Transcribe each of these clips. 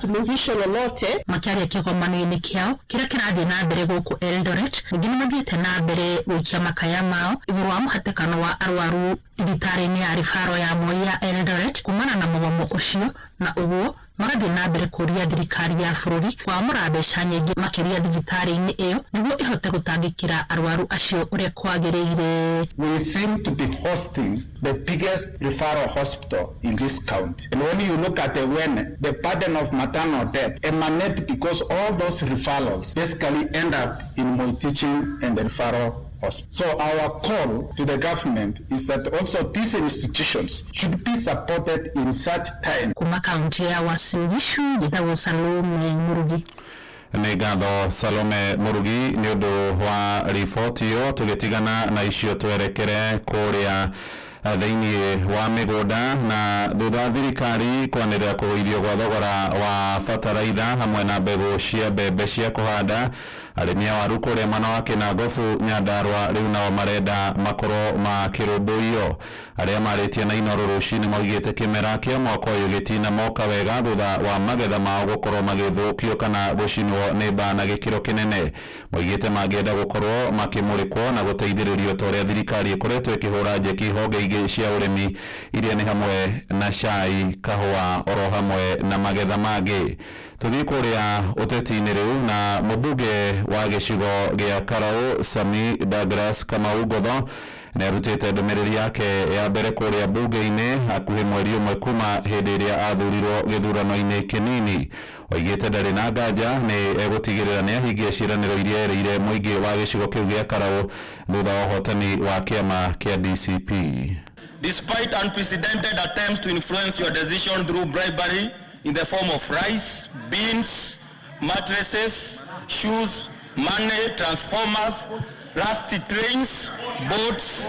suluhisho lolote. Makiaria kĩgomano-inĩ kĩao kĩrĩa kĩrathiĩ na mbere gũkũ Eldoret, ningĩ nĩmathiĩte na mbere gũikia makaya mao igũrũ wa mũhatĩkano wa arwaru thibitarĩ-inĩ ya ribaro ya Moi ya Eldoret kumana na mũgomo ũcio, na ũguo magathiĩ na mbere kũria thirikari ya bũrũri kwamũra mbeca nyingĩ makĩria thibitarĩ-inĩ ĩyo nĩguo ihote gũtangĩkĩra arwaru acio ũrĩa kwagĩrĩire. We seem to be hosting the biggest referral hospital in this county. And when you look at when the burden of maternal death emanate because all those referrals basically end up in Moi Teaching and the referral hospital. So our call to the government is that also these institutions should be supported in such time. Kuma kaunti ya Uasin Gishu, Githaũ Salome Murugi. Nĩ ngatho Salome Murugi nĩ ũndũ wa riboti ĩyo. Tũgĩtigana na icio twerekere kũrĩa thĩinĩ wa mĩgũnda na thutha thirikari kwanĩrĩra kũgũithio gwa thogora wa bataraitha hamwe na mbegũ cia mbembe cia kũhanda. Arĩmi a waru kũrĩa mwena wa Kĩnangobu Nyandarua rĩu nao marenda makorwo makĩrũmbũiyo. Arĩa marĩtie na Inooro rũcinĩ maugĩte kĩmera kĩa mwaka ũyũ gĩtina moka wega thutha wa magetha mao gũkorwo magĩthũkio kana gũcinwo nĩ mbaa na gĩkĩro kĩnene. Moigĩte mangĩenda gũkorwo makĩmũrĩkwo na gũteithĩrĩrio ta ũrĩa thirikari ĩkoretwo ĩkĩhũra njeki honge ingĩ cia ũrĩmi iria nĩ hamwe na cai, kahũa oro hamwe na magetha mangĩ. Tũthiĩ kũrĩa ũteti-inĩ rĩu na mũmbunge wa gĩcigo gĩa Karaũ Sami Douglas Kamau Ngotho nĩarutĩte ndũmĩrĩri yake ya mbere kũrĩa mbunge-inĩ hakuhĩ mweri ũmwe kuma hĩndĩ ĩrĩa athurirwo gĩthurano-inĩ kĩnini. Oigĩte ndarĩ na nganja nĩ egũtigĩrĩra nĩ ahingia ciĩranĩro iria erĩire mũingĩ wa gĩcigo kĩu gĩa Karaũ thutha wa ũhotani wa kĩama kĩa DCP. Despite unprecedented attempts to influence your decision through bribery in the form of rice, beans, mattresses, shoes, money, transformers, rusty trains, boats,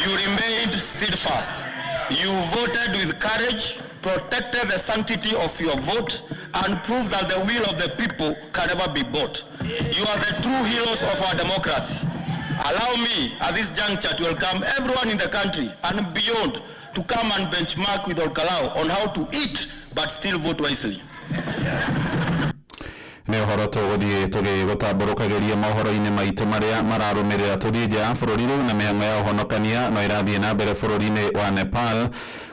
you remained steadfast. You voted with courage, protected the sanctity of your vote, and proved that the will of the people can never be bought. You are the true heroes of our democracy. Allow me at this juncture to welcome everyone in the country and beyond to come and benchmark with Olkalau on how to eat but still vote wisely. Nĩ ũhoro tũgũthiĩ tũgĩgũtambũrũkagĩria mohoro-inĩ maitũ marĩa mararũmĩrĩra. Tũthiĩ nja ya bũrũri rĩu na mĩhang'o ya ũhonokania no ĩrathiĩ na mbere bũrũri-inĩ wa Nepal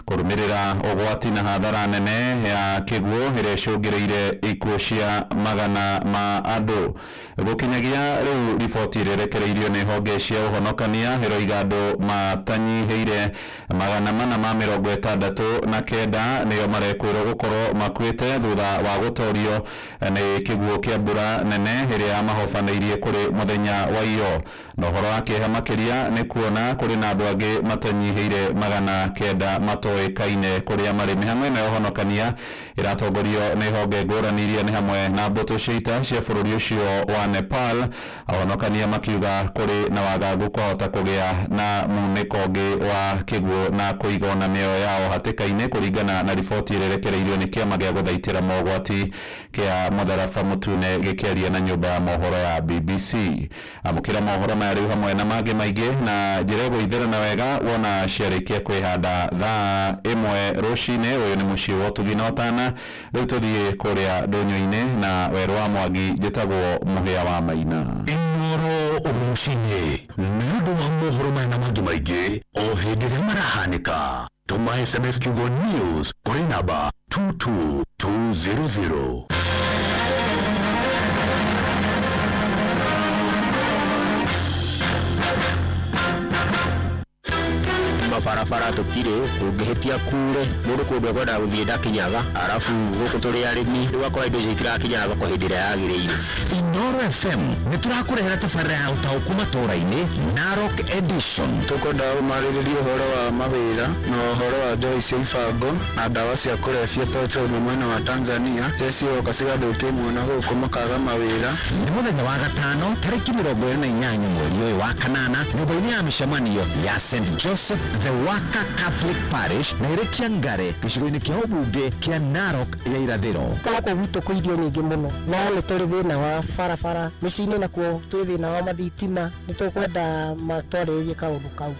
kũrũmĩrĩra ũgwati na hathara nene ya kĩguũ ĩrĩa ĩcũngĩrĩire ikuũ cia magana ma andũ. Gũkinyagia rĩu riboti ĩrĩa ĩrekereirio nĩ honge cia ũhonokania ĩroiga andũ matanyihĩire 469 nĩo marekwĩrwo gũkorwo makuĩte thutha wa gũtorio nĩ kĩguũ kĩa mbura nene ĩrĩa yamahobanĩirie kũrĩ mũthenya wa iyo. Na ũhoro wa kĩeha makĩria nĩ kuona kũrĩ na andũ angĩ matanyihĩire 900 matoĩkaine kũrĩa marĩ. Mĩhang'o ĩno ya ũhonokania ĩratongorio nĩ honge ngũrani iria nĩ hamwe na mbũtũ cia ita cia bũrũri ũcio wa Nepal. Ahonokania makiuga kũrĩ na wagagu kwahota kũgĩa na munĩko ũngĩ wa kĩguũ na kũiga na mĩoyo yao hatĩka-inĩ kũringana na riboti ĩrĩa ĩrekereirio nĩ kĩama gĩa gũthaitĩra mogwati kĩa Mũtharaba Mũtune gĩkĩaria na nyũmba ya mohoro ya BBC. Amũkĩra mohoro maya rĩu hamwe na mangĩ maingĩ na njĩra ĩgũithĩrana wega wona ciarĩkia kwĩhanda thaa 1 rũcinĩ. Ũyũ nĩ mũciĩ wa ũtugi na ũtana. Rĩu tũthiĩ kũrĩa ndũnyũ-inĩ na Werũ wa Mwangi njĩtagwo Mũhĩa wa Maina. Inooro rũcinĩ nĩ ũndũ wa mohoro maya na mangĩ maingĩ o hĩndĩ ĩrĩa marahanĩka. Tũma SMS kiugo news kũrĩ namba 22200. Mabarabara tukire kũngĩhĩtia kure mũndũ kũndũ ekwenda gũthiĩ ndakinyaga, arafu gũkũ tũrĩ arĩmi rĩu indo icio itirakinya thoko hĩndĩ ĩrĩa yagĩrĩire. Inooro FM nĩ tũrakũrehera tabarĩra ya ũtaũku matũũra-inĩ Narok Edition. Tũkwenda ũmarĩrĩrie ũhoro wa mawĩra na ũhoro wa njoi cia ibango na ndawa cia kũrebia tũtũ mwena wa Tanzania ciroka cigathũkia mwana gũkũ makaga mawĩra. Nĩ mũthenya wa gatano tarĩki 28 mweri ũyũ wa kanana nyũmba-inĩ ya mĩcemanio ya St. Joseph the Waka Catholic Parish na ire Kiangare gicigo-ini kia ubunge kia Narok ya irathiro. Koko gwitũ kwĩ irio nyingĩ mũno no nĩ tũrĩ thĩna wa barabara mĩciĩ-inĩ nakuo tũrĩ thĩna wa mathitima nĩ tũkwenda matwarĩrĩrie kaũndũ kau.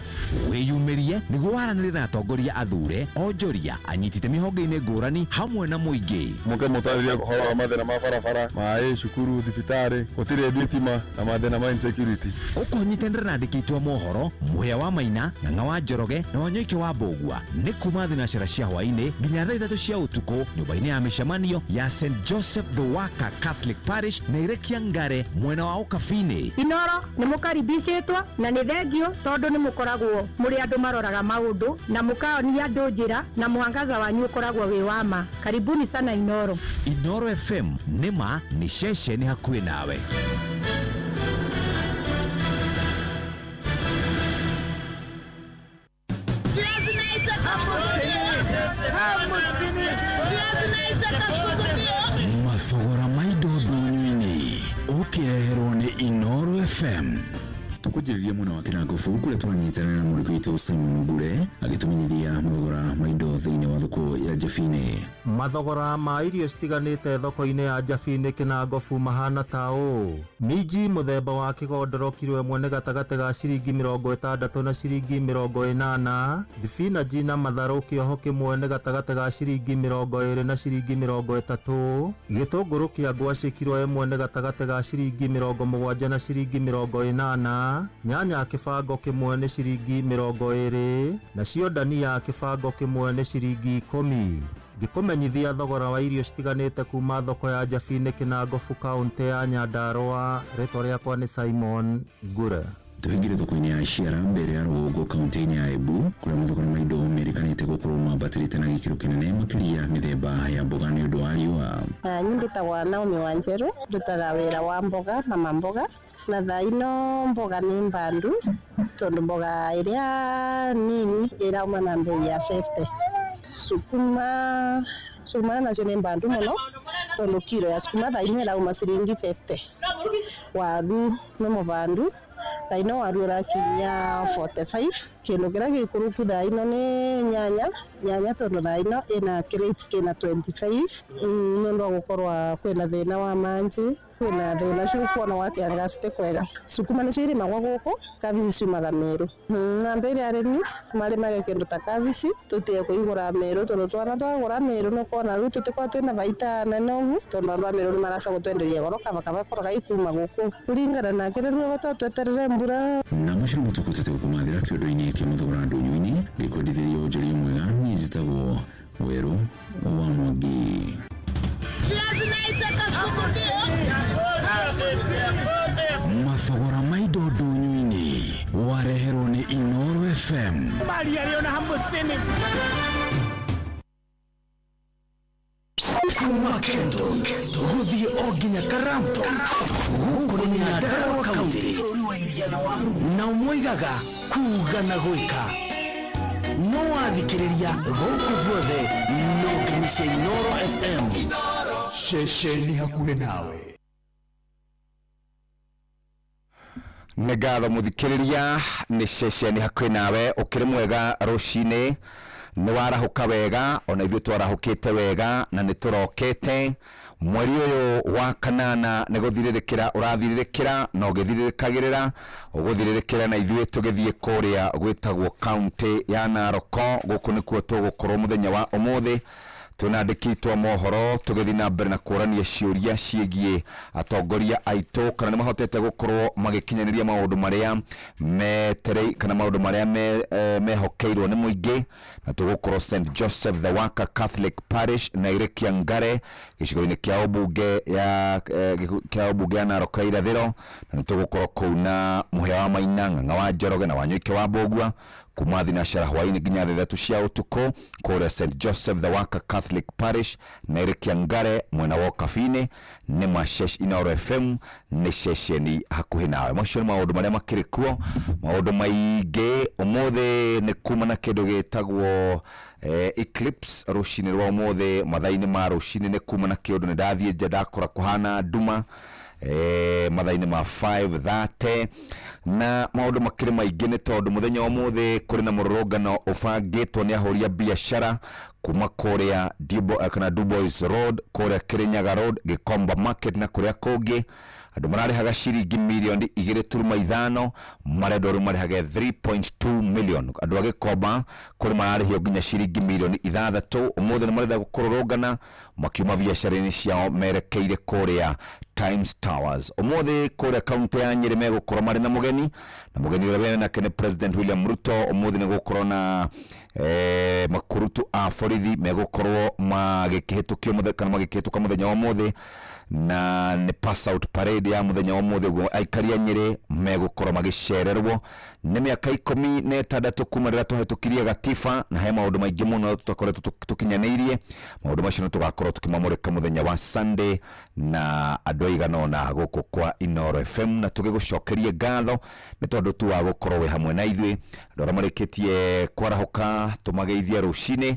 Wĩyumĩrie nĩguo waranĩrie na atongoria athure onjoria anyitĩte mĩhonge-inĩ ngũrani hamwe na mũingĩ. Mũke mũtarĩrie ũhoro wa mathĩna ma barabara, maĩ, cukuru, thibitarĩ, gũtirĩ thitima na mathĩna ma insecurity. Ũkũnyitanĩra na andĩki a mohoro Muhĩa wa Maina, Ng'ang'a wa Njoroge na Wanyoike wa Mbũgua nĩ kuma thinacara cia hwaĩ-inĩ nginya thaa 3 cia ũtukũ nyũmba-inĩ ya mĩcemanio ya St Joseph the Waka Catholic Parish na ire Kiangare mwena wa Ũkabi-inĩ. Inoro nĩ mũkaribicĩtwo na nĩ thengio tondũ nĩ mũkoragwo mũrĩ andũ maroraga maũndũ na mũkaonia andũ njĩra na mwangaza wanyu ũkoragwo wĩ wa ma. Karibuni sana Inoro. Inoro FM nĩma nĩ ceceni hakuhĩ nawe. Mathogora ma indo ndũnyũ-inĩ ũkĩreherwo nĩ Inoro FM. Tukujiriria mwana wa Kinangofu kule twanyitanĩra na mũriki witũ Simon Ngure agĩtũmenyithia mathogora ma indo thĩinĩ wa thoko ya Njabine. Mathogora ma irio citiganĩte thoko-inĩ ya Njabine Kinangofu mahana ta ũũ. Minji mũthemba wa kĩgondoro kilo ĩmwe nĩ gatagatĩ ga ciringi 60 na ciringi 80. Thibinaji na matharũ kĩoho kĩmwe nĩ gatagatĩ ga ciringi 20 na ciringi 30. Gĩtũngũrũ kĩa ngwacĩ kilo ĩmwe nĩ gatagatĩ ga ciringi 70 na ciringi 80. Nyanya kibango kimwe ni ciringi 20 na cio dania kibango kimwe ni ciringi 10. Ngikumenyithia thogora wa irio citiganĩte kuma thoko ya Njabine Kinangofu kaunti ya Nyandarua. Rĩtwa rĩakwa nĩ Simon Ngure. Tuhingire thoko-inĩ ya Ciara mbere ya Rũgongo kaunti-inĩ ya Embu kũrĩa mathogora ma indo merĩkanĩte gũkorwo mambatĩrĩte na gĩkĩro kĩnene makĩria mĩthemba ya mboga nĩ ũndũ wa riũa. Niĩ ndutaga Naomi Wanjeru, ndutaga wĩra wa mboga na mamboga na thaa ino mboga nĩ mbandu tondũ mboga ĩrĩa nini ĩrauma na mbei ya 50. Sukuma nacio nĩ mbandu mũno tondũ kilo ya sukuma thaa ino ĩrauma ciringi 50. Waru nĩ mũbandu thaa ino waru ũrakinya 45. Kĩndũ kĩrĩa gĩkũrũku thaa ino nĩ nyanya tondũ thaa ino ĩna crate kĩna 25. Nĩ ũndũ wa gũkorwo kwĩna thĩna wa manji kwĩna thĩna cio kuona wa kiangaci tĩ kwega. Sukuma nĩcio irĩmagwo gũkũ, kabici ciumaga Meru. Na mbere arĩmi marĩmaga kĩndũ ta kabici tũtige kũigũra Meru tondũ twana twagũra Meru no kuona rĩu tũtikorwo twĩna baita nene ũguo tondũ andũ a Meru nĩ maraca gũtwenderia goro kaba gakorwo gaikuma gũkũ kũringana na kĩrĩa gũtwa tweterere mbura. Na mũciri mũtukũtete gũkũmathĩra kĩũndũ-inĩ kĩa mathogora ndũnyũ-inĩ gĩkwendithĩrio onjoria mwega niĩ njĩtagwo Werũ wa Mwangi. Mathogora ma indo ndũnyũ-inĩ wareherwo nĩ Inoro FM. Kuma Kendo gũthiĩ o nginya Karamto gũkũ nĩ Nyandarua kaunti na moigaga kuga na gwĩka. No wathikĩrĩria gũkũ guothe no nginya Inoro FM ceceni hakuhĩ nawe. Nĩ ngatho mũthikĩrĩria nĩ ceceni hakuhĩ nawe ũkĩrĩ mwega rũcinĩ nĩ warahũka wega ona ithuĩ twarahũkĩte wega na nĩ tũrokete mweri ũyũ wa kanana nĩ gũthirĩrĩkĩra ũrathirĩrĩkĩra na ũgĩthirĩrĩkagĩrĩra ũgũthirĩrĩkĩra na ithuĩ tũgĩthiĩ kũrĩa gwĩtagwo kaunti ya Naroko gũkũ nĩkuo tũgũkorwo mũthenya wa ũmũthĩ tunandĩkĩtwo mohoro tũgĩthiĩ na mbere na kũrania ciũria ciĩgiĩ atongoria aitũ kana nĩ mahotete gũkorwo magĩkinyanĩria maũndũ marĩa meterei kana maũndũ marĩa mehokeirwo nĩ mũingĩ na tũgũkorwo St Joseph the Waka Catholic Parish na ire Kiangare gĩcigo-inĩ kĩa ũmbunge ya Naroko ya irathĩro na nĩ tũgũkorwo kũu na Muhĩa wa Maina, Ng'ang'a wa Njoroge na Wanyoike wa Mbũgua kuma thinacara hwaĩ-inĩ nginya thaa 3 cia ũtukũ kũrĩa St Joseph the Waka Catholic Parish na ire Kiangare mwena wa Ũkabi-inĩ nĩ maceshi Inoro FM nĩ ceceni hakuhĩ nawe. Macio nĩ maũndũ marĩa makĩrĩ kuo, maũndũ maingĩ. Ũmũthĩ nĩ kuma na kĩndũ gĩtagwo eclipse rũcinĩ rwa ũmũthĩ mathaa-inĩ ma rũcinĩ nĩ kuma na kĩndũ nĩ ndathiĩ nja ndakora kũhana nduma mathaini ma 5:30 na maundu makiri maingi ni tondu muthenya wa muthe kuri na mururungano ufangitwo ni ahoria biashara kuma kuria Dubois Road, kuria Kirinyaga Road, Gikomba Market na kuria kungi. Andu mararihaga ciringi milioni 2.5 marenda ru marihage 3.2 million. Andu agikomba kuri mararihio nginya ciringi milioni 6. Umuthe ni marenda gukururungana makiuma biashara-ini ciao merekeire kuria Times Towers. Umuthe kuria kaunti ya Nyeri megukora mari na mugeni uria nake ni President William Ruto. Umuthe ni gukorwo na makurutu a borithi megukorwo magikihĩtũkio magikihĩtũka muthenya wa muthe na ni pass out parade ya muthenya wa muthe guo aikari a Nyeri megukorwo magicererwo. Ni miaka 16 kuma rĩrĩa tũhĩtũkirie gatiba na he maũndũ maingĩ mũno tũkoretwo tũkinyanĩirie. Maũndũ macio tũgakorwo tukimamũrĩka muthenya wa Sunday na andũ aigana ona gũkũ kwa Inooro FM, na tũgĩgũcokerie ngatho nĩ tondũ tu wa gũkorwo we hamwe na ithuĩ. Andũ arĩa marĩkĩtie kwarahuka tumageithia rũcinĩ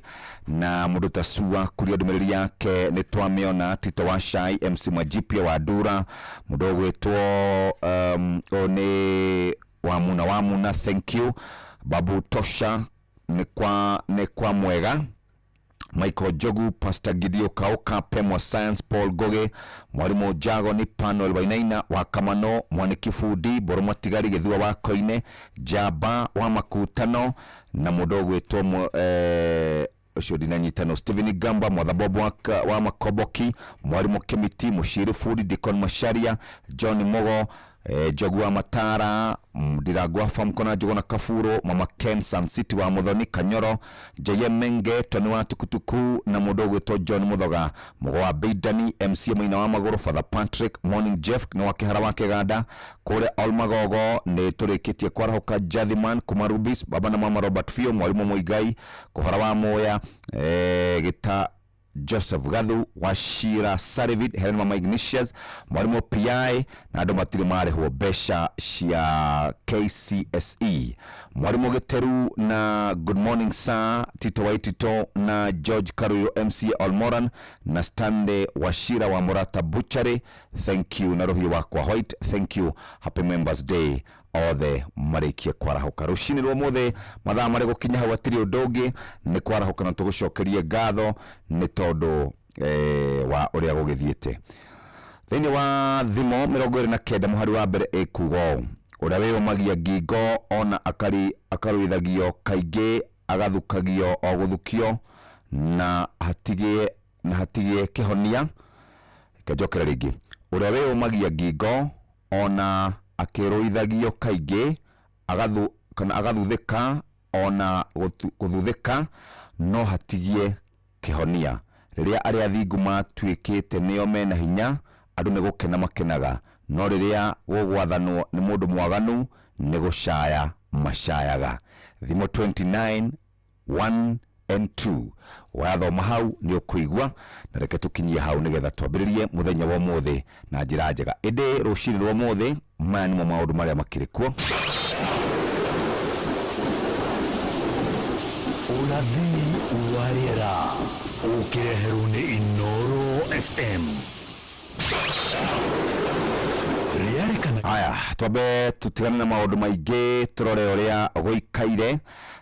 na mũndũ ta Sua kuria ndũmĩrĩri yake nĩ twamĩona. Tito wa Shai, MC Mwajipia wa Ndura, mũndũ ũgwĩtwo nĩ Wamuna, thank you. Babu Tosha ni kwa mwega. Michael Jogu, Pastor Gideon Kauka, Pemwa Science, Paul Goge, Mwalimu Jago ni Panuel Wainaina wa Kamano, Mwaniki Fudi, Boroma Tigari Githua wa Koine, Jaba wa Makutano na mudogo wetu Nyitano, Steven Gamba, Mwadhabobu wa Makoboki, Mwalimu Kemiti, Mushiri Fudi, Dikon Masharia, John Mogo, Jogu wa Matara, Diragwa Famkona, Jogona Kafuro, Mama Ken, Sun City wa Muthoni, Kanyoro, J.M. Menge, Tony wa Tukutuku na mudogo wetu John Muthoga, Mogo wa Beidani, MC Maina wa Magoro, Father Patrick, Morning Jeff na wakihara wa Kegada, kore Olmagogo ni turikitie kwarahuka Jathiman, Kumarubis, Baba na Mama Robert Fio, Mwalimu Muigai, kuhara wa Moya, Gita Joseph Gathu, Washira Sarivid, Helen Mama Ignatius, Mwalimu PI na andũ matiri marĩhwo mbeca cia KCSE. Mwalimu Giteru na Good Morning Sir, Tito Waitito na George Karuyo, MC Olmoran na Stanley Washira wa Murata Butchery, thank you. Na Rohi wakwa White, thank you. Happy Members Day othe marikie kwarahuka rucini rwa muthe mathaa mari gukinya hau atiri ndungi ni kwarahuka na tugucokerie ngatho ni tondu wa uria gugithiete thiini wa thimo 29 muhari wa mbere ekugo uria we umagia ngingo ona akaruithagio kaingi agathukagio o guthukio na hatigie kihonia kejokera ringi uria we umagia ngingo ona akiruithagio kaingi agathuthika ona guthuthika no hatigie kihonia riria aria thingu matuikite nio mena hinya andu ni gukena makenaga no riria gugwathanwo ni mundu mwaganu ni gucaya macayaga. Thimo 29 1 and 2 wathoma hau ni ukuigwa na reke tukinyie hau nigetha twambiririe muthenya wa muthe na njira njega. Ende rucini rwa muthe maya nimo maundu maria makirikwo. Urathi wa riera ukireherwo ni Inooro FM. Aya, twabe tutigane na maundu maingi turore uria guikaire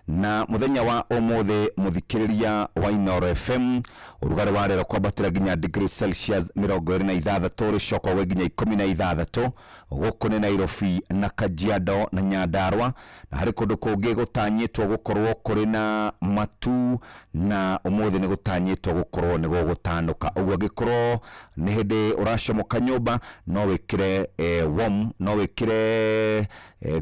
na muthenya wa umuthe muthikiriria wa Inooro FM urugari wa rero kwambatira nginya degree Celsius 26 ricoko we nginya 16 guku ni Nairobi na Kajiado na Nyandarua na hari kundu kungi gutanyitwo gukorwo kuri na matu na umuthe ni gutanyitwo gukorwo ni gugutanuka uguo gikorwo ni hindi uracomoka nyumba no wikire warm no wikire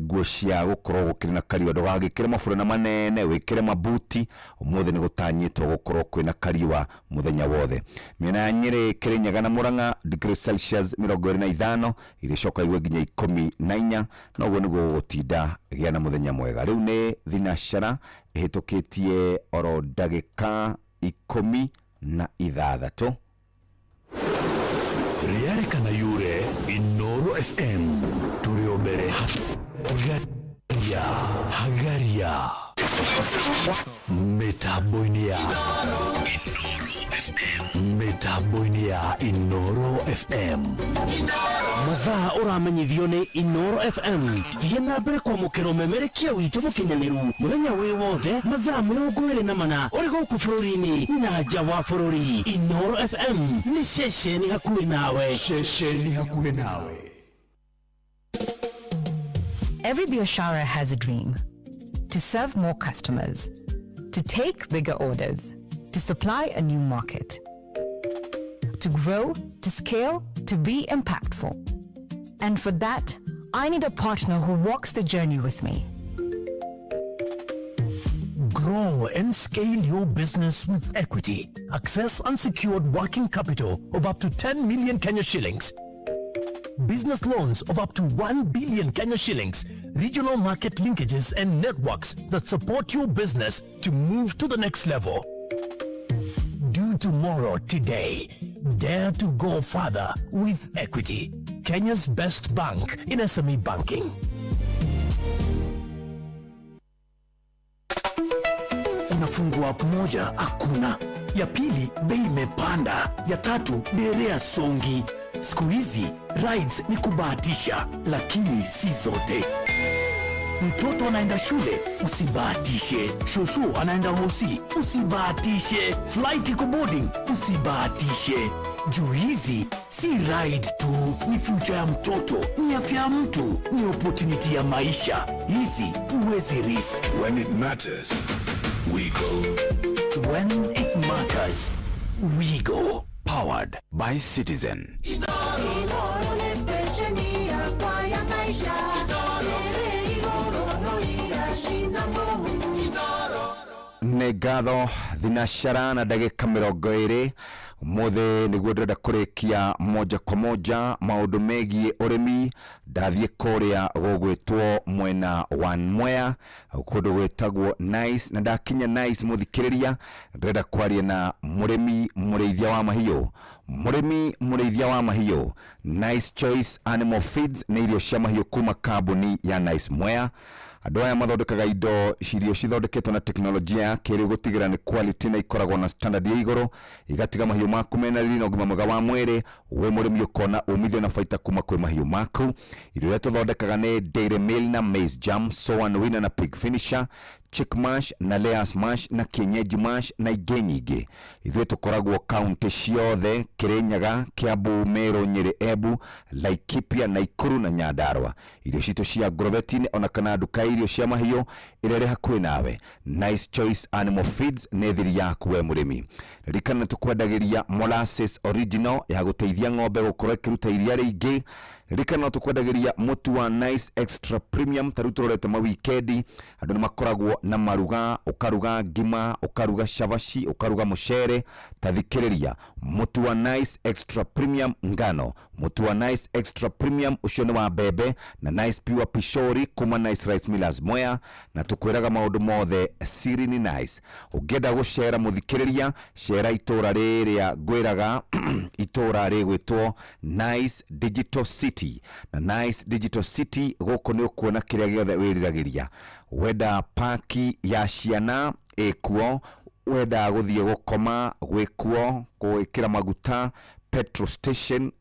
nguo cia gukorwo gukiri na kariwa ndugagikire mafurana manene wikire mabuti umuthe ni gutanyitwo gukorwo kwina kariwa muthenya wothe. Miena ya Nyeri, Kirinyaga na Murang'a degree Celsius 25 iricoka iwe nginya 14 no guo niguo gutinda gia na muthenya mwega. Riu ni thinashara ihitukitie oro ndagika 16 Rĩarĩkana yure Inooro FM turi o mbere hagaria Metaboinia Inoro FM. Mathaa uramenyithio ni Inoro FM. Thiena mbere kwa mukiro memerekia witu mukinyaniru. Muthenya wi wothe mathaa 24 uri guku bururi-ini na nja wa bururi. Inoro FM ni ceceni hakuhi nawe. Every biashara has a dream. To serve more customers. To take bigger orders. To supply a new market. To grow, to scale, to be impactful. And for that, I need a partner who walks the journey with me. Grow and scale your business with equity. Access unsecured working capital of up to 10 million Kenya shillings. Business loans of up to 1 billion Kenya shillings. Regional market linkages and networks that support your business to move to the next level. Do tomorrow today. Dare to go further with Equity, Kenya's best bank in SME banking. Unafungua app moja, hakuna. Ya pili, bei imepanda. Ya tatu, derea songi. Siku hizi, rides ni kubahatisha, lakini si zote. Mtoto anaenda shule, usibahatishe. Shosho anaenda hosi, usibahatishe. Flight iko boarding, usibahatishe. Juu hizi si ride tu, ni future ya mtoto, ni afya ya mtu, ni opportunity ya maisha. Hizi huwezi risk. When it matters, we go. When it matters, we go. Powered by Citizen. Negatho thinashara na ndagika 20 mothe niguo ndenda kurikia moja kwa moja maundu megie urimi. Ndathie kuria gugwitwo mwena wa Mwea kundu gwetagwo Nice, na ndakinya Nice muthikiriria ndenda kwaria na murimi mureithia wa mahiũ. Nice Choice Animal Feeds ni irio cia mahiũ kuma kambuni ya Nice Mwea. Andũ aya mathondekaga indo cirio cithondeketwo na teknolojia ya kĩrĩu gũtigĩra nĩ quality na ikoragwo na standard ya igũrũ, igatiga mahiũ maku mena riri na ũgima mwega wa mwĩrĩ. We mũrĩmi ũkona umithio na baita kuma kwĩ mahiũ maku. Irio iria tũthondekaga nĩ Dairy Meal na Maize Jam, Soan Winner na Pig Finisher, Chick Mash na Layers Mash na Kienyeji Mash na ingĩ nyingĩ. Ithuĩ tũkoragwo kaunti ciothe: Kirinyaga, Kiambu, Meru, Nyeri, Embu, Laikipia, Nakuru na Nyandarua. Irio citũ cia Grovetine ona kana nduka irio cia mahiũ irere hakuhĩ nawe. Nice Choice Animal Feeds nĩ thiri yaku we mũrĩmi. Ririkana tũkwendagĩria molasses original ya gũteithia ng'ombe gũkorwo ĩkĩruta iria rĩingĩ. Ririkana tũkwendagĩria mũtu wa Nice Extra Premium. Tarĩu tũrorete ma weekendi andũ nĩ makoragwo na maruga, ukaruga ngima, ukaruga shavashi, ukaruga mucere. Tathikĩrĩria mũtu wa Nice Extra Premium ngano, mũtu wa Nice Extra Premium ucio nĩ wa mbembe na Nice Pure Pishori kuma Nice Rice Millers Mwea, na tukwiraga maundu mothe siri ni Nice. Ungenda gucera muthikĩrĩria, cera itura rĩrĩa ngwiraga itura rĩgwĩtwo Nice Digital City. Na Nice Digital City gũkũ nĩ ũkuona kĩrĩa gĩothe wĩriragĩria. Wenda paki ya ciana ekuo, wenda gũthiĩ gũkoma gwĩkuo, gwĩkĩra maguta, petrol station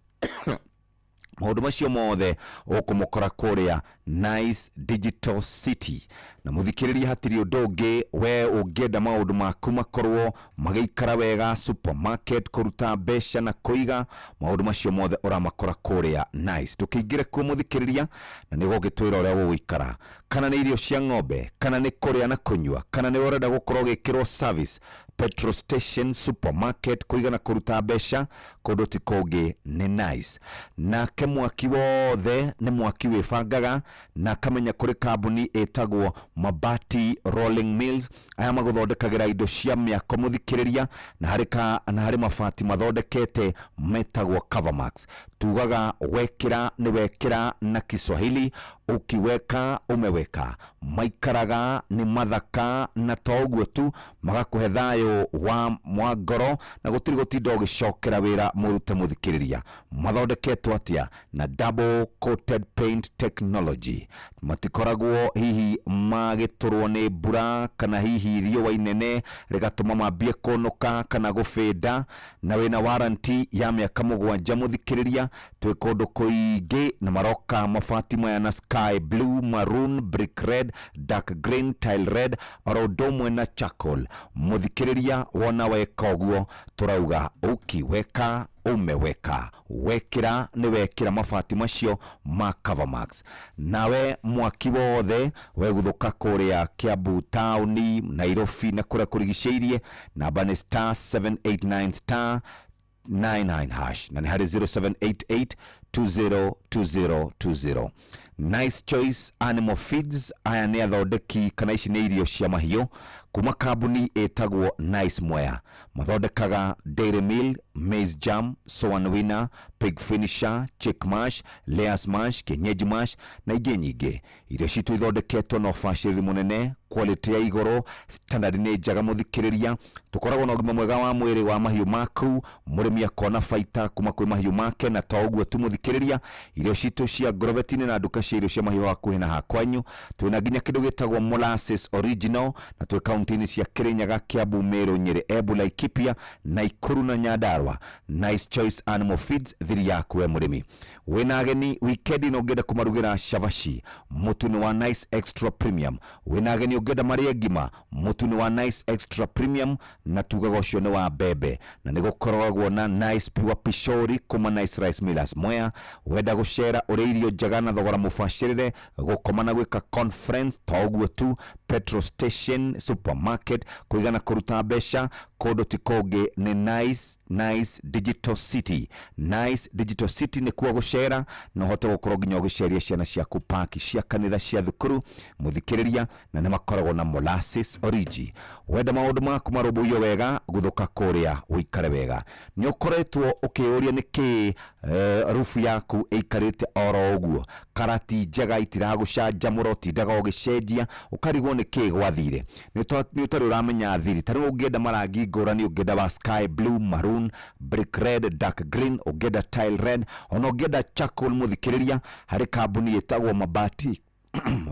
maundu macio mothe ukumukora kuria Nice Digital City. Na muthikiriria hatiri undu ungi we ungenda maundu maku makorwo magĩikara wega, supermarket, kuruta mbeca na kuiga maundu macio mothe uramakora kuria Nice. Tukingire ku muthikiriria na nigo gitwira uria gũikara, kana nĩ irio cia ng'ombe, kana nĩ kuria na kunywa, kana nĩ urenda gukorwo gĩkĩrwo service, petrol station, supermarket, kuiga na kuruta mbeca, kundu ti kũngĩ nĩ Nice. Na mwaki wothe nĩ mwaki wĩbangaga na kamenya kũrĩ kambuni ĩtagwo Mabati Rolling Mills. Aya magũthondekagĩra indo cia mĩako muthikĩrĩria, na harĩ mabati mathondekete metagwo Covermax. Tugaga wekĩra nĩ wekĩra na Kiswahili, ukiweka umeweka. Maikaraga ni mathaka na toguo tu magakuhe thayo wa mwangoro na gũtirĩ gũtinda ũgĩcokera wĩra mũrute muthikĩrĩria. Mathondeketwo atia na double coated paint technology. technology. Matikoragwo hihi magiturwo ni mbura kana hihi riũa inene rigatũma mambie kũnũka kana gũbĩnda, na wĩna warranty ya mĩaka 7 mũthikĩrĩria. Twĩ kũndũ kũingĩ na maroka mabati maya na sky blue, maroon, brick red, dark green, tile red, oro ũndũ ũmwe na charcoal. Mũthikĩrĩria wona weka ũguo turauga ukiweka umeweka, wekira ni wekira mabati macio ma Covermax. Nawe mwaki wothe weguthuka kũrĩa Kiambu tauni, Nairobi na kũrĩa kũrigicĩirie, namba nĩ *789*99# na nĩ harĩ 0788202020. Nice Choice Animal Feeds, aya nĩ athondeki kana ici nĩ irio cia mahiũ kuma kambuni ĩtagwo Nice Mwea. Mathondekaga dairy meal, maize jam, soan winner, pig finisher, chick mash, layers mash, kienyeji mash na ingĩ nyingĩ. Irio citu ithondeketwo na ũbacĩrĩri mũnene, quality ya igũrũ, standard nĩ njega mũthikĩrĩria. Tukoragwo na ũgima mwega wa mwĩrĩ wa mahiũ maku, mũrĩmi akona baita kuma kwĩ mahiũ make, na to ũguo tu mũthikĩrĩria. Irio citu cia Grovetine na nduka cia irio cia mahiũ hakuhĩ na hakwanyu. Twĩna nginya kĩndũ gĩtagwo molasses original, na twĩ kaunti-inĩ cia Kirinyaga, Kiambu, Meru, Nyeri, Embu, Laikipia, Nakuru na Nyandarua. Nice Choice Animal Feeds, thiri yaku we mũrĩmi. Wĩna ageni weekend no ngenda kũmarugĩra shavashi, mũtu nĩ wa Nice Extra Premium. Wĩna ageni ungenda marĩe ngima, mũtu nĩ wa Nice Extra Premium, na tugaga ũcio nĩ wa mbembe. Na nĩ gũkoragwo na Nice Pure Pishori kuma Nice Rice Millers Mwea. Wenda gũcera ũrĩa irio njega na thogora mũbacĩrĩre, gũkoma na gwĩka conference, to ũguo tu, petrol station, supermarket, kũigana kũruta mbeca, kũndũ ti kũngĩ nĩ Nice Digital City. Nice Digital City nĩ kuo gũcera na ũhote gũkorwo nginya ũgĩceria ciana ciaku paki cia kanitha cia thukuru mũthikĩrĩria, na nĩ makoragwo na molasses origi. Wenda maũndũ maku marũmbũiyo wega, gũthũka kũrĩa ũikare wega. Nĩ ũkoretwo ũkĩũria nĩkĩ rufu yaku ĩikarĩte oro ũguo, karati njega itiragũcanjamũra, tindaga ũgĩcenjia, ũkarigwo nĩkĩ gwathire. Nĩ ũtarĩ ũramenya thiri. Tarĩ ũngĩenda marangi ngũrani, ũngĩenda wa sky blue, maroon, brick red, dark green, ũngĩenda tile red, ona ũngĩenda charcoal mũthikĩrĩria, harĩ kambuni ĩtagwo Mabati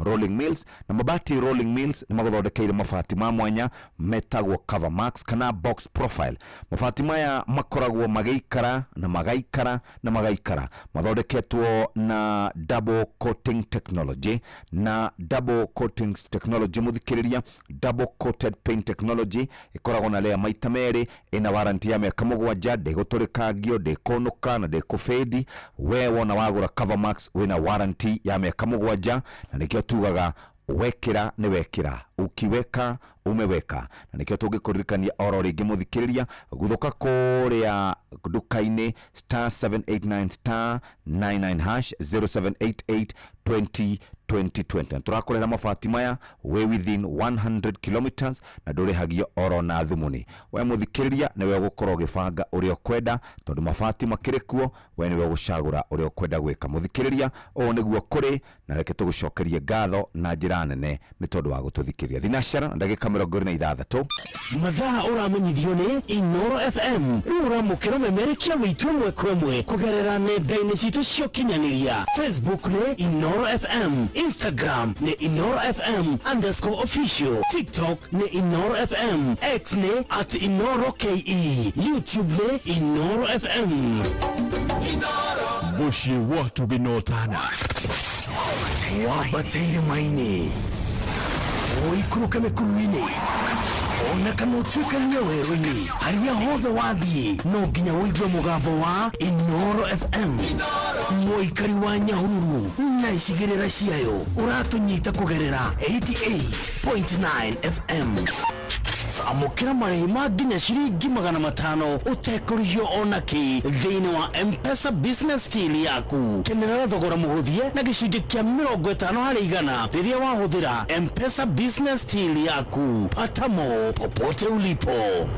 Rolling Mills, na Mabati Rolling Mills ni magũthondekeire mabati ma mwanya metagwo Covermax kana box profile. Mabati maya makoragwo magĩikara na magaikara na magaikara, mathondeketwo na double coating technology. Na double coating technology mũthikĩrĩria, double coated paint technology ikoragwo na layer maita merĩ, ina warranty ya mĩaka 7, ndĩgũtũrĩkangio, ndĩkũnũka na ndĩkũfedi. We wona wagũra Covermax wina warranty ya mĩaka 7, na nikio tugaga wekira ni wekira, ukiweka umeweka. Na nikio tũngĩkũririkania oro rĩngĩ mũthikĩrĩria, gũthũka kũrĩa nduka-inĩ *789*99# 0788202020. Tũrakũrehera mabati maya we within 100 kilometers na ndũrĩhagio oro na thumuni. We mũthikĩrĩria nĩwe ũgũkorwo ũgĩbanga ũrĩa ũkwenda, tondũ mabati makĩrĩ kuo, we nĩwe ũgũcagũra ũrĩa ũkwenda gwĩka. Mũthikĩrĩria, ũũ nĩguo kũrĩ, na reke tũgũcokerie ngatho na njĩra nene nĩ tondũ wa gũtũthikĩrĩria. Thinashara na ndagĩka 26. Mathaa ũramenyithio nĩ Inoro FM. Rĩu ũramũkĩra ũmemerekia wĩtũ ĩmwe kwa ĩmwe kũgerera nenda-inĩ citũ cia ũkinyanĩria. Facebook nĩ Inoro FM, Instagram nĩ Inoro FM_official, TikTok nĩ Inoro FM, X nĩ @InoroKE, YouTube nĩ Inoro FM. Mushi watu binotana Wabatĩire maini ũikũrũka mĩkuru-inĩ, ona kana ũtuĩkania werũ-inĩ, harĩa hothe wathiĩ no nginya wĩigue mũgambo wa Inoro FM. Mũikari wa Nyahururu na icigĩrĩra ciayo ũratũnyita kũgerera 88.9 FM. Amũkĩra marĩhi ma nginya ciringi 500 ũtekũrĩhio ona kĩ thĩinĩ wa M-Pesa Business Deal yaku. Kenera thogora mũhũthie na gĩcunjĩ kĩa 50% rĩrĩa wahũthĩra M-Pesa Business Deal yaku. Patamo popote ulipo.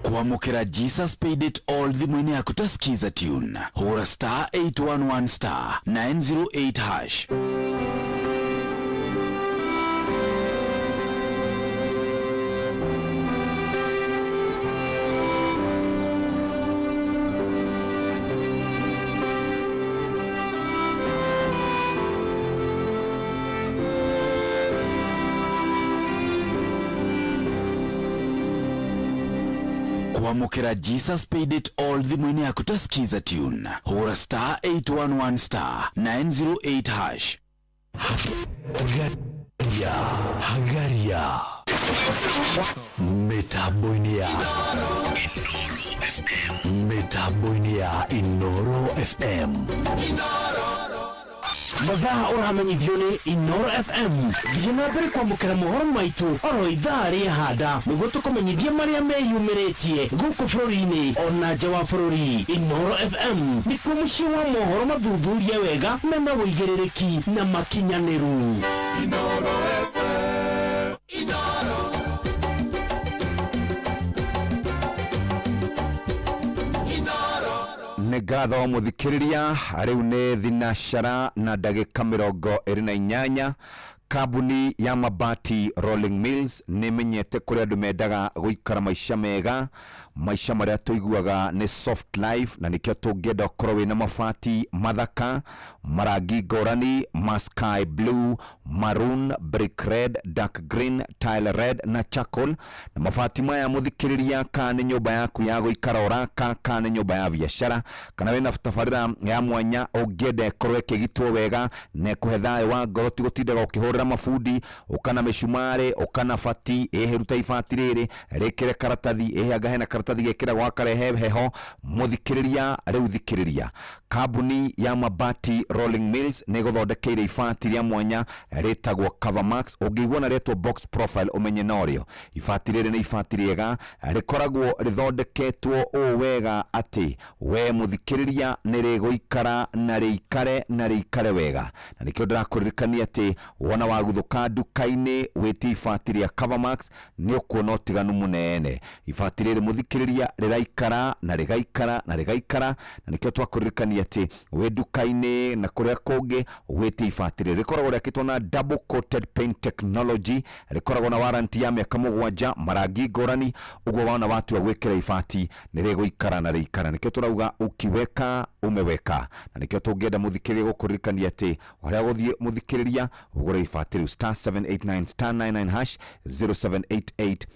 Kuamukira Jesus Paid It All thimũ-inĩ yaku ta skiza tune, hũra *811*908#. kwamukira Jesus Paid It All thimũ-inĩ yaku ta skiza tune. Hũra star 811 star 908 hash. Hagaria Metaboini ya Inoro FM. Mathaa uramenyithio nĩ Inoro FM. Thiĩ na mbere kwamũkĩra mohoro maitũ oro ithaa rĩa handa nĩguo tũkũmenyithia marĩa meyumĩrĩtie gũkũ bũrũri-inĩ ona nja wa bũrũri. Inoro FM nĩkuo mũciĩ wa mohoro mathuthurie wega mena wũigĩrĩrĩki na makinyanĩru. Inoro FM. Inoro. Nĩ ngatho mũthikĩrĩria, rĩu nĩ thinashara na ndagĩka 28. Kambuni ya mabati Rolling Mills nĩ menyete kũrĩa andũ mendaga gũikara maisha mega, maisha marĩa tũiguaga nĩ soft life, na nĩkĩo tũngĩenda ũkorwo wĩna mabati mathaka, marangi ngũrani, ma sky blue, maroon, brick red, dark green, tile red na charcoal. Na mabati maya mũthikĩrĩria, kana nĩ nyũmba yaku ya gũikara oraka, kana nĩ nyũmba ya biashara, kana wĩna tabarĩra ya mwanya ũngĩenda ĩkorwo ĩkĩgitwo wega na ĩkũhe thayũ wa ngoro, ti gũtindaga ũkĩhũrĩra mafundi ukana meshumare ukana fati ruta ifati rĩrĩ rekere karatathi anga hena karatathi gekira gwakarehe heho muthikiriria riu thikiriria. Kambuni ya mabati Rolling Mills nĩ gũthondekeire ifati rĩa mwanya rĩtagwo Covermax. Ũngĩigua na rĩtwa box profile umenye norĩo. Ifati rĩrĩ nĩ ifati rĩega rĩkoragwo rĩthondeketwo o wega atĩ we muthikiriria nĩ rĩgũikara na rĩikare wega. Na nĩkĩo ndĩrakũririkania atĩ wona wagũthũka nduka-inĩ wĩti ifati rĩa Covermax nĩ ũkuona ũtiganu mũnene. Ifati rĩrĩ muthikiriria rĩraikara na rĩgaikara na nĩkĩo twakũririkania atĩ we nduka-inĩ na kũrĩa kũngĩ wĩti ifati rĩrĩ rĩkoragwo rĩakĩtwo na double coated paint technology, rĩkoragwo na warranty ya mĩaka 7, marangi ngũrani. Ũguo wana watu wa gwĩkĩra ifati nĩ rĩgũikara na rĩikara. Nĩkĩo tũrauga ukiweka umeweka. Na nĩkĩo tũngĩenda muthikiriria gũkũririkania atĩ ũrĩa gũthiĩ muthikiriria ũgũre ifati rĩu star 789 star 99 hash 0788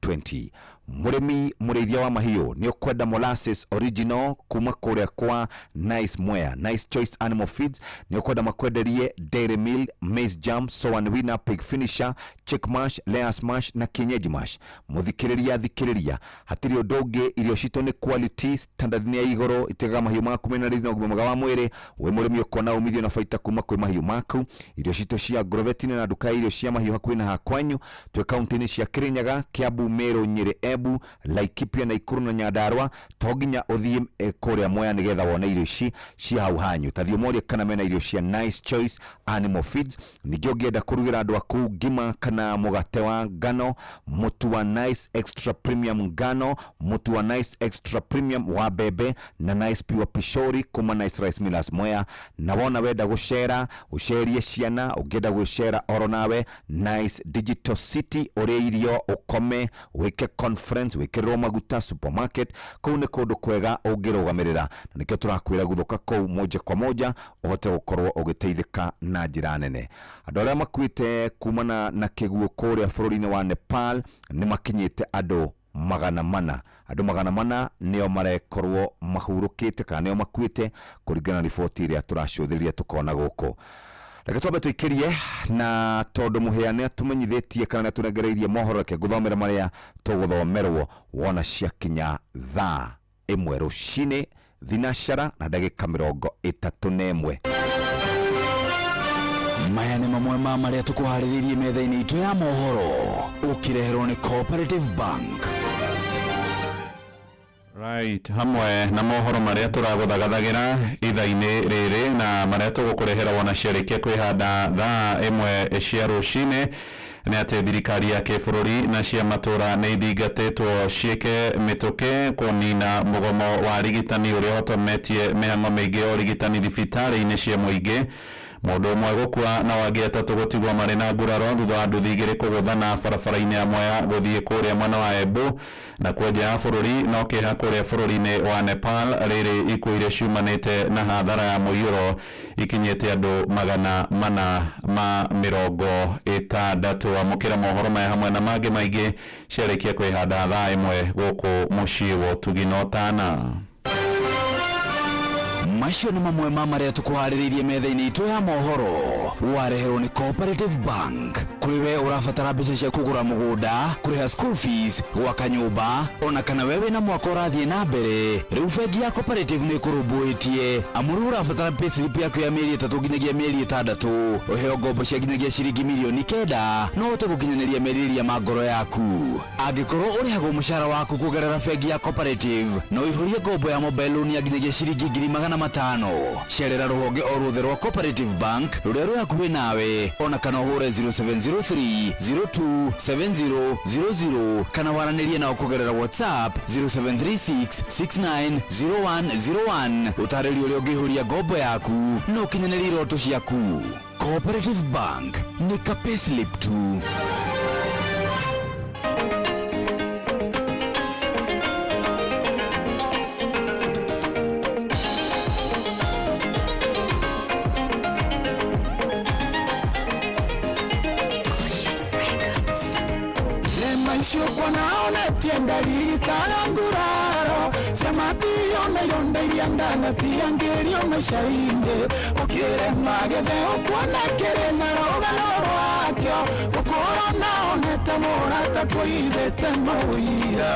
2020. Murimi murithia wa mahiũ ni ukwenda molasses original kuma kũrĩa kwa Nice Mwea, Nice Choice Animal Feeds, ni ukwenda makwenderie Dairy Meal, Maize Jam, Soan Winner, Pig Finisher, Chick Mash, Layers Mash na Kienyeji Mash. Muthikiriria thikiriria hatiri ũndũ irio cito ni quality standard ni ya igũrũ itega mahiũ maku mena rĩthĩ na ũgima mwega wa mwĩrĩ. We murimi ukona umithio na faita kuma kwĩ mahiũ maku. Irio cito cia Grovetine na duka irio cia mahiũ hakuhĩ na hakwanyu twe kaunti-inĩ cia Kirinyaga, Kiambu, Meru, Nyeri, Embu, Laikipia na Ikuru na Nyandarua. Toginya uthie kũrĩa Mwea nigetha wone irio ici cia hau hanyu. Tathio moria kana mena irio cia Nice Choice Animal Feeds. Ningĩ ũngĩenda kũrugĩra andũ aku ngima kana mũgate wa ngano, mũtu wa Nice Extra Premium ngano, mũtu wa Nice Extra Premium wa bebe na Nice Pure Pishori kuma Nice Rice Millers Mwea. Na wona wenda gũcera ũcerie ciana, ũngĩenda gũcera oro nawe Nice Digital City ũrĩa irio ukome weke conference weke maguta supermarket kũu nĩ kũndũ kwega ũngĩrũgamĩrĩra. Na nĩkĩo tũrakwĩra gũthũka kũu moja kwa moja ũhote gũkorwo ũgĩteithĩka na njĩra nene. Andũ arĩa makuĩte kumana na kĩguũ kũrĩa bũrũri-inĩ wa Nepal nĩ makinyĩte andũ 400. Andũ 400 nĩo marekorwo mahurũkĩte kana nĩo makuĩte kũringana na riboti ĩrĩa tũracũthĩrĩria tukona gũkũ. Reke twambe tũikĩrie na tondũ mũheane tumenyithĩtie kana nĩtũrengereirie mohoro reke ngũthomera marĩa tũgũthomerwo wona ciakinya thaa 1 rũcinĩ thinashara na ndagĩka 31. Maya nĩ mamwe ma marĩa tũkũharĩrĩirie metha-inĩ itũ ya mohoro ũkĩreherwo nĩ Cooperative Bank. Right, hamwe na mohoro marĩa tũragũthagathagĩra ithaa-inĩ rĩrĩ na marĩa tũgũkũrehera wona ciarĩkia kwĩhanda thaa 1 cia rũcinĩ nĩ atĩ thirikari ya kĩbũrũri na cia matũra nĩ ithingatĩtwo ciĩke mĩtũkĩ kũnina mũgomo wa rigitani ũrĩa ũhotometie mĩhang'o mĩingĩ ya ũrigitani thibitarĩ-inĩ cia mũingĩ. Mũndũ ũmwe gũkua na wangĩ atatũ gũtigwo marĩ na nguraro thutha wa nduthi igĩrĩ kũgũthana barabara-inĩ ya Mwea gũthiĩ kũrĩa mwena wa Embu na kuenja ya bũrũri no kĩeha kũrĩa bũrũri-inĩ wa Nepal. Rĩrĩ ikuũ iria ciumanĩte na hathara ya mũiyũro ikinyĩte andũ 460. Amũkĩra mohoro maya hamwe na mangĩ maingĩ ciarĩkia kwĩhanda thaa ĩmwe gũkũ mũciĩ wa Ũtugi na Ũtana. Macio nĩ mamwe ma marĩa tũkũharĩrĩirie metha-inĩ itũ ya mohoro. Wareherwo nĩ Cooperative Bank. Kũrĩ we ũrabatara mbeca cia kũgũra mũgũnda, kũrĩha school fees, gwaka nyũmba, ona kana wewe na mwaka ũrathiĩ na mbere. Rĩu bengi ya Cooperative nĩ kũrũmbũĩtie. Amuru ũrabatara payslip yaku ya mĩeri 3 nginyagia mĩeri 6. Ũheo ngombo cia nginyagia ciringi milioni 9 no ũhote gũkinyanĩria merirĩria ma ngoro yaku. Angĩkorwo ũrĩhagwo mũcara waku kũgerera bengi ya Cooperative no ihũrie ngombo ya mobile loan ya nginyagia ciringi 500,000. Cerera rũhonge o ruothe rwa Cooperative Bank rũrĩa rwĩ hakuhĩ nawe, ona kana ũhũre 0703027000 kana waranĩrie nao kũgerera WhatsApp 0736690101 ũtarĩrie ũrĩa ũngĩihũria ngombo yaku no ũkinyanĩrie iroto ciaku. Cooperative Bank nĩ ka payslip tu. Kwa naona tienda ligitara nguraro sema tione yonde iriandana tiangerio meshainde ukire magethe ukwana kere na rogalo wakyo ukora naone tamora takoidete mawira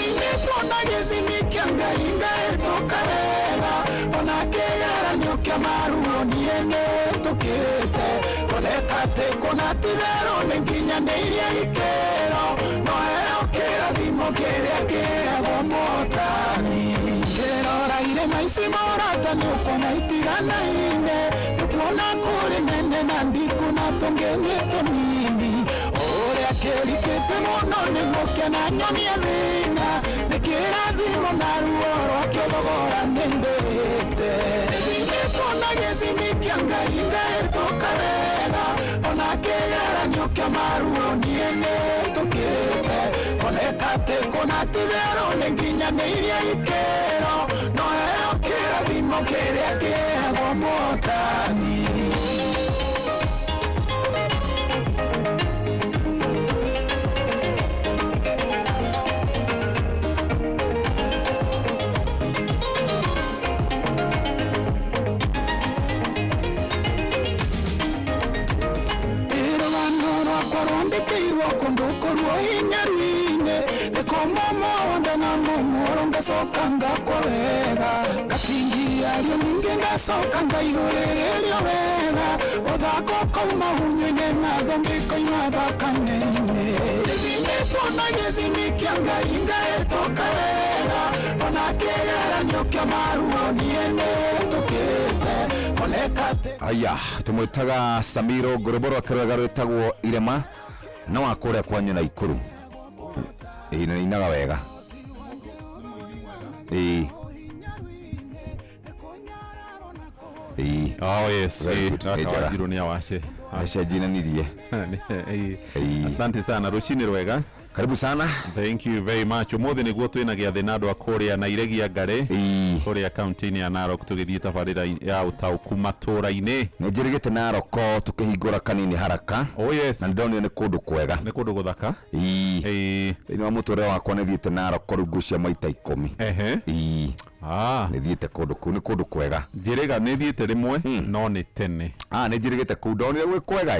ime tona gethimi kyanga inga etokavega ona kegara nyokia maruo niene tokete konekate konatidero nenginya neiria ikero Kerora maisi morata nukona itigana ine nukona kore nene nandiku na tongene tonini ore akerikete mono nemokia na nyoni evina nekera dhimo na ruoro akiodogora nendete Vimetona gethimi kianga inga etoka vega ona kegera nyokia maruo niene tokete konekate konatidero nenginya neiria ikero no eo kera dhimo kerea kego motani sokanga kwa wega katingi alio ningenga sokanga igorerelio wega odhako kauma hunyene na dhombiko imadhakanene vimetona gethimi kianga inga etoka wega ona kegera nyokia maruo niene tokete konekate. Aya tumwitaga Samiro Ngoroboro akirega rwitagwo Irema no akũrĩa kwanyu na Ikuru ina inaga wega. Oh yes, jirunia washe. Jina nirie. Asante sana Rushini Rwega. Karibu sana. Thank you very much. Umuthi niguo twina giathinado akoria na iregia ngare. Korea county ya Narok tugithie tabarira ya utauku matura-ini. Nijirigite Narok tukihingura kanini haraka. Oh yes. Na ndonio ni kundu kwega. Ni kundu guthaka. Ni wa muture wakwa nithiite Narok rugucia maita 10. Nithiite kundu kuu ni kundu kwega. Njiriga nithiite rimwe no ni tene. Nijirigite kuu ndonio gwi kwega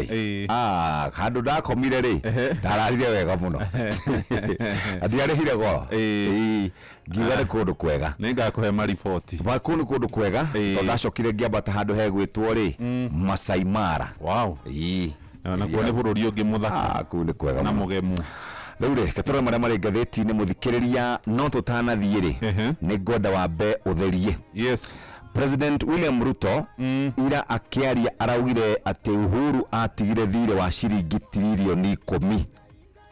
handu ndakomire ri ndararire wega muno. Adiarehire goro. Ngiuga ni kundu kwega. Ningakuhe mariboti. Kuu ni kundu kwega tondacokire ngiambata handu hegwitwo ri Masai Mara. Wow. Na kuone bururi ungi muthaka. Kuu ni kwega na mugemu. Rĩu katore marĩ ngathĩti-inĩ mũthikĩrĩria no tũtanathiĩ rĩ nĩ ngwenda wambe ũtherie. Yes. President William Ruto ira akĩaria araugire atĩ Uhuru atigire thirĩ wa ciringi tiririoni 10.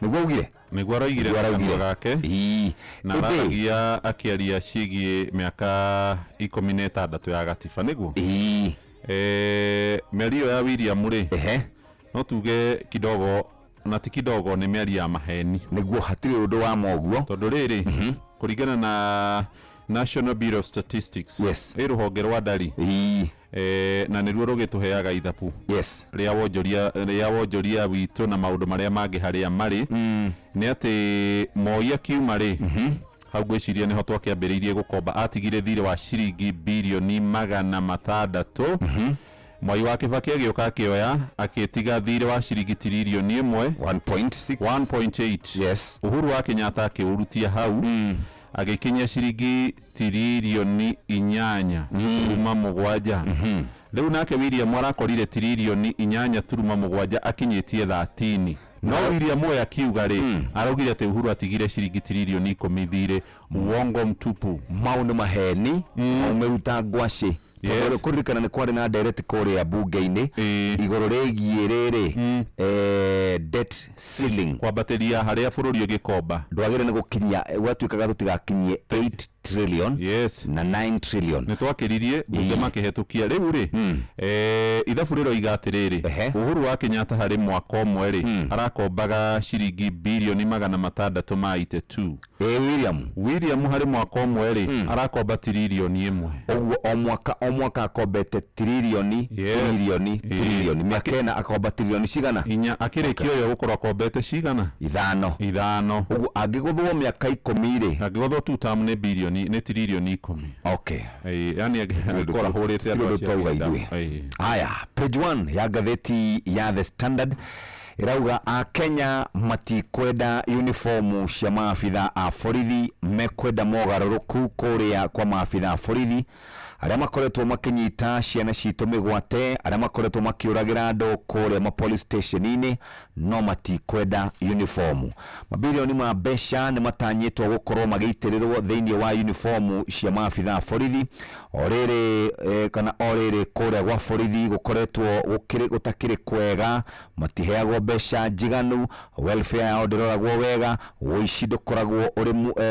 Nĩguo augire? Nĩguo araugire kanua gake. Na aragia akĩaria ciĩgiĩ mĩaka 16 ya gatiba nĩguo? Mĩario ya William ri no tuge kidogo na ti kidogo ni mĩario ya maheni niguo hatirĩ ũndũ wa moguo tondũ rĩrĩ kũringana na National Bureau of Statistics rũhonge rwa ndari na nĩruo rũgĩtũheaga ithabu rĩa wonjoria witũ na maũndũ marĩa mangĩ harĩa marĩ nĩ atĩ Moi akiuma rĩ hau gwĩciria nĩho twakĩambĩrĩirie gũkomba atigire thirĩ wa ciringi birioni 600 Mwai wa Kibaki agĩũka akĩoya akĩtiga thirĩ wa ciringi tiririoni 1.8 Uhuru wa Kenyatta akĩũrutia hau agĩkinyia ciringi tiririoni 8.7 rĩu nake William arakorire tiririoni 8.7 akinyĩtie 13 no William Moi akiuga rĩ araugire atĩ Uhuru atigire ciringi tiririoni 10 thirĩ uongo mtupu maũndũ maheni umeruta ngwacĩ tondũ kũririkana nĩ kwarĩ na ndereti kũrĩa bunge-inĩ igũrũ rĩgiĩ rĩrĩ debt ceiling kwambatĩria harĩa bũrũri ũgĩkomba ndwagĩrĩire nĩ gũkinya gwatuĩkaga tũtigakinyie 8 trillion na 9 trillion nĩ twakĩririe bunge makĩhetũkia rĩu rĩ ithabu rĩroiga atĩrĩrĩ Uhuru wa Kenyatta harĩ mwaka ũmwe rĩ arakombaga ciringi birioni 682 William harĩ mwaka ũmwe rĩ arakomba tiririoni 1 ũguo o mwaka akombete tiririoni mĩaka ĩna akomba tiririoni cigana inya akĩrĩkia ũyũ gũkorwo akombete cigana ithano ũguo angĩgũthwo mĩaka 10 rĩ angĩgũthwo 2 term nĩ birioni ni tiririoni 10 yani agĩkora hũrĩte atwa haya page 1 ya gatheti ya The Standard irauga a Kenya matikwenda uniformu cia maabitha a borithi mekwenda mogarũrũku kũrĩa kwa maabitha a borithi arĩa makoretwo makinyita ciana citũ mĩgwate arĩa makoretwo makiũragĩra andũ kũrĩa ma police station-inĩ no matikwenda uniformu mabilioni ma mbeca nĩ matanyĩtwo gũkorwo magĩitĩrĩrwo thĩinĩ wa uniformu cia maabitha a borithi orĩrĩ kana orĩrĩ kũrĩa gwa borithi gũkoretwo gũtakĩrĩ kwega matiheagwo mbeca njiganu welfare yao ndĩroragwo wega ũici ndũkoragwo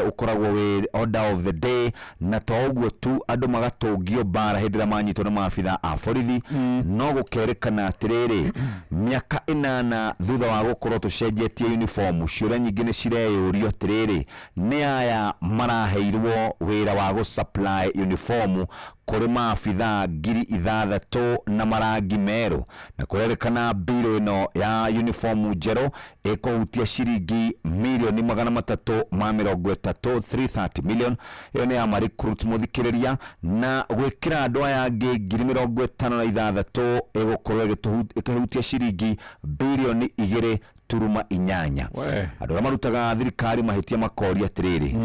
ũkoragwo wĩ order of the day na to ũguo tu andũ magatũngio bara hĩndĩ ĩrĩa manyitwo nĩ maabitha a borithi no gũkerĩkana atĩrĩrĩ mĩaka 8 thutha wa gũkorwo tũcenjetie uniform ciũria nyingĩ nĩ cireyũrio atĩrĩrĩ nĩ aya maraheirwo wĩra wa gũsupply uniform kũrĩ maabitha 6,000 na marangi merũ na kũrerĩkana mbirũ ĩno ya uniform njerũ ĩkũhutia ciringi milioni 330 330 million ĩyo nĩ ya ma-recruit mũthikĩrĩria na gwĩkĩra andũ aya angĩ 56,000 ĩgũkorwo ĩkĩhutia ciringi bilioni 2.8 andũ arĩa marutaga thirikari mahĩtia makoria atĩrĩrĩ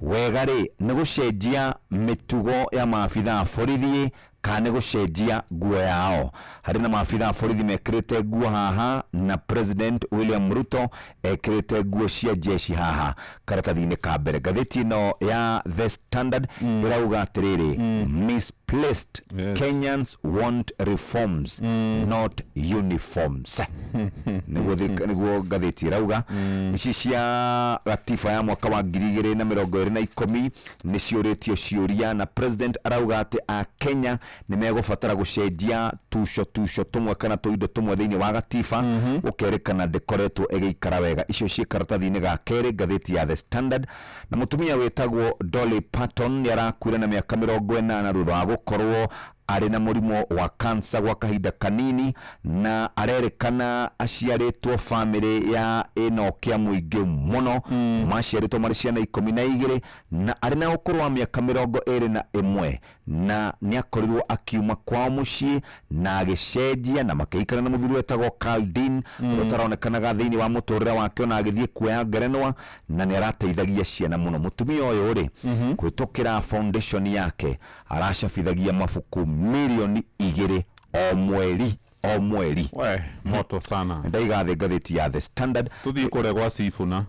wega rĩ nĩ gũcenjia mĩtugo ya maabitha a borithi kana gũcenjia nguo yao harĩ na maabitha a borithi mekĩrĩte nguo haha na President William Ruto ekĩrĩte nguo cia jeshi haha karatathi-inĩ ka mbere gatheti ĩno ya The Standard ĩrauga atĩrĩrĩ misplaced Kenyans want reforms not uniforms nĩguo gatheti ĩrauga ici cia gatiba ya mwaka wa 2010 nĩ ciũrĩtio ciũria na President arauga atĩ a Kenya nĩ megũbatara gũcenjia tuco tumwe kana tuindo tumwe thĩinĩ wa gatiba ũkerĩkana ndĩkoretwo ĩgĩikara wega icio ciĩ karatathi-inĩ ga kerĩ gatheti ya The Standard na mũtumia wĩtagwo Dolly Parton nĩ arakuire na mĩaka 40 thutha wa gũkorwo arĩ na mũrimũ wa cancer gwa kahinda kanini na arerĩkana aciarĩtwo family ya Enokia mũingĩ mũno maciarĩtwo marĩ ciana 12 na arĩ na ũkũrũ wa mĩaka 21 na nĩ akorirwo akiuma kwa mũciĩ na agĩcenjia na makĩikara na mũthuri wetagwo Caldin ũtaronekanaga thĩinĩ wa mũtũrĩre wake na agĩthiĩ kuoya ngerenwa na nĩ arateithagia ciana mũno mũtumia ũyũ rĩ kwĩtũkĩra foundation yake aracabithagia mabuku milioni 2 o mweri moto sana ndaiga gatheti ya The Standard tuthii kũrĩa gwa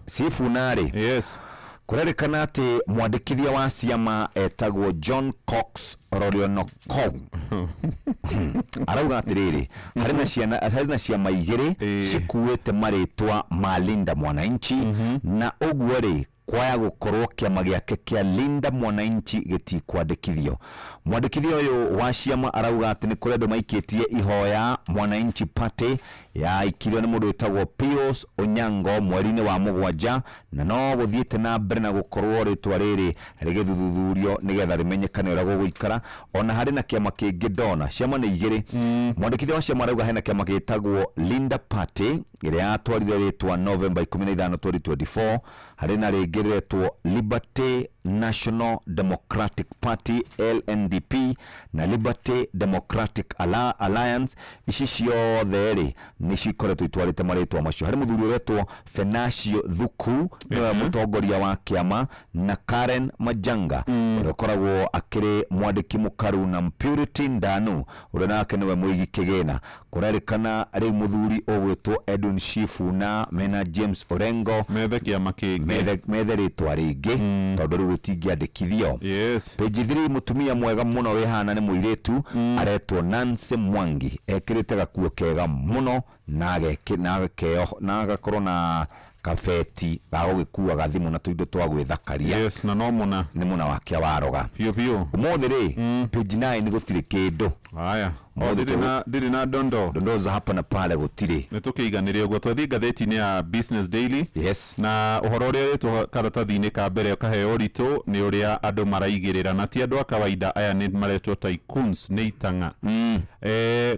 Sifuna rĩ kũrerĩkana atĩ mwandĩkithia wa ciama etagwo John Cox Rorionokou arauga atĩrĩrĩ harĩ na ciama igĩrĩ cikuĩte marĩtwa ma Linda Mwananchi na ũguo rĩ kwaya gukorwo kiama giake kia Linda Mwananchi gitikwandikithio. Mwandikithio uyu wa ciama arauga ati ni kuri andu maikitie ihoya Mwananchi Party ya ikirio ni mundu witagwo Pius Onyango mweri-ini wa mugwanja, na no guthiite na mbere na gukorwo ritwa riri rigithuthurio nigetha rimenyekane uria guguikara. Ona hari na kiama kingi ndona ciama ni igiri. Mwandikithio wa ciama arauga hena kiama gitagwo Linda Party iria yatwarire ritwa November 15 2024, hari na ringi ritwa Liberty National Democratic Party LNDP na Liberty Democratic Alliance. Ici ciothe ri ni cikoretwo itwarite maritwa macio. Hari muthuri uretwo Fenacio Thuku niwe mutongoria wa kiama, na Karen Majanga uria koragwo akiri mwandiki mukaru, na Purity Ndanu uria nake niwe muigi kigena. Kurerikana ari muthuri ogwitwo Edwin Shifu na mena James Orengo methe kiama kingi methe ritwa ringi tondu riu itingiandikithio. Page 3 mutumia mwega muno wihana ni muiretu aretwo Nancy Mwangi ekirite gakuo kega muno na agakorwo na kafeti ga gukua gathimu na tuindo twa gwithakaria. Na no muna ni muna wake waroga pio umuthi ri page 9 ni gutire kindu. Haya ndiri na dondo za hapa na pale gutire nitukiiganiria uguo twathi ngatheti-ini ya Business Daily. Na uhoro uria tu karatathi-ini ka mbere kaheo ritu ni uria andu maraigirira na ti andu a kawaida. Aya ni maretwo tycoons ni itanga.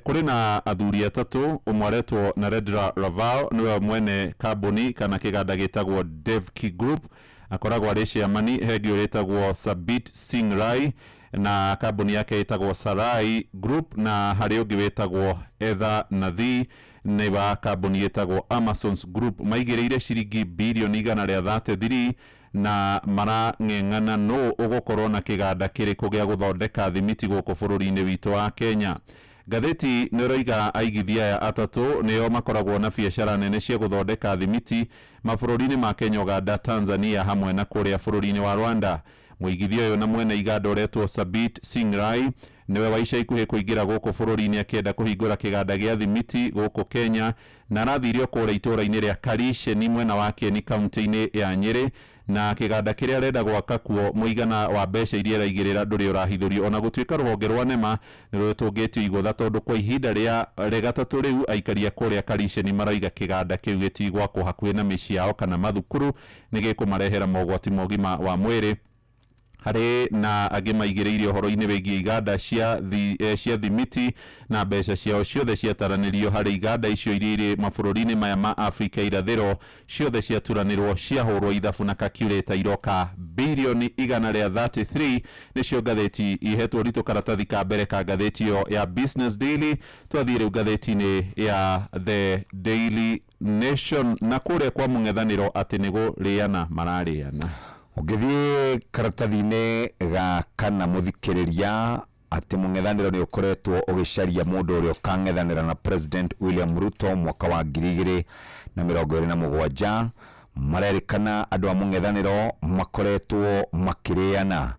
Kuri na athuri atatu umwaretwo Narendra Raval niwe mwene kambuni kana kiganda gitagwo Devki Group, akoragwo ari ciamani hengi uritagwo Sabit Singh Rai na kambuni yake itagwo Sarai Group, na hari ungi witagwo Etha Nathi ni wa kambuni itagwo Amazons Group. Maigireire ciringi bilioni 133 na marang'eng'ana no ugukorwo na kiganda kiriku gia guthondeka thimiti guku bururi-ini witu wa Kenya. Gatheti niroiga aigithia ya atatu nio makoragwo na biashara nene cia guthondeka thimiti mabũrũri-inĩ ma Kenya, Uganda, Tanzania hamwe na kuria bũrũri-inĩ wa Rwanda. Muigithia uyu na mwene iganda uretwo Sabit Singh Rai niwe wa ica ikuhi kuingira guku bũrũri-inĩ akienda kuhingura kiganda gia thimiti guku Kenya, na arathirio kuria itura-inĩ ria Karishe ni mwena wa Kieni kaunti-inĩ ya Nyeri, na kiganda kiria arenda gwaka kuo muigana wa mbeca iria raigirira nduri urahithurio. Ona gutuika ruhonge rwa NEMA ni rwetungitio igutha tondu kwa ihinda ria regatatu riu aikaria kuria Karishe ni maraiga kiganda kiu gitigwakwo hakuhi na micii yao kana mathukuru ni gikumarehera mogwati mogima wa mwiri. Hari na angi maigireire uhoro-ini wigie iganda cia thimiti na mbeca ciao ciothe ciataranirio hari iganda icio iria mabũrũri-inĩ maya ma Afrika irathiro ciothe ciaturanirwo ciahũrwo ithabu na calculator iroka bilioni 133. nicio ngatheti ihetwo ritu karatathi ka mbere ka ngatheti yo ya Business Daily. Twathire ngatheti-ini ya The Daily Nation na kuria kwa mung'ethaniro ati nigo riana marariana. Ugithie karatathi-ini ga kana muthikiriria ati mung'ethaniro ni ukoretwo ugicaria mundu uria ukang'ethanira na President William Ruto mwaka wa 2027. Marerikana andu a mung'ethaniro makoretwo makiriana,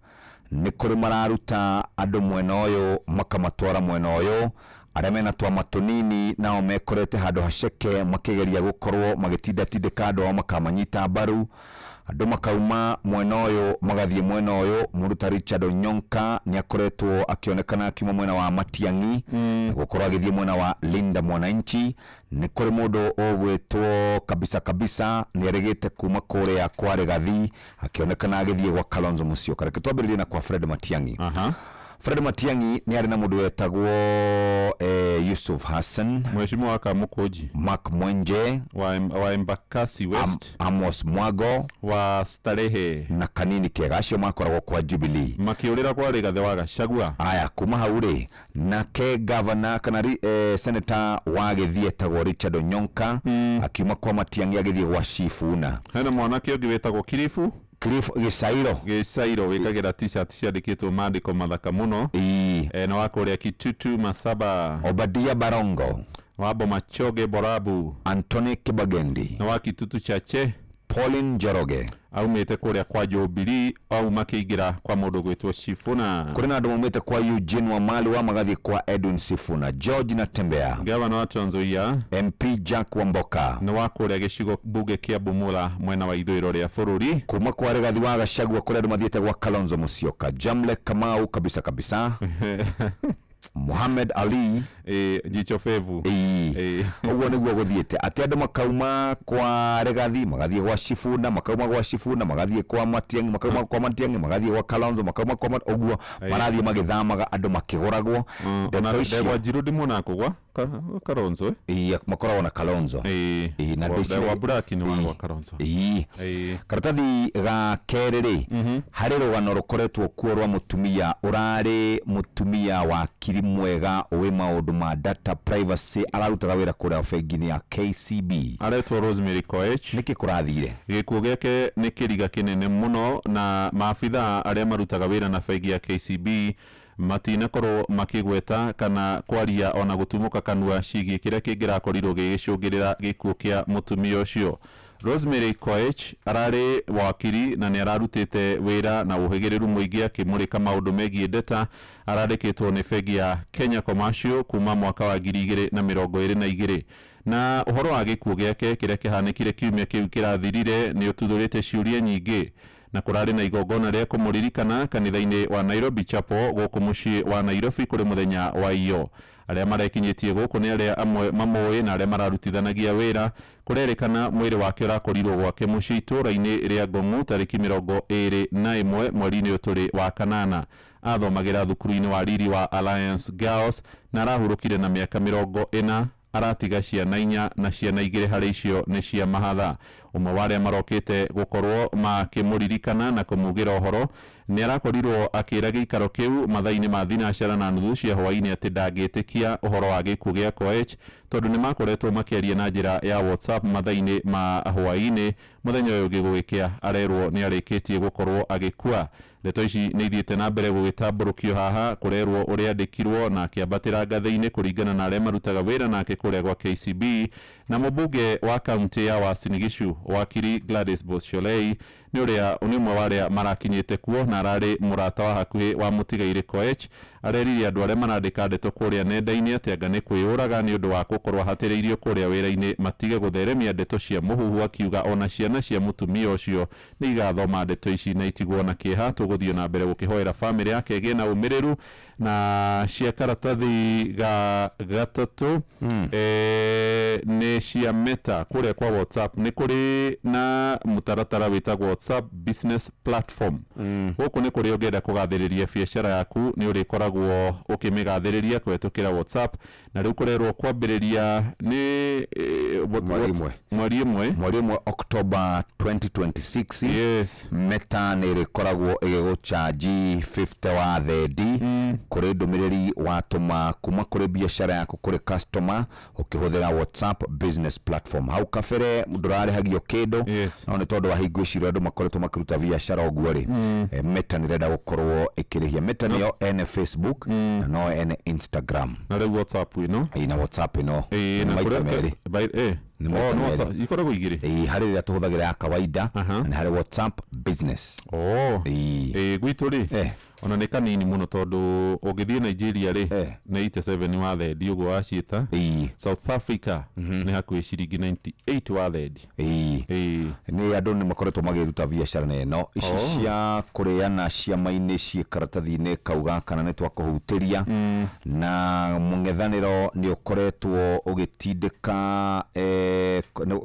ni kuri mararuta andu mwena uyu makamatwara mwena uyu. Aria mena twama tunini nao mekorete handu haceke makigeria gukorwo magitindatindika andu ao makamanyita mbaru. Andu makauma mwena uyu magathie mwena uyu. Muruta Richard Onyonka ni akoretwo akionekana akiuma mwena wa Matiang'i gukorwo agithie mwena wa Linda Mwananchi. Ni kuri mundu ogwitwo kabisa ni aregete kuma kuria kwa Regathi akionekana agithie gwa Kalonzo Musyoka. Reke twambiririe na kwa Fred Matiang'i. Fred Matiang'i ni ari na mundu wetagwo Yusuf Hassan, Mheshimiwa wa Kamukoji, Mark Mwenje wa Embakasi West, Amos Mwago wa Starehe na Kanini Kega. Acio makoragwo kwa Jubilee makiurira kwa Rigathi wa Gachagua. Aya kuma haure nake governor kana senator wa Githii etagwo Richard Onyonka akiuma kwa Matiang'i agithie gwa Shifuna. Hena mwanake ungi wetagwo Kirifu Gisairo wikagira t-shirt ciandikitwo maandiko mathaka muno na wakuria Kitutu Masaba, Obadia Barongo, Wabo Machoge Borabu, Anthony Kibagendi na wa Kitutu Chache Pauline Njoroge aumite kuria kwa Jubilee au makiingira kwa mundu gwitwo Sifuna. Kuri na andu maumite kwa Eugene Wamalwa magathie kwa Edwin Sifuna. George Natembea gavana wa Trans Nzoia, MP Jack Wamboka ni wa kuria gicigo bunge kia Bumula mwena wa ithwiro ria bururi, kuma kwa Rigathi wa Gachagua kuria andu mathiete kwa Kalonzo Musyoka. Jamle Kamau kabisa Mohamed Ali Jicho Fevu uguo niguo guthiete ati andu makauma kwa Rigathi magathie kwa Sifuna, makauma kwa Sifuna magathie kwa Matiang'i, makauma kwa Matiang'i magathie kwa Kalonzo, makauma kwa uguo marathie magithamaga andu makiguragwo. Ndeto ici ndegwa njiru ndimona kugwa Kalonzo makoragwo na Kalonzo na ndeci wa Buraki ni wa Kalonzo. Karatathi ga kerere hari rugano rukoretwo kuo rwa mutumia urari mutumia wa kiri mwega uwe maundu ma data privacy ararutaga wira kuria bengi ya KCB aretwo Rosemary Koech. Niki kurathire gikuo giake ni kiriga kinene muno na maafitha aria marutaga wira na bengi ya KCB matinakorwo makigweta kana kwaria ona gutumuka kanua cigi kiria kingirakorirwo gigicungirira gikuo kia mutumia ucio. Rosemary Koech arari wakiri na ni ararutite wira na uhigiriru muingi akimurika maundu megie data arandikitwo ni bengi ya Kenya Commercial kuma mwaka wa 2022 na uhoro wa gikuo giake kiria kihanikire kiumia kiu kirathirire ni ututhurite ciuria nyingi na kurari na igongona ria kumuririkana kanitha-ini wa Nairobi Chapel guku mucii wa Nairobi kuri muthenya wa iyo. Aria marekinyitie guku ni aria amwe mamoe na aria mararutithanagia wira kurerikana mwiri wake urakorirwo gwake mucii itura-ini ria Ngong'u tariki 21 mweri-ini uturi wa kanana. Athomagira thukuru-ini wa Riri wa Alliance Girls na arahurukire na miaka 40 aratiga ciana 4 na ciana 2 hari icio ni cia mahatha. Umwe wa aria marokite gukorwo makimuririkana na kumugira uhoro ni arakorirwo akira giikaro kiu mathaini ma thinacara na nuthu cia hwaini ati ndangitikia uhoro wa gikuo gia Koech tondu ni makoretwo makiaria na njira ya WhatsApp mathaini ma hwaini muthenya uyu giguikia arerwo ni arikitie gukorwo agikua. Ndeto ici ni ithiete na mbere gugitamburukio haha kurerwo uria andikirwo na akiambatira ngathini kuringana na aria marutaga wira nake kuria gwa KCB na mubunge wa kaunti ya Uasin Gishu wakiri Gladys Bosholei ni uria unimwe wa aria marakinyite kuo na arari murata wa hakuhi wa mutigaire Koech areririe andu aria marandika ndeto kuria nenda-ini ati anga ni kwiyuraga ni undu wa gukorwo hatiriirio kuria wira-ini matige gutheremia ndeto cia muhuhu akiuga ona ciana cia mutumia ucio ni igathoma ndeto ici na itigwo na kieha tuguthio na mbere gukihoera family yake gina umiriru na cia karatathi ga gatatu ni cia Meta kuria kwa WhatsApp ni kuri na mutaratara witagwo WhatsApp business platform. Huku ni kuri ungenda kugathiriria biashara yaku ni urikoragwo ukimigathiriria kwetukira WhatsApp na riu kurerwo kwambiriria ni mweri imwe October 2026. Yes. Meta ni rikoragwo igigucharge 50 wa thedi kuri ndumiriri watuma kuma kuri biashara yaku kuri customer ukihuthira WhatsApp business platform. Hau kafere ndurare hagio kindo no ni tondu wa hingwiciro andu makoretwo makiruta biashara oguo ri Meta ni renda gukorwo ikirihia. Meta niyo ene Facebook na no ene Instagram na riu WhatsApp ino na WhatsApp ino na maita meri ni ikoragwo igiri hari rira tuhuthagira ya kawaida na hari WhatsApp business gwitu ri ona ni kanini muno tondu ungithie Nigeria ri ni 87 wa thedi uguo waciita. South Africa ni hakuhi ciringi 98 wa thedi. Ni andu ni makoretwo magiruta biashara neno ici cia kuriana ciama-ini cie karatathi-ini kauga kana ni twakuhutiria na mungethaniro ni ukoretwo ugitindika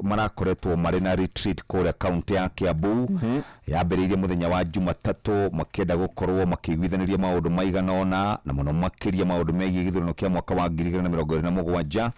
marakoretwo mari na retreat kuria kaunti ya Kiambu yambiriirie muthenya wa Jumatatu makienda gukorwo makiguithaniria maundu maiganona na muno makiria maundu megie githurano kia mwaka wa 2027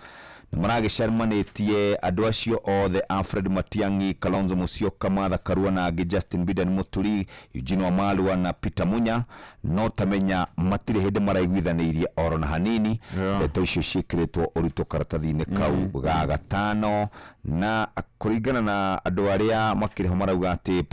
na maragicarimanĩtie andũ acio othe Alfred Matiang'i, Kalonzo Musyoka, Martha Karua na angĩ Justin Bidan Muturi, Eugene Wamalwa na Peter Munya, no tamenya matire hĩndĩ maraiguithanĩirie oro na hanini. Ndeto icio ciĩkĩrĩtwo ũritũ karatathi-inĩ kau ga gatano na kuringana na andu aria makiriho marauga ati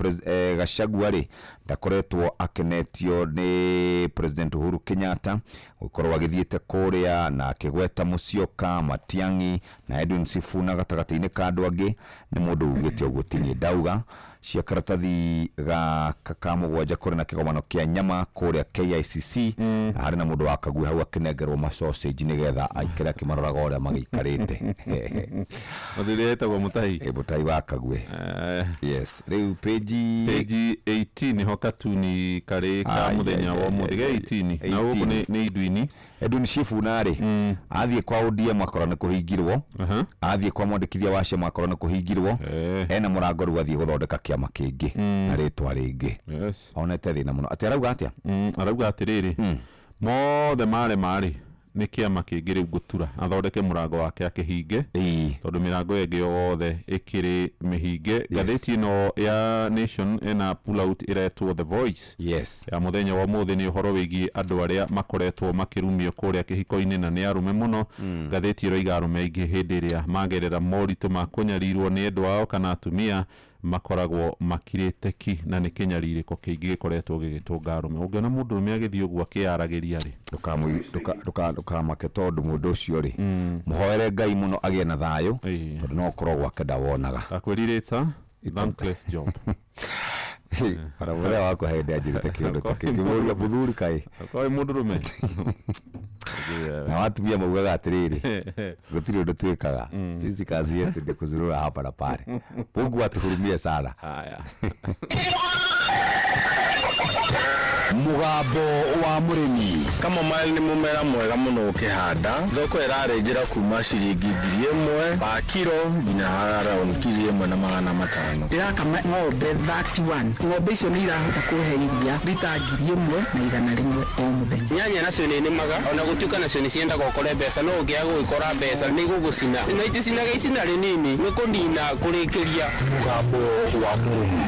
Gachagua ri ndakoretwo akenetio ni President Uhuru Kenyatta gukorwo agithiete kuria na akigweta Musyoka, Matiang'i na Edwin Sifuna gatagati-ini ka andu angi ni mundu ugite uguo tini ndauga cia karatathi ga kakamugwanja kuri na kigomano kia nyama kuria KICC na hari na mundu wakague hau akinengerwo ma sausage nigetha aikira kimaroraga uria magikarite muthirite gwa Mutahi Mutahi wakague yes riu page 18 ho katuni kare ka muthenya wa muthige 18 na guku ni Idwini Edwin Sifuna ri athie kwa ODM akora ni kuhingirwo athie kwa mwandikithia wa cia makora ni kuhingirwo ena murango ru athie guthondeka kiama kingi na ritwa ringi onete thina muno ati arauga atia arauga atiriri mothe mari ni kiama kingi riu gutura athondeke murango wake akihinge tondu mirango yengi yothe ikiri mihinge gatheti no ya Nation ena pull out iretwo The Voice ya muthenya wa muthi ni uhoro wigi andu aria makoretwo makirumio kuria kihiko-ini na ni arume muno gatheti roiga arume ingi hindi ria magerera moritu makunyarirwo ni andu ao kana atumia makoragwo makirite ki na ni kinyaririko kingi gikoretwo gigitunga arume ungiona mundu rume agithio gwa kiaragiria ri ndukamake tondu mundu ucio ri muhoere Ngai muno agie na thayo tondu no korwo gwake ndawonaga akwirire thankless job para wale wako haide ajirite kiondo takimuria buthuri kai kwa mundu rume na watu pia maugaga atiriri gutiri undu twikaga sisi kazi yetu ndi kuzurura hapa na pale Mungu atuhurumie sana haya mugambo wa murimi kama mali ni mumera mwega muno ukihanda thoko irarenjera kuma ciringi 1,000 ba kilo nginya around kilo 1,500 ndirakama ng'ombe 31 ng'ombe icio ni irahota kuhe iria rita 1,100 o muthenya nyanya nacio ni nimaga ona gutuika nacio ni cienda gukore mbeca no ungia gwikora mbeca ni gugucina na iticinaga icina rinini ni kunina kurikiria mugambo wa murimi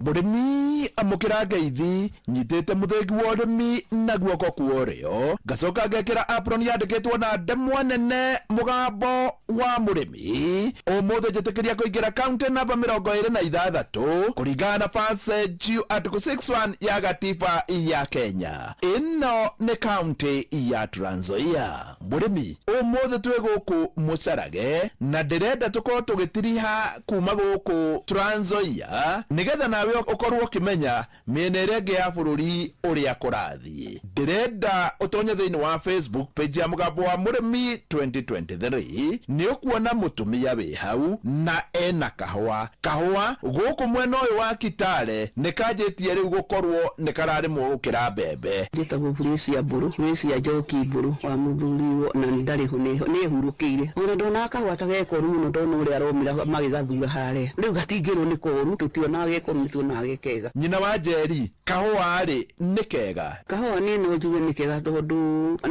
murimi amukira ngeithi nyitite muthegi wa urimi na guoko kuorio gacoka ngekira apron yandikitwo na ndemwa nene mugambo wa murimi umuthe njitikiria kuingira county namba 26 kuringana na passage article 61 ya gatiba ya Kenya. Ino ni county ya Trans Nzoia. Murimi umuthe twi guku Mucarage na ndirenda tukorwo tugitiriha kuma guku Trans Nzoia nigetha nawe ukorwo kimenya miena ĩrĩa ĩngĩ ya bururi uria kurathie. Ndirenda utonye thiini wa Facebook page ya mugambo wa murimi 2023 ni ukuona mutumia wi hau na ena kahua guku mwena uyu wa Kitale ni kanjitie riu gukorwo ni kararimwo gukira mbembe. Njitagwo Felicia Mburu Felicia Njoki Mburu wa muthuri na ndari ho ni hurukire ona ndona kahua tagekoru muno ndona uria aromira magigathura hare riu gatingirwo ni koru tutiona gekoru na gekega nyina wa Njeri kahua ri ni kega kahua ni no njuge ni kega tondu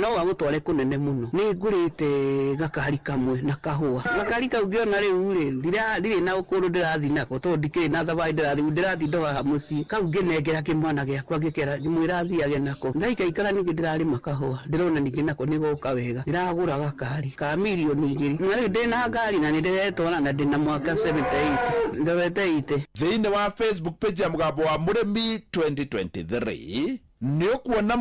no wagutware kunene muno ni ngurite gakari kamwe na kahua gakari kau ngiona riu ri ndiri na ukuru ndirathi nako tondu ndikiri na thabai ndirathi ndoha muci kau nginengera kimwana giakwa ngikera mwira thiage nako ndaika ikara ningi ndirarima kahua ndirona ningi nako ni guka wega ndiragura gakari ka milioni 2 ndina ngari na ndiretwara na ndina mwaka 78 ndawete thiini wa Facebook page ya mugambo wa murimi 2023 ni ukuona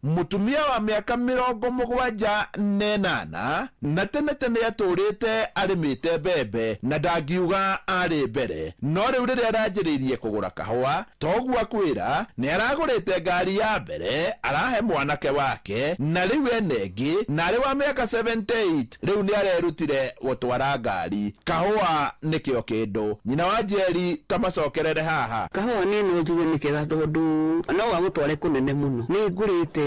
mutumia wa miaka 78 na tene yaturite arimite mbembe na ndangiuga ari mbere no riu riria aranjiririe kugura kahua toguo akwira ni aragurite ngari ya mbere arahe mwanake wake na riu enengi na ari wa miaka 78 riu ni arerutire gutwara ngari kahua nikio kindu nyina wa Njeri tamacokerere haha kahua ni no njuge ni kega tondu no gutware kunene muno ni ngurite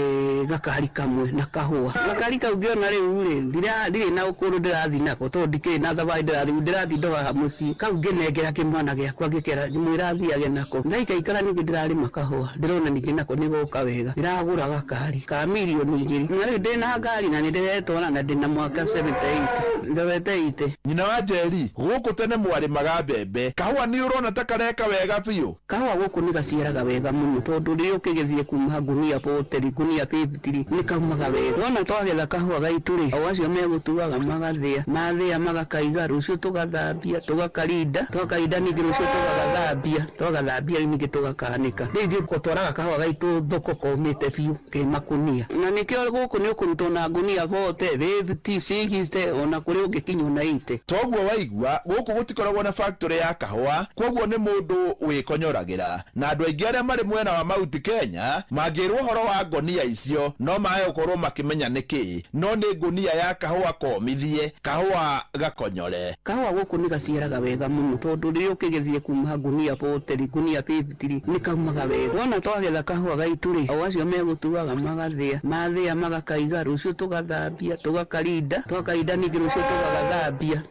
gakari kamwe na kahua gakari kau ngiona riu ri ndiri na ukuru ndirathi nako tondu ndikiri na thabai ndirathi ndoha muci kau nginengera kimwana giakwa ngikera mwira thiage nako ndaika ikara ningi ndirarima kahua ndirona ningi nako ni guka wega ndiragura gakari ka milioni 2 ndina ngari na ndiretwara na ndina mwaka 78 ndawete ite nyina wa Njeri guku tene mwarimaga mbembe kahua ni urona ta kareka wega biu kahua guku ni gaciaraga wega muno tondu rio ukigethire kuma gunia poteri gunia 50 nikaumaga wega wona twagetha kahua gaitu ri o acio megutuaga magathia mathia magakaiga rucio tugathambia tugakarinda twakarinda ningi rucio twagathambia ningi tugakanika ningi gutwaraga kahua gaitu thoko komite biu kimakunia na nikio guku ni ukurutwo na gunia vote 50 60 ona kuri ungikinywo na 80 toguo waigua guku gutikoragwo na factory ya kahua koguo ni mundu wikonyoragira na andu aingi aria mari mwena wa Mount Kenya mangirwo horo wa ngonia icio no mae ukorwo makimenya niki no ni ngonia ya kahua komithie kahua gakonyore kahua guku ni gaciaraga wega muno tondu ri ukigethire kuma ngonia poteri gunia 50 nikaumaga wega wona twagetha kahua gaitu ri o acio megutuaga magathia mathia magakaiga rucio tugathambia tugakarinda twakarinda ningi rucio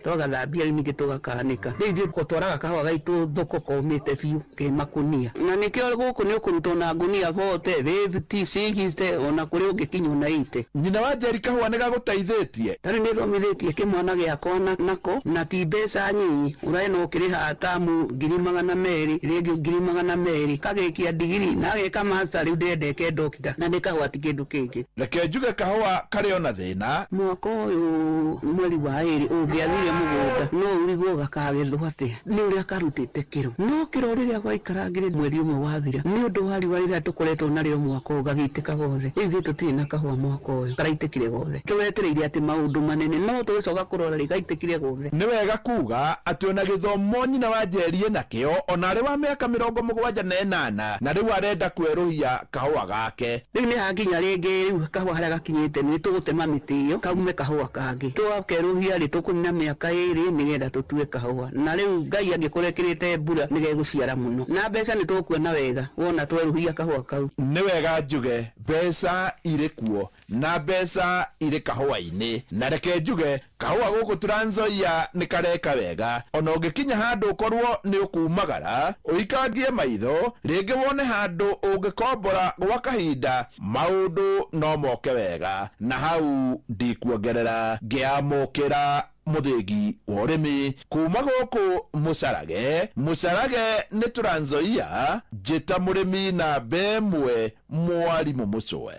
twagathambia ningi tugakanika ningi gutwaraga kahua gaitu thoko komite biu kimakunia na nikio guku ni ukurutwo na gunia vote 50 60 ona kuri ungikinywo na 80 nyina wa Njeri kahua ni gaguteithetie tari ni thomithetie kimwana giakwa nako na ti mbeca nyinyi uraina ukiriha tamu 200,000 ringi 200,000 kagekia digiri na geka master riu ndendeke doctor na nikahua ti kindu kingi reke njuge kahua kari ona thina mwaka uyu mweri wa iri ungiathire mugunda no urigwo gakagethwo atia ni uria karutite kiro no kiro riria gwaikarangire mweri umwe wathira ni undu wari warira tukoretwo nario mwaka ugagitika gothe ithi tutiri na kahua mwaka uyu karaitikire gothe turetereire ati maundu manene no tucoka kurora rigaitikire gothe ni wega kuga ati ona githomo nyina wa Njeri nakio ona ari wa miaka 78 na riu arenda kweruhia kahua gake riu ni hakinya ringi riu kahua haria gakinyite ni tugutema miti iyo kaume kahua kangi twakeruhia ri tukunina miaka 2 nigetha tutue kahua na riu Ngai angikurekirite mbura nigeguciara muno na mbeca ni tukuona wega wona tweruhia kahua kau ni wega njuge mbeca iri kuo na mbeca iri kahua-ini na reke njuge kahua guku Trans Nzoia ni kareka wega ona ungikinya handu ukorwo ni ukumagara uikangie maitho ringi wone handu ungikombora gwa kahinda maundu no moke wega na hau ndikuongerera ngiamukira muthingi wa urimi kuma guku Mucarage ni Trans Nzoia njita murimi na bemwe mwarimu mucwe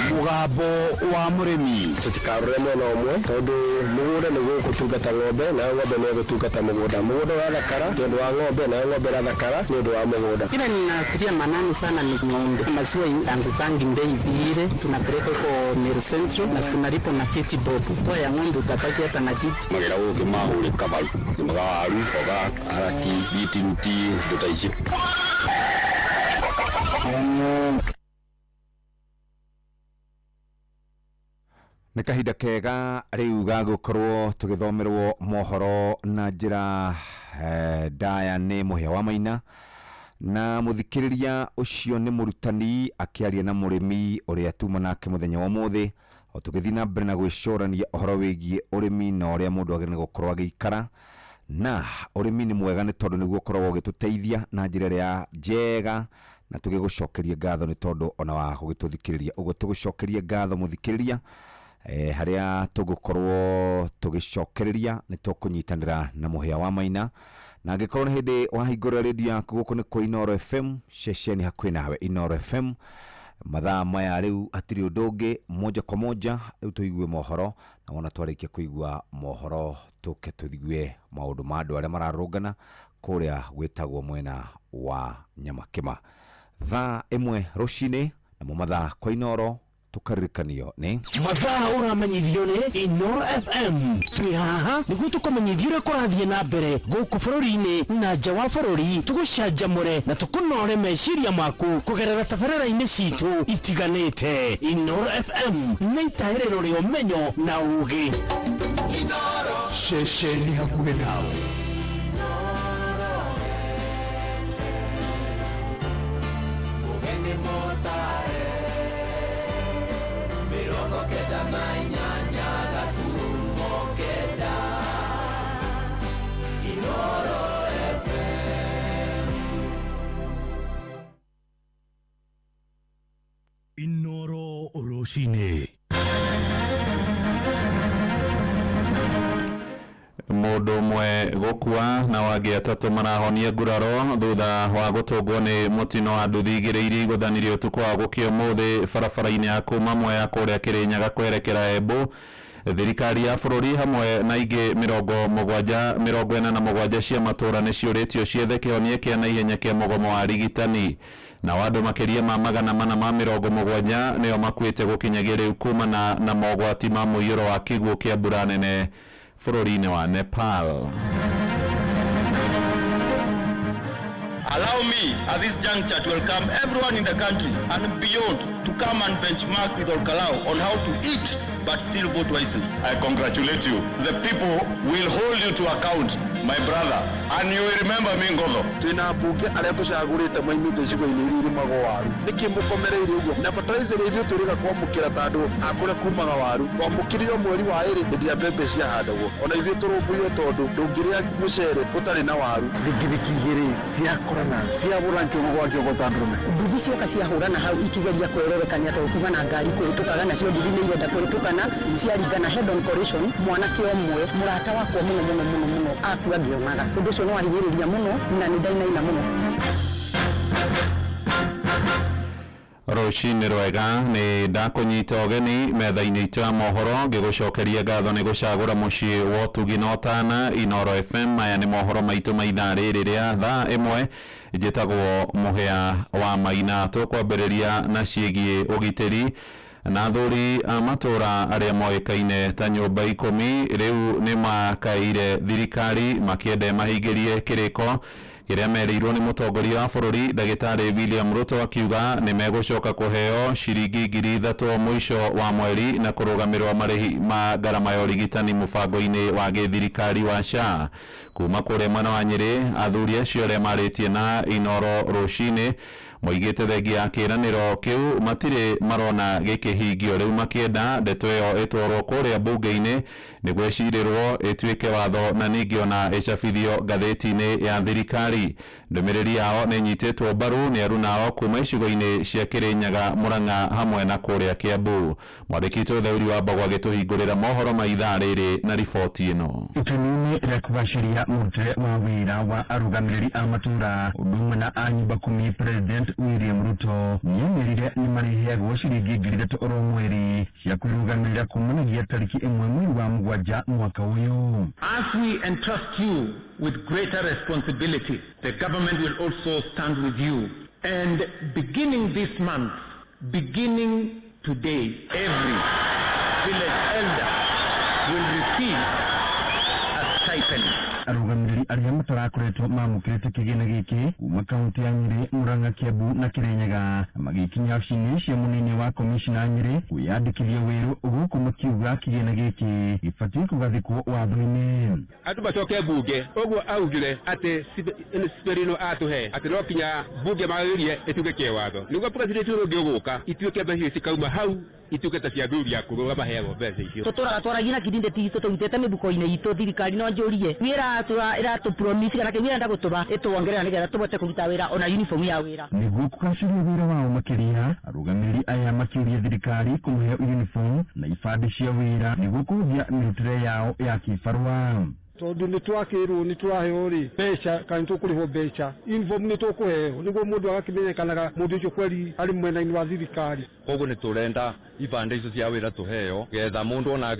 mugambo wa murimi tutikarure mwena umwe tondu mugunda ni gutungata ng'ombe na ng'ombe ni gutungata mugunda wa thakara ni undu wa ng'ombe na ng'ombe na thakara ni undu wa mugunda kila ninatilia manani sana ni ng'ombe maziwa yangukangi mbei vile tunapeleka huko Meru Central na tunalipo na 50 bob toa ya ng'ombe utapaki hata na kitu magera uke mahuri kavalu ni magaru oga arati bitinti dotaishi nä kahinda kega rä u gagåkorwo tå gä thomerwo mohoro na njä ra ndaya nä må hia wa maina na må thikä rä ria å cio nä må rutani akä aria na må rä mi å rä a tuma nake må thenya wa må thä o tå gä thiä na mbere na gwä corania å horo wä giä å rä mi na å rä a må ndå agä gå korwo agä ikara na å rä mi nä mwega nä tondå nä guo koragwo gä tå teithia na njä ra ä rä a njega na tå gä gå cokeria ngatho nä tondå ona wa gå gä tå thikä rä ria å guo tå gå cokeria ngatho må thikä rä ria haria tugukorwo tugicokereria ni tukunyitanira na muhia wa maina na angikorwo ni hindi wahingurira redio yaku guku ni kwa Inoro FM ceceni hakuhi nawe Inoro FM mathaa maya riu hatiri undu ungi moja kwa moja riu tuigue mohoro na wona twarikia kuigua mohoro tuke tuthigue maundu ma andu aria mararungana kuria gwitagwo mwena wa Nyamakima thaa imwe rucini na mathaa kwa Inoro tukarikanio ni mathaa uramenyithio ni Inoro FM twi haha niguo tukumenyithio uria kurathie na mbere guku bururi-ini na nja wa bururi tugucanjamure na tukunore meciria maku kugerera tabarĩra-inĩ citu itiganĩte Inoro FM nĩ itaĩrĩro rĩa ũmenyo na ũũgĩ Inoro ceceni hakuhĩ nawe Inoro Oroshine Mũndũ ũmwe gũkua na wangĩ atatũ marahonia nguraro thutha wa gũtũngwo nĩ mũtino wa nduthi igĩrĩ iria igũthanirio ũtukũ wa gũkĩa ũmũthĩ barabara-inĩ ya kuma Mwea kũrĩa Kĩrĩnyaga kwerekera Embu. Thirikari ya bũrũri hamwe na ingĩ 47 cia matũra nĩ ciũrĩtio ciethe kĩhonia kĩa naihenya kĩa mũgomo wa arigitani. Na andũ makĩria ma 470 nĩo makuĩte gũkinyagia rĩu kumana na mogwati ma mũiyũro wa kĩguũ kĩa mbura nene bũrũri-inĩ wa Nepal. Allow me at this juncture to welcome everyone in the country and beyond to come and benchmark with Olkalau on how to eat but still vote wisely. I congratulate you. The people will hold you to account, my brother, and you will remember me Ngogo. Twina bunge aria tucagurite maimite cigo-ini iria irĩmagwo waru niki mukomereire uguo na fertilizer iria turiga kwamukira tandu akure kumaga waru kwamukiririo mweri wa iri hĩndĩ ya mbembe ciahandagwo ona ithuĩ tũrũmbũiyo tondu ndũngĩrĩa mũcere ũtarĩ na waru thigiriki igĩrĩ ciakorana ciabũra kĩogo gwa kĩogo tandurume nduthi cioka ciahũrana hau ikigeria kwererekania tondũ kuma na ngari kũhĩtũkaga nacio nduthi nĩ irenda kũhĩtũkana ciaringana head on collision mwanake ũmwe mũrata wakwa mũno akua ngĩonaga ũndũ ũcio nĩ wahinyĩrĩria mũno na nĩ ndainaina mũno. Rũcinĩ rwega nĩ ndakũnyita ũgeni metha-inĩ itũ ya mohoro ngĩgũcokeria ngatho nĩ gũcagũra mũciĩ wa ũtugi na ũtana Inooro FM. Maya nĩ mohoro maitũ ma ithaa rĩrĩ rĩa thaa ĩmwe njĩtagwo Mũhĩa wa Maina. Tũkwambĩrĩria na ciĩgiĩ ũgitĩri na athuri a matũra arĩa moĩkaine ta nyũmba 10 rĩu nĩ makaire thirikari makĩenda mahingĩrie kĩrĩko kĩrĩa merĩirwo nĩ mũtongoria wa bũrũri Ndagĩtarĩ William Ruto akiuga nĩ megũcoka kũheo ciringi 3,000 mũico wa mweri na kũrũgamĩrĩrwo marĩhi ma ngarama ya ũrigitani mũbango-inĩ wa gĩthirikari wa SHA. Kuma kũrĩa mwena wa Nyĩrĩ athuri acio arĩa marĩtie na Inooro rũcinĩ moigĩte thengia ya kĩĩranĩro kĩu matirĩ marona gĩkĩhingio rĩu makĩenda ndeto ĩyo ĩtwarwo kũrĩa mbunge-inĩ nĩguo ĩcirĩrwo ĩtuĩke watho na ningĩ ona ĩcabithio ngathĩti-inĩ ya thirikari. Ndũmĩrĩri yao nĩ nyitĩtwo mbaru nĩ aruna ao kuma icigo-inĩ cia Kĩrĩnyaga, Mũrang'a hamwe na kũrĩa Kĩambu. Mwandĩki witũ Thauri wa Mbagwa agĩtũhingũrĩra mohoro ma ithaa rĩrĩ na riboti ĩno. Itemi rĩa kũgacĩria mũrute wa wĩra wa arũgamĩrĩri a matũra ũndũ ũmwe na a nyũmba 10 President William Ruto nĩemerire nĩ marĩheagwo ciringi 3,000 oro mweri cia kwĩrũgamĩrĩra kumanagia tarĩki 1 mweri wa Mũgwanja mwaka ũyũ. As we entrust you with greater responsibility, the government will also stand with you. And beginning this month, beginning today, every village elder will receive a stipend. Arũgamĩrĩri arĩa matarakoretwo mamũkĩrĩte kĩgĩna gĩkĩ kuma kaunti ya Nyĩrĩ, Mũrang'a, Kĩambu na Kĩrĩnyaga magĩkinya wabici-inĩ cia mũnini wa komishina Nyĩrĩ kwĩyandĩkithia wĩrũ gũkũ makiuga kĩgĩna gĩkĩ gĩbatiĩ kũgathĩkwo watho-inĩ. Andũ macoke mbunge ũguo augire atĩ speri ĩno atũhe atĩ no kinya mbunge magĩrie ĩtuĩke kĩwatho nĩguo president ũngĩ ũgũka ituĩke mbeca cikauma hau ituĩke ta cia thuri ya kũrũga maheagwo mbeca icio. Tũtũraga twaragia na kĩrinde titũ tũrutĩte mĩhuko-inĩ itũ thirikari no njũrie wĩra ĩratũ promise kana kĩwĩra ndagũtũba ĩtũongerera nĩgetha tũbote kũruta wĩra ona uniform ya wĩra. Nĩguo kũgacĩria wĩra wao makĩria arũgamĩrĩri aya makĩũria thirikari kũmahe uniform na ibandĩ cia wĩra nĩguo kũhũthia mĩrutĩre yao ya kĩbarũa. Tondu nĩ twakĩrwo nĩ twaheo rĩ mbeca kana nĩ tũkũrĩhwo mbeca uniform nĩ tũkũheo nĩguo mũndũ agakĩmenyekanaga mũndũ ũcio kweri arĩ mwena-inĩ wa thirikari. Koguo nĩ tũrenda ibandĩ icio cia wĩra tũheo getha mũndũ ona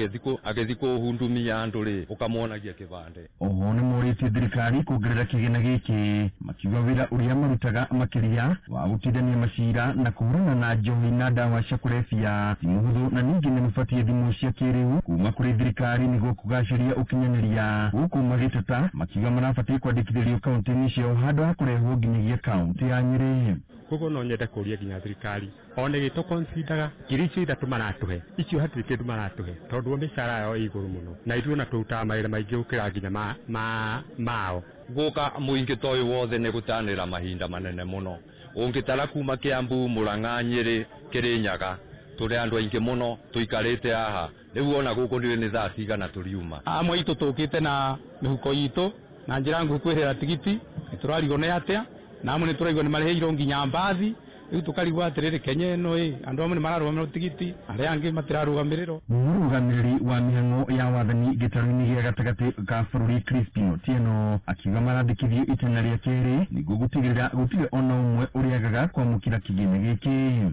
agĩthi kũhundumia andũ rĩ ũkamwonagia kĩbandĩ. Oho nĩ morĩtie thirikari kuongerera kĩgĩna gĩkĩ makiuga wĩra ũrĩa marutaga makĩria wa gũtindania macira na kũhũrana na njohi na ndawa cia kũrebia ti mũhũthũ na ningĩ nĩ mabatie thimũ cia kĩrĩu kuma kũrĩ thirikari nĩguo kũgacĩria ũkinyanĩria gũkũ magĩteta makiuga marabatie kwandĩkithĩrio kaunti-inĩ ciao handũ ha kũrehwo nginyagia kaunti ya Nyĩrĩ. Koguo no nyende kũria nginya thirikari ona gĩtũ consideraga ngiri icio 3 maratũhe icio hatirĩ kĩndũ maratũhe tondũ mĩcara yao ĩ igũrũ mũno na ithuĩ ona tũrutaga mawĩra maingĩ gũkĩra nginya mao. Gũka mũingĩ ta ũyũ wothe nĩ gũtanĩra mahinda manene mũno. Ũngĩtara kuma Kĩambu, Mũrang'a, Nyĩrĩ, Kĩrĩnyaga tũrĩ andũ aingĩ mũno tũikarĩte haha rĩu ona gũkũ nĩ thaa cigana tũriuma. Amwe itũ tũkĩte na mĩhuko itũ na njĩra nguhĩ kwĩrĩra tigiti nĩ tũrarigwo nĩ atĩa na amwe nĩ tũraigua nĩ marĩhĩirwo nginya mbathi riu tukarigwa atiriri Kenya ino andu amwe mararugamira tigiti aria angi matirarugamiriro. Murugamiriri wa mihango ya wathani gitaro-ini gia gatagati ka bururi Crispin Otieno akiuga marandikithio itena ria keri niguo gutigirira gutire ona umwe uriagaga kwamukira kigine giki.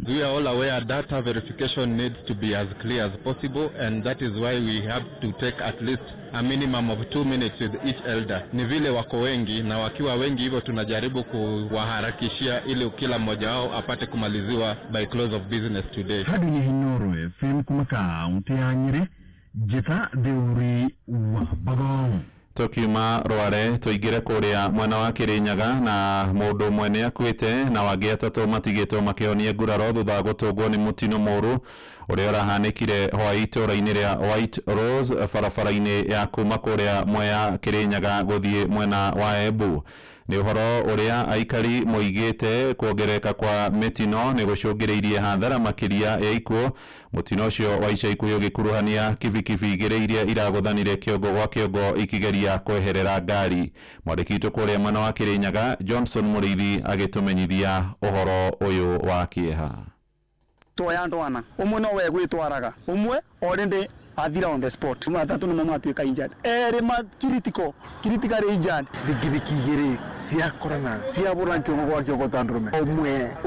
We are all aware data verification needs to be as clear as possible, and that is why we have to take at least a minimum of 2 minutes with each elder. Ni vile wako wengi na wakiwa wengi hivyo tunajaribu kuwaharakishia ili kila mmoja wao apate kumaliziwa by close of business today. Hadi ni Hinoro FM kumaka untea Nyeri Jeta Deuri wa Bagong. Tukiuma Rware tuigire kuria mwena wa Kirinyaga na mundu mwene akwite na wangi atatu matigitwo makionie nguraro thutha gutungwo ni mutino moru uria urahanikire hwaiti ura-ini ria White Rose barabara-ini ya kuma kuria Mwea Kirinyaga guthie mwena wa Embu. Ni uhoro uria aikari moigite kuongereka kwa mitino ni gucungireirie hathara makiria ya ikuo. Mutino ucio wa ica ikuo gikuruhania kibikibi igire iria iraguthanire kiongo gwa kiongo ikigeria kweherera ngari. Mwandiki kuria mwena wa Kirinyaga Johnson Muriithi agitumenyithia uhoro uyu wa kieha. Toya ndwana umwe no we gwitwaraga umwe already athira on the spot matatu no matuika injured critical injured biki igiri cia korana cia bura kiongo gwa kiongo tandrume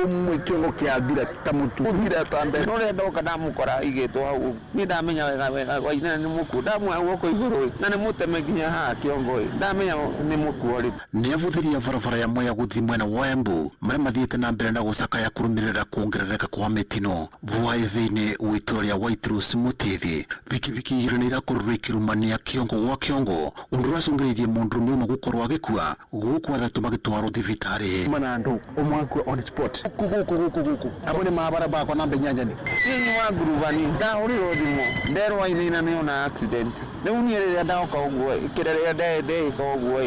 umwe kiongo kia thira tamutu thira tambe no le ndoka ndamukora igitwo hau ni ndamenya wega kwa ina ni muku ndamwe guoko iguru na ni muteme nginya ha kiongo ndamenya ni muku ori ni avuthiria barabara ya Mwea guthi mwena wa Embu maria mathiite na mbere na gucaka ya kurumirira kuongerereka kwa mitino bwa ithini witoria White Rose Mutithi biki igire ni irakururikirumania kiongo gwa kiongo undu racungiririe mundu umwe gukorwo agikua gukwa thatu magitwaro thibitari manandu umwe on spot guku abo ni mabara bakwa na mbenyanyani ni wa gruvani ndahuriro thimo nderwa ina niona accident ne unyereria ndaoka uguo ikireria ndende iko uguo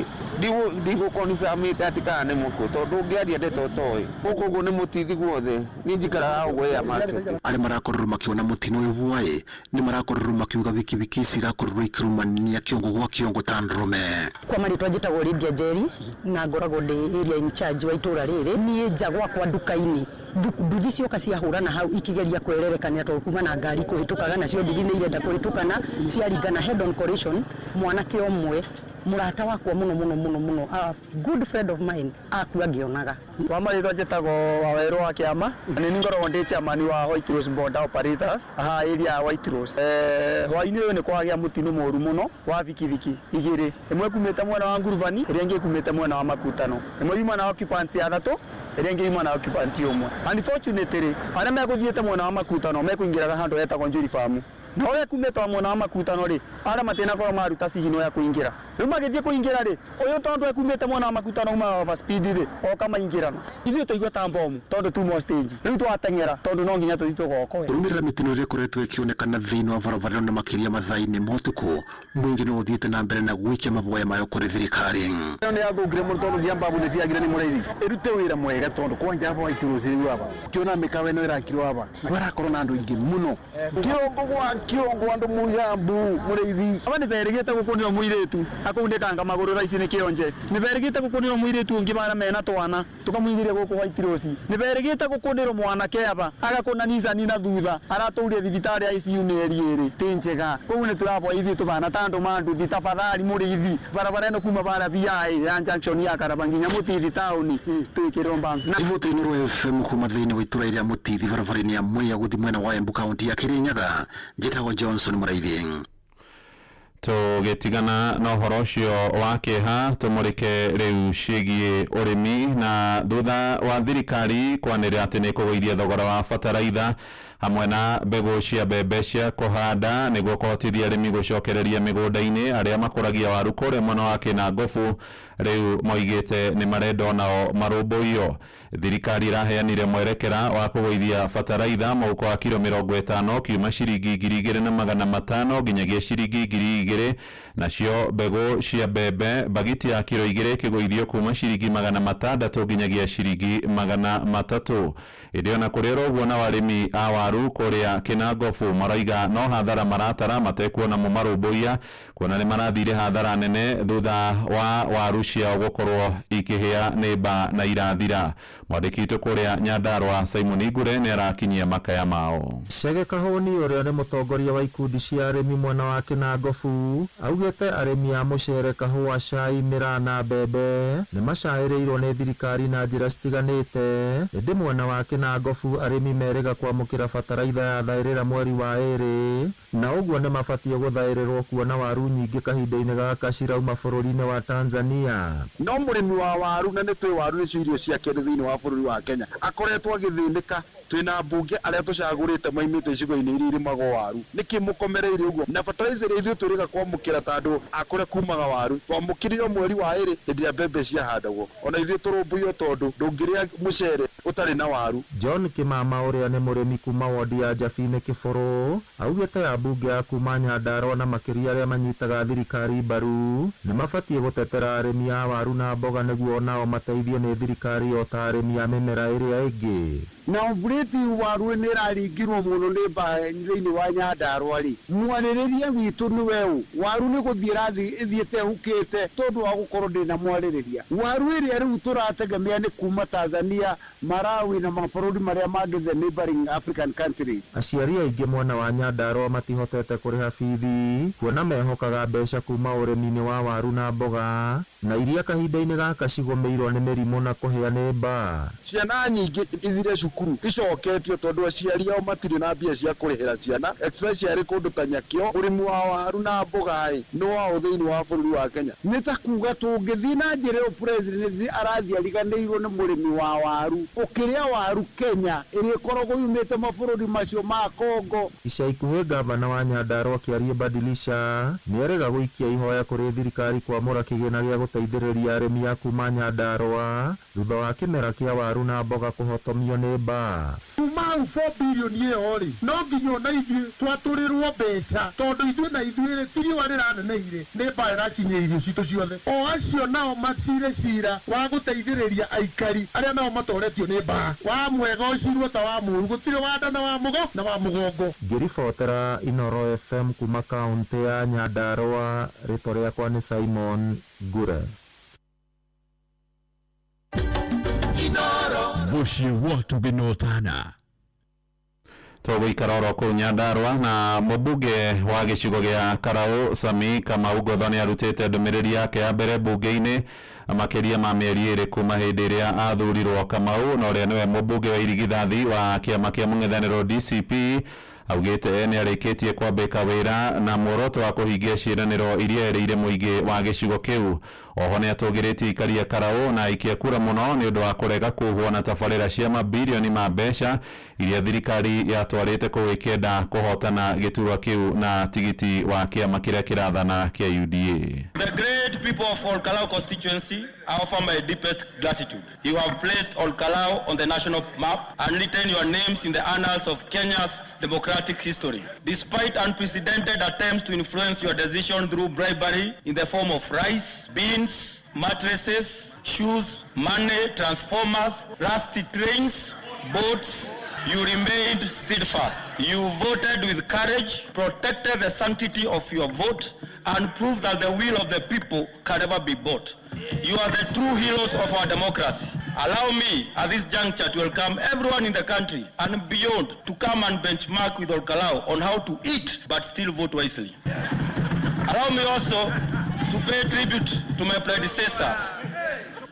digo confirm ati kana muko tondu ngiaria ndetotoi guku ni mutithi guothe ni njikara uguo ya market ari marakoruru makiona mutino ubuae ni marakoruru makiuga biki cirakururikirumania kiongo gwa kiongo tandrume kwa maritwa njitagwo Lydia Jerry na ngoragwo ndi area in charge wa itura riri ni njagwa kwa nduka-ini nduthi cioka ciahurana hau ikigeria kwererekania to kuma na ngari kuhitukaga nacio nduthi ni irenda kuhitukana ciaringana head on collision mwanake omwe murata wakwa muno a good friend of mine akua ngionaga kwa maritwa njitagwo Waweru wa Kiama ni ngoragwo ndi chairman wa White Rose Border Operators area ya White Rose hwaini uyu ni kwagia mutino moru muno wa bikibiki igiri imwe kumite mwena wa Nguruvani iria ingi kumite mwena wa Makutano imwe yuma na occupants ya thatu iria ingi yuma na occupant umwe unfortunately aria meguthiete mwena wa Makutano mekuingiraga handu hetagwo Njuri Farm no we kumeta mwena wa Makutano ri ara matena kwa maruta sigino ya kuingira riu magithie kuingira ri uyu tondu ekumete mwena wa Makutano uma over speed ri o kama ingirana ithuĩ tũigua ta mbomu tondu tumo stage riu twateng'era tondu no nginya tuthii tugoko rumirira mitino ria kuretwo ikionekana thiini wa barabara na makiria mathaini motuku mwingi no uthiite na mbere na gwikia maboya mayo kuri thirikari ni athungire muno tondu thia mbabu ni ciagira ni muraithi irute wira mwega tondu kwanja aba White Rose riu aba kiona mikawe no irakirwo aba barakorwo na andu ingi muno kiongo andu mugambu muraithi aba ni berigite gukunio muiretu akundikanga maguru raici ni kionje ni berigite gukunio muiretu ungi bana mena twana tukamuingiria guku White Rose ni berigite gukuniro mwanake aba agakuna nizani na thutha araturia thibitari ya ICU ni eriere tinjega koguo ni turabwa ithi tubana tandu mandu thitafadhali murithi barabara eno kuma bara BI ya junction ya Karabanginya Mutithi town twikirwo bams na ivotri ni Rwa FM kuma thiini wa itura iria Mutithi barabara-ini ya Mwea guthi mwena wa Embu kaunti ya Kirinyaga njitagwo Johnson Muraithi tugitigana na uhoro ucio wa kiha tumurike riu cigie urimi na thutha wa thirikari kwanirira ati ni kugoithia thogora wa bataraitha hamwe na mbegu cia mbembe cia kuhanda niguo kuhotithia arimi gucokereria migunda-ini aria makuragia waru kuria mwena wa Kinangofu riu moigite ni marenda nao marumbuio. Thirikari iraheanire mwerekera wa kugoithia bataraitha mauko wa kilo 50 kiuma ciringi 2,500 nginyagia ciringi 2,000 nacio mbegu cia mbembe bagiti ya kilo 2 kigoithio kuma ciringi 600 nginyagia ciringi 300 idio na kurero guo na arimi a waru kuria Kinangofu maraiga no hathara maratara matekuona mumarumbuia kuona ni marathire hathara nene thutha wa waru ciao gukorwo ikihia nimba na irathira. Mwandiki witu kuria Nyandarua Simon Igure ni arakinyia makaya mao. Chege Kahoni uria ni mutongoria wa ikundi cia arimi mwena wa Kinangofu augite arimi a mucere, kahua, cai, mira na mbembe ni macairirwo ni thirikari na njira citiganite. Indi mwena wa Kinangofu arimi meriga kwamukira bataraitha ya thairira mweri wa eri, na uguo ni mabatie guthairirwo kuona waru nyingi kahinda-ini gaka cirauma bururi-ini wa Tanzania. No murimi wa waru na nitwe waru ni cirio ciake thiini wa bururi wa Kenya akoretwo agithinika. Twina mbunge aria tucagurite maimite icigo-ini iria irimagwo waru niki mukomereire uguo na fertilizer ithu turiga kwamukira tandu akore kumaga waru twamukirire mweri wa eri hindi ya mbembe ciahandagwo ona ithu turumbuio tondu ndungiria mucere utari na waru. John Kimama uria ni murimi kuma wodi ya Njabine Kiburu augite ambunge ya kuma Nyandarua na makiria aria manyitaga thirikari mbaru ni mabatie gutetera arimi a waru na mboga niguo nao mateithio ni thirikari o ta arimi a mimera iria ingi. Na mbureti waru ni raringirwo muno ni mba thiini wa Nyandarua ri mwaririria witu ni weu waru ni guthira thiete hukite tondu wa gukorwo ndina mwaririria. Waru iria riu turategemea ni kuma Tanzania, Malawi na mabururi maria mangi the neighboring African countries. Aciari aingi mwena wa Nyandarua matihotete kuriha bithi kuona mehokaga mbeca kuma urimi-ini wa waru na mboga na iria kahinda-ini gaka cigomeirwo ni mirimu na kuhia ni mba. Ciana nyingi ithire cukuru icoketio tondu aciari ao matire na mbia cia kurihira ciana especially kundu ta Nyakio. Urimi wa waru na mboga no wa thiini wa bururi wa Kenya ni ta kuga tungithii na njira yo president arathii ariganirwo ni murimi wa waru ukiria waru Kenya iri korogwo yumite mabururi macio ma Kongo. Ica ikuhi gavana wa Nyandarua Kiarie Badilisha nierega guikia ihoya kuri thirikari kwamura kigina gia guteithiriria arimi a kuma Nyandarua thutha wa kimera kia waru na mboga kuhotomio ni mba. Kuma 4 billion yeho ri no nginya na ithuĩ twatũrĩrwo mbeca tondu ithuĩ na ithuĩ tiriwa rĩraneneire nĩ mba ĩracinyia irio citũ ciothe. O acio nao macire cira wa gũteithĩrĩria aikari arĩa nao matoretio nĩ mba. Wa mwega ũcirwo ta wa mũru gũtirĩ wa nda na wa mũgo na wa mũgongo. Ngĩribotera Inoro FM kuma kaunti ya Nyandarua, rĩtwa rĩakwa nĩ Simon Ngure. Muciĩ watu ginotana tũgũikara oro kũu Nyandarua na mũmbunge wa gĩcigo gĩa Karau Sami Kamau Gotho nĩ arutĩte ndũmĩrĩri yake ya mbere mbunge-inĩ makĩria ma mĩeri ĩrĩ kuma hĩndĩ ĩrĩa athurirwo Kamau na ũrĩa nĩwe mũmbunge wa irigithathi wa kĩama kĩa mũng'ethanĩro DCP. Augite ni arikitie kwambika wira na muoroto wa kuhingia ciiraniro iria ereire muingi wa gicigo kiu. Oho ni atugiritie ikaria Karau na ikia kura muno ni undu wa kurega kuhwo na tabarira cia mabilioni ma mbeca iria thirikari yatwarite kuwikenda kuhotana giturwa kiu na tigiti wa kiama kiria kirathana kia UDA. The great people of Olkalau constituency, I offer my deepest gratitude. You have placed Olkalau on the national map and written your names in the annals of Kenya's democratic history. Despite unprecedented attempts to influence your decision through bribery in the form of rice, beans, mattresses, shoes, money, transformers, rusty trains, boats, you remained steadfast. You voted with courage, protected the sanctity of your vote, and proved that the will of the people can never be bought. You are the true heroes of our democracy. Allow me at this juncture to welcome everyone in the country and beyond to come and benchmark with Olkalau on how to eat but still vote wisely. Allow me also to pay tribute to my predecessors.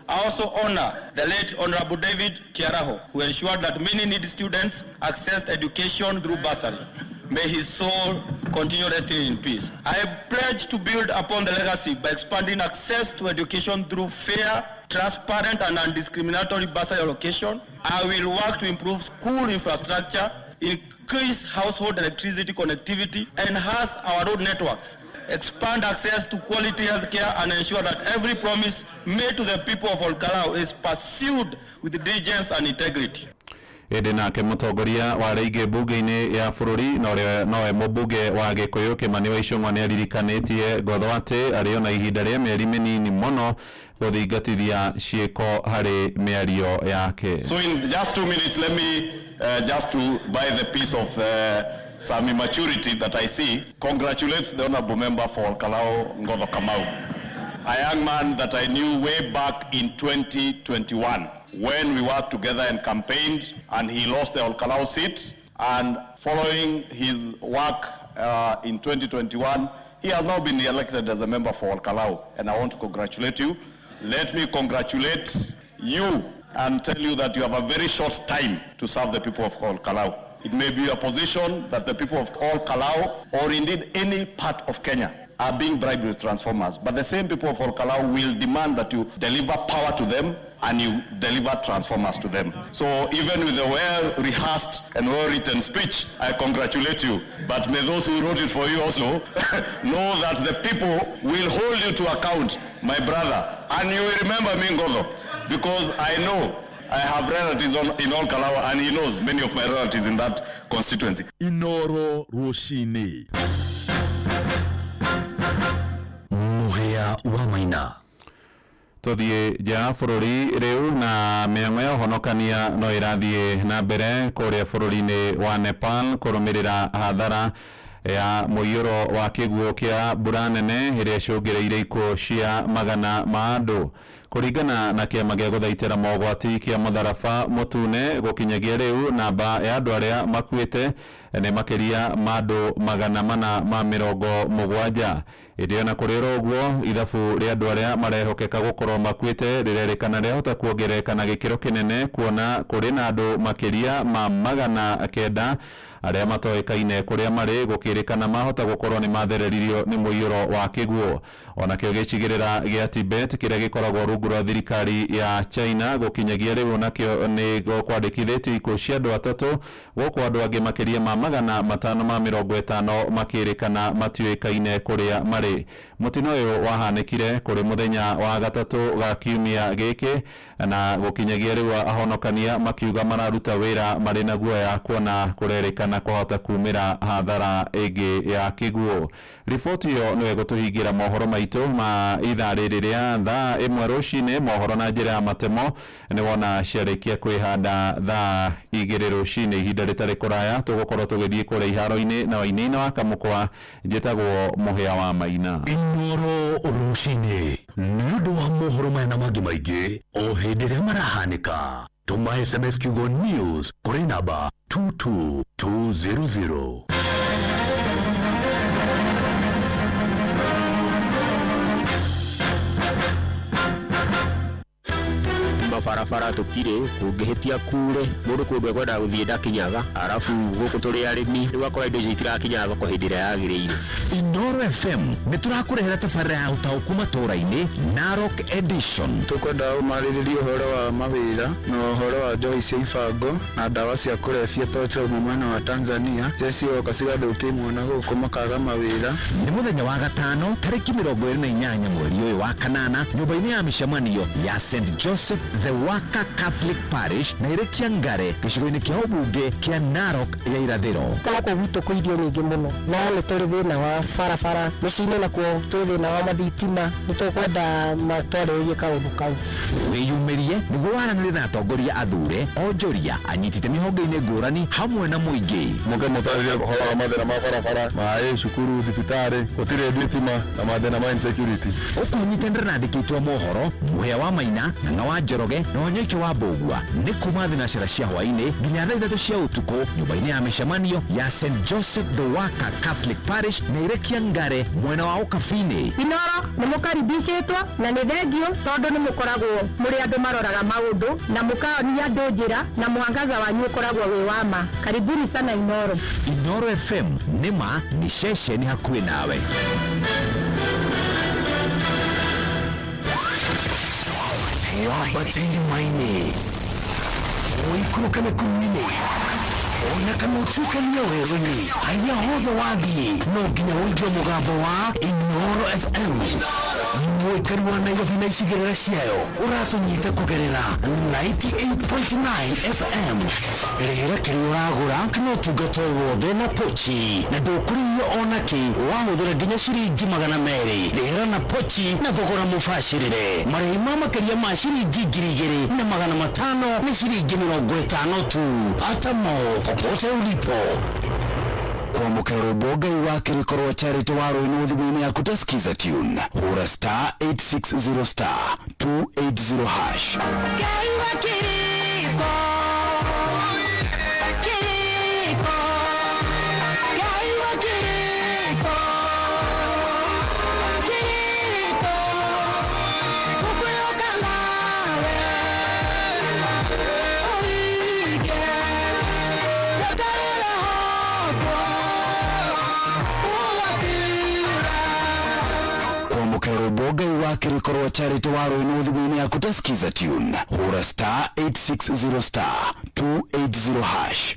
I also honor the late Honorable David Kiaraho, who ensured that many needy students accessed education through bursary. May his soul continue resting in peace. I pledge to build upon the legacy by expanding access to education through fair, transparent and undiscriminatory bursary allocation. I will work to improve school infrastructure, increase household electricity connectivity, enhance our road networks, expand access to quality healthcare, and ensure that every promise made to the people of Olkalau is pursued with diligence and integrity. ende nake mutongoria wa Raige bunge-ini ya bururi nowe mubunge wa Gikuyu Kimani wa Icũng'wa ni aririkanĩtie ngotho atĩ arĩ ona ihinda rĩa mĩeri mĩnini mũno gũthingatithia ciĩko harĩ mĩario yake. So in just 2 minutes, let me just to buy the piece of some immaturity that I see, congratulate the honorable member for Olkalau Ngodho Kamau, a young man that I knew way back in 2021 when we worked together and campaigned, and he lost the Olkalau seat, and following his work in 2021, he has now been elected as a member for Olkalau, and I want to congratulate you. Let me congratulate you and tell you that you have a very short time to serve the people of Olkalau. It may be a position that the people of Olkalau, or indeed any part of Kenya, are being bribed with transformers. But the same people of Olkalau will demand that you deliver power to them and you deliver transformers to them. So even with a well-rehearsed and well-written speech, I congratulate you. But may those who wrote it for you also know that the people will hold you to account, my brother. And you will remember me, Ngodho, because I know I have relatives in Olkalau, and he knows many of my relatives in that constituency. Inoro Rushine. Muhea wa Maina. Tuthie ja bururi riu na mĩang'o ya ũhonokania no ĩrathiĩ na mbere kũrĩa bũrũri-inĩ wa Nepal kũrũmĩrĩra hathara ya mũiyũro wa kĩguũ kĩa mbura nene ĩrĩa ĩcũngĩrĩire ikuũ cia magana ma andũ. Kũringana na kĩama gĩa gũthaitĩra mogwati kĩa mũtharaba mũtune, gũkinyagia rĩu namba ya andũ arĩa makuĩte nĩ makĩria ma andũ 470. Ĩndĩ ona kũrĩ ũguo, ithabu rĩa andũ arĩa marehokeka gũkorwo makuĩte rĩrerĩkana rĩahota kuongerereka na gĩkĩro kĩnene, kuona kũrĩ na andũ makĩria ma 900 arĩa matoĩkaine kũrĩa marĩ, gũkĩrĩkana mahota gũkorwo nĩ mathereririo nĩ mũiyũro wa kĩguũ. Onakĩo gĩcigĩrĩra gĩa Tibet kĩrĩa gĩkoragwo rungu rwa thirikari ya China gũkinyagia rĩu nakĩo nĩ kwandĩkithĩtio ikuũ cia andũ atatũ, gũkũ andũ angĩ makĩria ma 550 makĩrĩkana matiũĩkaine kũrĩa marĩ. Mũtino ũyũ wahanĩkire kũrĩ mũthenya wa gatatũ ga kiumia gĩkĩ, na gũkinyagia rĩu ahonokania makiuga mararuta wĩra marĩ na guoya kuona kũrerĩkana kwahota kumĩra hathara ĩngĩ ya kĩguũ. Riboti ĩyo nĩwe gũtũhingĩra mohoro maitũ ma ithaa rĩrĩ rĩa thaa 1 rũcinĩ. Mohoro na njĩra ya matemo nĩ wona ciarĩkia kwĩhanda thaa 2 rũcinĩ. Ihinda rĩtarĩ kũraya tũgũkorwo tũgĩthiĩ kũrĩa iharo-inĩ na waini-inĩ wa Kamũkwa. Njĩtagwo Mũhĩa wa Maina. Inoro rũcinĩ nĩ ũndũ wa mohoro maya na mangĩ maingĩ o hĩndĩ ĩrĩa marahanĩka. Tũma SMS kiugo news kũrĩ namba 22200. Barabara tukire kũngĩhĩtia kure mũndũ kũndũ kwenda gũthiĩ ndakinyaga, arafu gũkũ tũrĩ arĩmi rĩu indo icio itirakinya thoko hĩndĩ ĩrĩa yagĩrĩire. Inoro FM nĩ tũrakũrehera tabarĩra ya ũtaũku matũũra-inĩ Narok Edition. Tũkwenda ũmarĩrĩrie ũhoro wa mawĩra na ũhoro wa njohi cia ibango na ndawa cia kũrebia tũrĩ mwena wa Tanzania cioka cigathũkia mwana gũkũ makaga mawĩra. Nĩ mũthenya wa gatano tarĩki 28 mweri ũyũ wa kanana, nyũmba-inĩ ya mĩcemanio ya St Joseph the Waka Catholic Parish na Irekia Ngare, gĩcigo-inĩ kĩa ũmbunge kĩa Narok ya irathĩro. Kũrako gwitũ kwĩ irio nyingĩ mũno, na nĩ tũrĩ thĩna wa barabara, mĩciĩ-inĩ nakuo tũrĩ thĩna wa mathitima, nĩ tũkwenda matwarĩrĩrie kaũndũ kau. Wĩyumĩrie nĩguo waranĩrie na atongoria athure, onjoria, anyiti itemi honge-inĩ ngũrani hamwe na mũingĩ. Mũtarĩrie ũhoro wa mathĩna ma barabara, maaĩ, cukuru, thibitarĩ, gũtirĩ thitima na mathĩna ma insecurity. Ũkũnyitanĩra na andĩkĩtwo mohoro, Mũhĩa wa Maina, Ng'ang'a wa Njoroge na Wanyoike wa Mbũgua. Nĩ kuma thinacara cia hwaĩ-inĩ nginya thaa 3 cia ũtukũ, nyũmba-inĩ ya mĩcemanio ya St Joseph the Waka Catholic Parish na Irekia Ngare mwena wa Ũkabi-inĩ. Inoro nĩ mũkaribicĩtwo na nĩ thengio tondũ nĩ mũkoragwo mũrĩ andũ maroraga maũndũ na mũkaonia andũ njĩra na mwangaza wanyu ũkoragwo wĩ wa ma. Karibuni sana Inoro. Inoro FM nĩ ma nĩ ceceni hakuhĩ nawe. Wabatĩri maini ũikũrũka mĩkuru-inĩ ona kana ũtuĩkania werũ-inĩ, harĩa hothe wathiĩ no nginya ũigue mũgambo wa Inoro FM. Mwikari wa Nairobi na icigerera ciayo uratunyita kugerera 98.9 FM. Rehera kiri uragura no tugato wothe na pochi na ndukuriyo onaki wahuthira nginya ciringi 200. Rehera na pochi na thogora mufashirire marei mama kiria ma ciringi 2,000 na 500 ni ciringi 50 tu. Atamo popote ulipo kwa mukero boga iwake rikorwa charity waro inudhibuni ya kutasikiza tune hura star 860 star 280 hash. Gaiwa kiriko kiriko gaiwa kiriko kiriko kukuyoka nawe oige nakarela mukero boga iwake rikorwa charity waro inudhibuni ya kutasikiza tune hura star 860 star 280 hash.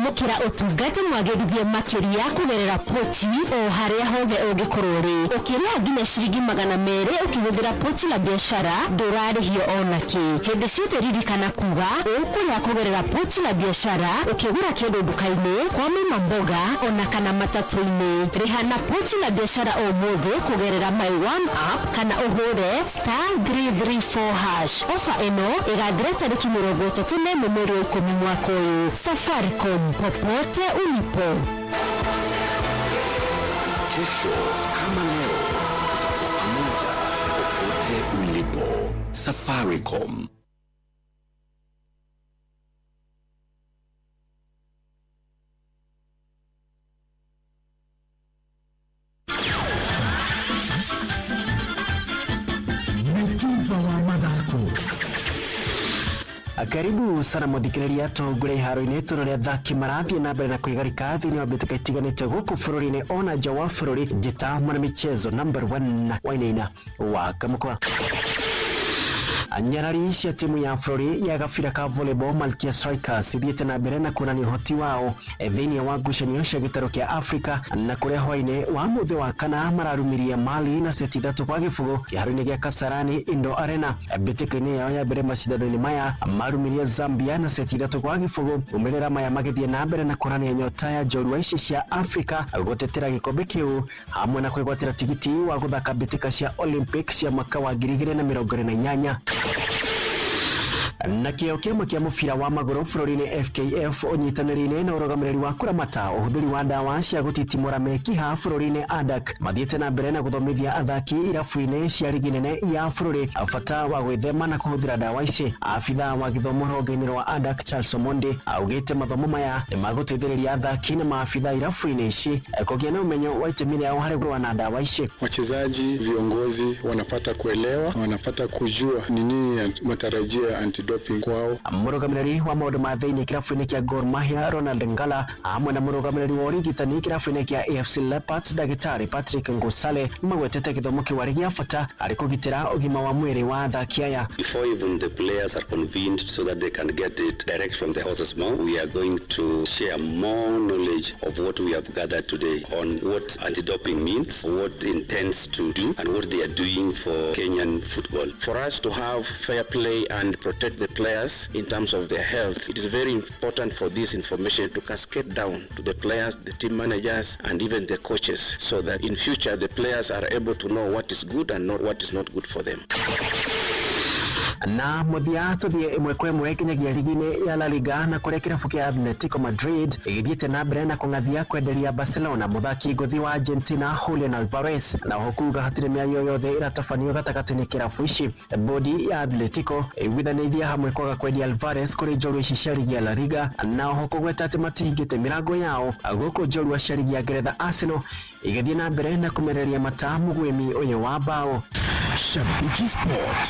Mukira utungata mwagerithie makiria kugerera pochi o haria hothe ungikorori ukiria nginya ciringi 200 ukihuthira pochi la biashara ndurarihio onaki hindi ciothe ririkana kuga ukuria kugerera pochi la biashara ukigura kindu dukaini kwa mama mboga ona kana matatu-ini rihana pochi la biashara o mothe kugerera my one app kana uhure star 334 hash. Ofa eno igathira tariki 31 mweri wa 10 mwaka uyu. Safaricom popote ulipo. Kesho kama leo tutakuwa pamoja popote ulipo. Safaricom. Mtuva wa madako. Karibu sana muthikiriria tugure iharo-ini turu ria thaki marathie na mbere na kwigarika thiini wa mbituka itiganite guku bururi-ini ona nja wa bururi njita mwana michezo number 1 wainaina wa Kamukwa. Anyarari cia timu ya bururi ya gabira ka volleyball Malkia Strikers ithiete na mbere na kuonania uhoti wao thiini wa ngucanio cia gitaro kia Africa na kuria hwaine wa muthi wa kana mararumiria Mali na seti 3-0 iharo-ini gia Kasarani Indo Arena. Mbituka-ini yao ya mbere macindano-ini maya marumiria Zambia na seti 3-0 umirira maya magithie na mbere na kuonania nyota ya njorua ici cia Africa gutetera gikombe kiu hamwe na kwigwatira tigiti wa guthaka mbituka cia Olympic cia mwaka wa 2028. Na kio kimwe kia mubira wa maguru bururi-ini FKF unyitaniri-ini na urugamiriri wa kuramata uhuthiri wa ndawa cia gutitimura mekiha bururi-ini ADAK mathiete na mbere na guthomithia athaki irabu-ini cia ligi nene ya bururi bata wa gwithema na kuhuthira ndawa ici. Afitha wa githomo rwonge-ini rwa ADAK Charles Omondi augite mathomo maya ni maguteithiriria athaki na maafitha irabu-ini ici kugia na umenyo wa itemi riao hari kurua na ndawa ici. Wachezaji, viongozi wanapata kuelewa, wanapata kujua ni nini matarajio ya antidoping kwao. Murugamiriri wa maundu ma thiini kirabu-ini kia Gor Mahia Ronald Ngala hamwe na murugamiriri wa urigitani kirabu-ini kia AFC Leopards Dagitari Patrick Ngusale magwetete githomo kiwari gia bata ari kugitira ugima wa mwiri wa athaki aya. Before even the players are convened so that they can get it direct from the horse's mouth, we are going to share more knowledge of what we have gathered today on what anti-doping means, what it intends to do, and what they are doing for Kenyan football. For us to have fair play and protect the players in terms of their health, it is very important for this information to cascade down to the players, the team managers, and even the coaches, so that in future the players are able to know what is good and not what is not good for them. Na muthia tuthie imwe kwa imwe kinyagia ligi-ini ya La Liga na kuria kirabu kia Atletico Madrid igithiete na mbere na kungathia kwenderia Barcelona muthaki ngothi wa Argentina Julian Alvarez na hukuga hatire miario yothe iratafanio gatagati-ini kirabu ici. Bodi ya Atletico igwithanithia hamwe kwaga kwendia Alvarez kuri njorua ici cia ligi ya La Liga na hukugweta ati matingite mirango yao guku njorua cia ligi ya Ngeretha Arsenal igithie na mbere na kumereria matamu gwimi uyu wa bao. Shabiki Sport.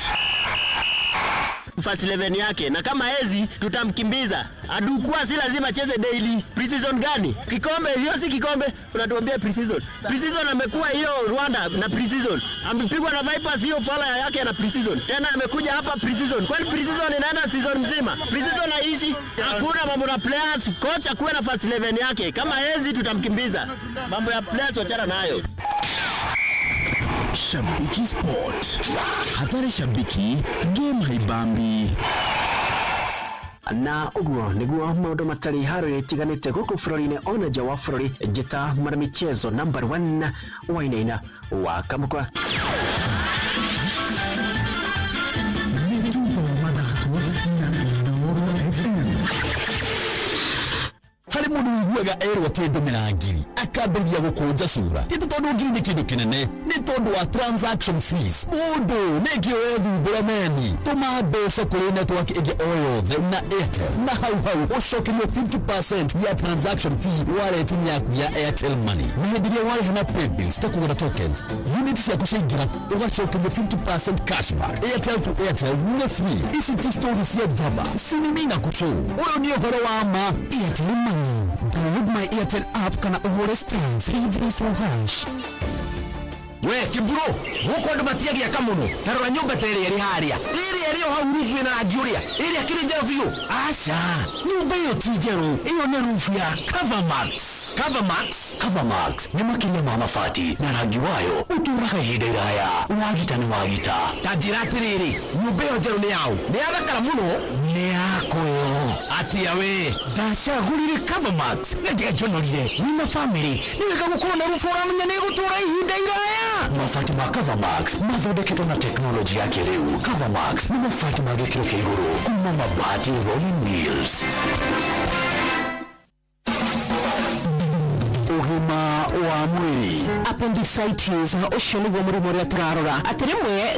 first 11 yake, na kama hezi tutamkimbiza. Adukua si lazima cheze daily. Pre-season gani? Kikombe hiyo si kikombe, unatuambia pre-season. Pre-season amekuwa hiyo Rwanda na pre-season. Amepigwa na Vipers hiyo fala yake na pre-season. Tena amekuja hapa pre-season. Kwani pre-season inaenda season mzima? Pre-season haishi. Hakuna mambo na players, coach akuwe na first 11 yake. Kama hezi tutamkimbiza. Mambo ya players wachana nayo. Shabiki Sport. Hatari shabiki, game haibambi. Na uguo niguo maundu matari harä tiganite guku bururi-ini ona nja wa bururi njita mara michezo number 1 wainaina wa kamukwa hari mundu wiguaga erwo ati ndumira ngiri akambĩrĩria gũkũnja cura ti tondu ngiri nĩ kĩndũ kĩnene nĩ tondu wa transaction fees mundu nĩkĩo wethumbũra meni tũma mbeca kũrĩ network ĩngĩ o yothe na Airtel na hau ũcokerio 50% ya transaction fee wallet-inĩ yaku ya Airtel Money na hĩndĩ ĩrĩa warĩha na paybills ta kũgũra tokens unit ciaku ciaingĩra ũgacokerio 50% cashback. Airtel to Airtel nĩ free. Ici ti stories cia jaba sinimina kuchu ũyũ nĩ ũhoro wa ma. Airtel Money. Download my Airtel app kana uhure *334#. We kiburo guko ndo matiagia kamuno tarora nyumba tere iri haria iri ho rufu na rangi uria iri akiri njero biu acha nyumba yo tijero iyo ne rufu ya Covermax ni makinya mama fati na rangi wayo uturaga hinde iraya wagita ni wagita tajiratiriri nyumba yo njero ni yao ni athakara muno ni yako yo atia we ndacagurire Covermax na ndiajonorire wina family ni wega gukorwo na rufu uramenya ni gutura hinde iraya. Mafati ma Covermax mathondeketwo na teknolojia ya kĩrĩu. Covermax ni mafati ma gĩkĩro kĩa igũrũ kuma mabati rolling wheels. Ũgima wa mwĩrĩ. Appendicitis na ũcio nĩguo mũrimũ ũrĩa tũrarora. Atĩ rĩmwe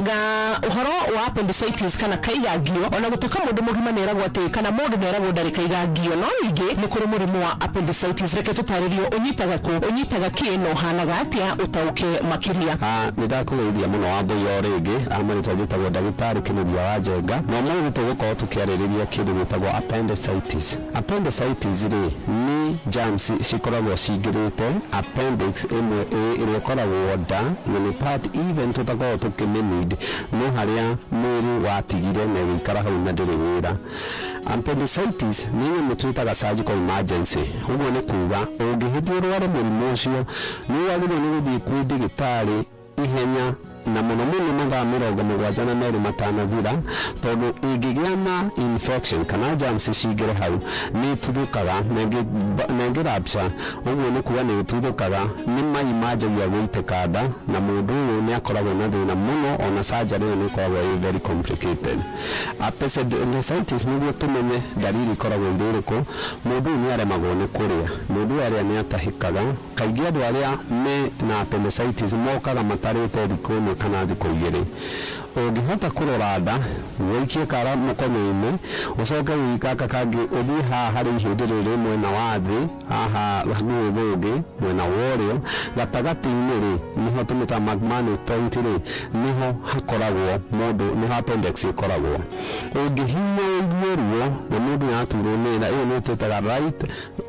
ũhoro wa appendicitis kana kaigangio ona gũtuĩka mũndũ mũgima nĩ eragwo atĩ kana mũndũ nĩ eragwo ndarĩ kaigangio no ningĩ nĩ kũrĩ mũrimũ wa appendicitis. Reke tũtarĩrio ũnyitaga kũ ũnyitaga kĩ na ũhanaga atĩa ũtaũke makĩria. Nĩ ndakũgeithia mũno wa mbũi o rĩngĩ amarĩtwa njĩtagwo ndagĩtarĩ Kĩnũthia wa Njenga na ũmũthĩ tũgũkorwo tũkĩarĩrĩria kĩndũ gĩtagwo appendicitis. Appendicitis rĩ nĩ germs cikoragwo cingĩrĩte appendix ĩmwe ĩrĩa ĩkoragwo nda na nĩ part even tũtakoragwo tũkĩmĩnid no harĩa mwĩrĩ watigire na gĩikara hau na ndĩrĩ wĩra. Appendicitis nĩ nyamũ twĩtaga surgical emergency. Ũguo nĩ kuuga ũngĩhĩtia ũrware mũrimũ ũcio nĩ wagĩrĩirwo nĩ gũthiĩ kwĩ ndagĩtarĩ ihenya na mũno mathaa 72 matanathira tondũ ĩngĩgĩa na infection kana germs cingĩre hau nĩ ĩtuthũkaga na ĩngĩrapture ũguo nĩ kuuga nĩ ĩtuthũkaga nĩ mai manjagia gũitĩka nda na mũndũ ũyũ nĩ akoragwo na thĩna mũno ona surgery nĩ ĩkoragwo very complicated. Appendicitis nĩguo tũmenye dalili ikoragwo irĩ ũrĩkũ. Mũndũ ũyũ nĩ aremagwo nĩ kũrĩa, mũndũ arĩa nĩ atahĩkaga. Kaingĩ andũ arĩa na appendicitis mokaga matarĩte thikũ kana thikũ igĩrĩ. Ũngĩhota kũrora nda wĩikie kara mũkono-inĩ ũcoke wĩikaka kangĩ ũthiĩ haha harĩ ihĩndĩ rĩrĩ mwena wa thĩ haha hakuhĩ thũngĩ mwena wa ũrĩo gatagatĩ-inĩ rĩ nĩho tũmĩtaga magmanic point rĩ nĩho hakoragwo mũndũ nĩho appendix ĩkoragwo. Ũngĩhinya ũigue ruo na mũndũ yaturwo nĩ nda ĩyo nĩ twĩtaga right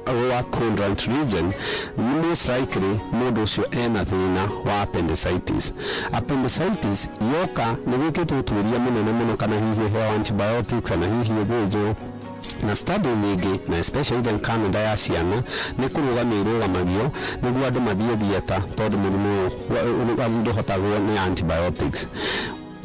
lower quadrant region nĩ most likely mũndũ ũcio ena thĩna wa appendicitis. Appendicitis yoka nĩ gwĩkĩtwo ũtuĩria mũnene mũno kana hihi heo antibiotics kana hihi ũthĩnjwo na study nyingĩ na especially even Canada ya ciana nĩ kũrũgamagio nĩguo andũ mathiĩ theater tondũ mũrimũ ũyũ ndũhotagwo nĩ antibiotics.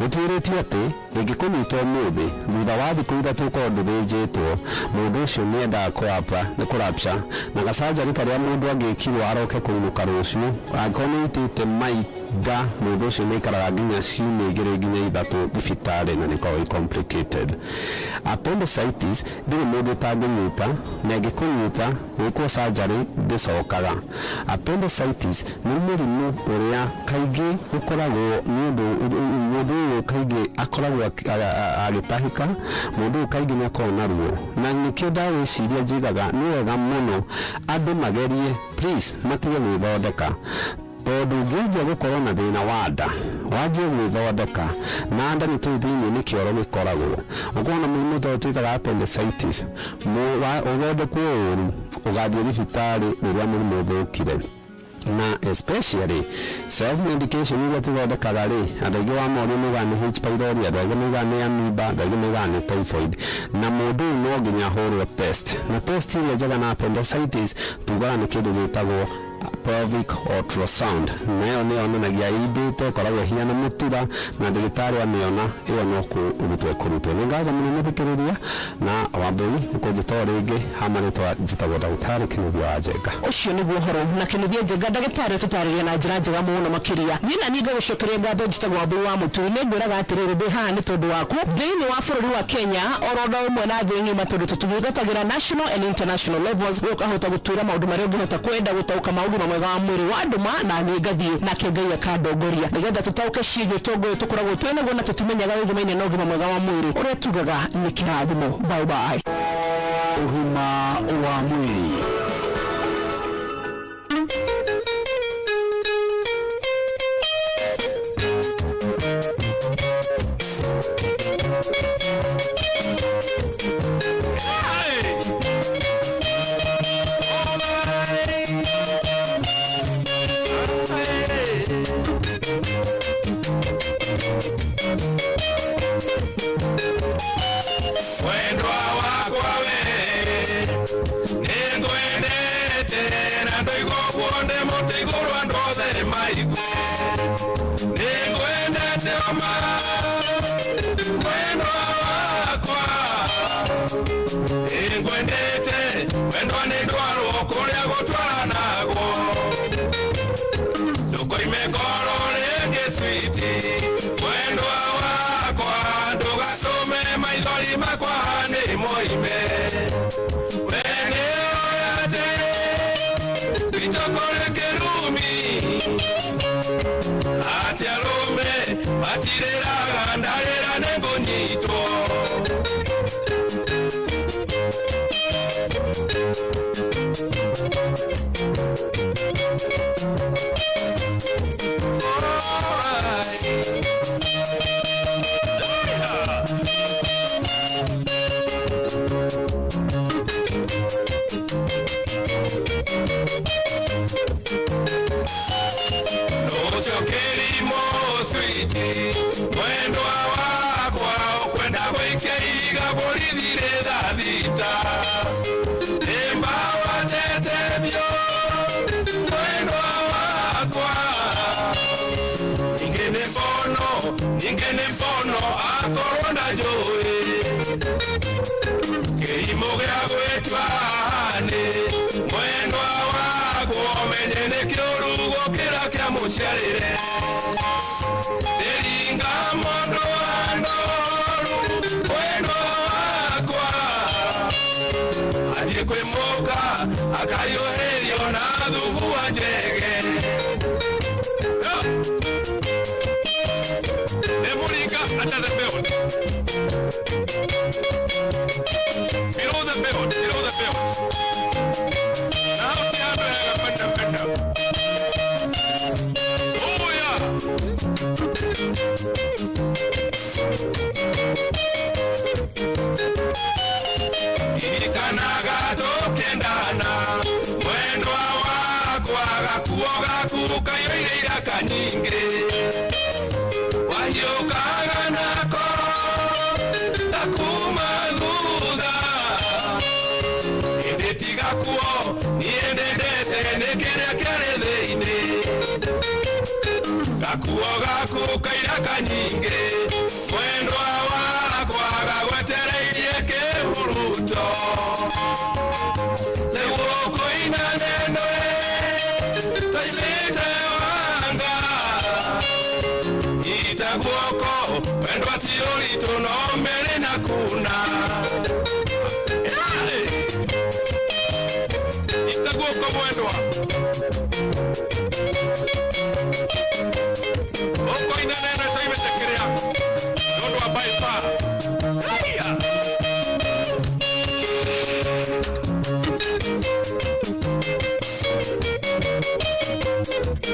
Gũtuĩrĩtio atĩ ĩngĩkũnyita ũmũthĩ thutha wa thikũ ithatũ ũkorwo ndũthĩnjĩtwo mũndũ ũcio nĩ endaga kũrapture na gacanjarĩ karĩa mũndũ angĩkirwo aroke kũinũka rũciũ angĩkorwo nĩ itĩte mai nda mũndũ ũcio nĩ aikaraga nginya ciumia 2 nginya 3 thibitarĩ na nĩkoragwo complicated. Appendicitis ndĩrĩ mũndũ ũtangĩnyita na ĩngĩkũnyita gwĩkwo surgery ndĩcokaga. Appendicitis nĩ mũrimũ ũrĩa kaingĩ ũkoragwo mũndũ ũyũ kaingĩ akoragwo agĩtahĩka mũndũ ũyũ kaingĩ nĩ akoragwo na ruo na nĩkĩo ndagwĩciria njigaga nĩ wega mũno andũ magerie please matige gwĩthondeka tondu ngĩanjia gũkorwo na thĩna wa nda wanjie gwĩthondeka na nda nĩ tũu thĩinĩ nĩ kĩoro gĩkoragwo ũkorwo na mũrimũ tondũ twĩtaga appendicitis ũthondekwo ũru ũgathiĩ thibitarĩ rĩrĩa mũrimũ ũthũkire na especially self medication iria tũthondekaga rĩ andũ aingĩ wa morio maugaga nĩ H pylori, andũ aingĩ maugaga nĩ amoeba, andũ aingĩ maugaga nĩ typhoid na mũndũ ũyũ no nginya ahũrwo test na test iria njega na appendicitis tugaga nĩ kĩndũ gĩtagwo pelvic ultrasound nayo nĩ yonanagia imbĩte koragwo hiana mũtura na ndagĩtarĩ amĩona ĩyo no kũrutwo ĩkũrutwo nĩ ngatho mũno mũthikĩrĩria na Wambũi nĩkũnjĩtwo rĩngĩ hamarĩtwa njĩtagwo ndagĩtarĩ Kĩnũthia wa Njenga. Ũcio nĩguo ũhoro na Kĩnũthia Njenga ndagĩtarĩ tũtarĩria na njĩra njega mũno makĩria niĩ na niĩ ngagũcokeria ngatho njĩtagwo Wambũi wa Mũtui nĩ ngwĩraga atĩrĩrĩ ndĩ haha nĩ tondũ waku thĩinĩ wa bũrũri wa Kenya orodo ũmwe na thĩ ng'ima tondũ tũtũgĩtagĩra national and international levels gũkahota gũtuĩra maũndũ marĩa ũngĩhota kwenda gũtaũka maũndũ mwega wa mwĩrĩ wa nduma na nĩ ngathiĩ na kĩngai akandongoria nĩgetha tũtaũke ciĩgiĩ ũtongoria tũkoragwo twĩnaguo na tũtimenyaga wĩgimaine na ũgima mwega wa mwĩrĩ ũrĩa tugaga nĩ kĩrathimo. Bye bye. Ũgima wa mwĩrĩ.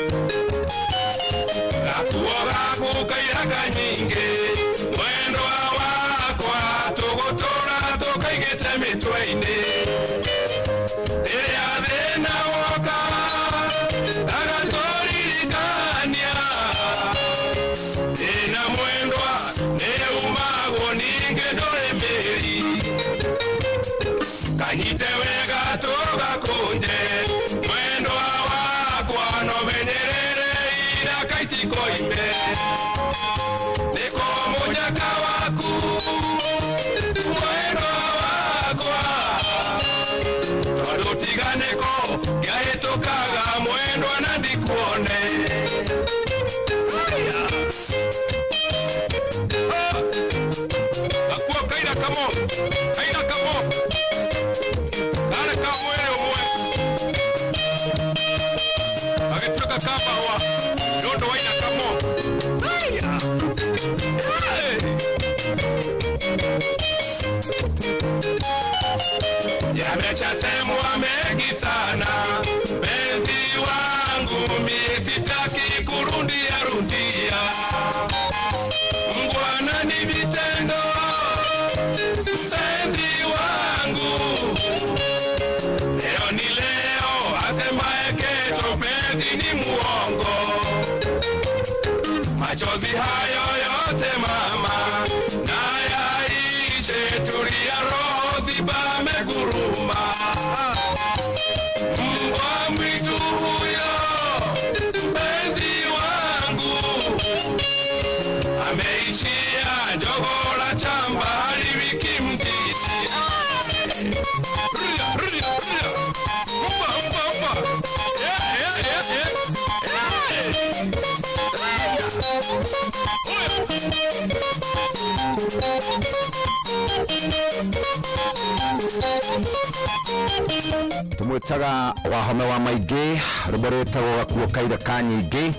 Thank you. gakukairaga nyingi mwendwa wakwa tugutura tukaigite mitwe-ini iria thina woka agaturirikania ina mwendwa niumagwo ningi nduri miri kanyite wega tugakunje mwendwa wakwa no menyerere ira kaitikoime niko munyaka waku mwendwa wakwa tondu tiganiko giahitukaga mwendwa na ndikuone akuo kaira kamo kare kamwere umwe agituka kabawa ndondo waina kamo yameshasemwa mengi sana penzi wangu mie sitaki kurundia mbwana ni vitendo penzi wangu leo ni leo asemaye kesho penzi ni muongo machozi hayo yote mama na yaishe tulia roho zibameguruma mbwa mwitu huyo penzi wangu ameishia Njogora chamba halibiki mtiti tumwitaga wahome wa maingi rwimbo rwitagwo gakuo kaira ka nyingi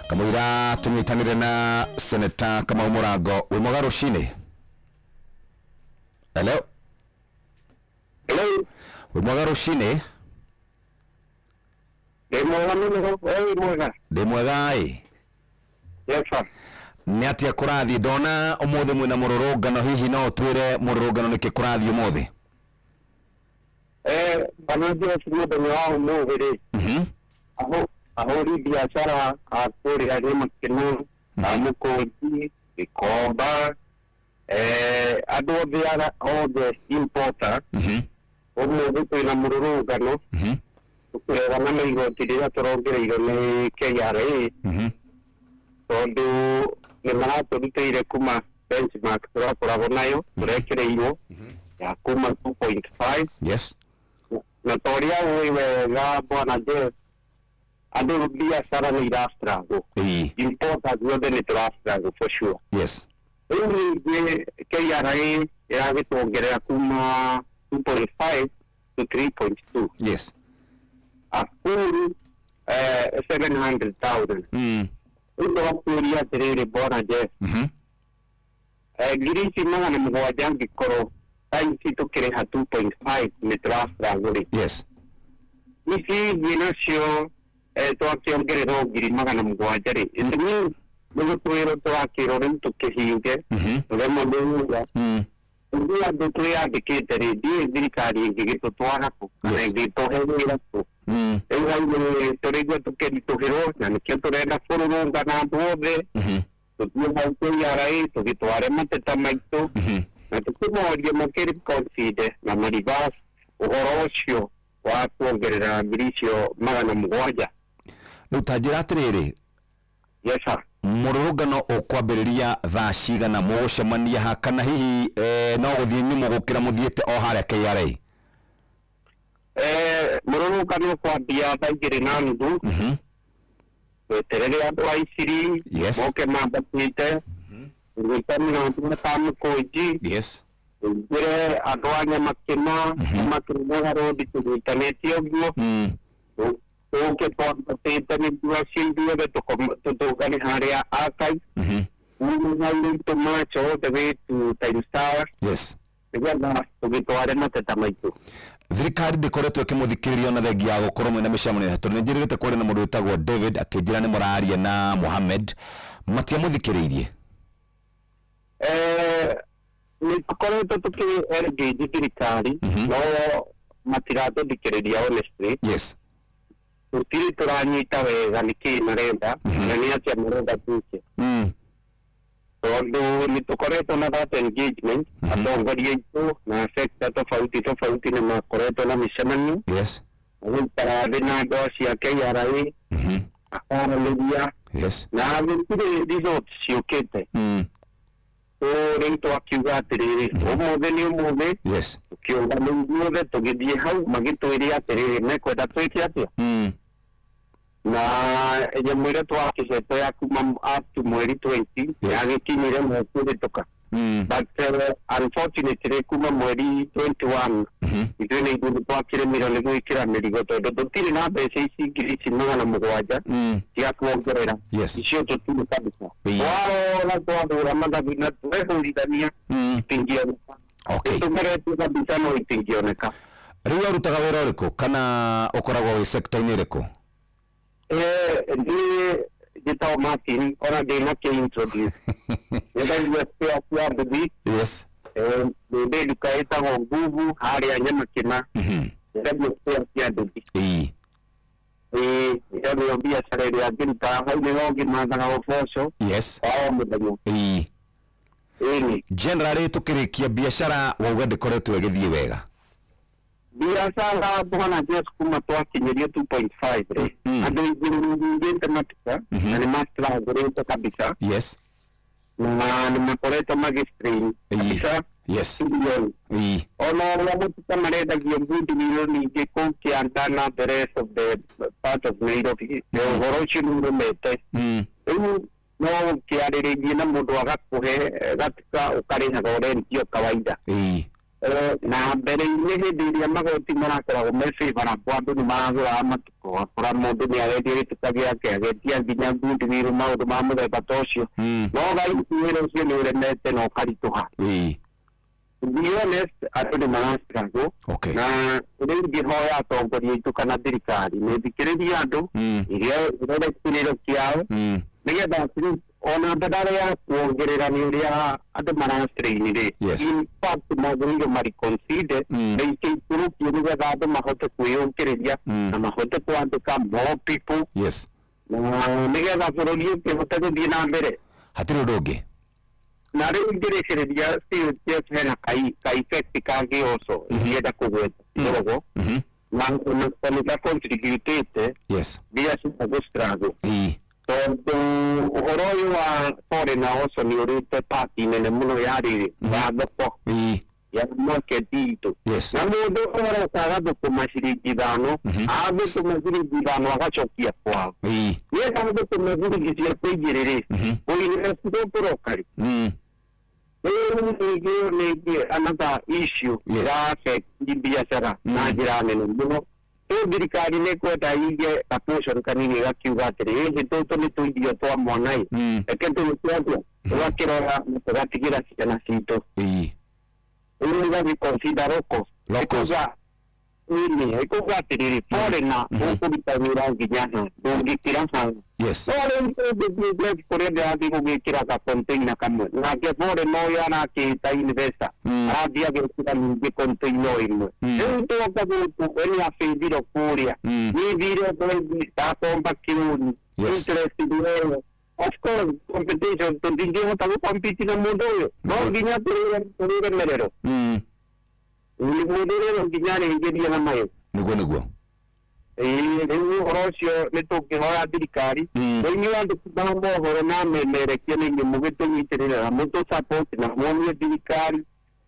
kamwira tunyitanire na seneta Kamau Mũrango wi mwega rucini. Hello wi mwega rucini. Ndi mwega ĩ. Yes sir. Nĩ atia kũrathiĩ ndona ũmũthĩ mwĩna mũrũrũngano hihi no twĩre mũrũrũngano nĩkĩ kũrathiĩ ũmũthĩ? Banaje mũthenya wa ũmũthĩ rĩ ahũri biashara a kũrĩa arĩ Makeno Mũkũnji Gĩkomba andũ othe importer ũmũthĩ twĩna mũrũrũngano tũkĩregana na igoti rĩrĩa tũrongereirwo nĩ KRA tondũ nĩ maratũrutĩire kuma benchmark tũrakoragwo nayo tũrekereirwo ya kuma 2.5. Yes. Na toria ũĩ wega bwana Jeff andũ biashara nĩ irastruggle. Importers othe nĩ tũrastruggle for sure. Yes. Rĩu ningĩ KRA ĩragĩtuongerera kuma 2.5 to 3.2. Yes. A full 700,000. Ndĩrakũria atĩrĩrĩ bwana Jeff. Ngiri ici magana mũgwanja angĩkorwo ici tũkĩrĩha 2.5 nĩ tũrastruggle. Yes. Ici ingĩ nacio twakĩongerera ngiri magana mũgwanja rĩ nĩ gũtwĩrwo tũrakĩrwo rĩu tũkĩhinge tũremwo nĩ wĩra ũguo andũ twĩyandĩkĩte rĩ ndiĩ thirikari ĩngĩgĩtũtwara kũ kana ĩngĩtũhe wĩra kũ rĩu hau tũrĩigua tũkĩritũhĩrwo na nĩkĩo tũrenda kũrũrũngana andũ othe tũthiĩ hau KRA tũgĩtware mateta maitũ na tũkĩmoria makĩreconsider na marivasi ũhoro ũcio wa kuongerera ngiri icio magana mũgwanja. Rĩu ta njĩra atĩrĩrĩ. Yes sir. Mũrũrũngano ũkwambĩrĩria thaa cigana mũgũcemania ha kana hihi no gũthiĩ nyumo gũkĩra mũthiĩte o harĩa KRA? Mũrũrũngano ũkwambia thaa 2:30 tweterere andũ a Isiri moke mambatĩte gwĩtanĩra andũ ta Mũkũnji ngire andũ a Nyamakena Makena road tũnyitanĩtie ũguo tũke twambatĩte nĩguo acio ithuothe tũtũngane harĩa Archives we will to march all the way to Times Tower nigetha tugitware mateta maitu. Thirikari ndikoretwo ikimuthikiriria na thengi ya gukorwo mwina micamano tondu ninjirite kwari na mundu witagwo David akinjira ni muraria na Mohammed matiamuthikiriirie. Ni tukoretwo tuki-engage thirikari no matiratuthikiriria honestly. Yes. Tutiri turanyita wega niki marenda na ni atia marenda tuke. Tondu ni tukoretwo na that engagement atongoria itu na sector tofauti ni makoretwo na micemano. Yes. Gũikara thĩ na andũ cia KRA akaranĩria na gũtirĩ resort ciũkĩte. Rĩu twakiuga atĩrĩrĩ ũmũthĩ nĩ ũmũthĩ tũkĩũga nĩ ithuothe tũgĩthiĩ hau magĩtwĩre atĩrĩrĩ mekwenda twĩke atĩa. Na nyamũ ĩrĩa twakĩhete ya kuma up to mweri 20 yagĩkinyire mweri kũhĩtũka. But unfortunately kuma mweri 21 ithuĩ nĩ ithuĩ twakĩrĩmirwo nĩ gwĩkĩra mĩrigo tondũ tũtirĩ na mbeca ici ngiri ici 700 cia kuongerera icio tũtirĩ kabisa. Wona twahũra mathabu na twehũrithania itingĩoneka. Tũgeretie kabisa no itingĩoneka. Rĩu arutaga wĩra ũrĩkũ kana ũkoragwo wĩ sector-inĩ ĩrĩkũ? Gitao Martin, ona ndĩna kĩ-introduce. Nĩndaigua spare cia nduthi. Yes. Ndĩ nduka ĩtagwo Nguvu harĩa Nyamakĩna. Nĩndaigua spare cia nduthi. Ĩyo nĩyo biacara ĩrĩa ngĩruta hau nĩho ngĩmathaga ũboco. Yes. O mũthenya. Generally tukĩrĩkia biacara wauga ndĩkoretwo ĩgĩthiĩ wega. Biacara bwana just kuma twakinyirie 2.5 andũ igĩrĩte matuka na nĩ mastragũrĩte kabisa. Yes. Na nĩ makoretwo magistrain kabisa. Yes. Ona ũrĩa matuka marendagio Goodwill ningĩ kũu Kianda the rest of the part of Nairobi ũhoro ũcio nĩ ũrũmĩte. Rĩu no ũkĩarĩrĩirie na mũndũ agakũhe gatuka ũkarĩhaga ũrentio kawaida. Na mbere-inĩ hĩndĩ ĩrĩa magoti marakoragwo me favorable andũ nĩ maragũraga matuka ũgakora mũndũ nĩ arendia gĩtuka gĩake agetia nginya Goodwill maũndũ ma mũthemba ta ũcio no wĩra ũcio nĩ ũremete na ũkaritũha. To be honest andũ nĩ marastruggle na rĩu ngĩhoya atongoria aitũ kana thirikari nĩthikĩrĩrie andũ irore kĩrĩro kĩao nĩgether ona badala ya kuongerera nĩ ũrĩa andũ marastrain-rĩ in fact magĩrĩirwo mareconsider rĩngĩ ikũrũkie nĩgetha andũ mahote kwĩyũkĩrĩria na mahote kwandĩka more people na nĩgetha bũrũri ũkĩhote gũthiĩ na mbere. Hatirĩ ũndũ ũngĩ. Na rĩu ngĩrĩkĩrĩria still hena ka effect kangĩ also ingĩenda kũgweta kĩrogo na nĩ contributĩte biacara gũstruggle. Tondũ ũhoro ũyũ wa foreigner also nĩ ũrĩte party nene mũno ya rĩrĩ ya thoko ya market itũ. Na mũndũ ũroka agathũkũma ciringi 5 agathũkũma ciringi 5 agacokia kwao. Niĩ agathũkũma ciringi ciake igĩrĩ-rĩ ũinvest gũkũroka-rĩ. Rĩu ningĩ another issue ya affect biacara na njĩra nene mũno. Thirikari nĩ kwenda ige a portion kanini gakiuga atĩrĩ tũtũ nĩ tũirio twa mwana-ĩ reke tũgĩtwatua tũgakĩrora tũgatigĩra ciana citũ. Rĩu gagĩconsider local. Ikuga atĩrĩrĩ foreigner ũkũruta wĩra nginya ha ndũngĩkĩra ha. No rĩu kũrĩa ndĩrathiĩ gũgĩkĩra ka container kamwe nake foreigner ũyũ arakĩta investor arathiĩ agĩkĩra ningĩ container ĩmwe. Rĩu tũoka gũkũ nĩ abĩthiro kũrĩa nĩ thire ndakomba kĩrũni interest wewe. Of course competition tũtingĩhota gũcompete na mũndũ ũyũ no nginya tũrĩremererwo. Mũndũ nginya arĩingĩria na mayo. Nĩguo. Rĩu ũhoro ũcio nĩ tũngĩhoya thirikari inyuĩ andũ kuma mohoro na memerekia nĩ inyuĩ mũgĩtũnyitĩrĩra na mũtũ support na muonie thirikari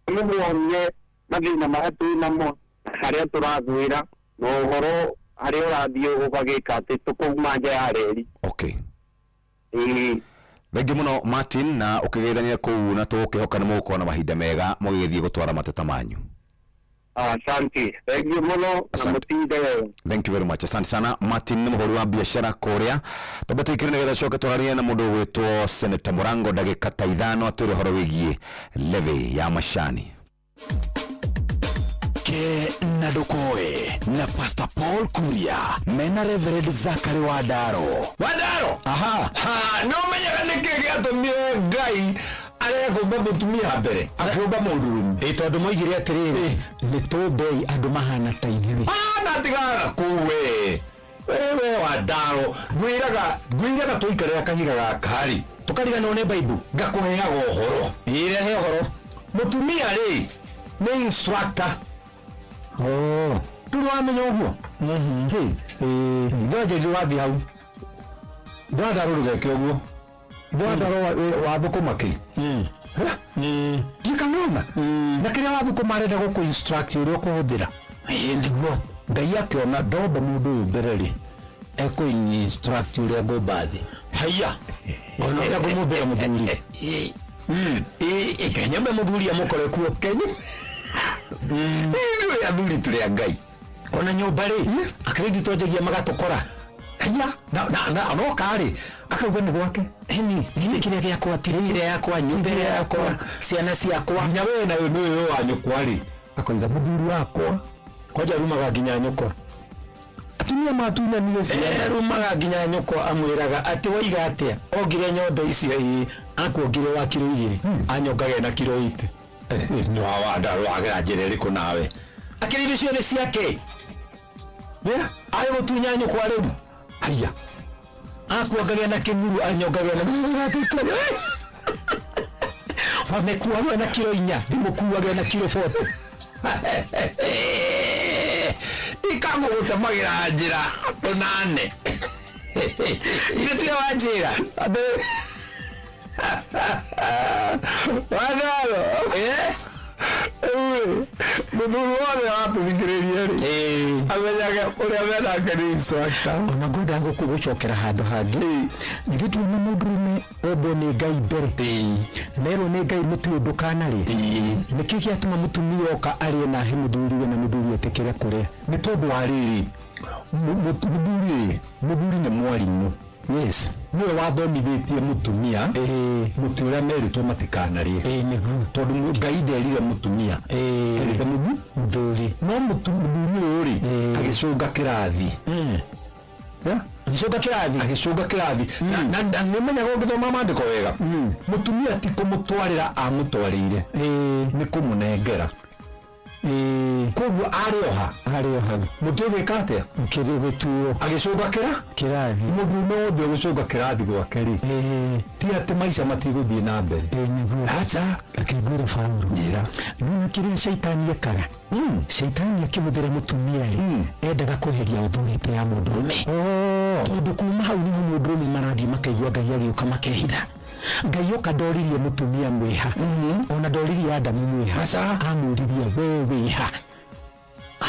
mũmuonie mathĩna marĩa twĩ namo harĩa tũrathwĩra na ũhoro harĩa ũrathiĩ ũgagĩka atĩ tũkauma nja ya reri. Thengi mũno Martin na ũkĩgeithania kũu na tũkĩhoka nĩ mũgũkorwo na mahinda mega mũgĩthiĩ gũtwara mateta manyu. Asante. Thank you muno na mutinde wewe. Thank you very much. Asante sana Martin ni mũhũri wa biacara kũrĩa. Twambe tũikĩrĩ nĩgetha coke tũrarie na mũndũ ũgwĩtwo Senator Mũrango ndagĩka ta 5 atwĩre ũhoro wĩgiĩ levy ya macani. Ke Nadokoe na Pastor Paul Kuria mena Reverend Zachary Wadaro. Aha. Ha, no menyaga niki gĩatũmire Ngai arekomba mũtumia mbere akomba mũndũrũme tondu moigire atiriri nitũmbei andu mahana ta ithuĩ. Natigana kuwe wewe Wadaro gwiraga tuikarĩra kahiga gakari tukariganwo nĩ Bible ngakũheaga ũhoro. Irehe ũhoro. Mũtumia rĩ nĩ instructor. Turuamenya ũguo. Ndoje wathi hau. Ndadaro rugeke ũguo. Ndadaro wa thukuma ki. Ndikanona. Na kĩrĩa wa thukuma arenda gũkũ instruct ũrĩa ũkũhũthĩra. Ndiguo. Ngai akiona ndomba mũndũ ũyũ mbere rĩ ekũ instruct ũrĩa ngũmba thĩ. Haya. Ona ĩra kũmũmbĩra mũthuri. Kenya mũthuri amũkore kuo Kenya. Ndio ya thuri tũrĩa Ngai. Ona nyũmba rĩ akiridi twajagia magatũkora. Haya na no kari akauga nĩ gwake. Ni kĩrĩa gĩakwa atirĩire yakwa nyũmba yakwa ciana ciakwa. Nya we na ũyũ wa nyũkwa rĩ akoiga mũthuri wakwa kwaja rumaga nginya nyũkwa. Atumia matuna niyo ciana rumaga nginya nyũkwa amwĩraga atĩ waiga atĩa ongire nyondo icio akuongire wa kilo 2 anyongage na kilo 8. No Wadaro agera njĩra ĩrĩkũ nawe akĩrĩire ciothe ciake ayo gũtunya nyũkwa rĩu. Haya akuongage na kĩnguru anyongage na wamekuwa na kilo 4 ndimũkuage na kilo 40. Ikagũgũtemagira njĩra tũnane ile tia wa njĩra Wadaro mũthuri wothe watũthikĩrĩria rĩ amenyage ũrĩa menake nĩ instructor. Ona ngwenda gũkũgũcokera handũ hangĩ githĩ tuona mũndũrũme ombwo nĩ Ngai mbere na ĩrwo nĩ Ngai mũtue ndũkana rĩ nĩkĩ gĩatũma mũtumia oka arĩe na he mũthuriwe na mũthuri etĩkĩre kũrĩa. Nĩ tondũ wa rĩrĩ mũthuri nĩ mwarimũ. Yes. Niwe wathomithĩtie mũtumia mũtĩ ũrĩa merĩtwo matikanarĩe. Nĩguo tondũ Ngai nderire mũtumia erĩte mũthuri no mũthuri ũyũ rĩ agĩcũnga kĩrathi. Agĩcũnga kĩrathi na nĩmenyaga ũngĩthoma maandĩko wega mũtumia ti kũmũtwarĩra amũtwarĩire nĩ kũmũnengera. Koguo arĩoha mũtĩ ũgĩka atĩa gũtuo agĩcũnga kĩrathi mũndũ wothe ũgĩcũnga kĩrathi gwake rĩ ti atĩ maica matigũthiĩ na mbere. Acha akĩngwĩra Paulo no kĩrĩa shaitani ekaga shaitani akĩhũthĩra mũtumia rĩ endaga kweheria authority ya mũndũrũme tondũ kuma hau niho mũndũrũme marathiĩ makaigua Ngai agĩũka makehitha. Ngai oka ndoririe mũtumia mwĩha ona ndoririe Adamu mwĩha amũririe we wĩha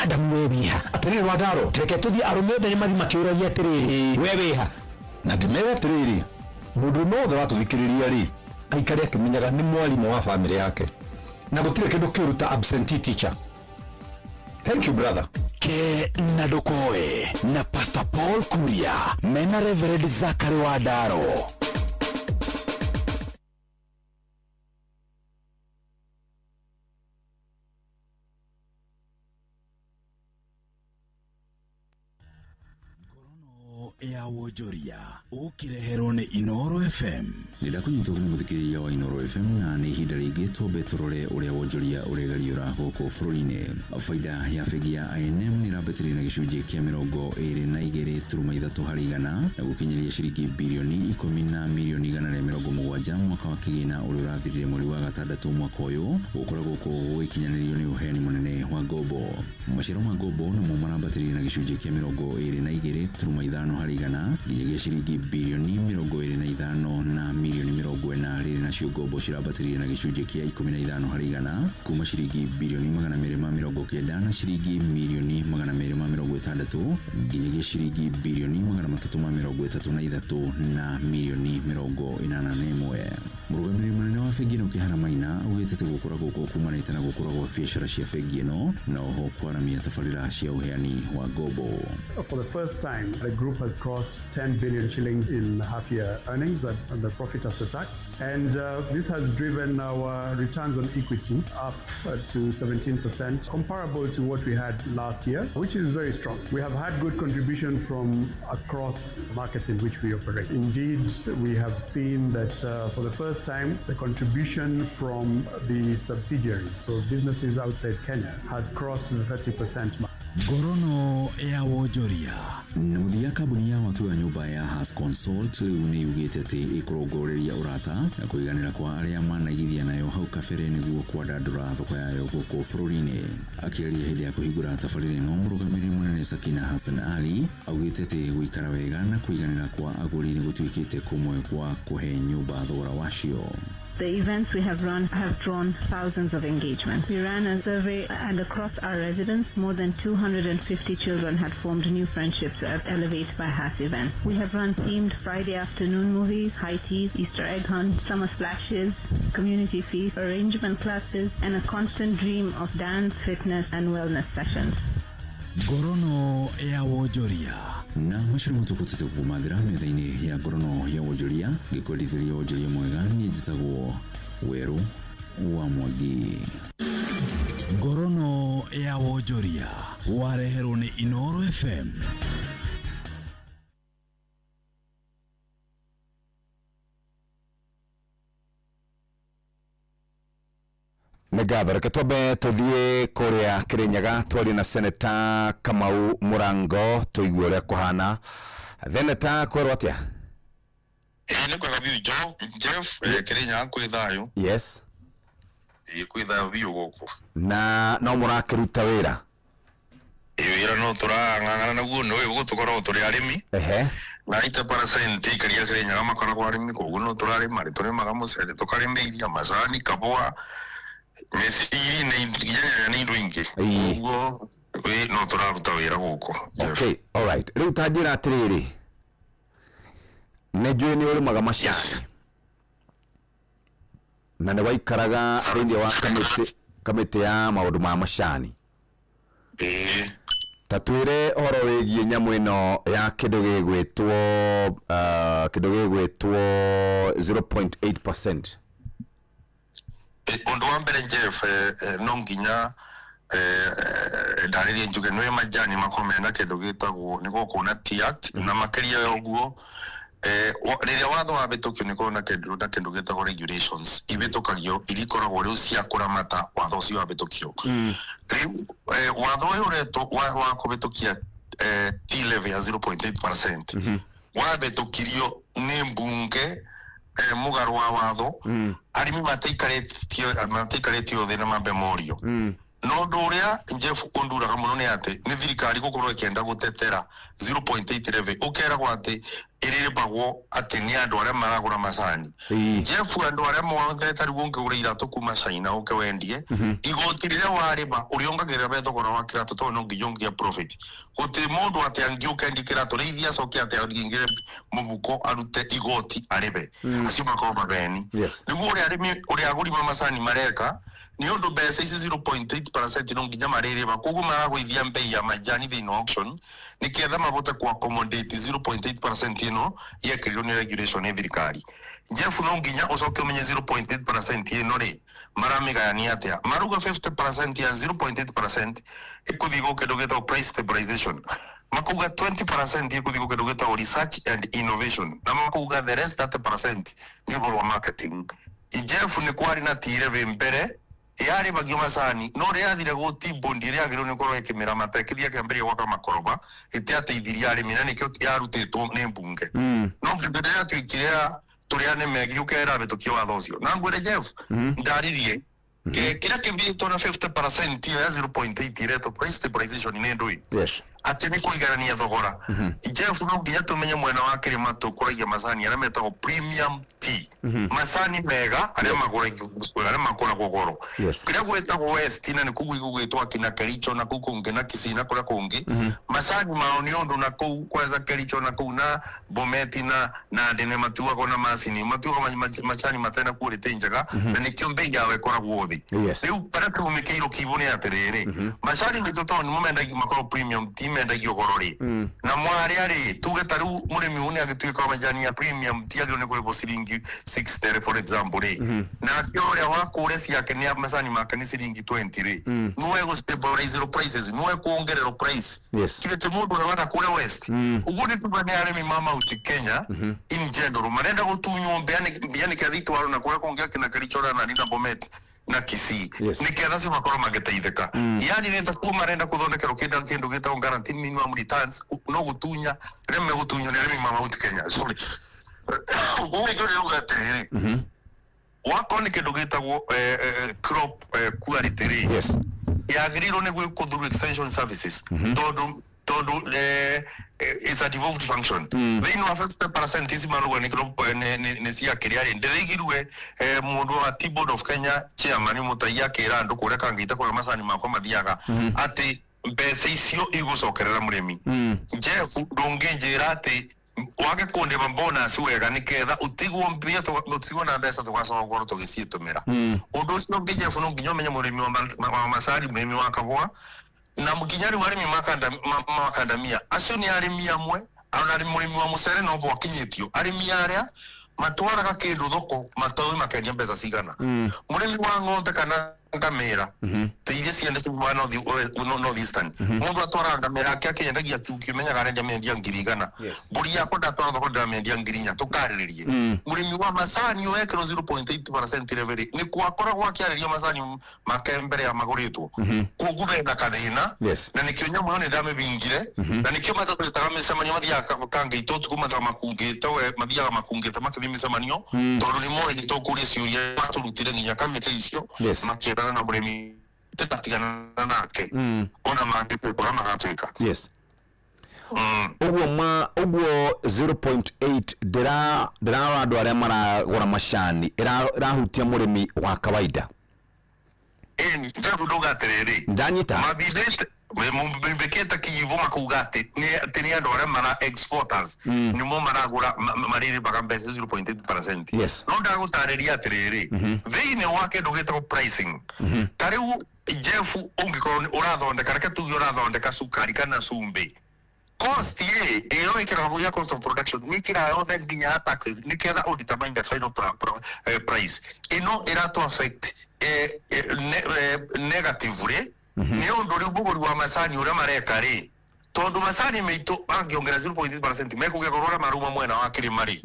Adamu we wĩha. Atĩrĩrĩ Wadaro reke tũthiĩ arũme othe nĩmathi makĩũragia atĩrĩrĩ we wĩha na ndĩmera atĩrĩrĩ mũndũ wothe watũthikĩrĩria rĩ aikare akĩmenyaga nĩ mwarimũ wa family yake na gũtirĩ kĩndũ kĩũru ta absentee teacher. Thank you brother. Ke Nadokoe na Pastor Paul Kuria mena Reverend Zachary Wadaro. Ya Wojoria ukireherwo nĩ Inoro FM. Nĩndakũnyitwo nĩ mũthikĩrĩria wa Inoro FM na nĩ ihinda rĩngĩ twambe tũrore ũrĩa wonjoria ũregariũra gũkũ bũrũri-inĩ. Baida ya bengi ya I&M nĩrambĩtĩrĩire na gĩcunjĩ kĩa 22.3 harĩ igana na gũkinyĩria ciringi birioni 10 na mirioni 170 mwaka wa kĩgĩna ũrĩa ũrathirire mweri wa gatandatũ mwaka ũyũ gũkoragwo gũgĩkinyanĩrio nĩ ũheani mũnene wa ngombo. Maciaro ma ngombo namo marambatĩrĩire na gĩcunjĩ kĩa 22.5 harĩ igana nginyagia ciringi birioni 25 na mirioni 40 nacio ngombo cirambatĩrĩire na gĩcunjĩ kĩa 15 harĩ igana kuma ciringi birioni 290 na ciringi mirioni 260 nginyagia ciringi birioni 333 na mirioni 81. Mũrũgamĩrĩri mũnene wa wa bengi ĩno Kĩhara Maina augĩte atĩ gũkũra gũkũ kumanĩte na gũkũra gwa biacara cia bengi ĩno na oho kwaramia tabarĩra cia ũheani wa ngombo. For the first time, the group has crossed 10 billion shillings in half-year earnings and the profit after tax. And this has driven our returns on equity up to 17%, comparable to what we had last year, which is very strong. We have had good contribution from across markets in which we operate. Indeed, we have seen that for the first time, the contribution from the subsidiaries, so businesses outside Kenya, has crossed the 30% mark. Ngorono ya wonjoria na muthia kambuni ya waki wa nyumba ya Has Consult rĩu nĩ yugĩte atĩ ĩkũrongoreria ũrata na kũiganĩra kwa arĩa manaigithia nayo hau kabere nĩguo kwandandũra thoko yayo gũkũ bũrũri-inĩ. Akĩaria hĩndĩ ya kũhingũra tabarĩra ĩno, mũrũgamĩrĩri mũnene Sakina Hassan Ali augĩte atĩ gũikara wega na kũiganĩra kwa agũri nĩ gũtuĩkĩte kũmwe kwa kũhe nyũmba thogora wacio. The events we have run have drawn thousands of engagements. We ran a survey and across our residents, more than 250 children had formed new friendships at Elevate by Has events. We have run themed Friday afternoon movies, high teas, Easter egg hunt, summer splashes, community feast, arrangement classes, and a constant dream of dance, fitness, and wellness sessions. Ngorono ya wonjoria na macirimo tukutite kumathira metha-inĩ ya ngorono ya wonjoria gĩkwendithĩria wonjoria mwega niĩ njĩtagwo Werũ wa Mwangi. Ngorono ya wonjoria wareherwo nĩ Inooro FM. Ngatho reke twambe tuthie kuria Kirinyaga twari na Senator Kamau Murango tuigue uria kuhana. Senator kwerwo atia? Nĩ kwega biũ Jeff Kirinyaga kwĩ thayũ. Yes. Kwĩ thayũ biũ gũkũ. Na no mũrakĩruta wĩra? Wĩra no tũrang'ang'ana naguo nĩ ũyũ gũtũkorwo tũrĩ arĩmi. Na 80% ikaria Kirinyaga makoragwo arĩmi, koguo no tũrarĩma, tũrĩmaga mũcere, tũkarĩma iria, macani, kabũa, mesiri na inyanya nĩ indo ingĩ. Koguo no tũraruta wĩra gũkũ. Okay, all right. Rĩu ta njĩra atĩrĩrĩ, nĩ njũĩ nĩ ũrĩmaga macani na nĩ waikaraga thĩinĩ wa kamĩtĩ ya maũndũ ma macani. Ta twĩre ũhoro wĩgiĩ nyamũ ĩno ya kĩndũ gĩgwĩtwo 0.8%. Ũndũ wa mbere Jeff, no nginya ndarĩrie njuge nĩ majani makomena kĩndũ gĩtagwo nĩ gũkũ na TACT na makĩria ya ũguo rĩrĩa watho wabĩtũkio nĩ kũrĩ na kĩndũ gĩtagwo regulations ibĩtũkagio iria ikoragwo rĩu cia kũramata watho ũcio wabĩtũkio. Rĩu watho ũyũ ũretwo wa kũbĩtũkia T-level ya 0.8% wabĩtũkirio nĩ mbunge mũgarũ wa watho arĩmi mataikarĩtio thĩ na mambe morio. No ũndũ ũrĩa Jeff ũnduraga mũno nĩ atĩ nĩ thirikari gũkorwo ĩkĩenda gũtetera 0.8 level ũkeragwo atĩ ĩrĩrĩbagwo atĩ nĩ andũ arĩa maragũra macani. Jeff andũ arĩa mothe tarĩ ũngĩgũra iratũ kuma China ũkĩwendie igoti rĩrĩa warĩba ũrĩongagĩrĩra thogora wa kĩratũ tondũ no nginya ũngĩgĩa profit. Gũtirĩ mũndũ atĩ angĩũkendi kĩratũ rĩithia acoke atĩ angĩingĩre mũbuko arute igoti arĩbe. Acio makorwo mabeni. Nĩguo ũrĩa agũri ma macani mareka ni ũndũ mbeca ici 0.8% no nginya marĩrĩba, koguo maragũithia mbei ya majani thĩinĩ wa auction nĩkĩetha mabote ku accommodate 0.8% ĩno yekĩrirwo nĩ regulation ya thirikari. Jeff no nginya ũcoke ũmenye 0.8% ĩno rĩ maramĩgayania atĩa. Maruga 50% ya 0.8% ĩkũthiĩ kĩndũ gĩtagwo price stabilization, makuga 20% ĩkũthiĩ kĩndũ gĩtagwo research and innovation, na makuga the rest 30% nĩ ũhoro wa marketing. Jeff nĩ kwarĩ na T-level mbere yari bagio macani no rĩathire gũtibondi rĩa agĩrwo nĩ korwo ĩkĩmera matekithia kĩambĩrĩria gwaka makoroba ĩteateithirie arĩmi na nĩkĩo yarutĩtwo nĩ mbunge. No mbere twĩkire tũrĩane megi ũkera bĩtũkio watho ũcio. Na ngwĩre Jeff ndaririe kĩrĩa kĩmbĩtwo na 50% ya 0.8 iretwo price stabilization nĩ ndũĩ ati ni kuigarania thogora Jeff no nginya tumenye mwena wa kirima tukuragia macani aria metagwo premium tea macani mega aria magura gogoro kira gwetagwo West na ni kugwitwa kina Kericho na kukunge na Kisii kura kungi macani mao ni undu na kuu kweza Kericho na kuu na Bometi na Ndene matuwa kona macini matuwa macani matena kurite njega na nikio mbei yawe koragwo thi riu paraka mumekeiro kibone aterere macani mitoto ni momenda makoro premium tea mendagio gorori na mwari ari tuge taru murimi une agituika majani ya premium tea agone kuri siringi 60 for example na kiore wa kuresi yake ni macani makani siringi 20 nuwe go stabilize prices nuwe kuongerero price kile temundu na kule West ugone tubane arimi mama uti Kenya in general marenda gutunyo mbeani kadhitu waro na kule kuongea kina Kericho na Nina Bomet na Kisii niketha si makoro mageteitheka yani nenda kuma renda kuthondekero kindu gita guarantee minimum returns no gutunya reme gutunyo ni arimi mama uti Kenya sorry uwe jori ugatere wako ni kindu gitagwo crop quality yagiriro ni gwikuthuru extension services todo is a devolved function they know affect the percentage maruga ni crop ni sia kiriari ndirigirwe mundu wa Board of Kenya chairman mutaiya kira andu kuria kangita kwa macani makwa mathiaga ati mbeca icio igucokerera murimi Jeff ndunginjira ati wage kunde bonus wega niketha utigwo mbia utigwo na mbeca tugacoka goro tugicitumira undu ucio Jeff no nginya menye murimi wa macani murimi wa kabwa na mukinyari warimi makandamia acio ni arimi amwe ana murimi wa mucere no bo akinyitio arimi aria matwaraga kindu thoko matowe makenia mbeca cigana murimi wa ng'ombe kana ngamira teire ciende cibwa no eastern mundu atwara ngamira ake akendagia tukimenyaga renda mendia ngirigana buri yako ndatwara thoko nda mendia ngirinya tukariririe murimi wa macani wekero 0.8% level ni kwakora gwakiariria macani makembere ya maguritwo kugure na kathina na nikionyo mwana ndame bingire na nikio matatutaga micemanio mathia kangeito tukuma makungite we mathia makungite makithi micemanio tondu ni moe gitokuria ciuria maturutire nginya kamite icio makirana na murimi tetatigana nake ona mangipe kora magatuika Uguo 0.8 ndira andu aria maragura macani irahutia murimi wa kawaida ni tafu doga terere ndanyita mabibeste mbeketa kivu makugate ni andu aria mara exporters ni mo maragura mariri baka mbese 0.8% no ndagutariria terere thini wake ndugita pricing tariu Jeff ungikoro urathondeka reke tugi urathondeka sukari kana sumbe cost ero ikira ya cost of production nikira yothe nginya taxes niketha determine the final price ino ira to affect negatively ni undu ri buguru wa macani ura mareka ri tondu macani meito angiongera 0.8% mekuge korora maruma mwena wa kirima ri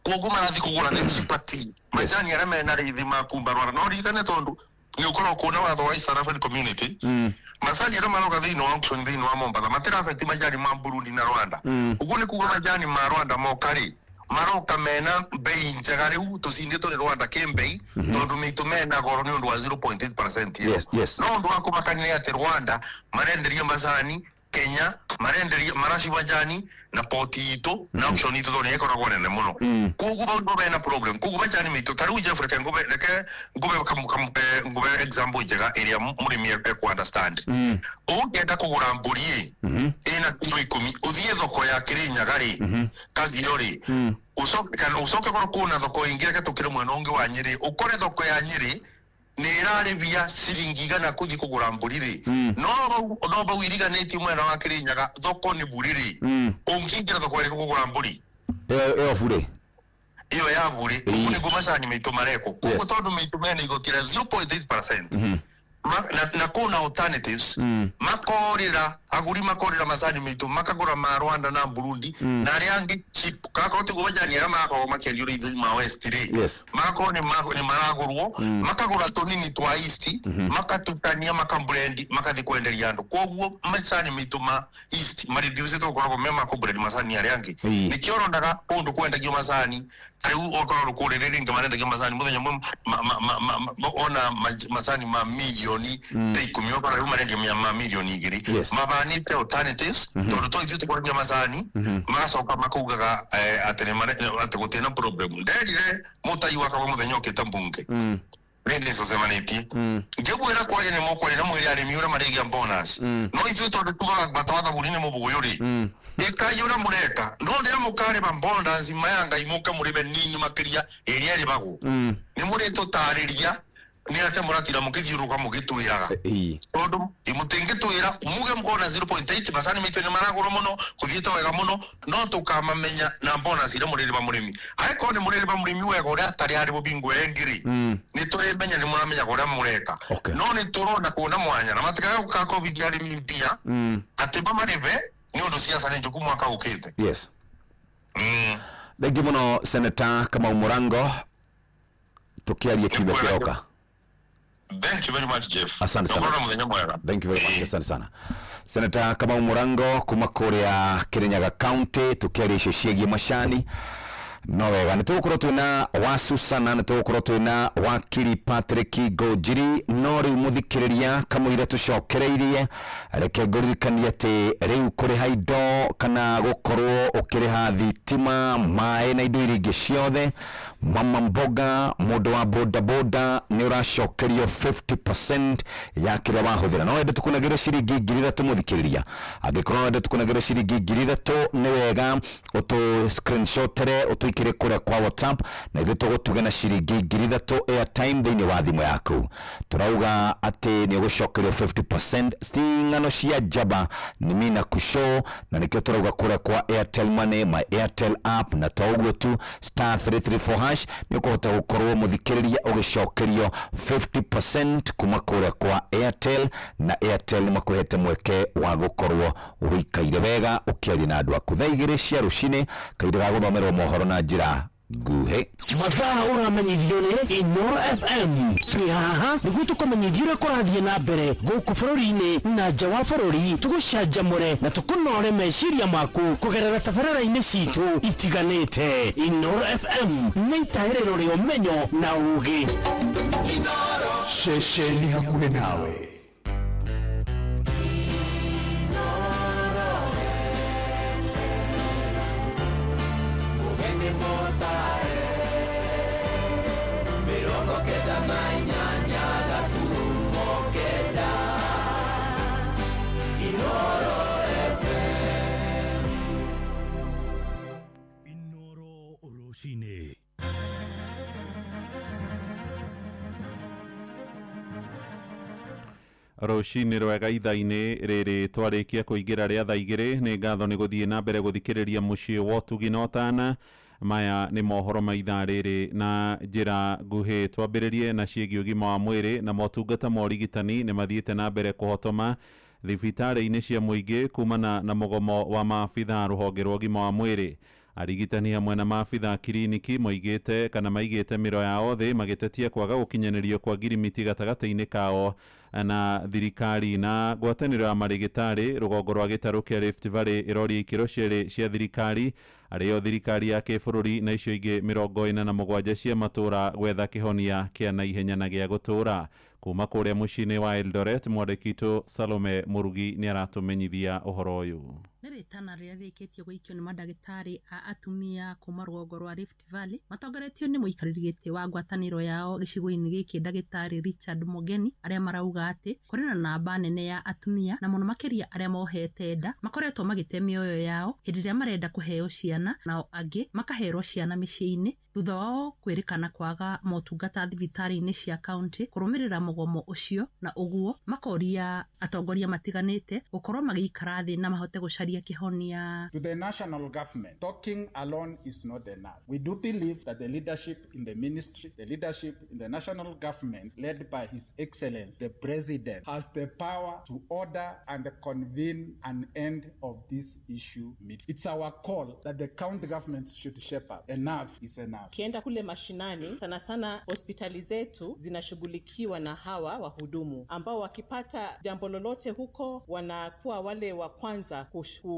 kogu marathi kugura the chipati macani ara mena rithi makumbarwara no rikane tondu ni ukoro kuona watho wa East African Community macani ara maroga thino auction thino wa Mombasa matira affect majani ma Burundi na Rwanda ugune kuga majani ma Rwanda mokari maroka mena bei njega riu tusindito ni Rwanda kembei tondu mitu mena goro ni undu wa 0.8% no undu wako makani ati Rwanda marenderia macani Kenya marenderia marashi majani na poti ito na auction ito thoni ekoragwo nene muno kugu baundo bena problem kugu majani mitu taru Jeff reke ngube example njega area murimi ku understand ungenda kugura mburi ina kilo 10 uthie thoko ya Kirinyaga ri kagiro ri usoke goro kuna thoko ingire ketukire mwena ungi wa Nyeri ukore thoko ya Nyeri ni irarivia siringi gana kuthi kugura mburi ri no bawiriganeti mwena wa Kirinyaga thoko ni mburi ri ungingira thoko iri kugura mburi eo fure iyo ya mburi kuni gumacani mitu mareko kuko tondu mitu mena igotira 0.8% na kuna alternatives makorira aguri makorira macani mitu makagura ma Rwanda na Burundi na riangi chip kakoti gubajani ara makao makendio rithi ma West ri makoni maragurwo makagura tonini twa East makatutania makambrand makathi kwenderia andu koguo macani mitu ma East mareduce to korwo mema ko brand macani ariangi nikiorondaga undu kwendagio macani riu okoro kurerere ngemarenda macani muthenya ona macani ma million milioni te ikumio para ruma rendio mia milioni igiri mabani te alternatives todo to itu kwa nyama zani maso pa makugaga atene mane ategotena problem ndere mutai waka muthenyo kitambunge Rende so semaneti. Ngebu era kwa ne mo kwa ne mo ira miura marega bonus. No itu to tuga batawata burine mo buyori. Eka yura mureka. No ndira mukare bonus mayanga imuka muribe nini makiria eria ribago. Ni muri to tariria ni ate muratira mukithiruka mugitwiraga. Todo imutenge twira muge mukona 0.8 basani mitwe ne maragoro muno kuthita wega muno no tukamamenya na bonus ira muriri ba murimi. Ai ko ne muriri ba murimi wega ora atari ari bobingo engiri. Ni twemenya ni muramenya ora mureka. No ni turona kuona mwanya na matika ka covid yari mimpia. Atiba marive ni ondo siasa ne jukumu aka ukete. Yes. Thank muno Senator Kamau Murango. Tukiaria kibe kioka. Thank you very much, Jeff. Asante sana. Thank you very much. Asante sana. Senator Kamau Murango kuma Korea Kirinyaga County tukiaria icio ciegie macani. No wega nitugukorwo twina wa Susana nitugukorwo twina wakiri Patrick Gojiri no riu muthikiriria kamwira tucokereirie reke nguririkanie ati riu kuri haido kana gukorwo ukiriha thitima mai na indo iringi ciothe mama mboga mundu wa boda boda ni uracokerio 50% ya kiria wahuthira no wende tukunagire ciringi 3,000 muthikiriria angikorwo wende tukunagire ciringi 3,000 ni wega utu screenshotere kire kure kwa WhatsApp na ithu tugutuge na ciringi 3,000 airtime thiini wa thimu yaku turauga ati ni ugucokerio 50% stingano cia jaba ni mina kushow na nikio turauga kure kwa Airtel Money my Airtel app na toguo tu *334# ni ukuhota gukorwo muthikiriria ugicokerio 50% kuma kure kwa Airtel na Airtel makuhete mweke wa gukorwo wikaire wega ukiaria na andu aku thaigire cia rucine kaida ga guthomerwo mohoro na njira guhe mathaa uramenyithio ni Inoro FM twihaha niguo tukomenyithio kurathie na mbere guku bururi-ini na nja wa bururi tugucanjamure na tukunore meciria maku kugerera tabarĩra-inĩ citu itiganĩte. Inoro FM nĩ itaĩrĩro rĩa ũmenyo na ũũgĩ. Inoro ceceni hakuhĩ nawe. Roshini rwega itha-ini riri twarikia kuingira ria thaa igiri ni ngatho ni guthie na mbere guthikiriria mucii wa Utugi na Otana maya ni mohoro ma itha riri na njira nguhi twambiririe na ciegi ugima wa mwiri na motungata ma urigitani ni mathiite na mbere kuhotoma thibitari-ini cia muingi kumana na mugomo wa maabitha ruhonge rwa ugima wa mwiri. Arigitani hamwe na maabitha kiriniki moigite kana maigite miro yao thi magitetia kwaga gukinyanirio kwa ngirimiti gatagata-ini kao na thirikari na ngwataniro ya marigitari rugongo rwa gitaru kia Rift Valley irori ikiro cia thirikari ario thirikari ya kibururi na icio ingi 47 cia matura gwetha kihonia kia na ihenya na gia gutura. Kuma kuria mucini wa Eldoret mwandikito Salome Murugi ni aratumenyithia uhoro uyu. Niritana ria rikitio guikio ni madagitari a atumia kuma rugongo rwa Rift Valley matongoretio ni muikariri giti wa ngwataniro yao gicigo-ini giki ndagitari Richard Mogeni aria marauga ati kuri na namba nene ya atumia na muno makiria aria mohete nda makoretwo magite mioyo yao hindi ria marenda kuheo ciana nao angi makaherwo ciana micii-ini thutha wao kwirikana kwaga motungata thibitari-ini cia county kurumirira mugomo ucio na uguo makoria atongoria matiganite gukorwo magikara thi na mahote gucaria kihonia. To the national government, talking alone is not enough. We do believe that the leadership in the ministry, the leadership in the national government led by His Excellency the President has the power to order and convene an end of this issue. It's our call that the county governments should shape up. Enough is enough. Kienda kule mashinani, sana sana hospitali zetu zinashughulikiwa na hawa wahudumu ambao wakipata jambo lolote huko wanakuwa wale wa kwanza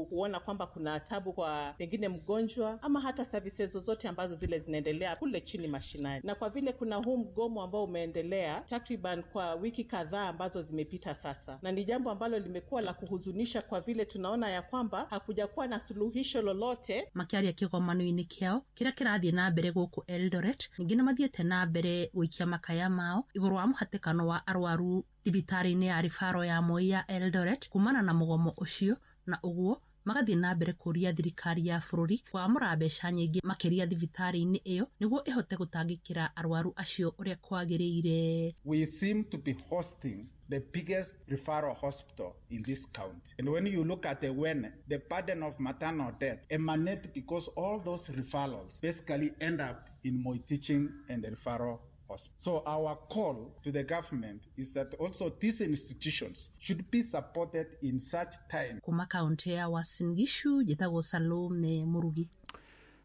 kuona kwamba kuna tabu kwa pengine mgonjwa ama hata services zozote ambazo zile zinaendelea kule chini mashinani. Na kwa vile kuna huu mgomo ambao umeendelea takriban kwa wiki kadhaa ambazo zimepita sasa, na ni jambo ambalo limekuwa la kuhuzunisha kwa vile tunaona ya kwamba hakujakuwa na suluhisho lolote. Makiaria kigomano-ini kiao kira kirathie na mbere guku Eldoret ningine mathiete na mbere gwikia makaya mao iguru wa muhatikano wa arwaru thibitari-ini ya rifaro ya Moi ya Eldoret kumana na mugomo ucio, na uguo magathie na mbere kuria thirikari ya bururi kwamura mbeca nyingi makiria thibitari-ini iyo niguo ihote gutangikira arwaru acio uria kwagiriire. We seem to be hosting the biggest referral hospital in this county. And when you look at the burden of maternal death emanate because all those referrals basically end up in Moi Teaching and Referral Hospital. So our call to the government is that also these institutions should be supported in such time. Kuma kaunti ya Uasin Gishu, jitagwo Salome Murugi.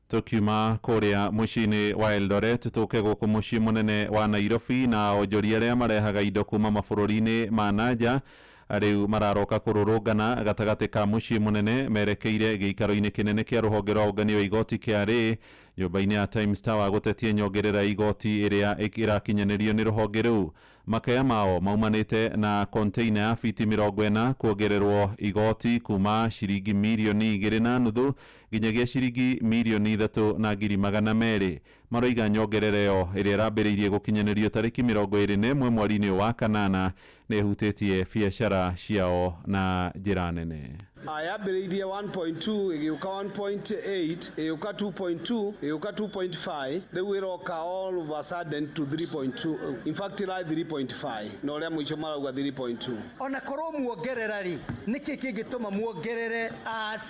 Tukiuma kuria mucini wa Eldoret tuke guku mucii munene wa Nairobi na onjoria aria marehaga indo kuma mabũrũri-inĩ ma nanja riu mararoka kururungana gatagati ka mucii munene merekeire giikaro-ini kinene kia ruhonge rwa ungani wa igoti KRA nyumba-ini ya Times Tower gutetie nyongerera igoti iria irakinyanirio ni ruhonge riu. Makaya mao maumanite na container ya fiti 40 kuongererwo igoti kuma shiringi milioni 2.5 nginyagia shiringi milioni 3.2 maroiga nyongerereo iria irambiriirie gukinyanirio tariki 21 mweri-ini wa kanana nihutĩtie biacara ciao na njĩra nene. Ayambĩrĩirie 1.2 ĩgĩũka 1.8 ĩgĩũka 2.2 ĩgĩũka 2.5 rĩu ĩroka all of a sudden to 3.2 in fact ĩra 3.5 na ũrĩa mũico marauga 3.2. Ona korwo muongerera ri nĩkĩ kĩngĩtũma muongerere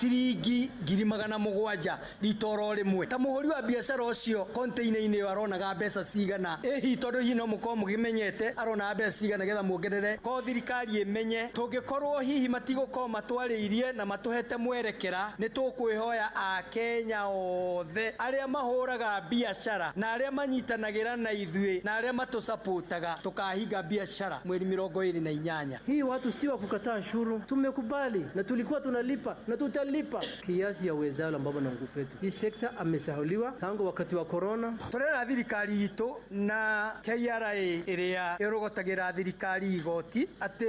ciringi 700 litoro rĩmwe ta mũhũri wa biacara ũcio container-inĩ ĩyo aronaga mbeca cigana ĩhi tondũ hihi no mũkorwo mũgĩmenyete arona mbeca cigana getha muongerere ko thirikari ĩmenye tũngĩkorwo hihi matigũkorwo matwarĩirie na matuhete mwerekera ni tukwĩhoya a Kenya othe aria mahũraga biacara na aria manyitanagira na ithuĩ na aria matusapotaga tukahinga biacara mweri 28. Hii watu si wa kukataa ushuru, tumekubali na tulikuwa tunalipa na tutalipa kiasi ya uwezalo ambao na nguvu yetu. Hii sekta amesahauliwa tangu wakati wa corona. Turera thirikari itu na KRA iria irogotagira thirikari igoti ati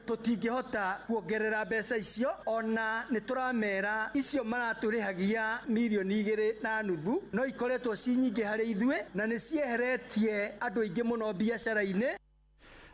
tutingihota kuongerera mbeca icio ona nituramera icio maraturihagia milioni 2.5 no ikoretwo cinyingi hari ithuĩ na nicieheretie andu aingi muno biacara-ini.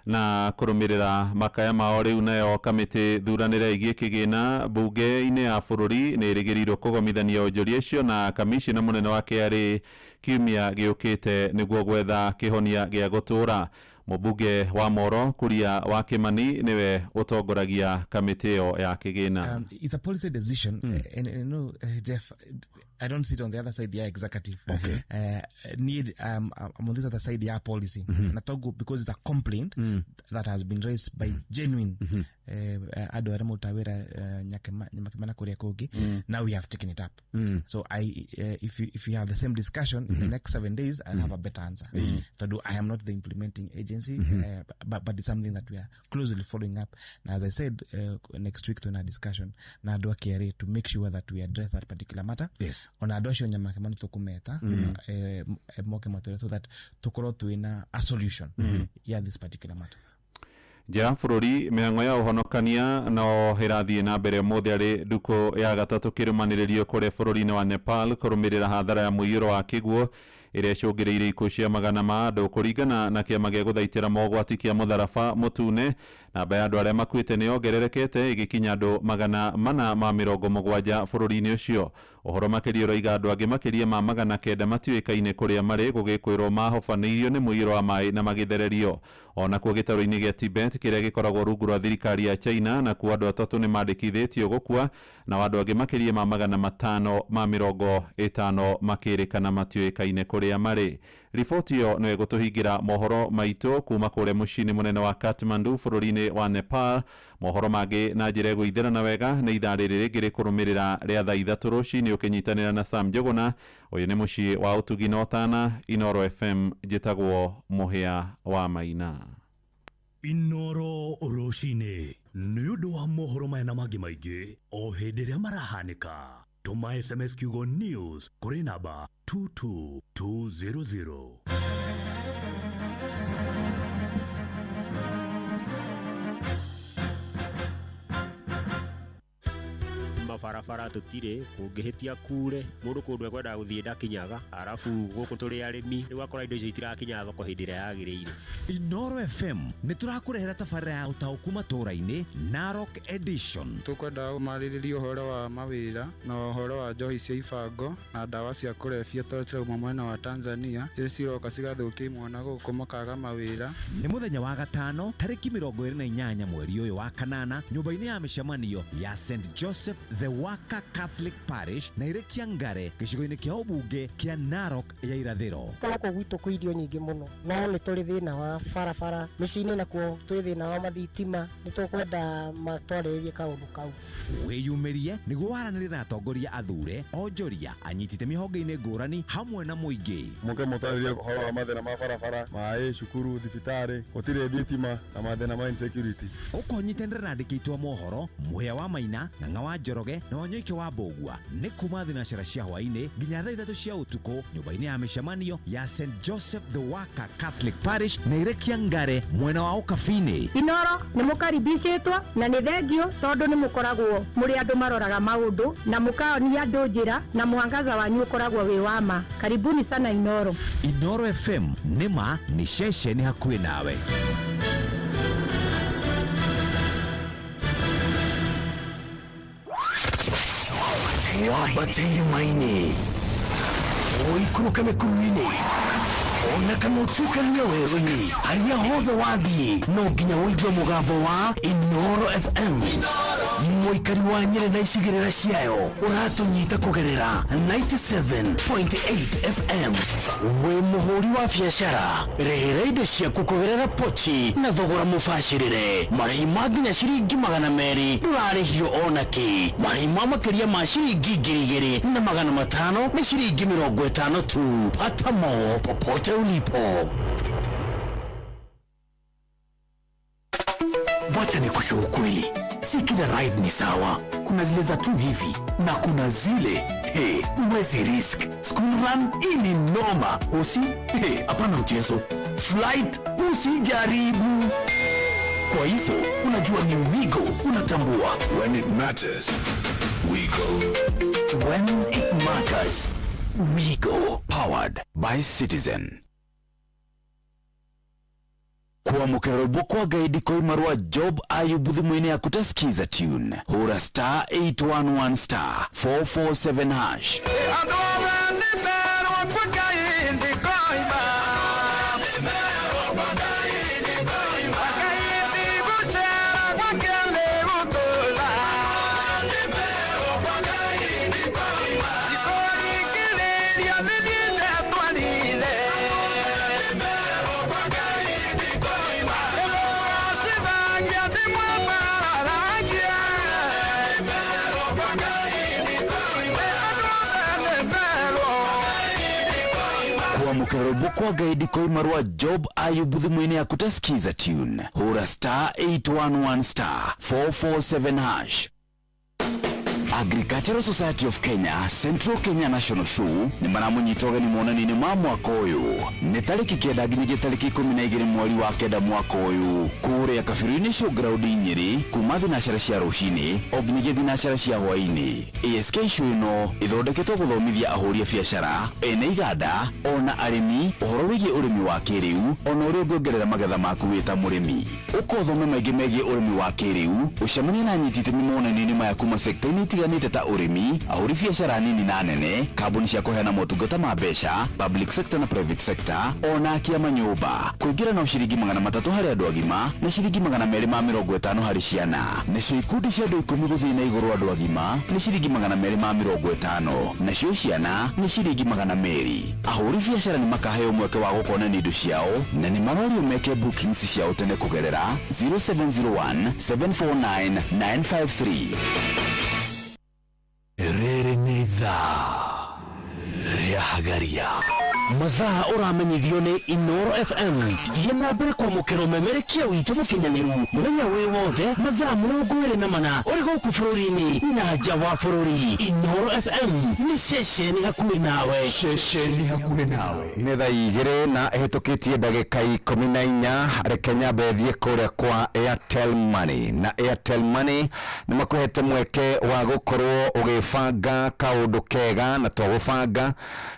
Na kurumirira makaya mao riu nayo kamiti thuranire igie kigina bunge-ini ya bururi ni irigirirwo kugomithania onjoria icio na kamishina munene wa KRA kiumia giukite niguo gwetha kihonia gia gutura. Mubunge wa Moro Kuria wa Kimani niwe utongoragia kamiti iyo ya kigina. It's a policy decision and you know Jeff, I don't sit on the other side the executive. Okay. I'm on this other side the policy. Natogo because it's a complaint that has been raised by genuine ado aremo tawera nyakemana Kuria Kogi. Now we have taken it up. So if you have the same discussion in the next 7 days, I'll have a better answer. I am not the implementing agency. But it's something that we are closely following up. Now, as I said, next week to our discussion, na adwa KRA to make sure that we address that particular matter. Yes. On adwa shio nyamakemano tukumeta, moke matore so that tukoro tuina a solution ya this particular matter. Ja bururi mihango ya uhonokania no hirathie na mbere muthi ari nduko ya gatatu kirumaniririo kure bururi-ini wa Nepal kurumirira hathara ya muiyuro wa kiguo iria icungireire ikuũ cia magana ma andũ kũringana na kĩama gĩa gũthaitĩra mogwati kĩa mũtharaba mũtune. Namba ya andũ arĩa makuĩte nĩyongererekete ĩgĩkinya andũ 470 bũrũri-inĩ ũcio. Ũhoro makĩria ũroiga andũ angĩ makĩria ma 900 matiũĩkaine kũrĩa marĩ gũgĩkwĩrwo mahobanĩirio nĩ mũiyũro wa maĩ na magĩthererio. Ona kuo gĩtarũ-inĩ gĩa Tibet kĩrĩa gĩkoragwo rungu rwa thirikari ya China na kuo andũ 3 nĩmandĩkithĩtio gũkua na andũ angĩ makĩria ma 550 makĩrĩkana matiũĩkaine kũrĩa marĩ. Riboti iyo nĩ gũtũhingira mohoro maitũ kuma kũrĩa mũciĩ mũnene wa Kathmandu bũrũri-inĩ wa Nepal. Mohoro mangĩ na njĩra ĩgũithĩrana wega nĩ ithaa rĩrĩ rĩngĩ rĩkũrũmĩrĩra rĩa thaa 3 rũcinĩ ũkĩnyitanĩra na Sam Njuguna. Ũyũ nĩ mũciĩ wa Ũtugi na Ũtana, Inoro FM, njĩtagwo Mũhĩa wa Maina. Inoro rũcinĩ nĩ ũndũ wa mohoro maya na mangĩ maingĩ o hĩndĩ ĩrĩa marahanĩka. Tũma SMS kiugo news kũrĩ namba 22200. mabarabara tutire kungĩhĩtia kure mũndũ kũndũ ekwenda gũthiĩ ndakinyaga arabu gũkũ tũrĩ arĩmi rĩu akora indo icio itirakinya thoko hĩndĩ ĩrĩa yagĩrĩire. Inoro FM nĩ tũrakũrehera tabarĩra ya ũtaũku matũũra-inĩ Narok Edition. Tũkwenda marĩrĩria ũhoro wa mawĩra na ũhoro wa njohi cia ibango na ndawa cia kũrebia tũrĩ mwena wa Tanzania iria ciroka cigathũkia imwana gũkũ makaga mawĩra. Nĩ mũthenya wa gatano tarĩki 28 mweri ũyũ wa kanana nyũmba-inĩ ya mĩcemanio ya St Joseph the Waka Catholic Parish na ire Kiangare gĩcigo-inĩ kĩa ũmbunge kĩa Narok ya irathĩro. Gũkũ gwitũ kwĩ irio nyingĩ mũno no nĩ tũrĩ thĩna wa barabara mĩciĩ-inĩ nakuo tũrĩ thĩna wa mathitima nĩ tũkwenda matwarĩrĩrie kaũndũ kau. Wĩyumĩrie nĩguo waranĩrie na atongoria athure onjoria anyitĩte mĩhonge-inĩ ngũrani hamwe na mũingĩ. Mũke mũtarĩrie ũhoro wa mathĩna ma barabara maĩ cukuru thibitarĩ gũtirĩ thitima na mathĩna ma insecurity. Ũkonyitanĩra na andĩki a mohoro Muhĩa wa Maina Ng'ang'a wa Njoroge na Wanyoike wa Mbũgua nĩ kuma thinacara cia hwaĩ-inĩ nginya thaa 3 cia ũtukũ nyũmba-inĩ ya mĩcemanio ya St Joseph the Waka Catholic Parish na ire Kiangare mwena wa Ũkabi-inĩ. Inoro nĩ mũkaribicĩtwo na nĩ thengio tondũ nĩ mũkoragwo mũrĩ andũ maroraga maũndũ na mũkaonia andũ njĩra na mwangaza wanyu ũkoragwo wĩ wa ma. Karibuni sana Inoro. Inoro FM nĩma nĩ ceceni hakuhĩ nawe. Wabatĩire maini ũikũrũka mĩkuru-inĩ ona kana ũtuĩkanie werũ-inĩ harĩa hothe wathiĩ no nginya ũigue mũgambo wa Inoro FM. Mũikari wa Nyeri na icigĩrĩra ciayo ũratũnyita kũgerera 97.8 FM. Wĩ mũhũri wa biacara rehera indo ciaku kũgerera pochi na thogora mũbacĩrĩre. Marĩhi ma nginya ciringi 200 ndũrarĩhio ona kĩ. Marĩhi ma makĩria ma ciringi 2,500 na 500 nĩ ciringi 50 tu. Pata mo popote ulipo. Wacha nikushauri ukweli, si kila ride ni sawa. Kuna zile za tu hivi na kuna zile huwezi risk. School run ini noma. Hapana mchezo. Flight usijaribu. Kwa hizo unajua ni Wigo unatambua. When it matters, Wigo. When it matters, Wigo. Powered by Citizen. Kwa mukerebo kwa gaidi kwa imarwa Job Ayub thimũ-inĩ yaku ta skiza tune hura star 811 star 447 hash. Mukerebo kwa gaidi kwa imarwa Job Ayub thimũ-inĩ yaku ta skiza tune hura star 811 star 447 hash. Agricultural Society of Kenya Central Kenya National Show ni maramunyita ũgeni monani-inĩ ma mwaka ũyũ nĩ tarĩki 9 nginya tarĩki 12 mweri wa 9 mwaka ũyũ kũrĩa Kabiru-inĩ showground Nyeri kuma thinacara cia rũcinĩ o nginyagia thinacara cia hwaĩ-inĩ. ASK show ĩno ĩthondeketwo gũthomithia ahũri a biacara ene iganda ona arĩmi ũhoro wĩgiĩ ũrĩmi wa kĩrĩu ona ũrĩa ũngĩongerera magetha maku wĩ ta mũrĩmi. Ũkothome maingĩ megiĩ ũrĩmi wa kĩrĩu ũcemanie na anyiti itemi monani-inĩ maya kuma sekta-inĩ itiganĩte ta ũrĩmi, ahũri biacara nini na nene, kambuni cia kũheana motungata ma mbeca, public sector na private sector, ona akia manyũmba. Kũingĩra no ciringi 300 harĩ andũ agima na ciringi 250 harĩ ciana. Nacio ikundi cia andũ 10 gũthiĩ na igũrũ andũ agima nĩ ciringi 250, nacio ciana nĩ ciringi 200. Ahũri biacara nĩ makaheo mweke wa gũkonania indo ciao na nĩ marorio meke bookings ciao tene kũgerera 0701 749 953. Rĩrĩ nĩ thaa rĩa Hagaria. mathaa uramenyithio ni Inoro FM thiĩ na mbere kwamũkĩra ũmemerekia witũ mũkinyanĩru mũthenya wĩ wothe mathaa 24 ũrĩ gũkũ bũrũri-inĩ na nja wa bũrũri. Inoro FM nĩ ceceni hakuhĩ nawe, ceceni hakuhĩ nawe. Nĩ thaa 2 na ĩhĩtũkĩtie ndagĩka 14 reke nyambe thiĩ kũrĩa kwa Airtel Money, na Airtel Money nĩ makũhete mweke wa gũkorwo ũgĩbanga kaũndũ kega, na twagũbanga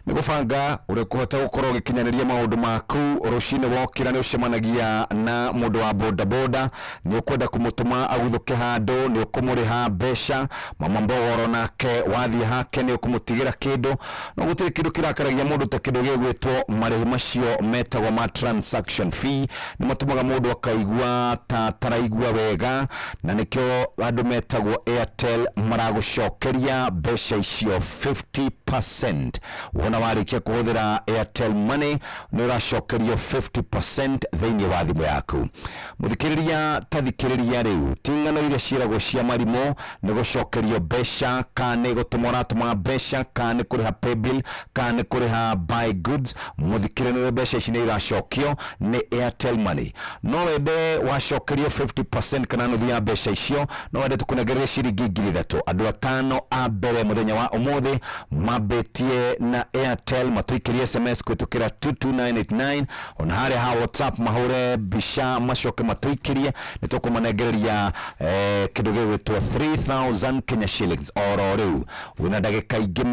nĩ gũbanga ũrĩa kũhota gũkorwo ũgĩkinyanĩria maũndũ maku rũcinĩ wokĩra nĩ ũcemanagia na mũndũ wa bodaboda, nĩ ũkwenda kũmũtũma aguthũke handũ, nĩ ũkũmũrĩha mbeca, mama mbogoro nake wathiĩ hake nĩ ũkũmũtigĩra kĩndũ, no gũtirĩ kĩndũ kĩrakaragia mũndũ ta kĩndũ gĩgwĩtwo marĩhi macio metagwo ma transaction fee. Nĩ matũmaga mũndũ akaigua ta taraigua wega, na nĩkĩo andũ metagwo Airtel maragũcokeria mbeca icio 50%. Wona warĩkia kũhũthĩra Airtel Money nĩ ũracokerio 50% thĩinĩ wa thimũ yaku. Mũthikĩrĩria tathikĩrĩria rĩu ting'ano iria ciĩragwo cia marimũ nĩ gũcokerio mbeca, kana nĩ gũtũma ũratũma mbeca, kana nĩ kũrĩha paybill, kana nĩ kũrĩha buy goods. Mũthikĩrĩria mbeca ici nĩ iracokio nĩ Airtel Money. No wende wacokerio 50% kana nuthu ya mbeca icio, no wende tũkũnengerere ciringi 3,000. Andũ 5 a mbere mũthenya wa ũmũthĩ mambĩtie na Airtel matũikĩrie SMS kũhĩtũkĩra 22989, ona harĩa ha WhatsApp mahũre mbica macoke matũikĩrie, nĩ tũkũmanengereria kĩndũ gĩgwĩtwo 3,000 Kenya shillings oro rĩu. Wĩna ndagĩka ingĩ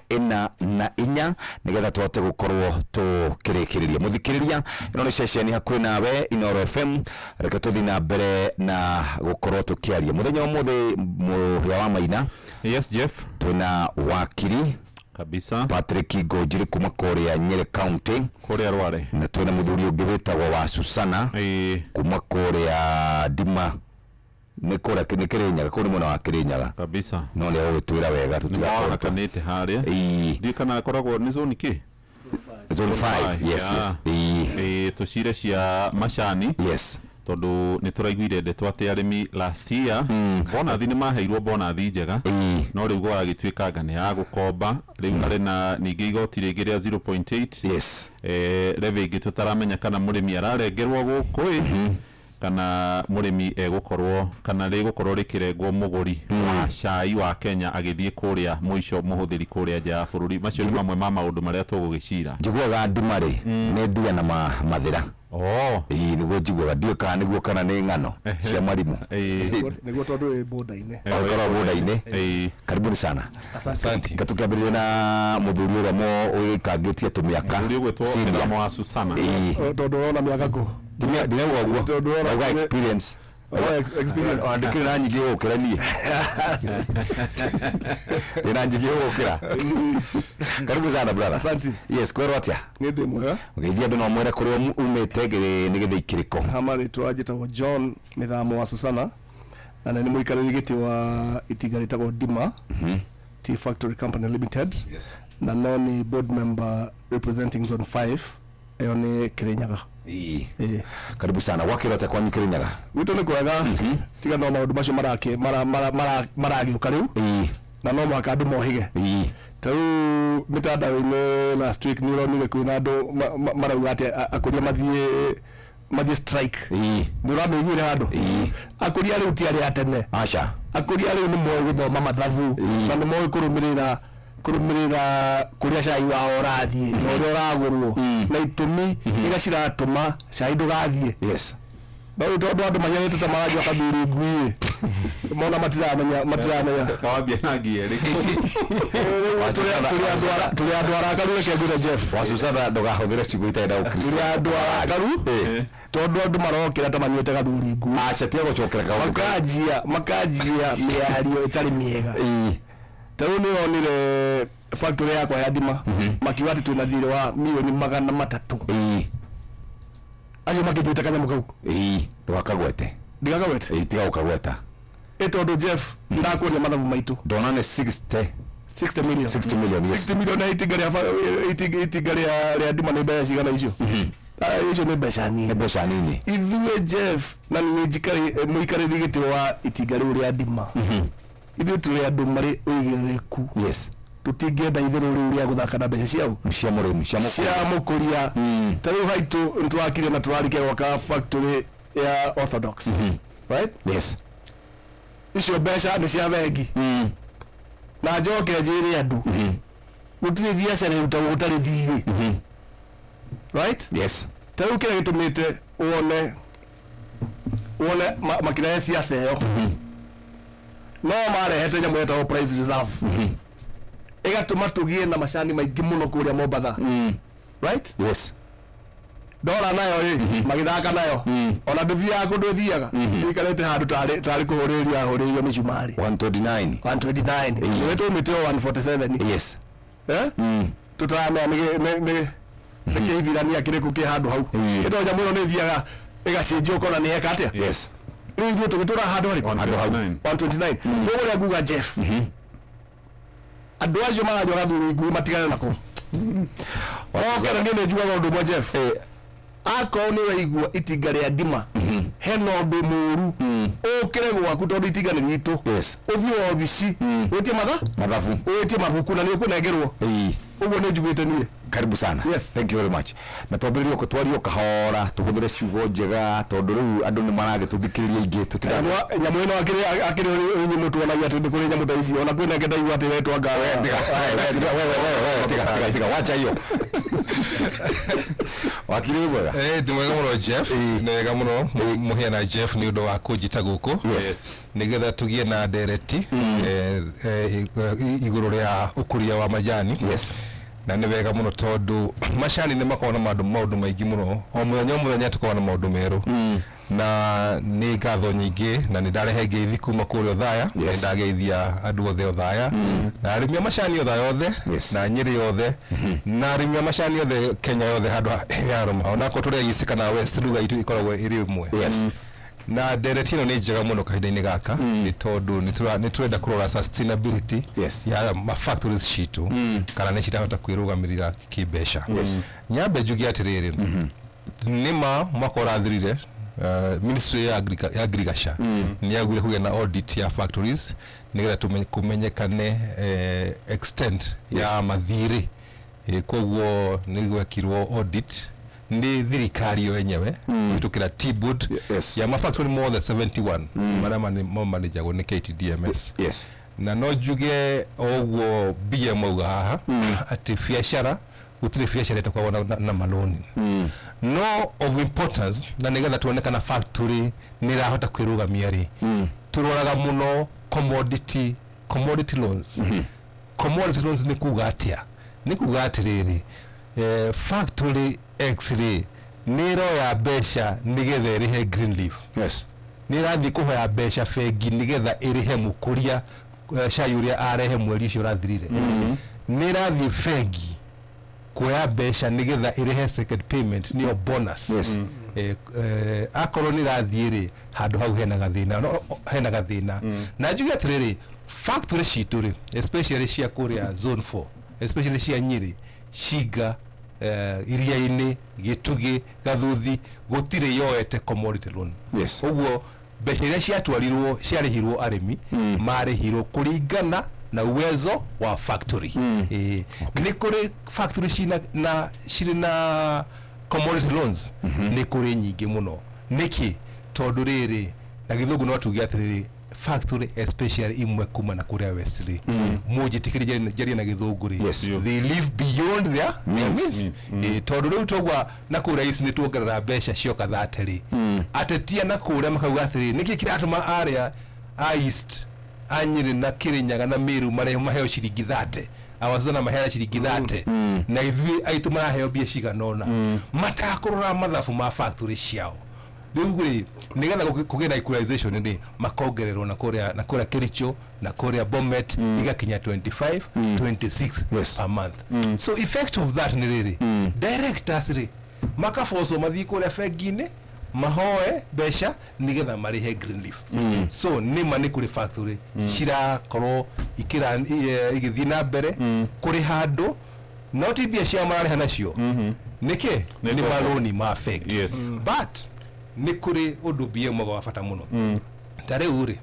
44 nĩgetha tũhote gũkorwo tũkĩrĩkĩrĩria. Mũthikĩrĩria, ĩno nĩ ceceni hakuhĩ nawe Inoro FM, reke tũthiĩ na mbere na gũkorwo tũkĩaria mũthenya wa mũthĩ mũhĩa wa maina. Yes Jeff, twĩna wakiri kabisa Patrick Ngojiri kuma kũrĩa Nyeri County kũrĩa Rware, na twĩna mũthuri ũngĩ wĩtagwo wa Susana kuma kũrĩa Dima nĩ kũrĩa nĩ Kĩrĩnyaga, kũrĩ mwena wa Kĩrĩnyaga kabisa, no nĩ ũgĩtwĩra wega tũtigakorwo kanĩte harĩa ndikana akoragwo nĩ zone kĩ zone 5. Yes tucire cia macani. Yes, tondu nĩ tũraiguire ndeto atĩ arĩmi last year bonathi nĩ maheirwo bonathi njega, no rĩu gwagĩtuĩka nĩ ya gũkomba rĩu harĩ na ningĩ igoti rĩngĩ rĩa 0.8. Yes, leve ingĩ tũtaramenya kana mũrĩmi ararengerwo gũkũ kana mũrĩmi egũkorwo kana rĩgũkorwo rĩkĩrengwo mũgũri wa cai wa Kenya agĩthiĩ kũrĩa mũico mũhũthĩri kũrĩa nja ya bũrũri. Macio nĩ mamwe ma maũndũ marĩa tũgũgĩcira. njiguaga Ndima-rĩ nĩ ndia na mathĩra. Nĩguo njiguaga, ndiũĩ kana nĩguo kana nĩ ng'ano cia marimũ. Nĩguo tondũ wĩ boda-inĩ. Ũkorwo boda-inĩ. Karibuni sana. Asante. Tukĩambĩrĩria na mũthuri ũrĩa ũgĩkangĩtie tũmĩaka. Mũthuri ũgwĩtwo Mĩramo wa Susana. Tondũ ũrona mĩaka kũ. Ndinauga ũguo. Ndauga experience. Andĩkĩrĩ na nyingĩ gũkĩra niĩ. Ndĩna nyingĩ gũkĩra. Karibu sana brother. Asante. Yes, kwerwo atĩa? Nĩ ndĩ mwega. Ũgeithia andũ no mwere kũrĩa umĩte nĩ gĩthĩ ikĩrĩko. Marĩtwa njĩtagwo John Mĩramo wa Susana, na nĩ mũikarĩri gĩtĩ wa itinga rĩtagwo Dima Tea Factory Company Limited. Yes. Na no nĩ board member representing zone 5 ĩyo nĩ Kĩrĩnyaga. Karibu sana. Wakĩra atĩa kwanyu Kĩrĩnyaga? Gwitũ nĩ kwega, tiga no maũndũ macio maragĩũka rĩu, na no mũhaka andũ mohĩge. Ta rĩu mĩtandao-inĩ last week nĩ ũronire kwĩna andũ marauga atĩ akũria mathiĩ strike. Nĩ ũramĩiguire handũ? Akũria rĩu ti arĩa tene. Aca. Akũria rĩu nĩ moĩ gũthoma mathabu na nĩ moĩ kũrũmĩrĩra kũrĩa cai wao ũrathiĩ na ũrĩa ũragũrwo na itũmi iria ciratũma cai ndũgathiĩ. Yes. Na rĩu tondũ andũ mahianĩte ta marajua kathuri ngui mona matiramenya kawambia na ngĩerĩ. Tũrĩ andũ arakaru rekengũre Jeff wa Susana ndũgahũthĩre ciugo itarĩ na Ũkristo. Tũrĩ andũ arakaru tondũ andũ marokĩra ta manyuĩte gathuri ngui. Aca tiga gũcokera makanjia mĩario ĩtarĩ mĩega. Ta rĩu nĩ wonire factory yakwa ya Dima makiuga atĩ twĩna thirĩ wa milioni 300. Acio makĩnjwĩte kanyamũ kau. Ndũgakagwete. Ndigakagwete? Tiga gũkagweta. Tondũ Jeff ndakuonia mathabu maitũ. Ndona nĩ 60 million. 60 million, yes. 60 million na itinga rĩa Dima nĩ mbeca cigana icio? Icio nĩ mbeca nini. Nĩ mbeca nini. Ithuĩ Jeff na nĩ mũikarĩri gĩtĩ wa itinga rĩu rĩa Dima. Ithuĩ tũrĩ andũ marĩ ũigĩrĩrĩku. Yes. tutingenda ithiru riu ria guthaka na mbeca ciao cia murimi cia mukuria tariu haitu ntwakire na turarike gwaka factory ya Orthodox right yes icio mbeca ni cia bengi na njoke njiri andu gutire biacara utago gutari thiri right yes tariu kira gitumite wone makina siasa yo no marehete nyamu yetagwo price reserve igatuma tugie na macani maingi muno kuria Mombatha right yes dola nayo magithaka nayo ona ndithia kundu thiaga ikarete handu tari kuhuriria huririo micumari 129 wetu miteo 147 yes tutamea ni kihibirania kiriku ki handu hau ito nyamu no thiaga igacenjio kona ni eka atia yes riu tugitura handu hau 129 nuguria nguga Jeff andu acio maranywa gathuri ngui matigane nako okana nĩ njugaga ũndũ ũmwe Jeff akorwo nĩ ũraigua itinga rĩa ndima hena ũndũ mũũru ũkĩre gwaku tondũ itinga nĩ ritũ ũthiĩ obici wĩtie mathabu wĩtie mabuku na nĩ ũkũnengerwo ũguo nĩ njugĩte niĩ karibu sana yes thank you very much na twambĩrĩrie gũtwario kahora tũhũthĩre ciugo njega tondũ rĩu andũ nĩ maragĩtũthikĩrĩria ingĩ tũtigane nyamũ ĩno akĩrĩ nyamũ tuonagia atĩ nĩ kũrĩ nyamũ ta ici ona kwĩna ngenda igua atĩ wetwa ngawa tiga wacha hiyo wakiri mwega ndĩ mwega mũno Jeff nĩ wega mũno mũhiana Jeff nĩ ũndũ wa kũnjĩta gũkũ nĩgetha tũgie na ndereti igũrũ rĩa ũkũria wa majani na nĩ wega mũno tondũ macani nĩ makoragwo na maũndũ maingĩ mũno o mũthenya tũkoragwo na maũndũ merũ na nĩ ngatho nyingĩ na nĩ ndarehe ngeithi kuma kũrĩa Othaya nĩ ndageithia andũ othe Othaya na arĩmi a macani Othaya othe na Nyĩrĩ yothe na arĩmi a macani othe Kenya yothe handũ ya Roma ona ko tũrĩa East kana West ruga itu ikoragwo ĩrĩ ĩmwe na ndereti ĩno nĩ njega mũno kahinda-inĩ gaka nĩ tondũ nĩ tũrenda kũrora sustainability ya factories citũ kana nĩ cirahota kwĩrũgamĩrĩra kĩmbeca nyambe njuge atĩrĩrĩ nĩma mwaka ũrathirire Ministry ya Agriculture ni yagwire kugĩa na audit ya factories nigetha kumenyekane extent ya mathiri koguo ni gwekirwo audit ni thirikari yo yenyewe itukira T-Board ya mafactory more than 71 marama ni managers ni KTDMS na no juge oguo BM auga haha ati biashara gutire biashara itakuwa na maloni no of importance na nigetha tuonekana factory ni rahota kwirugamia ri turoraga muno commodity loans commodity loans ni kuga atiriri factory X-ray ni ro ya besha nigetha irihe green leaf ni rathi kuhoya besha fegi nigetha irihe mukuria shayuria arehe mweri ucio rathirire ni rathi fegi kuya besha nigetha irihe second payment niyo bonus akorwo ni rathiire handu hau hena gathina na njuge atiriri factory citũ especially cia kuria zone 4 especially cia Nyĩrĩ Shiga iria-inĩ Gĩtugĩ Gathuthi gutire yoete commodity loan ũguo mbeca iria ciatwarirwo ciarĩhirwo arĩmi marĩhirwo kũringana na uwezo wa factory ni kuri factory cirĩ na commodity loans ni kuri nyingĩ mũno niki tondu riri na githungu no tuge atiriri factory especially imwe kuma na kuria Westry mujitikiri jari na githungu ri they live beyond their means tondu riu togwa na kuria isi ni tuongerera mbeca cioka thateri atetia na kuria makauga atiri niki kiratuma area east Anyĩrĩ na Kĩrĩnyaga na Meru maheo ciringi 30 awazana mahera ciringi 30 na ithui aitu maraheo bia ciganona matakurora mathabu ma factory ciao riu nigetha kugĩa na equalization ni makongererwo na kuria Kericho na kuria Bomet igakinya 25 26 per month so effect of that ni riri directors makafoso mathi kuria fegi-inĩ mahoe besha nigetha marihe green leaf so nima ni kuri factory cirakorwo igithii na mbere kuri handu no tibia cia marariha nacio niki ni maloni ma fake but ni kuri undu bie mwaga wa bata muno tare uri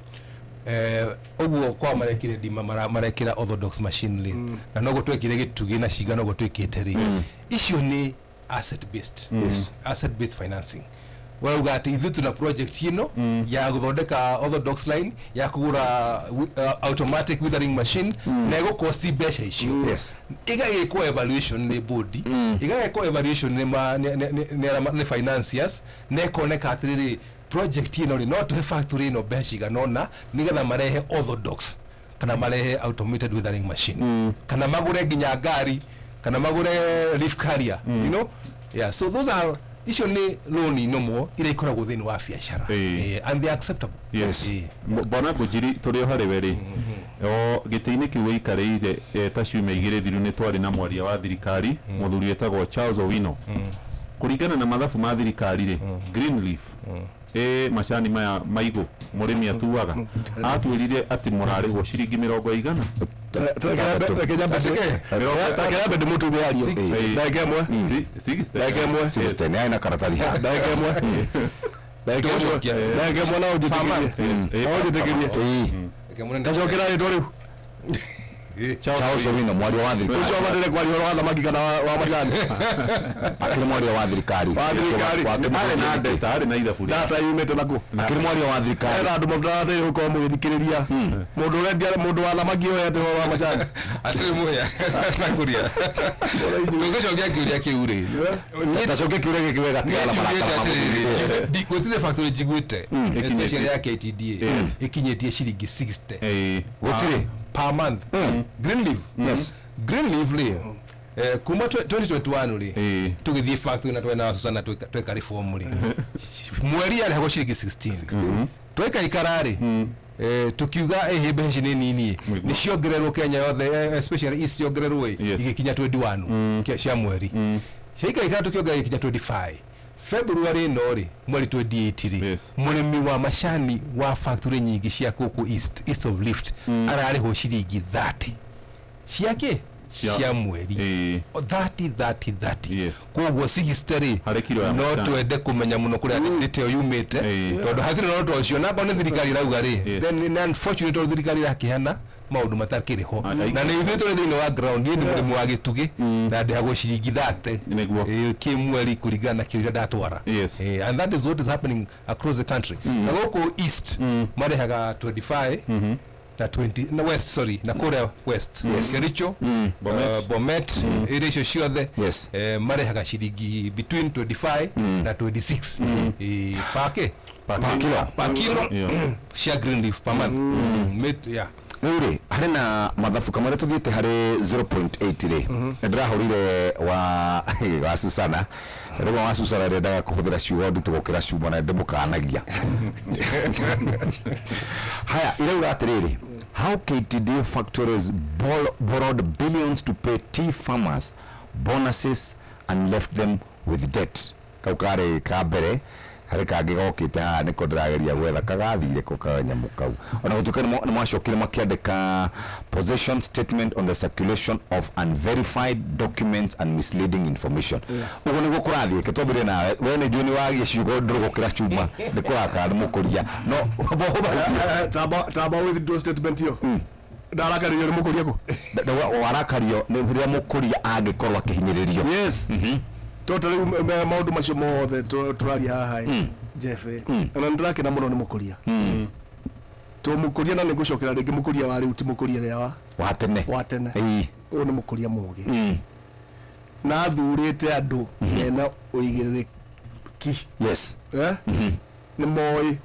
Oguo kwa marekire ndima marekira orthodox machine ri na no gutwekire gitugi na ciga no gutwikite ri icio ni asset based financing wauga ati ithu tuna project ino ya guthondeka orthodox line ya kugura automatic withering machine na ego cost beca icio igagikwo evaluation ni board igagikwo evaluation ni financiers na ikoneka atiriri project ino ri no tuhe factory ino beca iganona nigetha marehe orthodox kana marehe automated withering machine kana magure nginya ngari kana magure leaf carrier you know so those are icio ni loni nomo ire ikoragwo thini wa biacara and they acceptable bona Bujiri turi hari weri o gitiini kiu ikarire ta ciume igire thiru ni twari na mwaria wa thirikari muthuri etagwo Charles Owino kuringana na mathabu ma thirikari ri Greenleaf macani maya maigo murimi atuaga atwirire ati murarihwo ciringi 100 Charles Owino mwari wa thirikari ucio badire kwari wa thamaki kana wa majani akiri mwari wa thirikari ari na data ari na ithabu data yumete nako akiri mwari wa thirikari era andu mabdata iri ko mugithikiriria mundu urendia mundu wa thamaki yo yate wa majani atiri muya takuria ngocokia kiuria kiuri tacokia kiuria gikiwega tigala maraka gutire factory jigwite especially ya KTDA ikinyetie ciringi 60 gutire per month. Greenleaf. Yes. Greenleaf li. Kuma 2021 li. Tugithie factory na twena Susana tweka reform li. Mweri ari hago ciringi 16. Tweka ikarari. Tukiuga hebe nini ni ciongererwo Kenya yothe especially East ciongererwo igikinya 21 kia cia mweri. Ciika ikara tukioga ikinya 25. February nori mweri 28 ri murimi wa mashani wa factory nyingi cia kuku east of lift arari ho ciringi 30 ciake cia mweri 30 koguo 60 no twende kumenya muno kuria detail yumite tondu hathire no to cio namba ni thirikari rauga ri then unfortunately thirikari rakihana maundu matakiri ho na ni ithu tuli thini wa ground ni murimu wa gitugi na ndihago ciringi 30 niguo kimweri kuringana kiuria ndatwara and that is what is happening across the country na goko east marehaga 25 na 20 na west na Korea west Kericho Bomet irisho ciothe marehaga ciringi between 25 na 26 per kilo cia Greenleaf per month Uri hari na mathabu kamare tuthiete hari 0.8 ri ndirahurire wa Susana rwa wa Susana renda kuhuthira ciugo nditugukira ciugo na ndimukanagia haya ile uratiriri how KTD factories borrowed billions to pay tea farmers bonuses and left them with debt kaukare kabere hari kage gokita niko ndirageria gwetha kagathire ko kanyamu kau ona gutuka ni mwacokire makiandika possession statement on the circulation of unverified documents and misleading information ugo niguo kurathie ketobire nawe we ni juni wa giciugo ndurugukira cuma ni kuraka ni mukuria no taba withdraw statement yo ndarakario ni mukuria ko warakario ni hiria mukuria angikorwa akihinyiririo totally maundu macio mothe turari haha Jeff na ndirake na muno ni mukuria to mukuria na nigucokera ringi mukuria wa riu ti mukuria ria wa tene o ni mukuria mugi na thurite andu mena uigiriki ni moi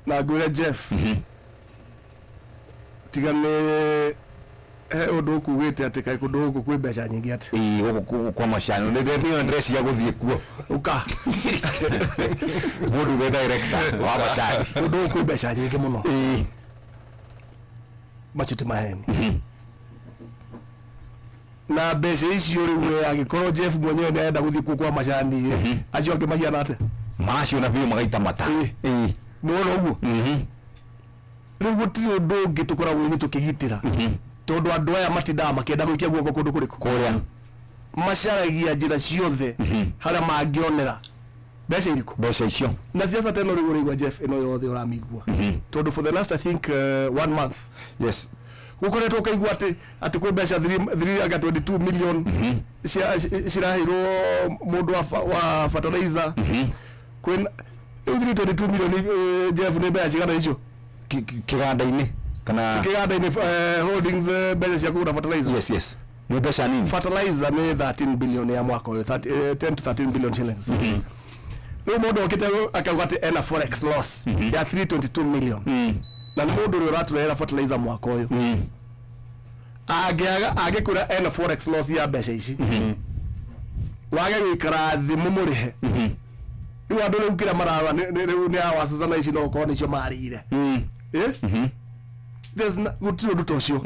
na ngwire Jeff tigane undu kugite ati kai kundu guku kwi mbeca nyingi ati guku kwa mashano ni ndio ndress ya guthie kuo uka bodu the director wa mashani kundu kwi mbeca nyingi muno machuti maheni na mbeca icio riu agikorwo Jeff mwenyewe ndaenda guthie kuo kwa mashani acio angimahia nate macio na vile magaita mata no uguo riu gutiri undu ungi tukoragwo ithu tukigitira tondu andu aya matindaga makienda guikia guoko kundu kuriku kuria macaragia njira ciothe haria mangionera mbeca iriku mbeca icio na siasa teno rigurigwa Jeff ino yothe uramigua tondu for the last I think 1 month yes gukoretwo kaigua ati kwi mbeca 322 million cirahirwo mundu wa fertilizer kwina 322 million Jeff ni mbeca cigana icio kiganda-ini kana kiganda-ini holdings mbeca cia kugura fertilizer yes ni mbeca nini fertilizer ni 13 billion ya mwaka uyu 10 to 13 billion shillings no mundu okite akauga ati ena forex loss ya 322 million na mundu uri uraturera fertilizer mwaka uyu agekura ena forex loss ya mbeca ici wage gwikara thi mumurihe riu andu riu kira mararwa ni awacana ici no ko nicio marire there's gutiro nduto cio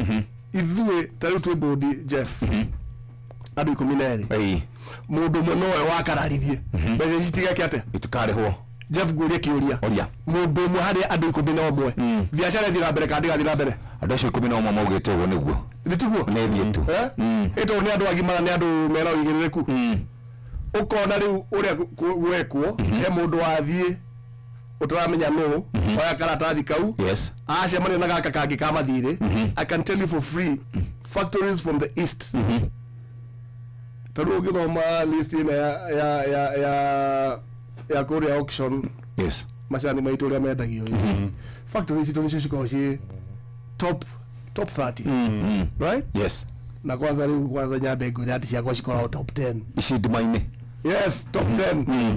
ithue tariu twi bodi Jeff andu 12 mundu mwe nowe wakararithie mbeca ici tigeke ate itukarihwo Jeff guria kiuria mundu mwe hari andu 11 biashara ithira mbere kandi gathira mbere andu acio 11 maugite uguo niguo nitiguo nethie tu ito ni andu agimara ni andu mera uigirireku ukona riu uria gwekwo he mundu wathie utaramenya no oya karatathi kau yes acemania na gaka kangi ka mathire I can tell you for free factories from the east taru githoma list ina ya Korea auction yes macani maitu ria mendagio factories ito nicio cikoci top 30 right yes na kwanza nyambe nguri ati ciakwa cikora top 10 ici nduma-ini yes top 10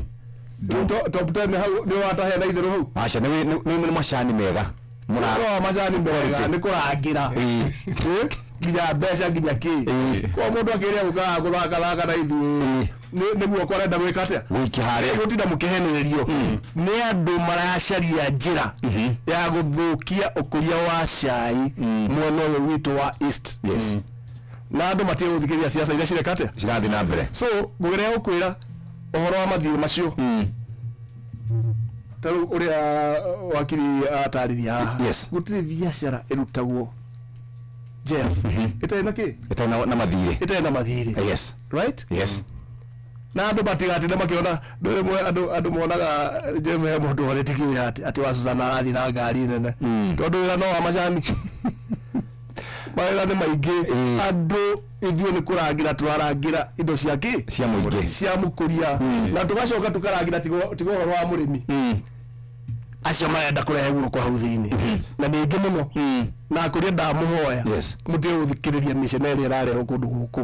top 10 hau ni watahe na ithiru hau acha ni macani mega mura macani mega ni kurangira ginya mbeca ginya ki kwa mundu akiria guka guthaka na ithui niguo kwarenda gwika atia wiki hare gutinda mukihenererio ni andu maracaria njira ya guthukia ukuria wa cai mwena uyu witu wa east yes na andu matie guthikiria siasa iria cirekate cirathi na mbere so ngugerea gukwira ohoro wa mathiri macio taru uria wakiri atariria yes gutiri biashara irutagwo Jeff ita na ki ita na mathire ita na mathire yes right yes na andu batigati na makiona ndwe andu monaga Jeff he mundu wale tikiri ati wacuzana arathi na ngari nene tondu wira no wa macani mawira ni maingi andu ithuĩ nĩ kũrangira tũrarangira indo ciake cia mũingĩ cia mũkũria na tũgacoka tũkarangira tigo ũhoro wa mũrĩmi acio marenda kũrehe guoko hau thĩinĩ na nĩ ingĩ mũno na kũrĩa ndamũhoya mũtige gũthikĩrĩria mĩcene ĩrĩa ĩrarehwo kũndũ gũkũ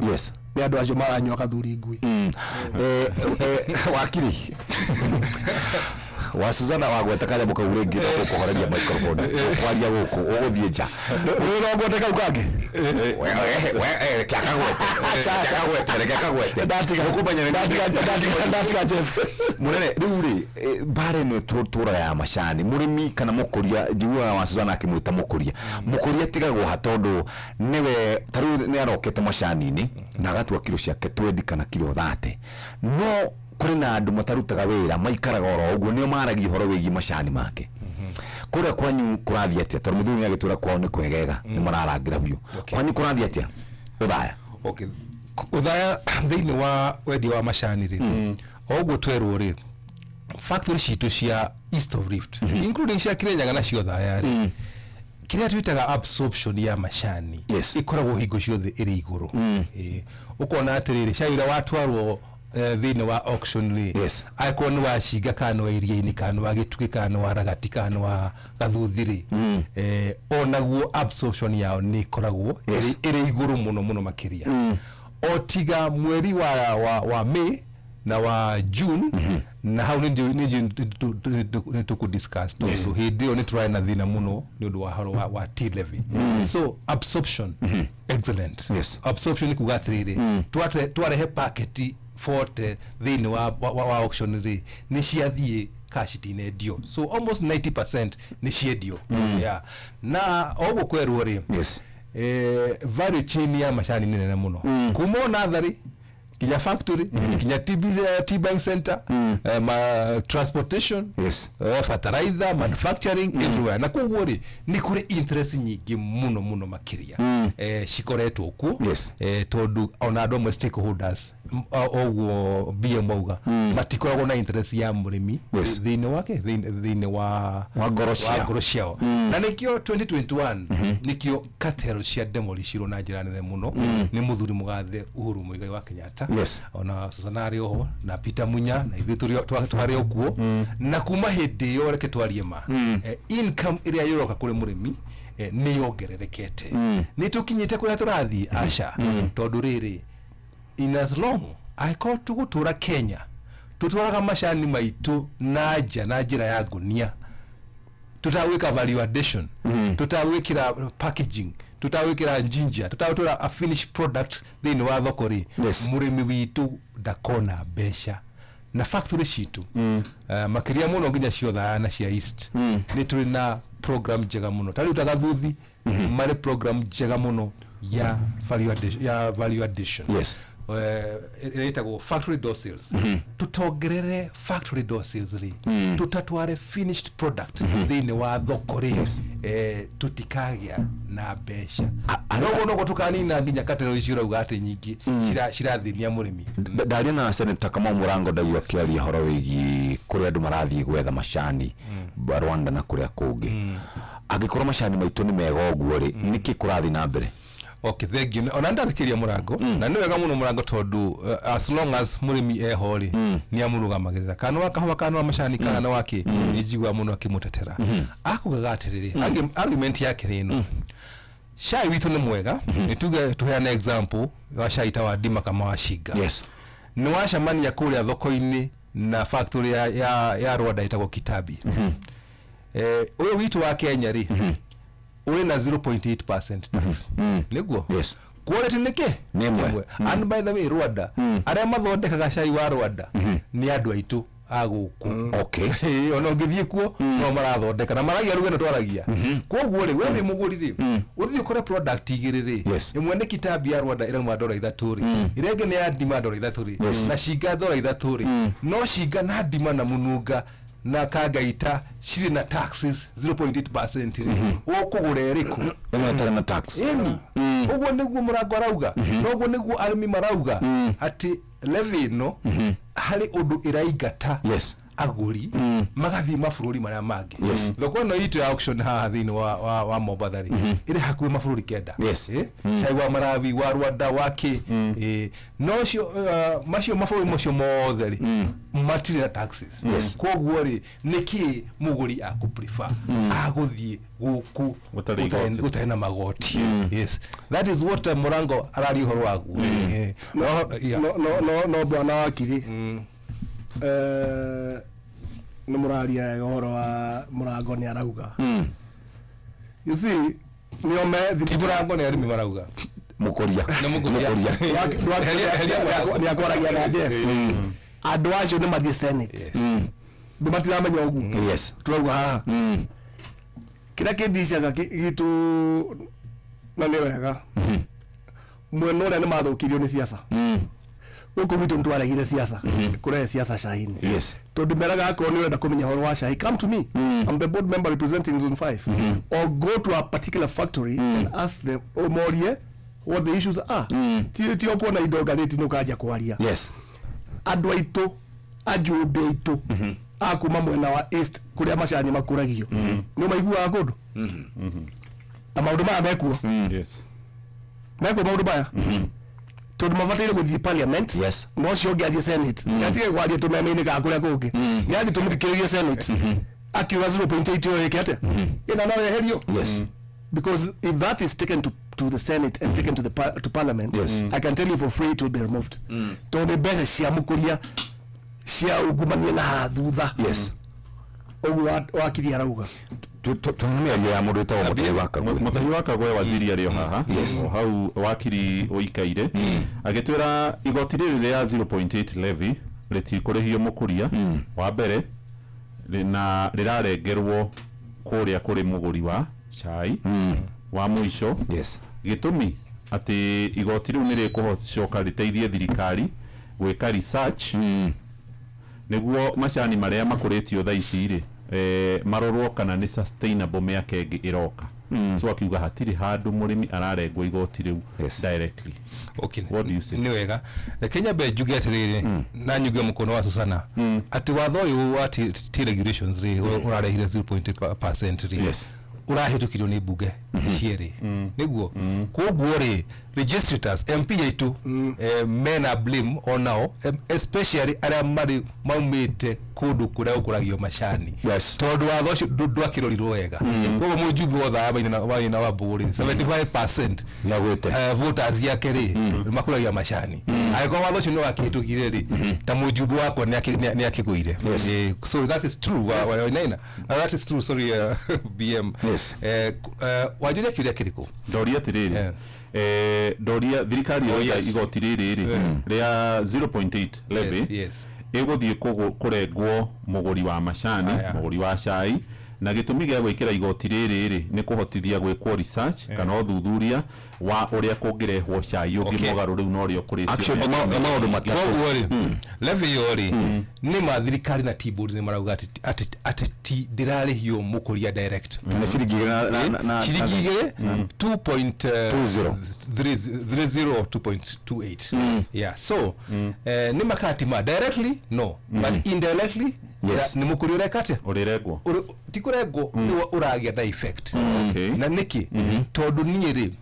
nĩ andũ acio maranyua kathuri ngui wakiri wa Suzana wagweta kanya muka urengi gukohoreria microphone kwaria guku uguthie nja urongwete kau kangi we kagwete ndatiga gukumenya ndatiga Jeff munene riu ri bare no tura ya macani murimi kana mukuria njiguaga wa Suzana akimwita mukuria tigagwo hatondu niwe taru ni arokete macani-ini na agatua kilo ciake 20 kana kilo 30 no kuri na andu matarutaga wira maikaraga oro uguo nio maragia horo wigi macani make kuria kwanyu kurathia atia tondu muthuri agitura kwao ni kwegega ni mararangira biu kwanyu kurathia atia uthaya okay uthaya thiini wa wendia wa macani ri oguo twerwo ri factory citu cia East of Rift including cia Kirinyaga na cio thaya ri kiria twitaga absorption ya macani ikoragwo hingo ciothe iri iguru ukona atiriri caira watwarwo thini wa auction ri aiko ni wa cinga kana wa iria-ini kana wa gituki kana wa ragati kana wa gathuthiri onaguo absorption yao ni koragwo iri iguru muno makiria otiga mweri wa May na wa June na hau ni to discuss to hidio ni try na thina muno ni undu wa haro wa tea levy so absorption excellent absorption ni kugatrire twarehe packet forte thini wa auction ri ni ciathie kashitine dio so almost 90% ni ciedio na ogo kwerwo ri value chain ya macani nene muno kuma nathari kinya factory kinya T-Bank Center ma transportation fertilizer manufacturing everywhere na kuguo ri ni kuri interest nyingi muno makiria cikoretwo ku tondu ona andu amwe stakeholders oguo BM auga matikoragwo na interest ya murimi thiini wa ngoro ciao na nikio 2021 nikio cartel cia demolishiro na njira nene muno ni muthuri mugathe Uhuru Muigai wa Kenyatta ona Susanari oho na Peter Munya na ithu twari okuo na kuma hindi yo reke twarie ma income iria yoroka kuri murimi ni yongererekete ni tukinyite kuria turathi aca tondu riri in as long I call tugutura Kenya tutwaraga macani maitu na njira ya gunia tutawika value addition tutawikira packaging tutawikira njinja tutawira a finished product thini wa thokori murimi witu ndakona besha na factory citu makiria muno nginya ciotha na cia east ni turi na program njega muno tari utagathuthi mari program njega muno ya value addition inaitagwo factory door sales tutongerere factory door sales ri tutatware finished product thini wa thokori tutikagia na besha no tukanina nginya katero iciro ugate nyingi cirathinia murimi ndari na Senator Kamau Murango ndagwa akiaria horo wigi kuri andu marathie gwetha macani Rwanda na kuria kungi agikorwo macani maitu ni mega uguo ri niki kurathi na mbere okay thank you ona ndathikiria Murango na ni wega muno Murango tondu as long as murimi ehori ni amurugamagirira kana wakahwa kana macani kana wake ijigwa muno akimutetera akugaga atiriri argument yake rino shai witu ni mwega nituge tuheana example wa shai tawa Dima kama washiga ni washamani ya kuria thoko-ini na factory ya Rwanda itagwo Kitabi uyo witu wa Kenya ri uri na 0.8% tax niguo quality nike nimwe and by the way Rwanda aria mathondekaga cai wa Rwanda ni andu aitu aguku ona ngithie kuo no marathondeka na maragia rugeno twaragia koguo ri wewe muguri ri uthie kore product igiriri imwe ni Kitabi ya Rwanda irauma $3 ri irenge ni ya Dima $3 ri na shinga $3 ri no shinga na Dima na mununga na kagaita shiri na taxes 0.8% ri okugura eriku enatara na tax uguo niguo Murango arauga noguo niguo arimi marauga ati levy no hali undu iraigata aguri magathi mabũrũri maria mangi thoko no itu ya auction haha thini wa Mombathari ire hakuhi mabũrũri kenda cai wa Marawi wa Rwanda wake no cio macio mabũrũri macio mothe ri matire na taxes koguo ri niki muguri aku prefer aguthie guku gutena magoti that is what Murango arari horo wagu no bwana wakiri ni muraria goro wa Murango ni arauga you see ni ome ti Murango ni arimi marauga mukoria ni akoragia na Jeff andu acio ni mathie Senate ndimatiramenya ugu turauga haha kira kindicaga gitu na ni wega mwena uria ni mathukirio ni siasa uko witu mtu aragire siasa kurehe siasa shahini tondu meraga ko ni wenda kumenya horo wa shahi come to me I'm the board member representing zone 5 or go to a particular factory and ask them omorie what the issues are ti okona idoganiti nukaja kwaria andu aitu ajube aitu akuma mwena wa east kuria macani makuragio no maigua akodo na maundu maya mekuo mekuo maundu maya tondu mabatire guthie parliament no cio ngiathie senate yatige kwaria tumeme-ini ga kuria kungi niathi tumithikiririe senate akiuga 0.8 yo yekete ina no yeherio because if that is taken to the senate and taken to parliament I can tell you for free it will be removed tondu mbeca cia mukuria cia ugumania na thutha oguo wakiri arauga tunameria ya mundu tawo Mutahi wa Kagwe waziri ario haha hau wakiri oikaire agitwira igoti riri ya 0.8 levy ritikurihio mukuria wa mbere na rirarengerwo kuria kuri muguri wa chai wa muico gitumi ati igoti riu nirikuhocoka riteithie thirikari gwika research niguo macani maria makuritio tha ici ri marorwo kana ni sustainable miaka ingi iroka so akiuga hatiri handu murimi ararengwo igoti riu directly. Okay, what do you say? Ni wega Kenya be juge atiriri na nyuge mukono wa Susana ati watho uyu wa T regulations ri urarehire 0.8% ri urahitukirio ni bunge ciere niguo koguo ri registrators MP yaitu men are blame on now especially aria mari maumite kundu kuria ukuragio macani tondu watho ucio ndwakirorirwo wega koguo mujubi wotha abaina wa buri 75% ya gwete voters yake ri makuragia macani aiko watho ucio no akitukire ri ta mujubi wako ni akiguire so that is true wa inaina that is true sorry BM wajuria kiria kiriko doria tiriri doria thirikari ya igoti riri ria 0.8 levy iguthie kurengwo muguri wa macani muguri wa cai na gitumi gya gwikira igoti riri ni kuhotithia gwikwo research kana uthuthuria wa uria kungirehwo cai ungi mugaru riu no rio kuri actually maundu matatu levy yori ni mathirikari na T-board ni marauga ati ndirarihio mukuria direct na shiringi na shiringi 2.20 2.28 yeah so ni makati ma directly no but indirectly yes ni mukuria rekate urirengwo tikurengwo ni uragia da effect na niki tondu ni ri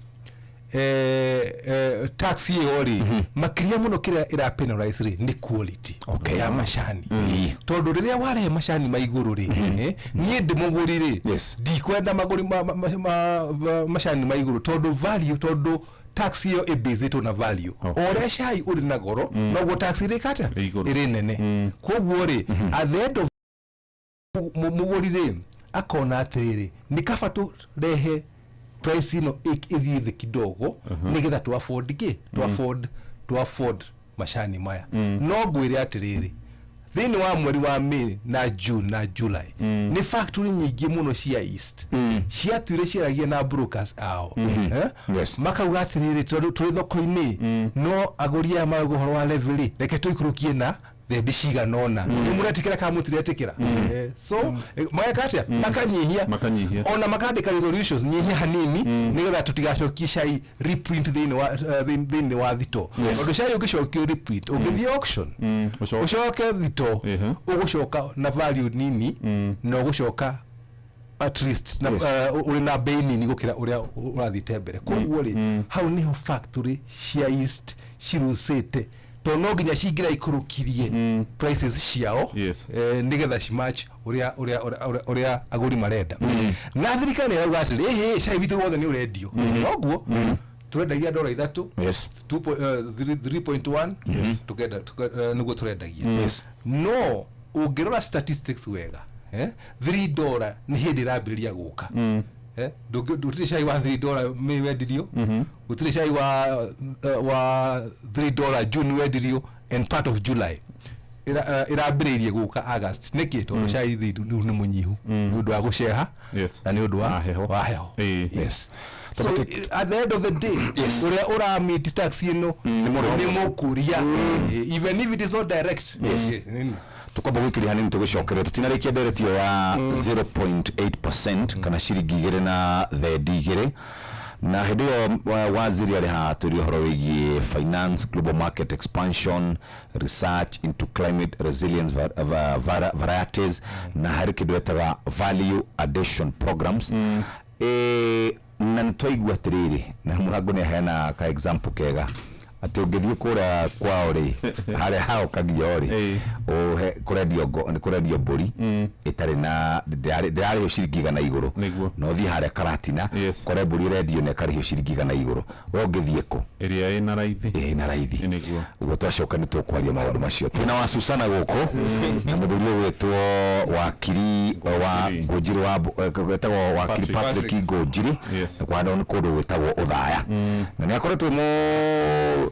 tax yori makiria muno kira ira penalize ri ni quality ya mashani tondu riria ware mashani maiguru ri ni ndimuguri ri ndikwenda maguri mashani maiguru tondu value tondu tax yo ebezito na value ore shai uri na goro no go tax ri kata iri nene koguo ri at the end of muguri ri akona atiriri ni kafato rehe price ino ithithe kidogo nigetha tu afford to afford mashani maya no gwire atiriri thini wa mweri wa May na June na July ni factory nyingi muno cia East cia tuire ciaragia na brokers ao makauga atiriri turi thoko-ini no agoria maguhoro wa level reke tuikurukie na the shiga nona ni muratikira ka mutiretikira so maekatia makanyihia ona makandika resolutions nyihia hanini nigetha tutigacokisha i reprint thini wa thito ondo cia ukicokio reprint ugithi auction ucoke thito ugucoka na value nini no gucoka at least na uri na bei nini gukira uria urathite mbere koguo ri hau niho factory cia East cirusite to no ginya cingira ikurukirie prices ciao nigetha cimatch uria aguri marenda na thirikari irauga atiri cai bitu wothe ni urendio noguo turendagia dola 3 3.1 together niguo turendagia no ungirora statistics wega $3 ni hindi rambiriria guka ndutire cai wa $3 May wendirio gutire cai wa $3 June wendirio and part of July irambiririe guka August niki tondu cai thiru ni munyihu ni undu wa guceha na ni undu wa heho yes so at the end of the day uria ura meet tax ino ni mukuria even if it is not direct tukwamba gwikiri hanini tugucokerera tutinarikia direct ya 0.8% kana ciringi 2 na thendi 2 na hindi yo waziri ari ha turi horo wigi finance global market expansion research into climate resilience varieties na hari kindu etaga value addition programs na ntoigwa tiriri na murango ni hena ka example kega ati ungithie kura kwao ri hare hao kagiyo ri kurendio mburi itari na ndari ho ciringi 100 iguru no thi hare karatina kore mburi rendio ne kari ho ciringi 100 iguru we ungithie ku iria ina raithi niguo ugo twacoka ni tukwaria maundu macio twina wa Susana guko na muthuri wetwo wakiri wa Ngojiri wa gwetagwo wakiri Patrick Ngojiri kwa ndo ni kundu gwetagwo uthaya na ni akoretwo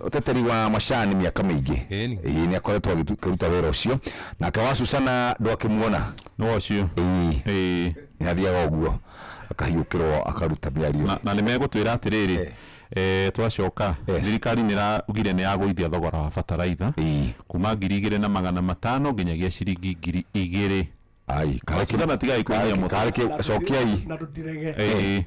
uteteri wa macani miaka mingi ni akoretwo akiruta wira ucio na akawa Susana ndwakimuona no ucio ni athiaga uguo akahiukirwo akaruta miario na ni megutwira atiriri twacoka thirikari nĩraugire nĩ yagũithia thogora wa bataraitha kuma 2,500 nginyagia ciringi 2,000. Ai, kana tiga ikunia moto cokia na tutirege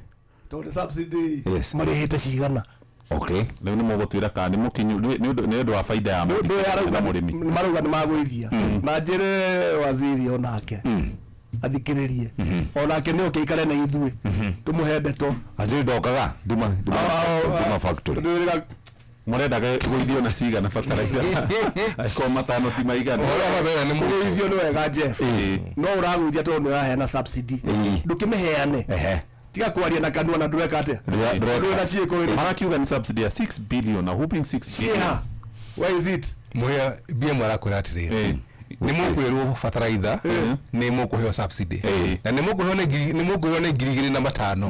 to subsidy marihite cigana. Okay, leo nĩ mũgũtwĩra kana nĩ mũkinyu nĩ ũndũ wa faida ya mũrĩmi marauga nĩ magũithia na njĩre waziri onake athikĩrĩrie onake nĩ ũkĩikare na ithuĩ tũmũhe ndeto waziri ndokaga duma factory mũrendaga gũithio na cigana bataraitha ko matano ti maigana nĩ mũgũithio nĩ wega Jeff no ũragũithia tondũ nĩ ũraheana subsidy ndũkĩmĩheane tiga kwaria na kanua na ndureka ate ndio na cieko wewe harakiuga ni subsidy ya 6 billion na hoping 6 billion where is it moya bia mwara kuratirira ni mukwirwo fataraitha ni mukuheo subsidy na ni mukuheo ni ngiri na matano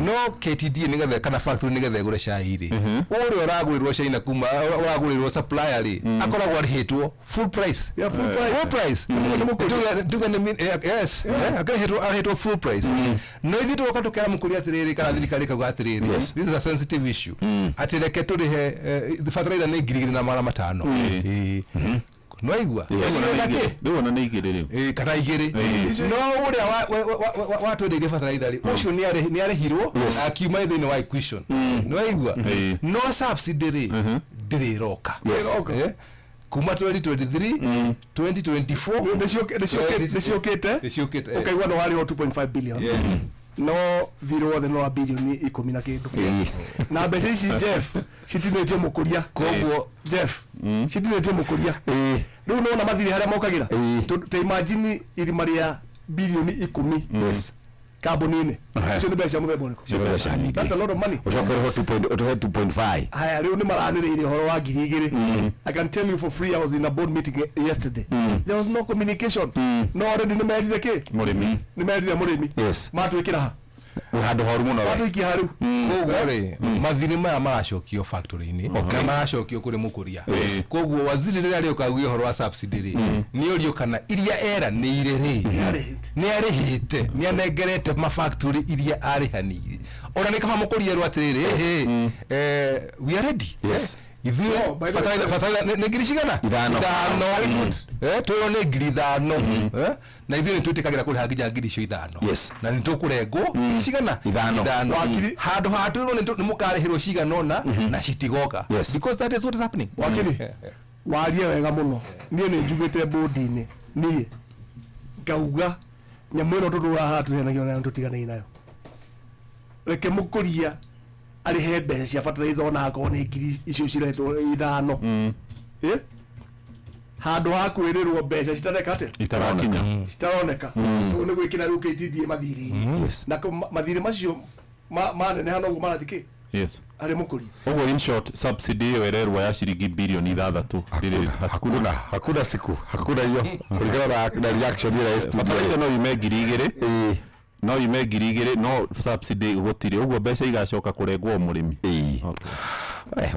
no KTD ni gethe kana factory ni gethe gure cai ri uri uragurирwo cai na kuma uragurирwo supplier ri akoragwo arihitwo full price full price tuga ni yes arihitwo full price no ithu tuka tukera mukuri atiriri kana thirikari kauga atiriri this is a sensitive issue atireke turihe fataraitha ni ngiri na mara matano no igwa ndio na igire kana igire no uria watu ndio fataraitha ri ucio ni arehirwo akiuma thini wa equation no igwa no subsidy ndiriroka kuma 2023 2024 niciokete ukaigwa no wari 2.5 billion no viro wothe no bilioni 10 na kindu na mbeca ici Jeff citinetio mukuria koguo Jeff citinetio mukuria riu no na mathiri haria mokagira te imagine irima ria bilioni 10 kabonine cio ni mbeca muthemba uriko that's a lot of money ucokereho 2.5 haya riu ni maraniriire horo wa 2,000 I can tell you for free I was in a board meeting yesterday there was no communication no already ni merire ki murimi ni merire murimi matwikira ha handu horu muno matwiki haru koguo ri mathiri maya maracokio factory ini maracokio kuri mukuria koguo waziri rĩrĩa rĩ ũkaguia horo wa subsidy ri ni urio kana iria era ni ire ri ni arihite ni anengerete ma factory iria arihanire ona ni kama mukuria ru atiriri we are ready ithuĩ fataraitha nĩ ngiri cigana ithano tuyo nĩ ngiri ithano na ithuĩ nĩ twĩtĩkagĩra kũrĩha nginya ngiri icio ithano na nĩ tũkũrengwo ngiri cigana ithano handũ hatwĩrwo nĩ mũkarĩhĩrwo cigana ona na citigoka because that is what is happening wakiri warie wega mũno niĩ nĩ njugĩte bũndi-inĩ niĩ ngauga nyamũ ĩno tũtũra haha tũhenagio nayo tũtiganĩi nayo reke mũkũria arihe mbeca cia fertilizer ona akorwo nĩ ngiri icio ciretwo ithano handũ ha kwĩrĩrwo mbeca citareka atĩa citaroneka tondũ nĩ gwĩkĩra rĩu KTDA mathiri-inĩ na mathiri macio maneneha noguo marathikĩ arĩ mũkũria ũguo in short subsidy ĩyo ĩrerwo ya ciringi bilioni 6 hakuna siku hakuna hiyo kulingana na reaction ya STD no yume 2,000 no yume 2,000 no subsidy gutire uguo mbeca igacoka kurengwo murimi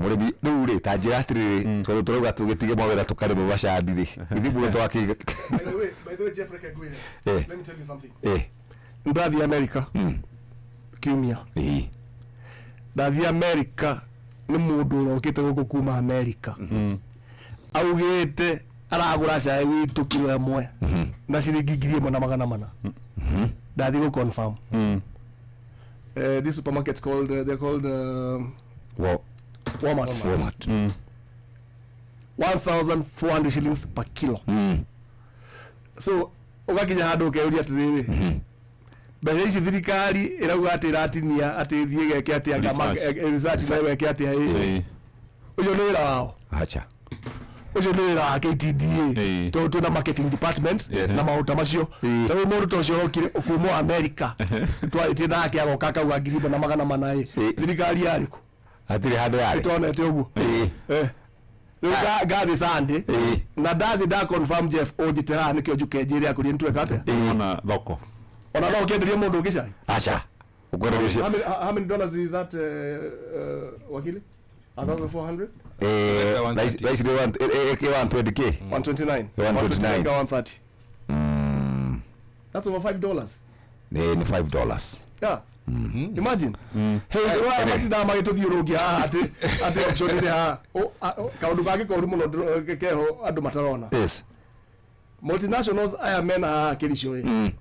murimi riu ri ta njira atiri tondũ turauga tugitige mawĩra tukarĩmwo bacandi ri ithi mũno twaki by the way Jeff Rekagwire let me tell you something ndathi America kiumia ndathi America nĩ mũndũ ũrokĩte gũkũ kuma America augĩte aragũra cai witũ kilo ĩmwe na ciringi 1,400 ndathi go confirm this supermarket's called they're called Walmart 1,400 shillings per kilo so ugakinya handu ukeuria atiriri mbeca ici thirikari irauga ati iratinia ati thie geke ati anga research na weke ati uyo ni wira wao acha ucio ni wira wa KTDA to na marketing department na mauta macio tawe mundu tocio okire ukumo America twaritie nake agoka kauga 1,400 thirikari yariko atiri handu yari tonete uguo gathi sande na ndathi da confirm Jeff ojite ha nikio juke njiri akuri ntweka ate ona thoko ona no kenderie mundu ngicai acha ukwenda rucio how many dollars is that wakili 1,400 like they want 120k 129 130 that's over $5 ni $5. Yeah. Imagine. Hey, ati da magituthiurugia ati option ile ha. Kaundu kage ko rumo no keho andu matarona. Yes. Multinationals aya mena kirisho ye.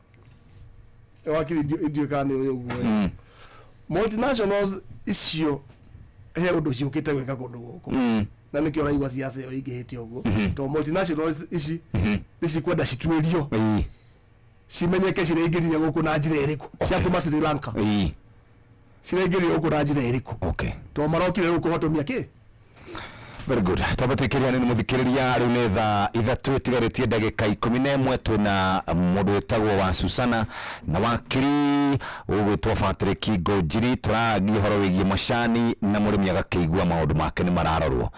Wakiri ndio kane uguo. Multinationals icio he undu ciukite gwika kundu guku. Na nikio raigwa siasa yo ingihite uguo. To multinationals ici kwenda cituirio. Cimenyeke cireingirire guku na njira iriku cia kuma Sri Lanka. Cireingirire guku na njira iriku. Okay. To marokire guku hotomia ki? Very good. Twabatikiria ni muthikiriria riu ni thaa 3 itigarĩtie ndagĩka 11 twina mũndũ wĩtagwo wa Susana na wakiri ũgwĩtwo Patrick Ngũnjiri tũragia ũhoro wĩgiĩ macani na mũrĩmi agakĩigua maũndũ make nĩ mararorwo.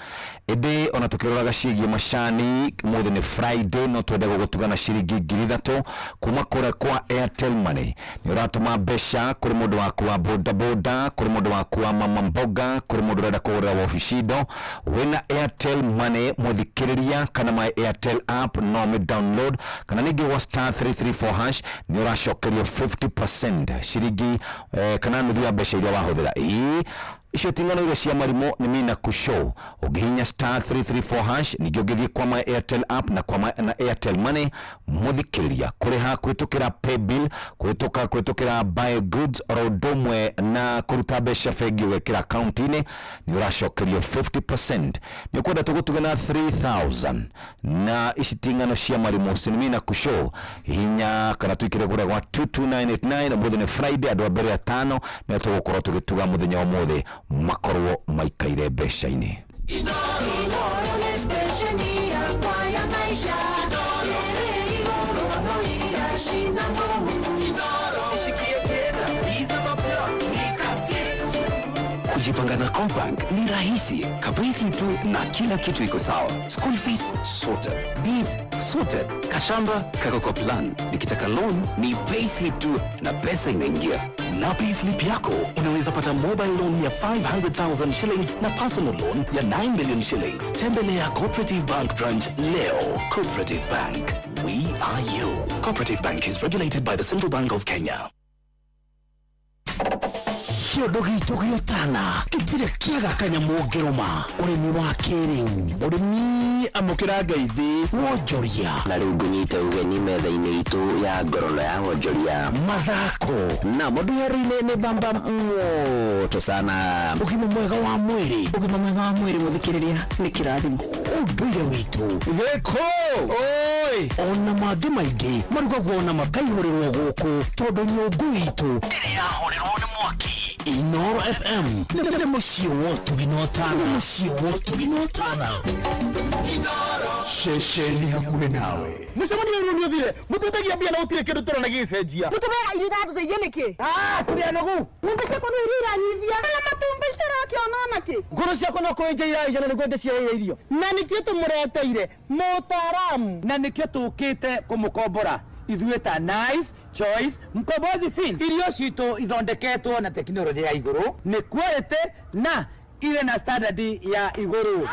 Ĩndĩ ona tũkĩroraga ciĩgiĩ macani mũthĩ nĩ Friday no twende gũgũtugana ciringi 3,000 kuma kũrĩa kwa Airtel Money. Nĩ ũratũma mbeca kũrĩ mũndũ waku wa boda boda, kũrĩ mũndũ waku wa mama mboga, kũrĩ mũndũ ũrenda kũgũrĩra wobici-indo wĩna Airtel Money muthikiriria kana my Airtel app no me download kana ningi wa *334# ni uracokerio 50% ciringi kana nuthu ya mbeca iria wahuthira icio tingano iria cia marimo ni mina kushow ugihinya *334# ningi ugithie kwa my Airtel app na kwa na Airtel Money muthikiriria kuriha kwitukira pay bill kwitukira buy goods rodumwe na kuruta mbeca bengi wekira account ine ni uracokerio 50%. Ni kwenda tugutugana 3,000 na isitingano cia marimo sinimina kushow hinya kana twikire kura kwa 22989 muthenya ni Friday andu abere 5 na tugukorwo tugituga muthenya wa mothe makorwo maikaire mbeca-ini. Kujipanga na Cobank ni rahisi kabisa tu na kila kitu iko sawa. School fees sorted, bills sorted, kashamba kako kwa plan. Nikitaka loan ni payslip tu na pesa inaingia. Na payslip yako unaweza pata mobile loan ya 500,000 shillings na personal loan ya 9 million shillings. Tembelea Cooperative Bank branch leo. Cooperative Bank, we are you. Cooperative Bank is regulated by the Central Bank of Kenya. Kiondo gitu giotana kitire kiaga kanyamuongeroma urimi wa kiriu urimi amukira ngaithi wonjoria na riu ngunyite ugeni metha-ini itu ya ngorono ya wonjoria mathako na moduyari-ini ni bamba moto sana ugima mwega wa mwiri muthikiriria ni kirathimo unduire witu giko oi ona mangi maingi marugagwo na makaihũrĩrwo gũkũ tondũ nyũngũ itu ĩrĩa yahũrĩrwo nĩ mwaki Inoro FM nĩ mũciĩ wa ũtugi na ũtana Inoro shesheni hakuhĩ nawe mũcemanio ũyũ nĩ ũthire mũtũtegia mbia na gũtirĩ kĩndũ tũrona gĩcenjia mũtũmera irio tũteithie nĩkĩ kũrĩa nogu ng'ombe ciakwa no iranyithia kana matumbĩ cirakĩona nakĩ ngũrũ ciakwa no kwenja iraija na nĩguo ndĩciheire irio na nĩkĩo tũmũreteire mũtaaramu na nĩkĩo tũkĩte kũmũkombora ithuĩ ta Nice Choice Mkombozi Feed irio citũ ithondeketwo na teknolojia ya igũrũ nĩ quality na ile na standard ya igũrũ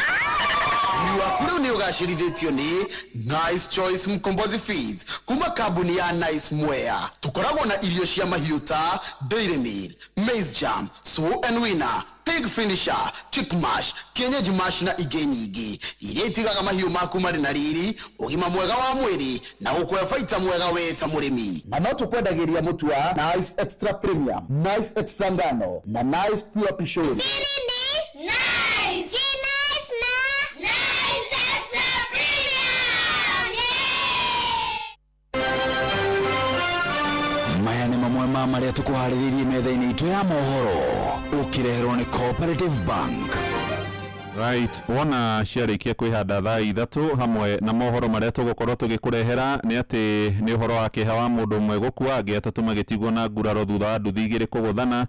ni wakuru ni ugashirithitio ni Nice Choice Mkombozi Feeds kuma kambuni ya Nice Mwea tukoragwo na irio cia mahiũ ta Dairy Meal, Maize Jam, So and Winner, Pig Finisher, Chick Mash, Kienyeji Mash na ingĩ nyingĩ iria itigaga mahiũ maku marĩ na riri ũgima mwega wa mwĩrĩ na gũkũhe baita mwega we ta mũrĩmi na no tukwendagĩria mũtu wa Nice Extra Premium, Nice Extra Ngano na Nice Pure Pishori maya nĩ mamwe ma marĩa tũkũharĩrĩirie metha-inĩ itũ ya mohoro ũkĩreherwo nĩ Cooperative Bank. Right, wona ciarĩkia kwĩhanda thaa 3 hamwe na mohoro marĩa tũgũkorwo tũgĩkũrehera nĩ atĩ nĩ ũhoro wa kĩeha wa mũndũ ũmwe gũkua angĩ atatũ magĩtigwo na nguraro thutha wa nduthi igĩrĩ kũgũthana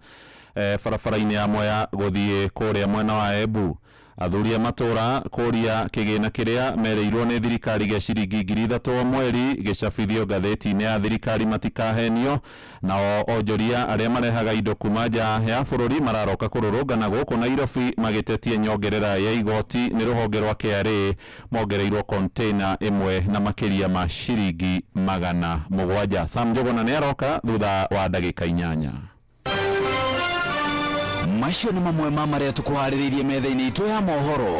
barabara-inĩ ya Mwea gũthiĩ kũrĩa mwena wa Embu. athuri a matura kuria kigina kiria mereirwo ni thirikari gya ciringi 3,000 mweri gicabithio ngatheti-ini ya thirikari matikahenio na onjoria aria marehaga indo kuma nja ya bururi mararoka kururungana guku Nairobi magitetie nyongerera ya igoti ni ruhonge rwa KRA mongereirwo container imwe na makiria ma ciringi 700. Sam Njuguna ni aroka thutha wa ndagika 8. Macio ni mamwe ma maria tukuhaririirie metha-ini itu ya mohoro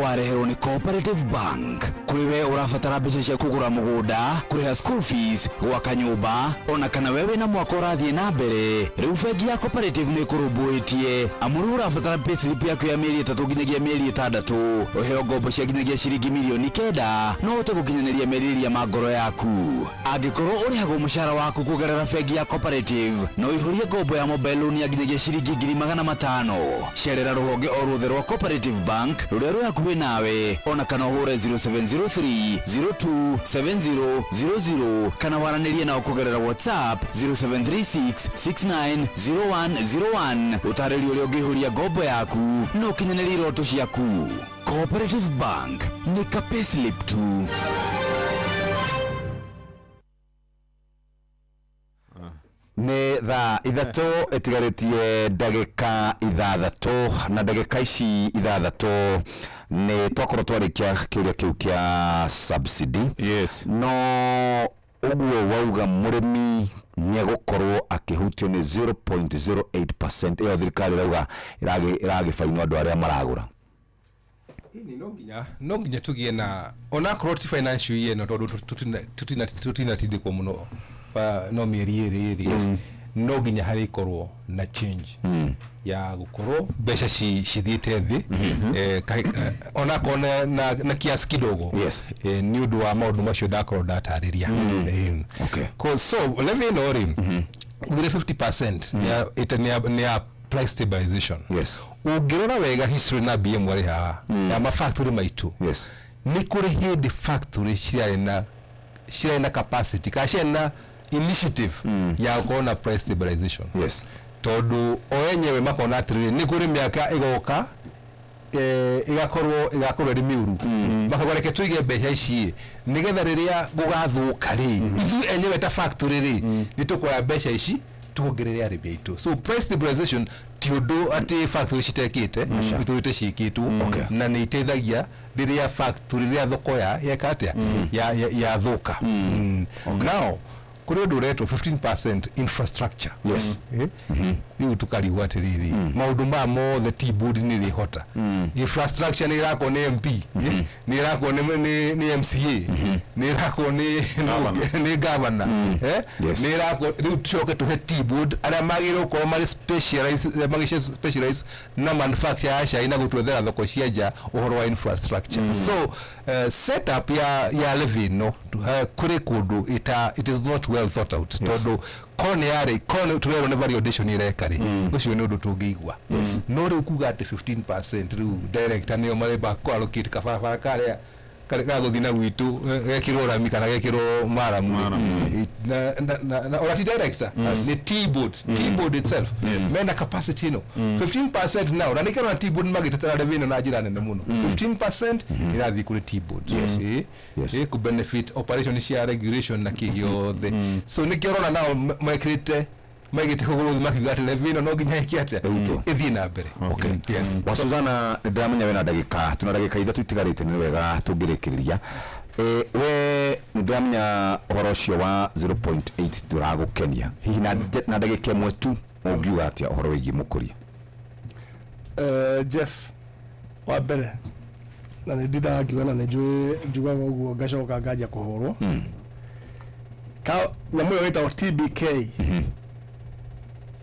wareherwo ni Cooperative Bank. Kuriwe urabatara mbeca cia kugura mugunda, kuriha school fees, gwaka nyumba, ona kana wewe na mwako urathie na mbere, riu bengi ya Cooperative ni kurumbuitie amuru urabatara payslip yaku ya mieri 3 nginyagia mieri 6 uheo ngombo cia nginyagia ciringi milioni 9 no ute gukinyaniria meriria ma ngoro yaku. Angikorwo urihagwo mushara waku kugerera bengi ya Cooperative no ihurie ngombo ya mobile loan ya nginyagia ciringi 500 Sherera ruhonge o ruothe rwa Cooperative Bank ruria ruri hakuhi nawe ona kana uhure 0703027000 kana waranirie nao kugerera WhatsApp 0736690101 utaririo uria ungihuria ngombo yaku no kinyanĩria iroto ciaku. Cooperative Bank ni ka payslip tu. Nĩ thaa 3 itigarĩtie ndagĩka 6 na ndagĩka ici 6 nĩ twakorwo twarĩkia kĩũria kĩu kĩa subsidy. Yes. No ũguo wauga mũrĩmi nĩegũkorwo akĩhutio nĩ 0.08% ĩyo thirikari rauga ĩragĩbainwo andũ arĩa maragũra. No nginya tugie na onakorwo ti financial year no tondũ tutinatindĩkwo mũno no mieri ĩrĩ no nginya harĩ ikorwo na change ya gukorwo mbeca cithiĩte thĩ onakorwo na kiasi kidogo nĩ ũndũ wa maũndũ macio ndakorwo ndatarĩria. So levy ĩno rĩ gũire 50% nĩ ya price stabilization. Ũngĩrora wega history na BM warĩ haha ya mafactory maitũ nĩ kũrĩ hĩndĩ factory cirarĩ na capacity kana cirarĩ na initiative ya kuona price stabilization. Tondu o enyewe makona atĩrĩrĩ nĩ kũrĩ mĩaka ĩgoka igakorwo ĩrĩ mĩũru makauga reke tũige mbeca ici nĩgetha rĩrĩa gũgathũka rĩ ithuĩ enyewe ta factory rĩ nĩ tũkuoya mbeca ici tuongerere arĩmi aitũ. So price stabilization ti ũndũ atĩ factory citekĩte itũrĩte ciĩkĩtwo na nĩ iteithagia rĩrĩa factory rĩrĩa thoko yeka atĩa yathũka. Now kuri ũndũ ũretwo 15% infrastructure. Rĩu tukarigwo atĩrĩrĩ maũndũ ma mothe T-board nĩ rĩhota. Infrastructure nĩ ĩrakwo nĩ MP nĩ ĩrakwo nĩ MCA nĩ ĩrakwo nĩ governor nĩ ĩrakwo rĩu tucoke tuhe T-board arĩa magĩrĩirwo gũkorwo marĩ specialize na manufacture ya cai na gũtwethera thoko cia nja ũhoro wa infrastructure. So setup ya levy no kuri kũndũ it is not well thought out. Tondu kono turero ne variation ireka ri ucio ni undu tungigwa no riu kuga ati 15% riu director nio mareba ko allocate kabara kare gaguthi na gwitu gekirwo rami kana gekirwo maramu na orati director ni T-board itself mena capacity no 15% now na nikero na T-board magitetera revenue na njira nene muno 15% irathi kuri T-board ku benefit operation cia regulation na kigyo so nikero na maikirite magite kuguru makiga ati revenue no nginya ikiate ithi na mbere. Wasuzana ndamenya wena ndagika tuna ndagika 3 itigarite ni wega tungirikiriria we ndamenya uhoro ucio wa 0.8 turagukenia hihi na ndagika imwe tu ungiuga atia uhoro wigi mukuria. Jeff wa mbere na ndida ngiuga na njugaga uguo ngacoka ngaja kuhurwo ka nyamu yo wita TBK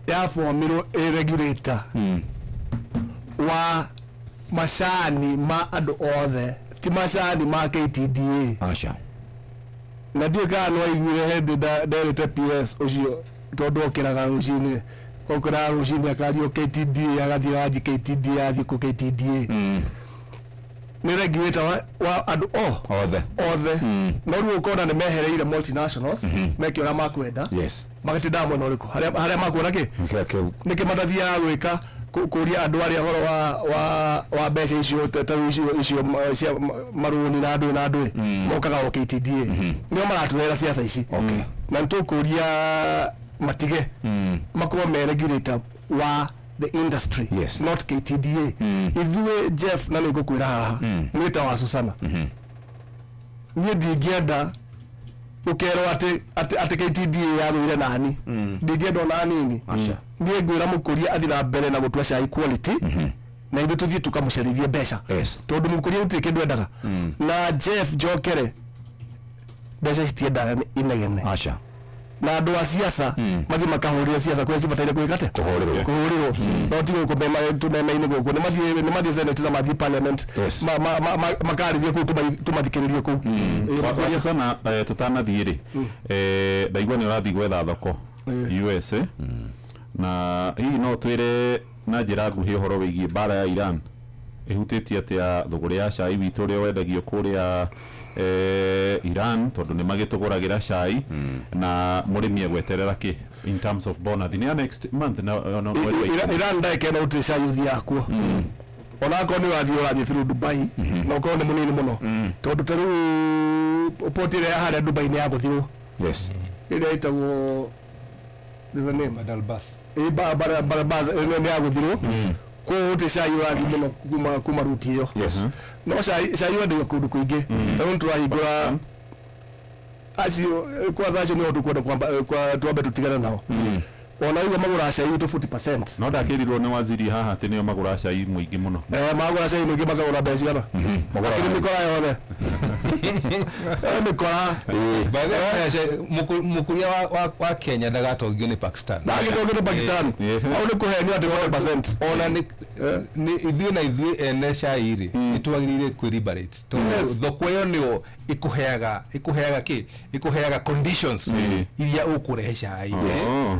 ya formirwo regulator wa macani ma andu othe ti macani ma KTDA na ndiye kana no igure hindi nderete PS ucio tondu okiraga rucini okira rucini akario KTDA agathie waji KTDA athie ku KTDA ni regulator wa andu othe no riu ukona ni mehereire multinationals mekio na makwenda magatinda mwena uriku haria makuona ki niki matathia gwika kuria andu aria horo wa mbeca icio icio cia maruni na andu mokaga o KTDA nio maraturera siasa ici na ntukuria matige makuwa me regulator wa the industry not KTDA ithuĩ Jeff na nĩngũkwĩra haha mwĩta wa Susana niĩ ndingĩenda ukerwo ati KTDA yagwire nani ndingĩenda ona nini niĩ ngwĩra mũkũria athi na mbere na gũtua cai quality na ithuĩ tũthiĩ tũkamũcerithie mbeca tondũ mũkũria gũtirĩ kĩndũ endaga na Jeff Njokere mbeca citiendaga inegene na andũ a siasa mathi makahũrĩra siasa kwa cibataire kwĩkate kũhũrĩrwo no ti gũkũ tũmeme-inĩ gũkũ nĩ mathiĩ senate na mathiĩ parliament makarĩrie kũu tũmathikĩrĩrie kũu sana tũtanathiĩ-rĩ ndaigua nĩ ũrathiĩ gwetha thoko US na hihi no twĩre na njĩra nguhĩ ũhoro wĩgiĩ mbara ya Iran ĩhutĩtie atĩa thũgũrĩ ya cai witũ ũrĩa wendagio kũrĩa Iran tondu ni magituguragira cai na murimi egweterera ki in terms of bonus ni next month na Iran ndaikena uti cai uthi yakwo onako ni wathi through Dubai no ko ni munini muno tondu taru upotire haria Dubai ni yaguthirwo ile itagwo there's a name Badalbas Badalbas ni yaguthirwo ko uti cai wathi muno kuma ruti iyo no cai wendaga kundu kuingi taru turahingura acio acio ni tukwenda kwa twambe tutigana nao ona hiyo magura cai tu 40% no ndakirirwo ni waziri haha ati nio magura cai muingi muno magura cai muingi makagura mbeca kana makiri mikora yothe mikora mukuria wa Kenya ndagatongio ni Pakistan ndagatongio ni Pakistan au ni kuhenia ati 100% ona ni ithuĩ na ithuĩ ene cai ri nitwagirire kwi liberate tondu thoko iyo nio ikuheaga conditions iria ukurehe cai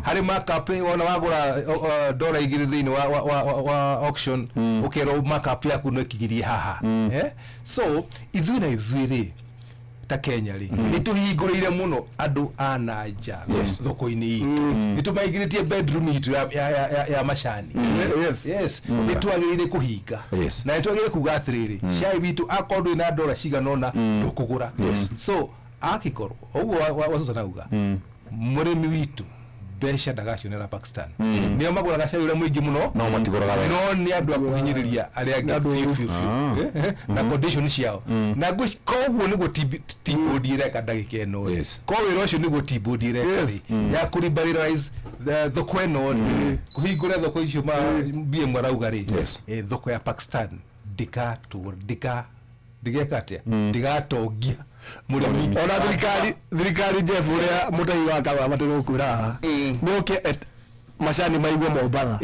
hari markup ona wagura dola igiri thini wa auction ukero markup yaku no kigirie haha so ithuĩ na ithuĩ ri ta Kenya ri nituhingũrĩire muno andu a nanja thoko-inĩ itũ nitumaingĩrĩtie bedroom itũ ya macani yes nitwagĩrĩire kũhinga na nitwagĩrĩire kuga atĩrĩrĩ cai witũ akorwo ndũrĩ na ndora cigana ũna ndũkũgũra so akikorwo ũguo Susana uga mũrĩmi witũ mbeca ndagacionera Pakistan nio magũraga cai ũrĩa mũingĩ mũno no matigũraga no nĩ andũ a kũhinyĩrĩria arĩa angĩ na condition ciao na koguo nĩguo T-Board ireka ndagĩka ĩno koguo wĩra ũcio nĩguo T-Board ireka ya kũliberalize thoko ĩno kũhingũra thoko icio mbie marauga rĩ thoko ya Pakistan ndigatongia murimi ona thirikari Jeff uria mutai wa kawa matego kwira nyoke macani maigwo Mombatha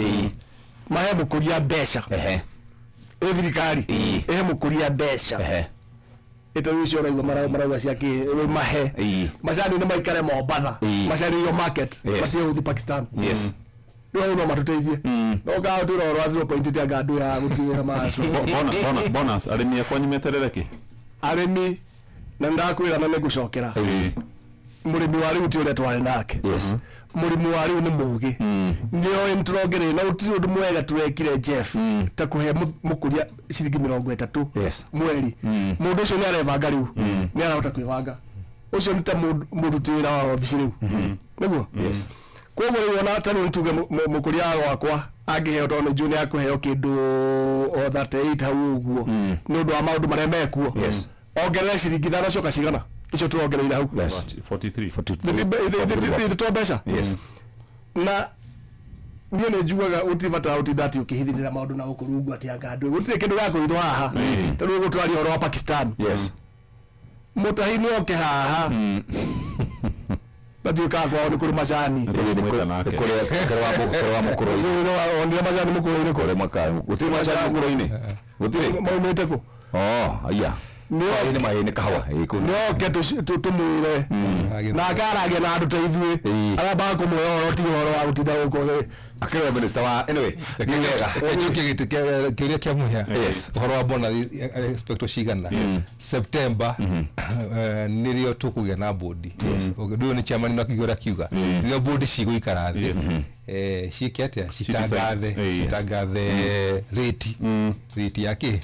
mahe mukuria mbeca thirikari mukuria mbeca itarucio raigwa marauga ciake mahe macani ni maikare Mombatha macani yo market macie uthi Pakistan no matuteithie no ga turoro 0.8 gandu ya gutira ma bonus arimi akwanyu meterereki arimi na ndakwira na nĩngũcokera mũrĩmi wa rĩu ti ũrĩa twarĩ nake mũrĩmi wa rĩu nĩ mũũgĩ nĩoĩ nĩtũrongerera na gũtirĩ ũndũ mwega tũrekire Jeff ta kũhe mũkũria ciringi 30 mweri mũndũ ũcio nĩ arebanga rĩu nĩ arahota kwĩbanga ũcio nĩ ta mũruti wĩra wa obici rĩu nĩguo koguo rĩu ona ta rĩu tuge mũkũria wakwa angĩheo tondũ June ya kũheo kĩndũ o 38 hau ũguo nĩ ũndũ wa maũndũ marĩa mekuo ongerera ciringi 5 coka cigana icio tuongereire hau 43 ito mbeca na niĩ nĩ njugaga ũtibata ũtindati ũkĩhithĩrĩra maũndũ na ũkũrungu atĩ anga andũ gũtirĩ kĩndũ gĩa kũhithwo haha tondũ gũtwaria ũhoro wa Pakistan mũtahi nĩ oke haha nduĩka kwao nĩ kũrĩ macani kũrĩa onire macani mũkũrũ-inĩ kũrĩ gũtirĩ macani mũkũrũ-inĩ gũtirĩ maumĩte kũ aya nĩ mahĩnĩ kahũa nĩoke tũmwĩre na akaragia na andũ ta ithuĩ arĩa mbaga kũmwĩra ũhoro ti ũhoro wa gũtinda gũkũ akĩrĩa minister wa anyway kĩũria kĩa mũhĩa ũhoro wa bona expect cigana September nĩrĩo tũkũgĩa na bodi ũguo nĩ chairman na kĩgora kiuga nĩrĩo bodi cigũikara thĩ cikiatia citangathe rate yake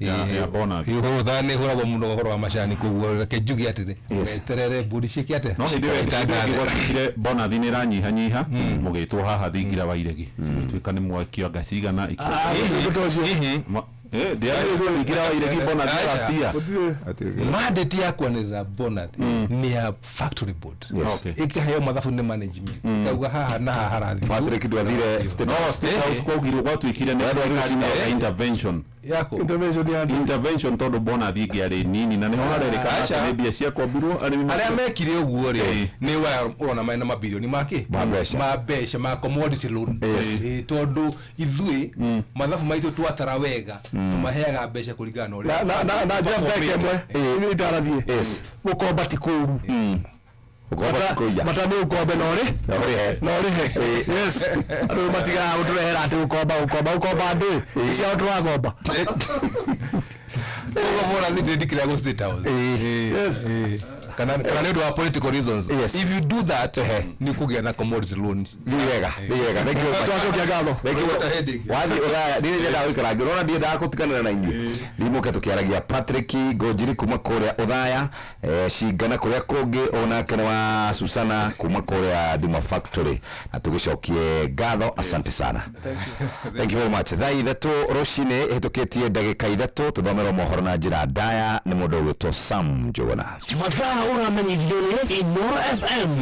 ya bona hiyo thane huragwo muno ũhoro wa macani kũguo kejugi atĩrĩ weterere bodi cikiatia no hĩndĩ gwatikire bona thini ranyiha nyiha mũgĩtwo haha thingira wa iregi tuĩka nĩ mwakio ngacigana mandate ya kwanĩrĩra bonus nĩ ya factory board ĩkaheo mathabu nĩ management kauga haha na haha harathi Patrick ndwathire state house kwaugirwo gwatuĩkire nĩ intervention yako intervention tondũ bonus ĩngĩarĩ nini na nĩho harereka nĩ mbia cia kwambirwo arĩa mekire ũguo rĩ nĩ ũrona maina mabilioni make mabeca ma commodity loan tondũ ithuĩ mathabu maitũ twatara wega maheaga mbeca kũringana na ũrĩa na njambeke mwe itarathie gukomba ti kũru matane ukombe norihe yes andũ matiga gũtũrehera atĩ ukomba andũ icio tũrakomba mwana ni declare go state house yes kana nĩ wa political reasons if you do that ni kũgĩa na commodity loan wega twacokia ngatho wathi ũraya nĩ nda gũikara ngĩrona ndiĩ ndagũtiganĩra na inyuĩ ndimoke tũkĩaragia Patrick Ngojiri kuma kũrĩa ũthaya cingana kũrĩa kũngĩ onake nĩ wa Susana kuma kũrĩa Duma Factory na tũgĩcokie ngatho asante sana thank you very much thaa ithatũ rũcinĩ ĩhĩtũkĩtie ndagĩka ithatũ tũthomerwo mohoro na njĩra ndaya nĩ mũndũ ũgwĩtwo Sam Njũgũna mathaa ũramenyithio nĩ Inooro FM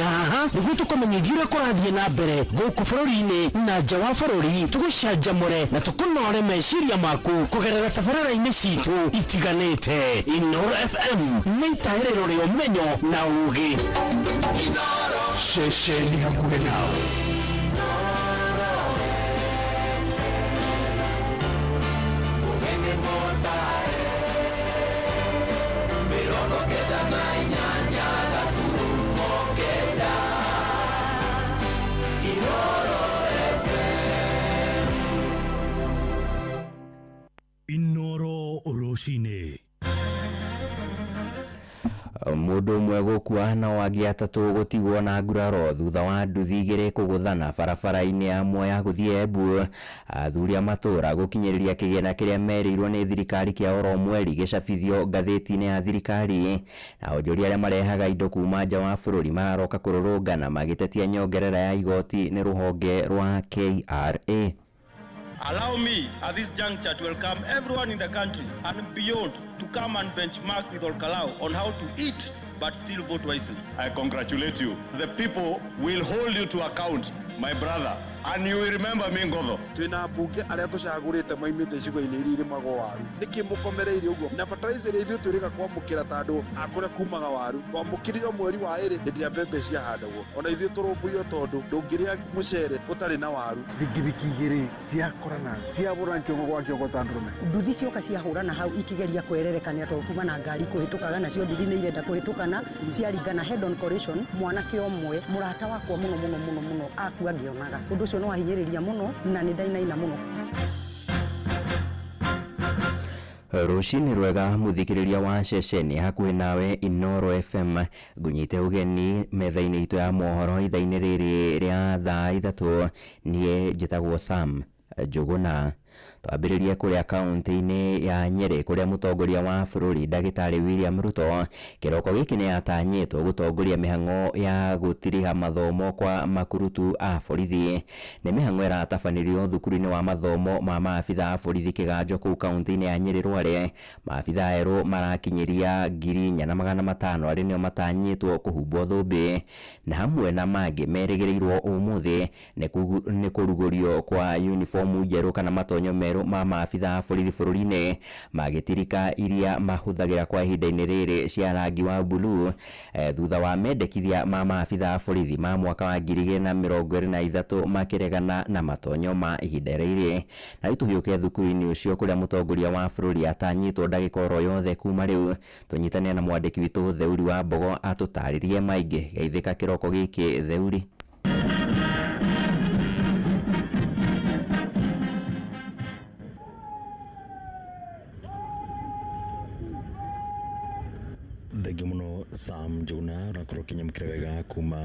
haha nĩguo tũkũmenyithia ũrĩa kũrathiĩ na mbere gũkũ bũrũri-inĩ na nja wa bũrũri tũgũcanjamũre na tũkũnore meciria maku kũgerera tabarĩra-inĩ citũ itiganĩte Inooro FM nĩ itaĩrĩro rĩa ũmenyo na ũũgĩ ceceni hakuhĩ nawe Inooro rũcinĩ mũndũ ũmwe gũkua na wangĩ atatũ gũtigwo na nguraro thutha wa nduthi igĩrĩ kũgũthana barabara-inĩ ya Mwea gũthiĩ Embu athuri a matũra gũkinyĩrĩria kĩgĩna kĩrĩa merĩirwo nĩ thirikari kĩa oro mweri gĩcabithio ngathĩti-inĩ ya thirikari na onjoria arĩa marehaga indo kuma nja wa bũrũri mararoka kũrũrũngana magĩtetia nyongerera ya igoti nĩ rũhonge rwa KRA. Allow me at this juncture to welcome everyone in the country and beyond to come and benchmark with Olkalau on how to eat but still vote wisely. I congratulate you. The people will hold you to account, my brother, and you will remember me Ngodho. Twina mbunge aria tucagurite maimite icigo-ini iria irimagwo waru niki mukomereire uguo na fertilizer ithu twirika kwamukira tandu akure kumaga waru twamukiriro mweri wa iri hindi ya mbembe ciahandagwo ona ithu turumbuyo tondu ndungiria mucere utari na waru thigithiki igiri ciakorana ciabura nkiongo gwa kiongo tandurume nduthi cioka ciahurana hau ikigeria kwererekania to kuma na ngari kuhitukaga nacio nduthi ni irenda kuhitukana ciaringana head on collision mwanake omwe murata wakwa muno akua ngionaga undu ucio no wahinyiriria muno na ni ndainaina muno. Rũcinĩ rwega mũthikĩrĩria wa ceceni hakuhĩ nawe Inooro FM ngunyite ũgeni metha-inĩ itũ ya mohoro ithaa-inĩ rĩrĩ rĩa thaa ithatũ niĩ njĩtagwo Sam Njũgũna. Twambĩrĩrie kũrĩa kaunti-inĩ ya Nyeri kũrĩa mũtongoria wa bũrũri ndagĩtarĩ William Ruto kĩroko gĩkĩ nĩ atanyĩtwo gũtongoria mĩhang'o ya gũtiriha mathomo kwa makurutu a borithi. Nĩ mĩhang'o ĩratabanĩrio thukuru-inĩ wa mathomo ma maabitha a borithi kĩganjo kũu kaunti-inĩ ya Nyeri Rware. Maabitha erũ marakinyĩria 4,500 arĩa nĩo matanyĩtwo kũhumbwo thũmbĩ na hamwe na mangĩ merĩgĩrĩirwo ũmũthĩ nĩ kũrugũrio kwa uniform njerũ kana matonyo merũ ma maabitha a borithi bũrũri-inĩ magĩtirika iria mahũthagĩra kwa ihinda-inĩ rĩrĩ cia rangi wa blue thutha wa mendekithia ma maabitha a borithi ma mwaka wa 2023 makĩregana na matonyo ma ihinda rĩrĩ. Na tũhiũke thukuru-inĩ ũcio kũrĩa mũtongoria wa bũrũri atanyĩtwo ndagĩka oro yothe kuma rĩu. Tũnyitanĩre na mwandĩki witũ Theuri wa Mbogo atũtarĩrie maingĩ. Geithĩka kĩroko gĩkĩ Theuri.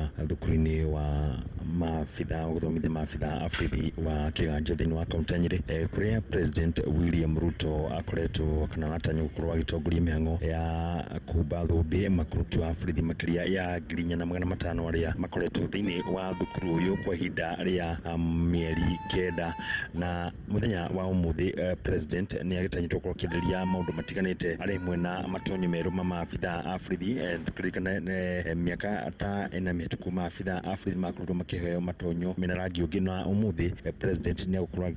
kuma thukuru-inĩ wa maabitha gũthomithia maabitha a borithi wa kĩganjo thĩinĩ wa kaunti ya Nyĩrĩ kũrĩa President William Ruto akoretwo kana atanya gũkorwo agĩtongoria mĩhang'o ya kuumba thũmbĩ makurutu a borithi makĩria ya 4,500 arĩa makoretwo thĩinĩ wa thukuru ũyũ kwa ihinda rĩa mĩeri 9 na mũthenya wa ũmũthĩ President nĩ agĩtanyĩtwo gũkorwo akĩarĩrĩria maũndũ matiganĩte arĩ mwena matonyo merũ ma maabitha a borithi tũkĩririkana mĩaka ta 4 mĩhĩtũku maabitha a borithi makoretwo makĩheo matonyo mena rangi ũngĩ na ũmũthĩ President nĩ agũkorwo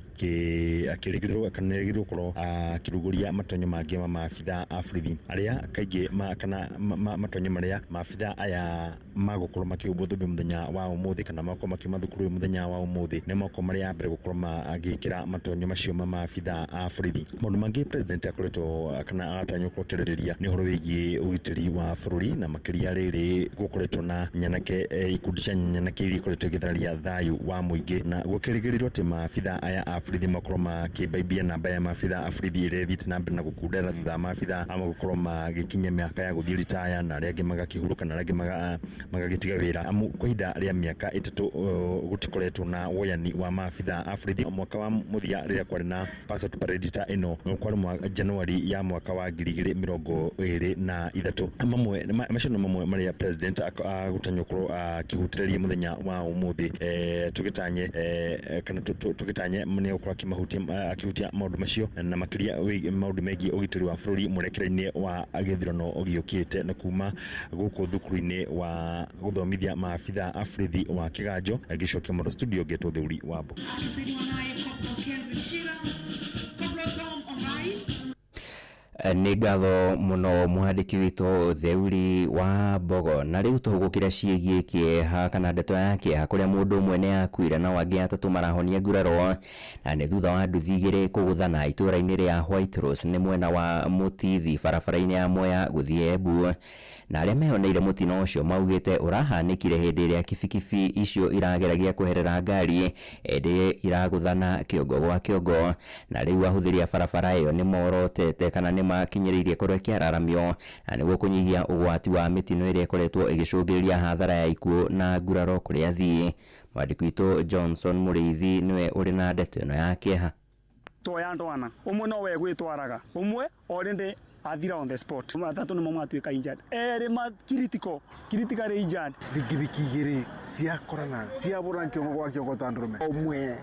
akĩrĩgĩrĩrwo kana nĩ agĩrĩirwo gũkorwo akĩrugũria matonyo mangĩ ma maabitha a borithi arĩa kaingĩ kana matonyo marĩa maabitha aya magũkorwo makĩhumbwo thũmbĩ mũthenya wa ũmũthĩ kana makorwo makiuma thukuru ũyũ mũthenya wa ũmũthĩ nĩ moko marĩa mbere gũkorwo magĩkĩra matonyo macio ma maabitha a borithi. Maũndũ mangĩ President akoretwo kana aratanywo gũkorwo akĩarĩrĩria nĩ ũhoro wĩgiĩ ũgitĩri wa bũrũri na makĩria rĩrĩ gũkoretwo na nyanake ikundi cia nyanake iria ikoretwo igĩthararia thayũ wa mũingĩ na gũkĩrĩgĩrĩrwo atĩ maabitha aya a borithi makorwo makĩmbaimbia namba ya maabitha a borithi ĩrĩa ĩthiĩte na mbere na gũkundera thutha wa maabitha ama gũkorwo magĩkinyia mĩaka ya gũthiĩ ritaya na arĩa angĩ magakĩhurũka na arĩa angĩ magagĩtiga wĩra amu kwa ihinda rĩa mĩaka 3 gũtikoretwo na woyani wa maabitha a borithi. Mwaka wa mũthia rĩrĩa kwarĩ na passport parade ta ĩno kwarĩ Januari ya mwaka wa 2023 mamwe macio no mamwe marĩa President agũtanywo gũkorwo akĩhutĩrĩria mũthenya wa ũmũthĩ tũgĩtanye kana tũgĩtanye nĩ gũkorwo akĩhutia maũndũ macio na makĩria maũndũ megiĩ ũgitĩri wa bũrũri mũrekere-inĩ wa gĩthurano gĩũkĩte na kuma gũkũ thukuru-inĩ wa gũthomithia maabitha a borithi wa kĩganjo gĩcokio mũndũ studio getwo Thĩũri Wambo. Nĩ ngatho mũno mwandĩki witũ Thĩũri wa Mbogo na rĩu tũhũgũkĩra ciĩgiĩ kĩeha kana ndeto ya kĩeha kũrĩa mũndũ ũmwe nĩ akuire na wangĩ atatũ marahonia nguraro na nĩ thutha wa nduthi igĩrĩ kũgũthana itũũra-inĩ rĩa White Rose nĩ mwena wa Mũtithi barabara-inĩ ya Mwea gũthiĩ Embu na arĩa mehoneire mũtino ũcio maugĩte ũrahanĩkire hĩndĩ ĩrĩa kibikibi icio irageragia kweherera ngari ĩndĩ iragũthana kĩongo gwa kĩongo na rĩu ahũthĩri a barabara ĩyo nĩ morotete kana nĩ makinyĩrĩirie kũrĩa kĩararamio na nĩguo kũnyihia ũgwati wa mĩtino ĩrĩa ĩkoretwo ĩgĩcũngĩrĩria hathara ya ikuũ na nguraro kũrĩ athii. Mwandĩki witũ Johnson Mũrĩithi nĩwe ũrĩ na ndeto ĩno ya kĩeha. Toya ndwana umwe no we gwitwaraga umwe already athira on the spot matatu nimo mwatuika injured ma critical injured bigibiki igiri ciakorana ciabura kiongo gwa kiongo tandrume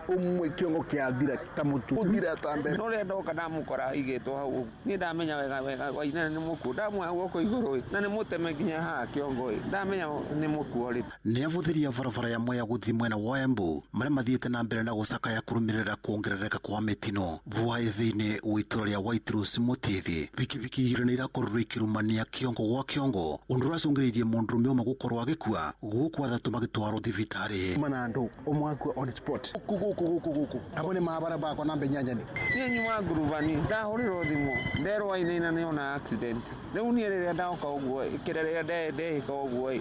umwe kiongo kiathira ta mutu uthira tambe no rendo kana mukora igitwo hau ni ndamenya wega wa ina ni muku ndamwe guoko iguru na ni muteme nginya ha kiongo ndamenya ni muku ori ni avuthiria barabara ya Mwea guthi mwena wa Embu maria mathiete na mbere na gucaka ya kurumirira kuongerereka kwa mitino bwae thiini witura ya White Rose Mũtithi bikibiki igiri ni irakorwo ikirumania kiongo gwa kiongo undu uracungiririe mundurume umwe gukorwo agikua guku athatu magitwarwo thibitari manandu umwakwa on spot guku abone mabara bakwa nambe nyanyani ni nyuma nguruvani ndahuriro thimu nderwa ina ni ona accident riu ni rĩrĩa ndaoka ũguo kĩrĩa ndehika ũguo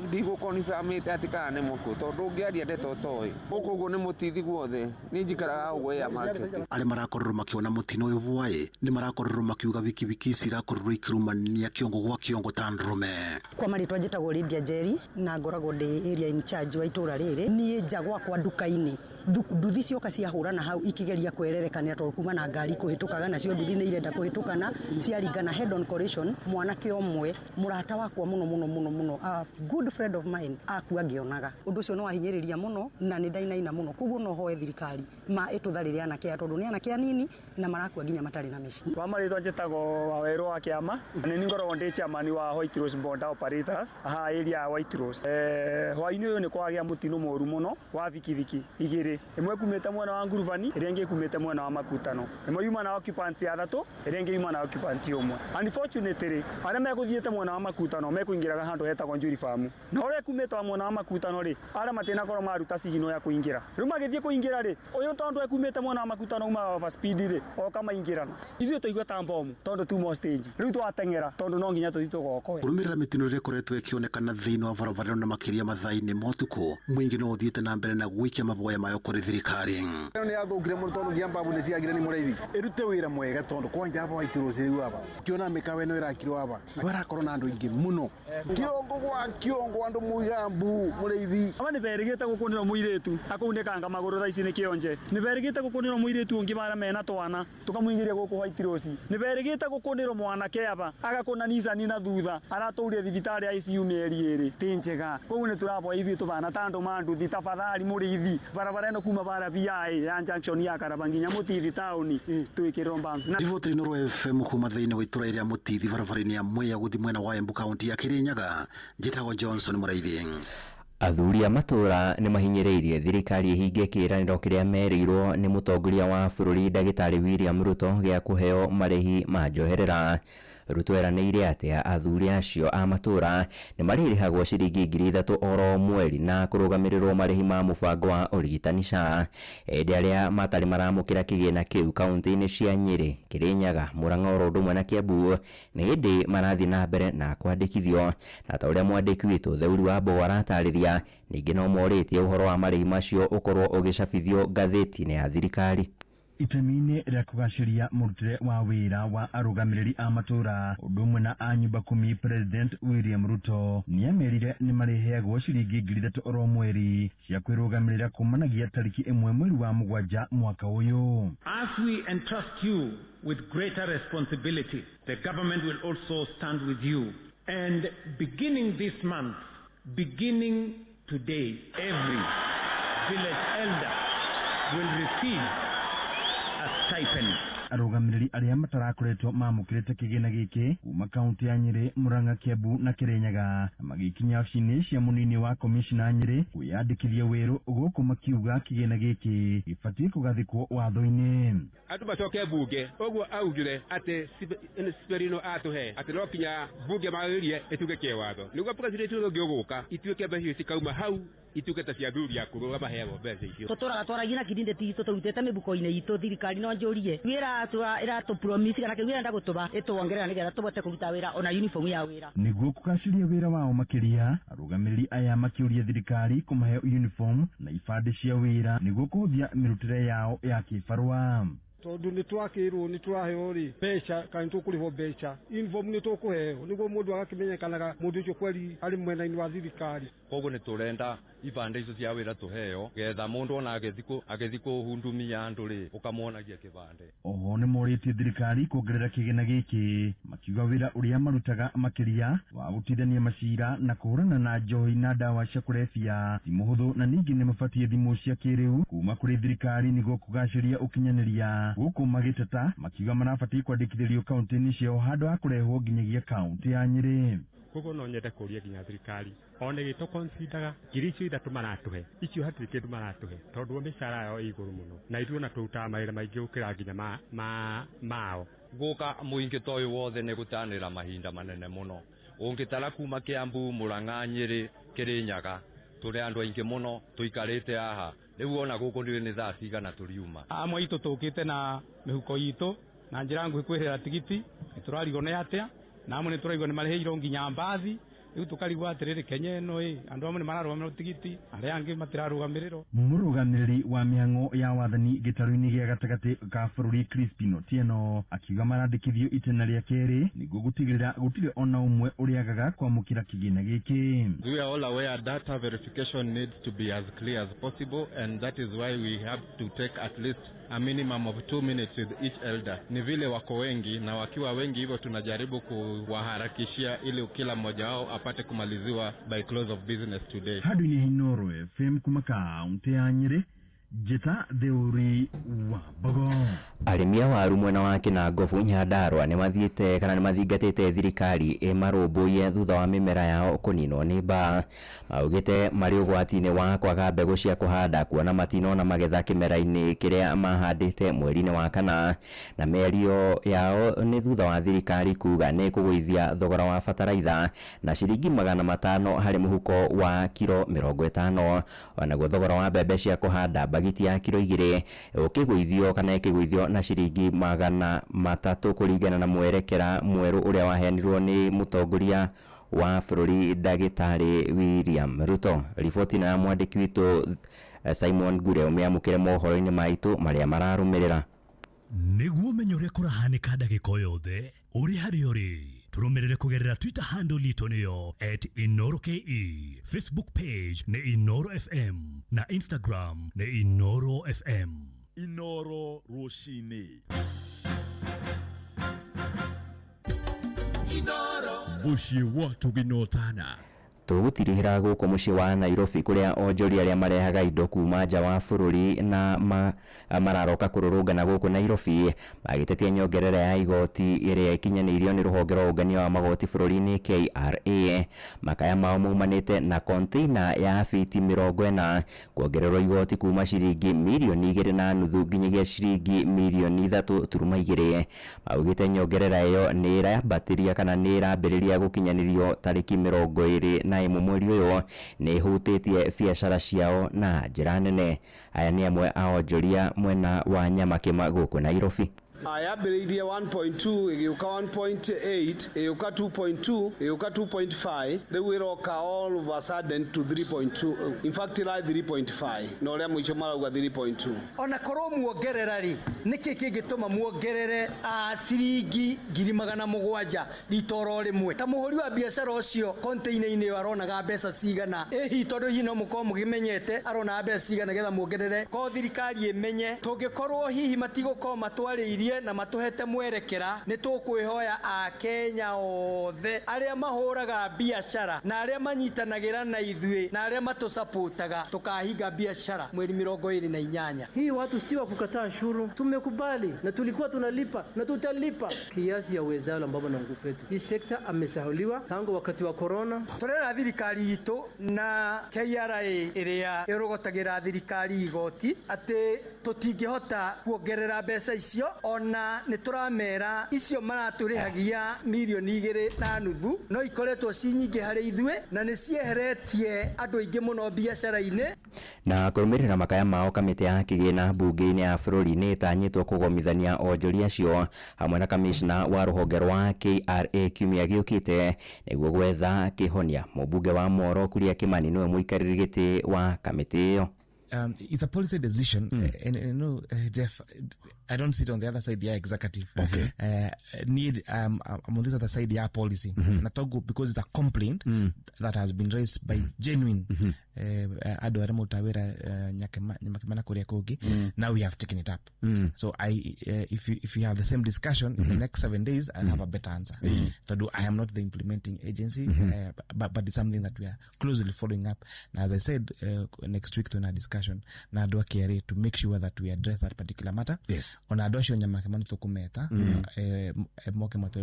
ndigo confirm ati kana nĩ mũkũ tondũ ngĩaria ndeto toĩ gũkũ ũguo nĩ Mũtithi guothe ni njikaraga ũguo ya market arĩa marakorwo makiona mũtino ũyũ bwae ni marakorwo makiuga bikibiki cirakorwo ikirumania kiongo gwa kiongo tandrume kwa maritwa njĩtagwo Lydia Njeri na ngoragwo ndĩ area in charge wa itũra rĩrĩ niĩ nja gwakwa nduka-inĩ nduthi cioka ciahũrana hau ikigeria kwererekania tondũ kuma na ngari kũhĩtũkaga nacio nduthi nĩ irenda kũhĩtũkana ciaringana head on collision mwanake ũmwe mũrata wakwa mũno a good friend of mine akua ngĩonaga ũndũ ũcio no wahinyĩrĩria mũno na nĩ ndainaina mũno koguo no hoe thirikari ĩtũtharĩre anake aya tondũ nĩ anake anini na marakua nginya matarĩ na mĩciĩ. Wa marĩtwa njĩtagwo Wawerũ wa Kĩama na nĩ ngoragwo ndĩ chairman wa White Rose Boda Operators aha area ya White Rose hwainĩ ũyũ nĩ kwagĩa mũtino mũru mũno wa bikibiki igĩrĩ ĩmwe kumĩte mwena wa nguruvani ĩrĩa ĩngĩ kumĩte mwena wa makutano ĩmwe yuma na occupants athatũ ĩrĩa ĩngĩ yuma na occupant ũmwe. Unfortunately arĩa megũthiĩte mwena wa makutano mekũingĩraga handũ hetagwo Njuri Farm na ũrĩa kumĩte wa mwena wa makutano rĩ arĩa matinakorwo maruta sigino ya kũingĩra rĩu magĩthiĩ kũingĩra rĩ ũyũ tondũ ekumĩte mwena wa makutano uma over speed rĩ oka maingĩrana ithuĩ tũigua ta mbomu tondũ tumo stage rĩu twateng'era tondũ no nginya tũthiĩ tũgokoe. Kũrũmĩrĩra mĩtino ĩrĩa ĩkoretwo ĩkĩonekana thĩinĩ wa barabara na makĩria mathaa-inĩ ma ũtukũ mũingĩ no ũthiĩte na mbere na gũikia maboya mayo kuri thirikari. Ni athukire muno tondu ngiambabu ni ciagire ni muraithi irute wira mwega tondu kwanja aba Waitrose riu aba kiona mikawe ino irakirwo aba barakorwo na andu ingi muno kiongo andu muigambu muraithi aba ni berigite gukunira muiretu akuunekanga maguru tha ici ni kionje ni berigite gukunira muiretu ungi bara mena twana tukamuingiria guku Waitrose ni berigite gukunira mwanake aba agakuna nisani na thutha araturia thibitari ya ICU mieri iri tinjega koguo ni turabwa ithuĩ tubana tandu manduthi tafadhali murithi barabara ino kuma bara BI ya junction ya Karaba nginya Mutithi town twikirwo bumps na riboti Nuru FM kuma thiini wa itura iria Mutithi barabara-ini ya Mwea guthi mwena wa Embu kaunti ya Kirinyaga njitagwo Johnson Muraithi. Athuri a matura nĩ mahinyĩrĩirie thirikari ihingie kĩĩranĩro kĩrĩa merĩirwo nĩ mũtongoria wa bũrũri Ndagĩtarĩ William Ruto gĩa kũheo marĩhi ma njoherera. Ruto eranĩire atĩ athuri acio a matura nĩ marĩrĩhagwo ciringi 3,000 oro mweri na kũrũgamĩrĩrwo marĩhi ma mũbango wa ũrigitani SHA. Hĩndĩ arĩa matarĩ maramũkĩra kĩgĩna kĩu kaunti-inĩ cia Nyĩrĩ, Kĩrĩnyaga, Mũrang'a oro ũndũ ũmwe na Kiambu nĩ hĩndĩ marathiĩ na mbere na kwandĩkithio, na ta ũrĩa mwandĩki witũ Theuri wa Mbogo aratarĩria, ningĩ no morĩtie ũhoro wa marĩhi macio ũkorwo ũgĩcabithio ngathĩti-inĩ ya thirikari. Itemi-inĩ rĩa kũgacĩria mũrutĩre wa wĩra wa arũgamĩrĩri a matura ũndũ ũmwe na a nyũmba kumi, President William Ruto nĩamerire nĩ marĩheagwo ciringi 3,000 oro mweri cia kwĩrũgamĩrĩra kumanagia tarĩki 1 mweri wa Mũgwanja mwaka ũyũ. As we entrust you with greater responsibility, the government will also stand with you, and beginning this month, beginning today, every village elder will receive stipend. Arũgamĩrĩri arĩa matarakoretwo mamũkĩrĩte kĩgĩna gĩkĩ kuma kaunti ya Nyĩrĩ, Mũrang'a, Kiambu na Kĩrĩnyaga magĩkinya ofici-inĩ cia mũnini wa komishina Nyĩrĩ kwĩyandĩkithia wĩrũ gũkũ makiuga kĩgĩna gĩkĩ gĩbatiĩ kũgathĩkwo watho-inĩ. Andũ macoke mbunge ũguo augire atĩ Sperino atũhe atĩ no kinya mbunge magĩrie ĩtuĩke kĩwatho nĩguo president ũyũ ũngĩ ũgũka ituĩke mbeca icio cikauma hau ituĩke ta cia thuri ya kũrũga maheagwo mbeca icio. Tũtũraga twaragia na kĩrinde titũ tũrutĩte mĩbuko-inĩ itũ thirikari no njũrie wĩra iratũpromise kana kĩwĩra ndagũtũba ĩtũongerera nĩgetha tũbote kũruta wĩra ona uniform ya wĩra. Nĩguo kũgacĩria wĩra wao makĩria, arũgamĩrĩri aya makĩũria thirikari kũmahe uniform na ibandĩ cia wĩra nĩguo kũhũthia mĩrutĩre yao ya kĩbarũa. tondu ni twakirwo ni twaheo ri mbeca kana tukurihwo mbeca uniform ni tukuheo niguo mundu agakimenyekanaga mundu ucio kweli ari mwena-ini wa thirikari. Koguo ni turenda ibande icio cia wira tuheo getha mundu ona agethi kuhundumia andu ri ukamonagia kibande. Oho ni moritie thirikari kuongerera kigina giki makiuga wira uria marutaga makiria wa gutithania macira na kuhurana na njohi na dawa cia kurebia ti muhuthu na ningi ni mabatie thimu cia kiriu kuma kuri thirikari niguo kugaciria ukinyaniria guku magiteta makiuga marabatie kwandikithirio kaunti-ini ciao handu ha kurehwo nginyagia kaunti ya Nyeri. Koguo no nyende kuria nginya thirikari ona gito consideraga ngiri icio 3 maratuhe icio hatirĩ kĩndũ maratuhe tondu mĩcara yao igũrũ mũno na ithuĩ ona tũrutaga mawĩra maingĩ gũkĩra nginya mao. Guka muingi ta uyu wothe ni gutanira mahinda manene muno ungitara kuma Kiambu, Murang'a, Nyeri, Kirinyaga turi andu aingi muno tuikarite haha riu ona guku ni thaa cigana turiuma amwe itu tukite na mihuko itu na njira nguhi kwirira tigiti turarigwo ni atia na amwe ni turarigwo ni marihirwo nginya mbathi riu tukarigwo atiriri Kenya ino andu amwe ni mararũgamĩrĩrwo tigiti aria angi matirarũgamĩrĩrwo. Mũrũgamĩrĩri wa mĩhang'o ya wathani gĩtarũ-inĩ gĩa gatagatĩ ka bũrũri Crispin Otieno akiuga marandĩkithio itena rĩa kerĩ nĩguo gũtigĩrĩra gũtirĩ ona ũmwe ũrĩagaga kwamũkĩra kĩgĩna gĩkĩ. We are all aware data verification needs to be as clear as possible and that is why we have to take at least a minimum of 2 minutes with each elder. Ni vile wako wengi na wakiwa wengi hivyo tunajaribu kuwaharakishia ili kila mmoja wao apate kumaliziwa by close of business today. Hadi ni Nuru FM kuma kaunti ya Nyeri. Jeta Theuri wa Mbogo. Arĩmi a waru mwena wa Kinangobu, Nyandarua nĩ mathiĩte kana nĩ mathingatĩte thirikari ĩmarũmbũiye thutha wa mĩmera yao kũninwo nĩ mbaa. Maugĩte marĩ ũgwati-inĩ wa kwaga mbegũ cia kũhanda kuona matinona magetha kĩmera-inĩ kĩrĩa mahandĩte mweri-inĩ wa kana, na mĩario yao nĩ thutha wa thirikari kuga nĩ kũgũithia thogora wa bataraitha na ciringi 500 harĩ mũhuko wa kilo 50, onaguo thogora wa mbembe cia kũhanda bagiti ya kilo 2 ukigũithio kana ikigũithio na ciringi 300 kũringana na mwerekera mwerũ ũrĩa waheanirwo nĩ mũtongoria wa bũrũri Ndagĩtarĩ William Ruto. Riboti na mwandĩki witũ Simon Gure ũmĩamũkĩre mohoro-inĩ maitũ marĩa mararũmĩrĩra. Nĩguo menye ũrĩa kũrahanĩka ndagĩka yothe ũrĩ harĩa ũrĩ, tũrũmĩrĩre kũgerera Twitter handle itũ nĩyo @InoroKE, Facebook page nĩ Inoro FM na Instagram nĩ Inoro FM. Inoro Rũcinĩ. Mũciĩ wa Tũginotana. Tũgũtirihĩra gũkũ mũciĩ wa Nairobi kũrĩa onjoria arĩa marehaga indo kuma nja wa bũrũri na mararoka kũrũrũngana gũkũ Nairobi magĩtetia nyongerera ya igoti ĩrĩa ikinyanĩirio nĩ rũhonge rwa ũngania wa magoti bũrũri-inĩ KRA. Makaya mao maumanĩte na konteina ya fiti 40 kuongererwo igoti kuma ciringi mirioni 2.5 nginyagia ciringi mirioni 3.2. Maugĩte nyongerera ĩyo nĩ ĩrambatĩria kana nĩ ĩrambĩrĩria gũkinyanĩrio tarĩki 20 na mweri ũyũ nĩ hutĩtie biacara ciao na njĩra nene. Aya nĩ amwe a onjoria mwena wa Nyamakĩma gũkũ Nairobi. Yambĩrĩirie 1.2 ĩgĩũka 1.8 ĩgĩũka 2.2 ĩgĩũka 2.5 rĩu ĩroka all of a sudden to 3.2 in fact ĩrĩ 3.5 na ũrĩa mũico marauga 3.2. Ona korwo muongerera rĩ nĩkĩ kĩngĩtũma muongerere ciringi 700 litoro rĩmwe? Ta mũhũri wa biacara ũcio container-inĩ aronaga mbeca cigana? Hihi tondũ hihi no mũkorwo mũkĩmenyete arona mbeca cigana getha muongerere? Ko thirikari ĩmenye tũngĩkorwo hihi matigũkorwo matwarĩirie na matuhete mwerekera nĩ tũkwĩhoya a Kenya othe arĩa mahũraga biacara na arĩa manyitanagĩra na ithuĩ na arĩa matũsupportaga tukahinga biacara mweri 28. Hii watu si wa kukataa ushuru, tumekubali na tulikuwa tunalipa na tutalipa kiasi ya uwezalo ambao na nguvu yetu. Hii sekta amesahuliwa tangu wakati wa corona. Turera thirikari itu na KRA ĩrĩa ĩrogotagĩra thirikari igoti atĩ tutingĩhota kuongerera mbeca icio ona nĩtũramera icio maratũrĩhagia mirioni 2.5 no ikoretwo ci nyingĩ harĩ ithuĩ na nĩcieheretie andũ aingĩ mũno biacara-inĩ. Na kũrũmĩrĩra makaya mao kamĩtĩ ya kĩgĩna mbunge-inĩ ya bũrũri nĩ ĩtanyĩtwo kũgomithania onjoria acio hamwe na kamishna wa rũhonge rwa KRA kiumia gĩũkĩte nĩguo gwetha kĩhonia. Mũmbunge wa Moro Kuria Kimani nĩwe mũikarĩri gĩtĩ wa kamĩtĩ ĩyo. It's a policy decision, and you know, Jeff, I don't sit on the other side, the executive. Okay. I'm on this other side, the policy. Natogo because it's a complaint that has been raised by genuine Ado Aramotawera Nyamakimana Korea Kogi. Now we have taken it up. So if you have the same discussion in the next 7 days, I'll have a better answer. I am not the implementing agency, but it's something that we are closely following up. Now, as I said, next week to our discussion, na Adwa KRA to make sure that we address that particular matter. Yes. On Adwa Nyamakimana Tokumeta,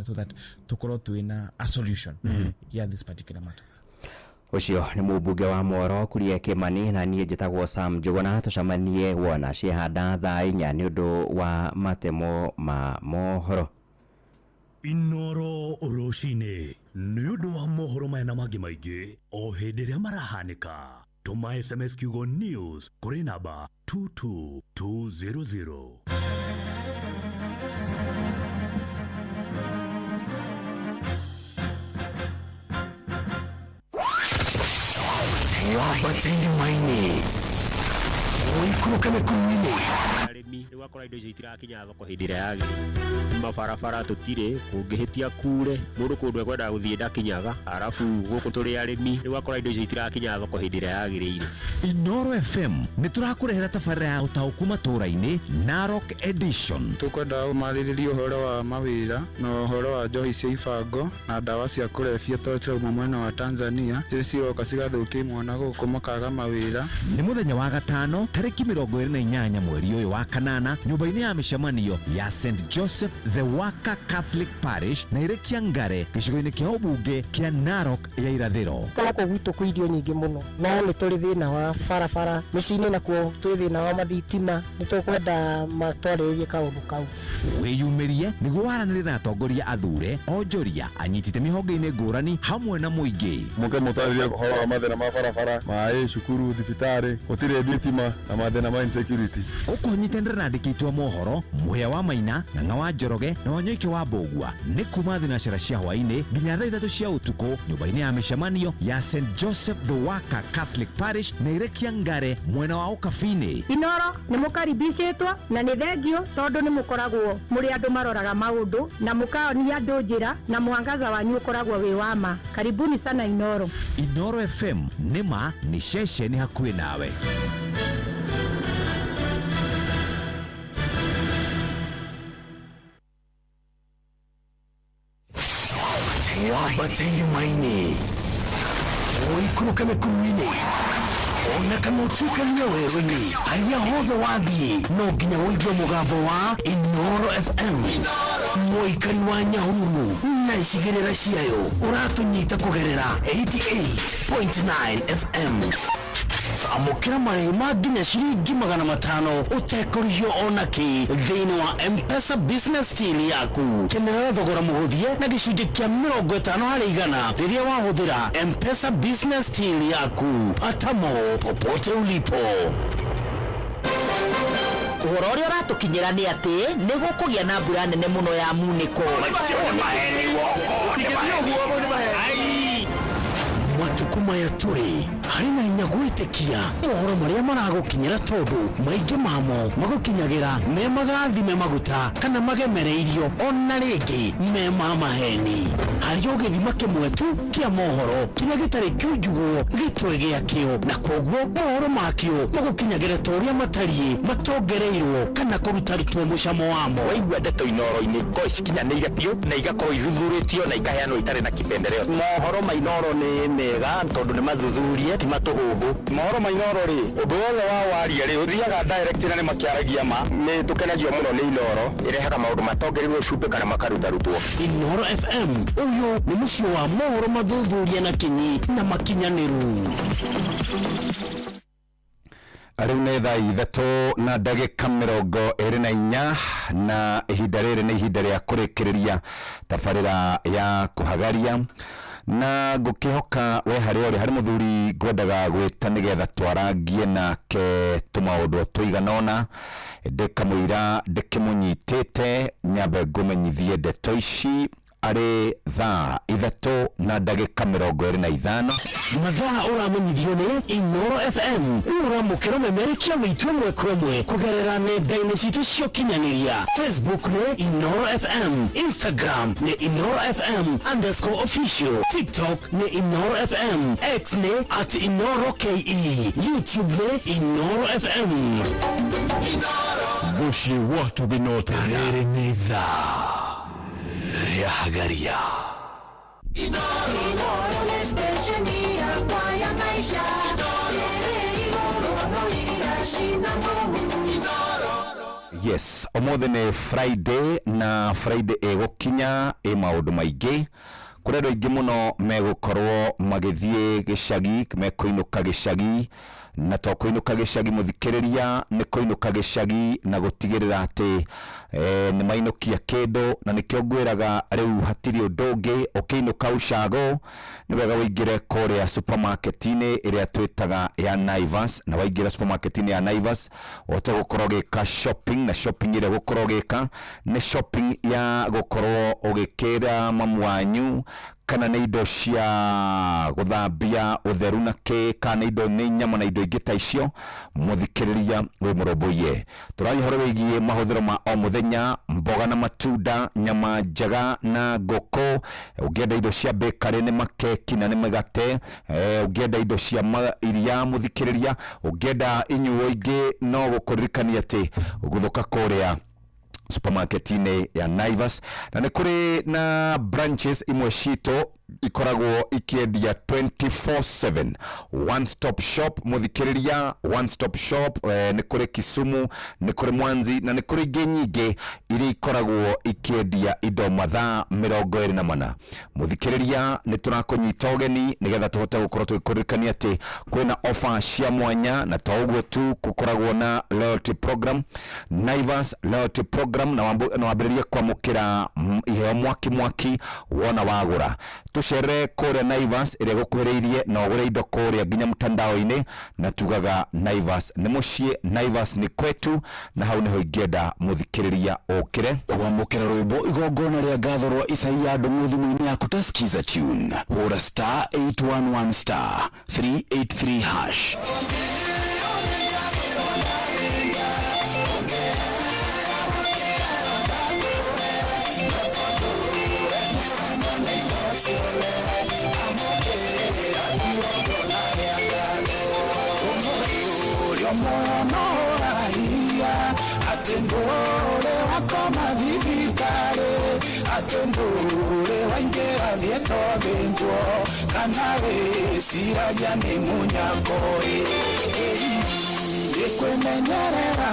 so that tukoro tuina a solution this particular matter. Ucio nĩ mũmbunge wa Moro Kuria Kimani na niĩ njĩtagwo Sam Njuguna tũcemanie wona ciehanda thaa 4 nĩ ũndũ wa matemo ma mohoro. Inoro Rũcinĩ nĩ ũndũ wa mohoro maya na mangĩ maingĩ o hĩndĩ ĩrĩa marahanĩka. Tũma SMS kiugo news kũrĩ namba 22200. Wabatini maini Oikuruka mekumini arimi wakora indo itirakinya thoko hindi ria yagiri mabarabara tutire kungihitia kure mundu kundu ekwenda guthie ndakinyaga arafu guku turi arimi wakora indo itirakinya thoko hindi ria yagiriire. Inoro FM niturakurehera tabarĩra ya ũtaũku matũra-inĩ Narok edition. Tukwenda umarĩrĩria ũhoro wa mawĩra na ũhoro wa njohi cia ibango na ndawa cia kũrebia tũrauma mwena wa Tanzania ciroka cigathũkia mwana gũkũ makaga mawĩra. Nĩ mũthenya wa gatano tarĩki 28 mweri ũyũ wa kanana nyũmba-inĩ ya mĩcemanio ya St Joseph the Waka Catholic Parish na ĩrĩ Kĩangare gĩcigo-inĩ kĩa ũmbunge kĩa Narok ya irathĩro. Gũkũ gwitũ kwĩ irio nyingĩ mũno no nĩ tũrĩ thĩna wa barabara mĩciĩ-inĩ nakuo tũrĩ thĩna wa mathitima nĩ tũkwenda matwarĩrĩrie kaũndũ kau. Wĩyumĩrie nĩguo waranĩrie na atongoria athure onjoria anyitĩte mĩhonge-inĩ ngũrani hamwe na mũingĩ. Mũke mũtarĩrie ũhoro wa mathĩna ma barabara maĩ cukuru thibitarĩ gũtirĩ thitima na mathĩna ma insecurity. Ũkũnyite kwendera na ndikitwa mohoro Muhia wa Maina na Ng'awa Njoroge na Wanyoike wa Mbogua nĩ kuma thinacara cia hwaini nginya thaa 3 cia utuku nyumba-inĩ ya mĩcemanio ya St Joseph the Waka Catholic Parish na Irekia Ngare mwena wa Ukabini. Inoro nĩ mũkaribicĩtwo na nĩ thengio tondũ nĩ mũkoragwo mũrĩ andũ maroraga maũndũ na mũkaonia andũ njĩra na mwangaza wanyu ũkoragwo wĩ wa ma. Karibuni sana Inoro. Inoro FM nĩma nĩ ceceni hakuhĩ nawe. Wabatiri maini oikuruka mekuruini ona kama utuka nyewerweni haria hothe wathie no nginya wigwe mugambo wa Inoro FM Moikari wa Nyahururu na icigĩrĩra ciayo uratunyita kugerera 88.9 FM amukira marima nginya ciringi 500 utekorio onaki thĩinĩ wa M-Pesa business deal yaku kenera thogora muhuthie na gĩcunjĩ kĩa 50 harĩ igana rĩrĩa wahũthĩra M-Pesa business deal yaku atamo popote ulipo. Uhoro ũrĩa ũratukinyĩra nĩ atĩ nĩ gũkũgĩa na mbura nene mũno ya munĩko. Matukuma ya turi harina hinya gwĩtĩkia mohoro marĩa maragukinyĩra tondu maingĩ mamo magukinyagira me magathime maguta kana magemereirio ona rĩngĩ me maheni harĩ gĩthima kĩmwe tu kĩa mohoro kĩrĩa gĩtarĩ kĩunjugwo gĩtwe gĩakĩo na koguo mohoro makĩo magukinyagĩra torĩa matariĩ matongereirwo kana kũrutarutwo mũcamo wamo. Waigua ndeto Inoro-inĩ ko cikinyanĩire biũ na igakorwo ithuthurĩtio na ikaheanwo itarĩ na kĩpendereo. Mohoro ma Inoro nĩ mega tondu nĩ mathuthurie ti matũhũhũ. Mohoro ma Inoro rĩ ũndũ wothe wa waria rĩ ũthiaga direct na nĩ makĩaragia ma nĩ tũkenagio mũno nĩ Inoro ĩrehaga maũndũ matongereirwo cumbĩ kana makarutarutwo. Inoro FM ũyũ nĩ mũciĩ wa mohoro mathuthurie na kinyi na makinyanĩru. Rĩu nĩ thaa 3 na ndagĩka 24 na ihinda rĩrĩ nĩ ihinda rĩa kũrĩkĩrĩria tabarĩra ya kũhagaria na ngũkĩhoka we harĩ ori harĩ mũthuri ngwendaga gwĩta nĩgetha twarangie nake tũmaũndũ tũiganona ndĩkamũira ndĩkĩmũnyitĩte nyambe ngũmenyithie ndeto ici arĩ thaa 3 na ndagĩka 25 mathaa ũramenyithio nĩ Inoro FM ũramũkĩra memerekia wĩtũ ĩmwe kwa ĩmwe kũgerera nenda-inĩ citũ cia ũkinyanĩria Facebook nĩ Inoro FM, Instagram nĩ Inoro FM_official, TikTok nĩ Inoro FM, X nĩ @InoroKE, YouTube nĩ Inoro FM. Bushi watu binota rĩrĩ nĩ thaa ya hagaria. Inoro ni stesheni ya kwa ya maisha. Inoro no irashina mohuru. Yes, omothe nĩ Friday na Friday ĩgũkinya maũndũ maingĩ kũrĩ andũ aingĩ mũno megũkorwo magĩthiĩ gĩcagi mekũinũka gĩcagi na to kũinũka gĩcagi mũthikĩrĩria nĩ kũinũka gĩcagi na gũtigĩrĩra atĩ nĩ mainũkia kĩndũ na nĩkĩo ngwĩraga rĩu hatirĩ ũndũ ũngĩ ũkĩinũka Ushago nĩ wega wĩingĩre kũrĩa supermarket-inĩ ĩrĩa twĩtaga ya Naivas na waingĩra supermarket-inĩ ya Naivas ũhote gũkorwo gĩka shopping na shopping ĩrĩa gũkorwo gĩka nĩ shopping ya gũkorwo ũgĩkĩra mamu wanyu kana nĩ indo cia gũthambia ũtheru na kĩ kana indo nĩ nyama na indo ingĩ ta icio mũthikĩrĩria wĩ mũrũmbũiye tũraria ũhoro wĩgiĩ mahũthĩro ma o mũthenya mboga na matunda nyama njega na ngũkũ ũngĩenda indo cia bakery nĩ makeki na nĩ mĩgate ũngĩenda indo cia iria mũthikĩrĩria ũngĩenda inyuo ingĩ no gũkũririkania atĩ gũthũka kũrĩa supermarket-inĩ ya Naivas na nĩ kũrĩ na branches imwe citũ ikoragwo ikiendia 24/7 one stop shop muthikiriria one stop shop nĩ kũrĩ Kisumu nĩ kũrĩ Mwanzi na nĩ kũrĩ ingĩ nyingĩ iria ikoragwo ikiendia indo mathaa 24 muthikiriria nĩ turakũnyita ũgeni nĩgetha tũhote gũkorwo tũkũririkania atĩ kwĩna offer cia mwanya na to ũguo tu gũkoragwo na loyalty program Naivas loyalty program na wambĩrĩrie kwamũkĩra iheo mwaki wona wagũra tugucere kuria Naivas ire gukuhiriirie na ugure indo kuria nginya mtandao-ini na tugaga Naivas ni mucii, Naivas ni kwetu, na hau niho ingienda muthikiriria ukire kwamukira rwimbo igongona ria ngatho rwa Isaia Ndung'u thimu-ini yaku ta skiza tune hura star 811 star 383 hash. Atendore wakoma vivitare, atendore waingera vieto venjo, kanare siraja ni munyakoi, ekwemenyerera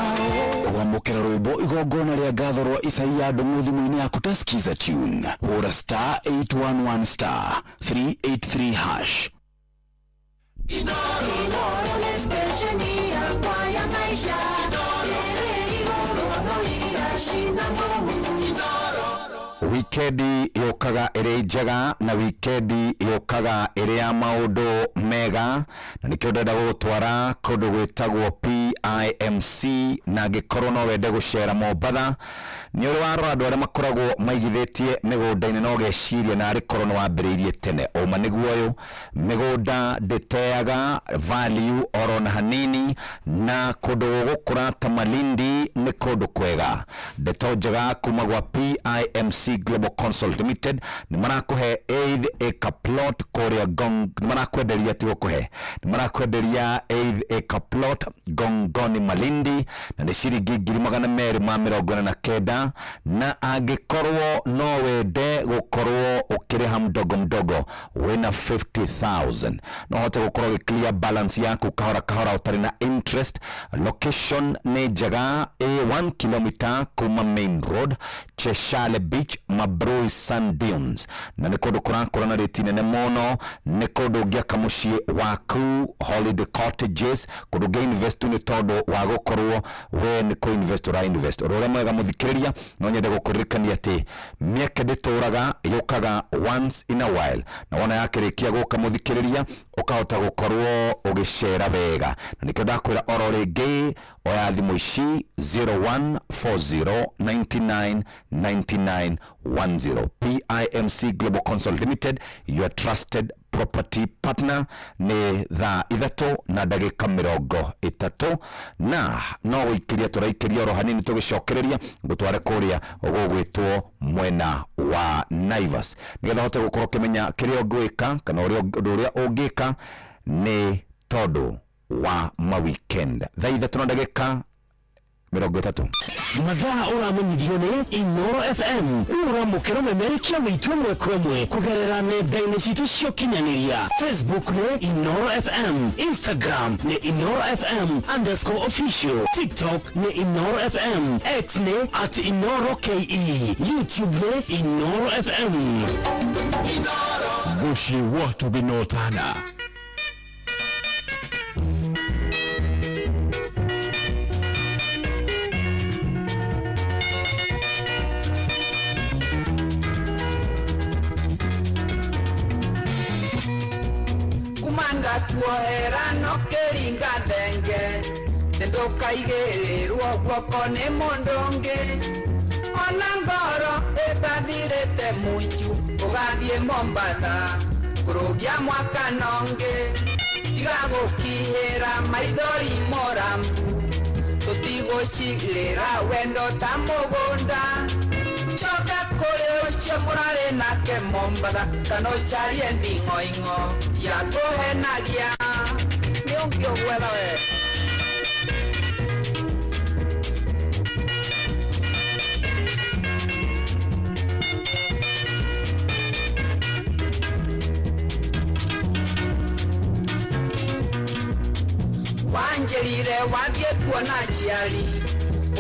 kwamukira rwimbo igongona ria ngatho rwa Isaia Ndung'u thimu-ini yaku ta skiza tune hura star 811 star 383 hash. Wikendi yokaga iri njega na wikendi yokaga iri ya maundu mega, na nikio ndenda gutwara kundu gwitagwo PIMC na ngikorwo no wende gucera Mombatha ni uri warora andu aria makoragwo maigithitie migunda-ini no geciria na ari korwo wambiriirie tene uma niguo uyu migunda nditeaga value oro na hanini, na kundu gukura ta Malindi ni kundu kwega. Ndeto njega kuma gwa PIMC Global Consult Limited ni marakuhe 8 acre plot korea gong, ni marakwenderia tigo kuhe, ni marakwenderia 8 acre plot Gongoni Malindi na ni ciringi 249, na angikorwo no wende gukorwo ukiriha mdogo mdogo wina 50,000 no hote gukorwo clear balance yaku kahora kahora utari na interest. Location ni njega, 1 kilometer kuma main road Cheshire Beach Mabrui Sand Dunes, na ni kundu kurakura na reti nene muno, ni kundu ngiaka mucii waku holiday cottages, kundu ngia invest ni tondu wa gukorwo we ni ku invest ura invest ura mwega muthikiriria. No nyende gukuririkania ati mieke ndituraga yukaga once in a while, na wona yakirikia guka muthikiriria ukahota gukorwo ugicera wega, na nikio ndakwira oro ringi oya thimu ici 0140999910. PIMC Global Consult Limited, your trusted property partner. Ni thaa 3:30 na no wikiria turaikiria ro hanini tugicokereria gutware kuria gugwitwo mwena wa Naivas nigetha hote gukorwo kimenya kiria gwika kana uria ungika ni tondu wa ma weekend. Thaa 3:30 mathaa uramenyithio ni Inoro FM uramukira memerekia witu mwe kwemwe kugerera nenda-ini citu cio kinyaniria. Facebook ni Inoro FM, Instagram ni Inoro FM_official, TikTok ni Inoro FM, X ni @InoroKE, YouTube ni Inoro FM. Bushi watu binotana. Tuohera no keringa thenge ndukaigirirwo guoko ni mundungi ona ngoro itathirite munju ugathie Mombatha kurugia mwaka nonge tiga gukihira maithori moramu tutigucirira wendo ta mugunda choka kuri ucio murari nake Mombatha kana ucarie nding'oing'o ya kuhenagia ni ungio gwetha we wanjerire wathie kuona njiari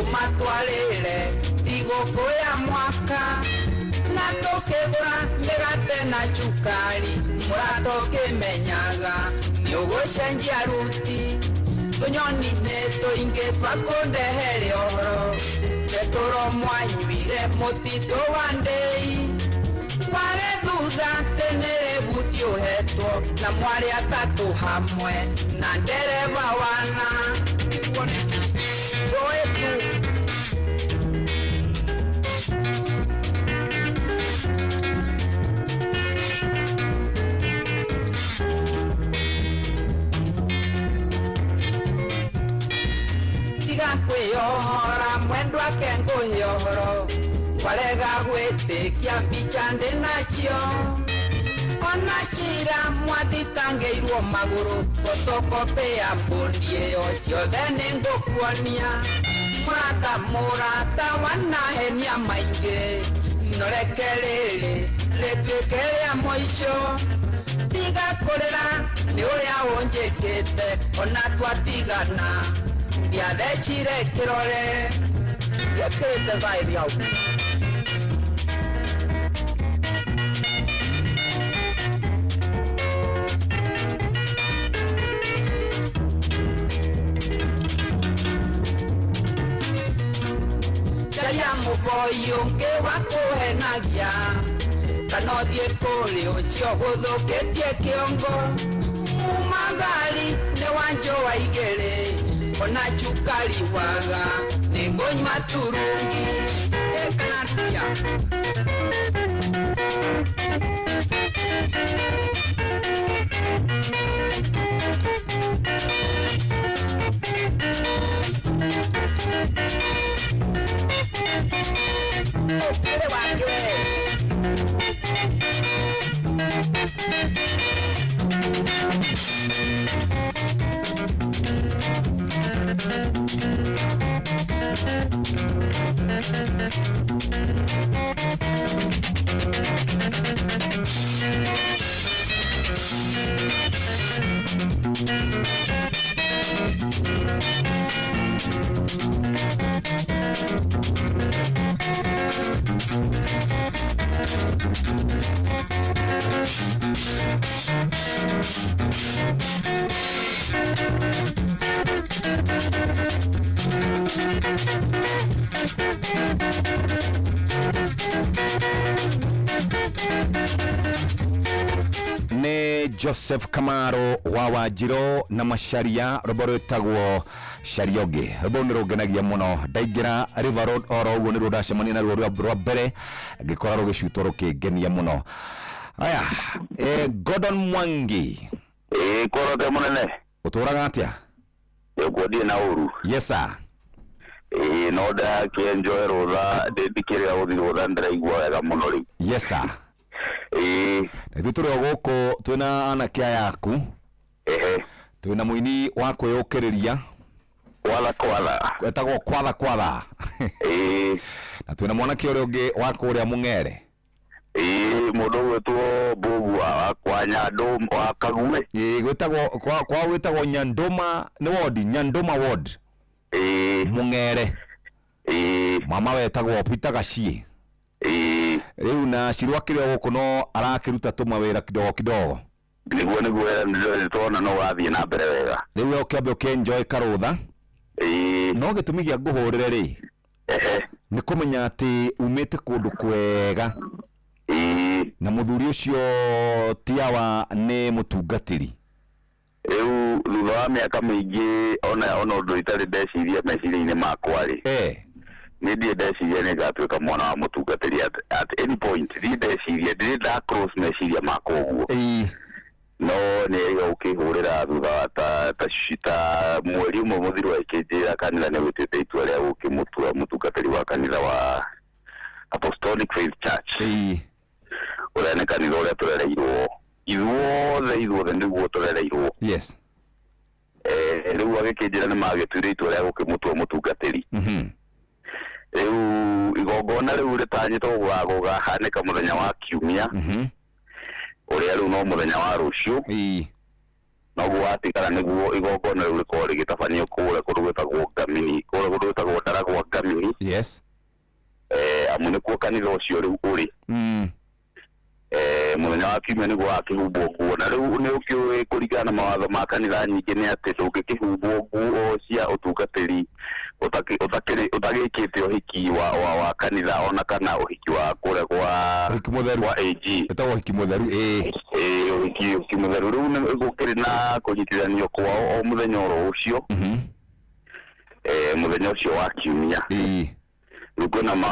umatwarire thigũkũ ya mwaka na tũkĩgũra mĩgate na cukari mũrata ũkĩmenyaga nĩ ũgũcenjia ruti tũnyoni nĩ tũingĩ twakũndehere ũhoro tetũro mwanyuire mũtitũ wa ndĩi wale thutha tenere buti uhetwo na mwari atatu hamwe na ndereva wana Joetu kwiyohora mwendwa kenguhiohoro warega gwitikia mbica ndi nacio ona cira mwathitangeirwo maguru fotokopi ya mbundi iyo ciothe ningukuonia murata wanahenia maingi noreke riri rituike ria muico tiga kurira ni uria unjikite ona twatigana Yadechire kirore yakirete vibe yao Chaya muboyo ke wakuhenagia kanodie kuri ucio guthukitie kiongo umagari ne wanjo waigere ona chukari waga ningonywa turungi ekanatia okere wake Ni Joseph Kamaro wa Wajiro na Masharia roboro etagwo Sharioge robo ni rogenagia muno ndaigira River Road oro ugo ni rodacemania na rwa mbere ngikora rugicutwo rukingenia muno aya Gordon Mwangi korote munene uturaga atia yegwodie na uru yes sir no da ke enjoy roda dedikere audi roda ndiraigwa wega muno ri yes sir na tuturi ogoko twina anake yaku twina muini wa kwiyukiriria kwala wetagwo kwala na twina mwanake uri ungi wa kuria Mung'ere mundu wetwo Bugua kwa Nyanduma wa Kagume gwetagwo kwa wetagwo Nyanduma ni ward Nyanduma ward Mung'ere mama wetagwo Peter Gacie riu na cirwa kirio guku no arakiruta tumawira kidogo niguo ndio tona no wathie na mbere wega riu okiambe enjoy karutha no gitumigia nguhurire ri ni kumenya ati umite kundu kwega na muthuri ucio tiawa ni mutungatiri riu thutha wa miaka mingi ona undu itari ndeciria meciria-ini makwa ri ni ndie ndeciria ni ngatuika mwana wa mutungatiri at any point ndi ndeciria ndi nda cross meciria makwa uguo no ni ukihurira thutha wa ta mweri umwe muthiru ikinjira kanitha ni witite itua ria gukimutua mutungatiri wa kanitha wa Apostolic Faith Church ura ni kanitha uria turereirwo ithuothe niguo turereirwo yes riu agikinjira ni magituire itua ria gukimutua mutungatiri riu igongona riu ritanyitwo gugahanika muthenya wa Kiumia uria riu no muthenya wa rucio no gwatikana niguo igongona riu rikorwo rigitabanio kure kundu gwitagwo Ngamini kure kundu gwitagwo Ndaragwa Ngamini yes amu nikuo kanitha ucio riu uri muthenya wa Kiumia niguo akihumbwo nguo na riu ni ukiuĩ kũringana na mawatho ma kanitha nyingĩ ni ati ndũngĩkĩhumbwo nguo cia ũtungatĩri utagikite uhiki wa kanitha ona kana uhiki wa kure kwa AG etawo uhiki mutheru uhiki mutheru riu ni gukiri na kunyitithanio kwa o muthenya ucio muthenya ucio wa kiumia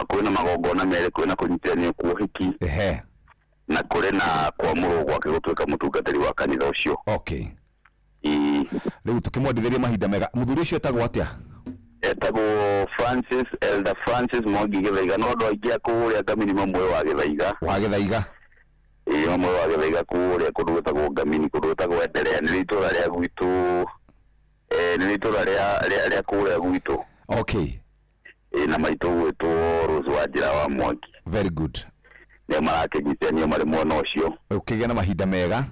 kwina magongona mere kwina kunyitithanio kwa uhiki na kuri na kwamurwo gwake gutuika mutungatiri wa kanitha ucio. Okay. Riu tukimwandithiria mahinda mega muthuri ucio etagwo atia? Etagwo Elder Francis Mwangi Githaiga no ndo aingia kuria Ngamini mamwe wa Githaiga mamwe wa Githaiga kuria kundu gwetagwo Ngamini kundu gwetagwo Endelea ni itura ria gwitu ni itura ria kuria gwitu. Okay. Na maitu gwetwo Rose wa Njira wa Mwangi. Very good. Ne marakinyitania mari mwana ucio ukigena mahinda mega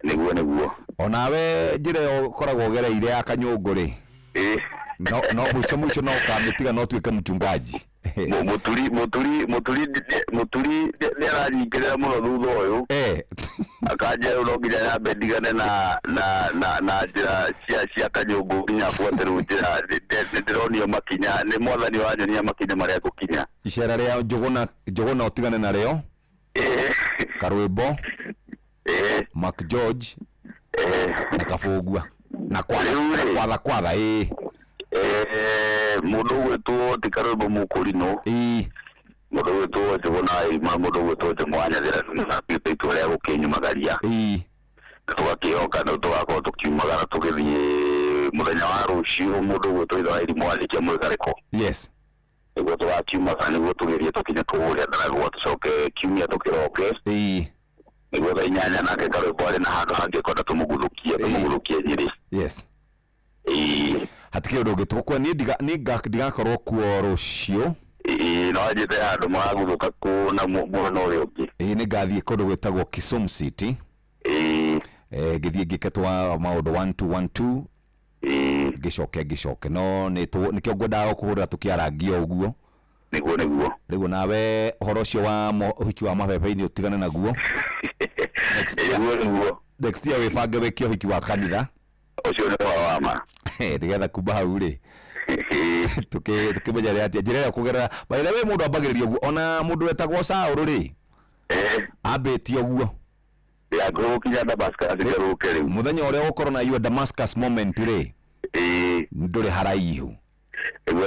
niguo onawe njire ukoragwo gereire ya kanyungu ri no mucho no kamitiga no tuike mchungaji muturi ndiranyingirira muno thutha uyu akanja no nginya ya bendigane na njira cia kanyungu nginya kweteru njira ndironio makinya ni mwathani wanyonia makinya maria gukinya icera ria njuguna utigane na rio Karwimbo Mark George na Kafugua na kwatha mundu gwetwo ti Karwimbo Mukurino mundu gwetwo njuguna mundu gwetwo mwanya thira na pitu ria gukinyumagaria tugakioka no tugakorwo tukiumagara tugithie muthenya wa rucio mundu gwetwo ithwa iri mwalikia mwigariko. Yes. Niguo tugakiumagara niguo tugerie tukinye tuguria ndaraguo tucoke kiumia tukiroke niguo thaa 8 nake Karwimbo ari na handu hangikonda tumuguthukie Nyeri. Yes. Hatikire undu gitukwa ni ndigakorwo kuo rucio no njite handu maguthuka ku na mwena uria ungi ni ngathie kundu gwetagwo Kisumu City ngithie ngiketwa maundu 1212 gicoke no nikio ngwendaga kuhurira tukiaragia uguo niguo rigu nawe horo cio wa uhiki wa mabebe-ini utigane naguo next year wibange wikio uhiki wa kanitha ucio ni wa ma ndigetha kumba hau ri tukimenya ri atia njira kugerera by the way mundu ambagiriria uguo ona mundu wetagwo Saul ri ambĩtie uguo ya gukinya Damascus asigaruke ri muthenya uria ukorwo na your Damascus moment ri nduri haraihu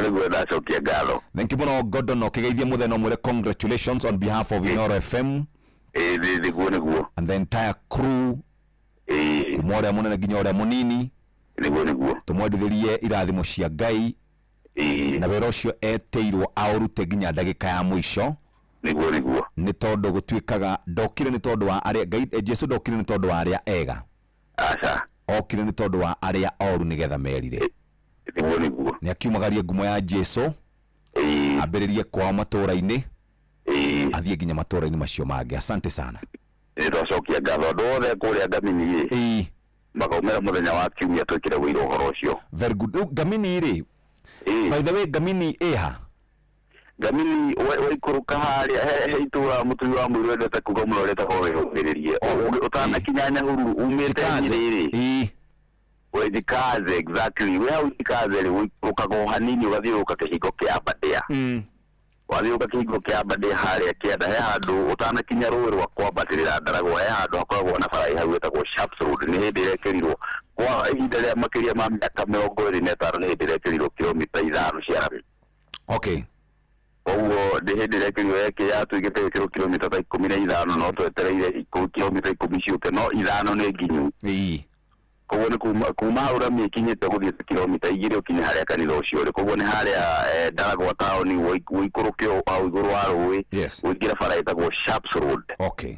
niguo ndacokia ngatho. Thank you muno Gordon okigeithia muthenya mwere. Congratulations on behalf of Inoro FM niguo and the entire crew kumore munene nginya uria munini niguo tumwendithirie irathimo cia Ngai na wera ucio eteirwo aurute nginya ndagika ya mwisho niguo ni tondu gutwikaga ndokire ni tondu wa aria Ngai Jesu ndokire ni tondu wa aria ega okire ni tondu wa aria oru nigetha merire niguo ni akiumagaria ngumo ya Jesu ambiririe kwa matura-ini athie nginya matura-ini macio mangĩ. Asante sana ndocokia ngatho ndothe kuria Ngamini makaumira muthenya wa kiumia twikire wira uhoro ucio. Very good. Ngamini ri by the way Ngamini eha Ngamini waikuruka haria he itura mutui wa mwiri wendete kuga muno reta ho wihuririe utana kinyanya huru umite nyiri wejikaze exactly we ujikaze ri ukago hanini ugathiuruka kihingo kia Abadea wathiuruka kihingo kia Abadea haria kienda he handu utana kinya rũĩ rwa kwambatĩrĩra Ndaragwa he handu hakoragwo na bara hau wetagwo Sharps Road ni hindi irekerirwo kwa ihinda rĩa makĩria ma mĩaka 25 ni hindi irekerirwo kilomita 5 cia rami. Okay. Oguo ndi hindi irekerirwo yake ya tuigite kilomita 15 no twetereire kilomita 10 ciuke no 5 ni nginyu. Koguo ni kuma hau rami ikinyite guthie kilomita 2 ukinye haria kanitha ucio ri koguo ni haria Ndaragwa town wikurukio au iguru wa rũĩ uingira bara itagwo Sharps Road. Okay.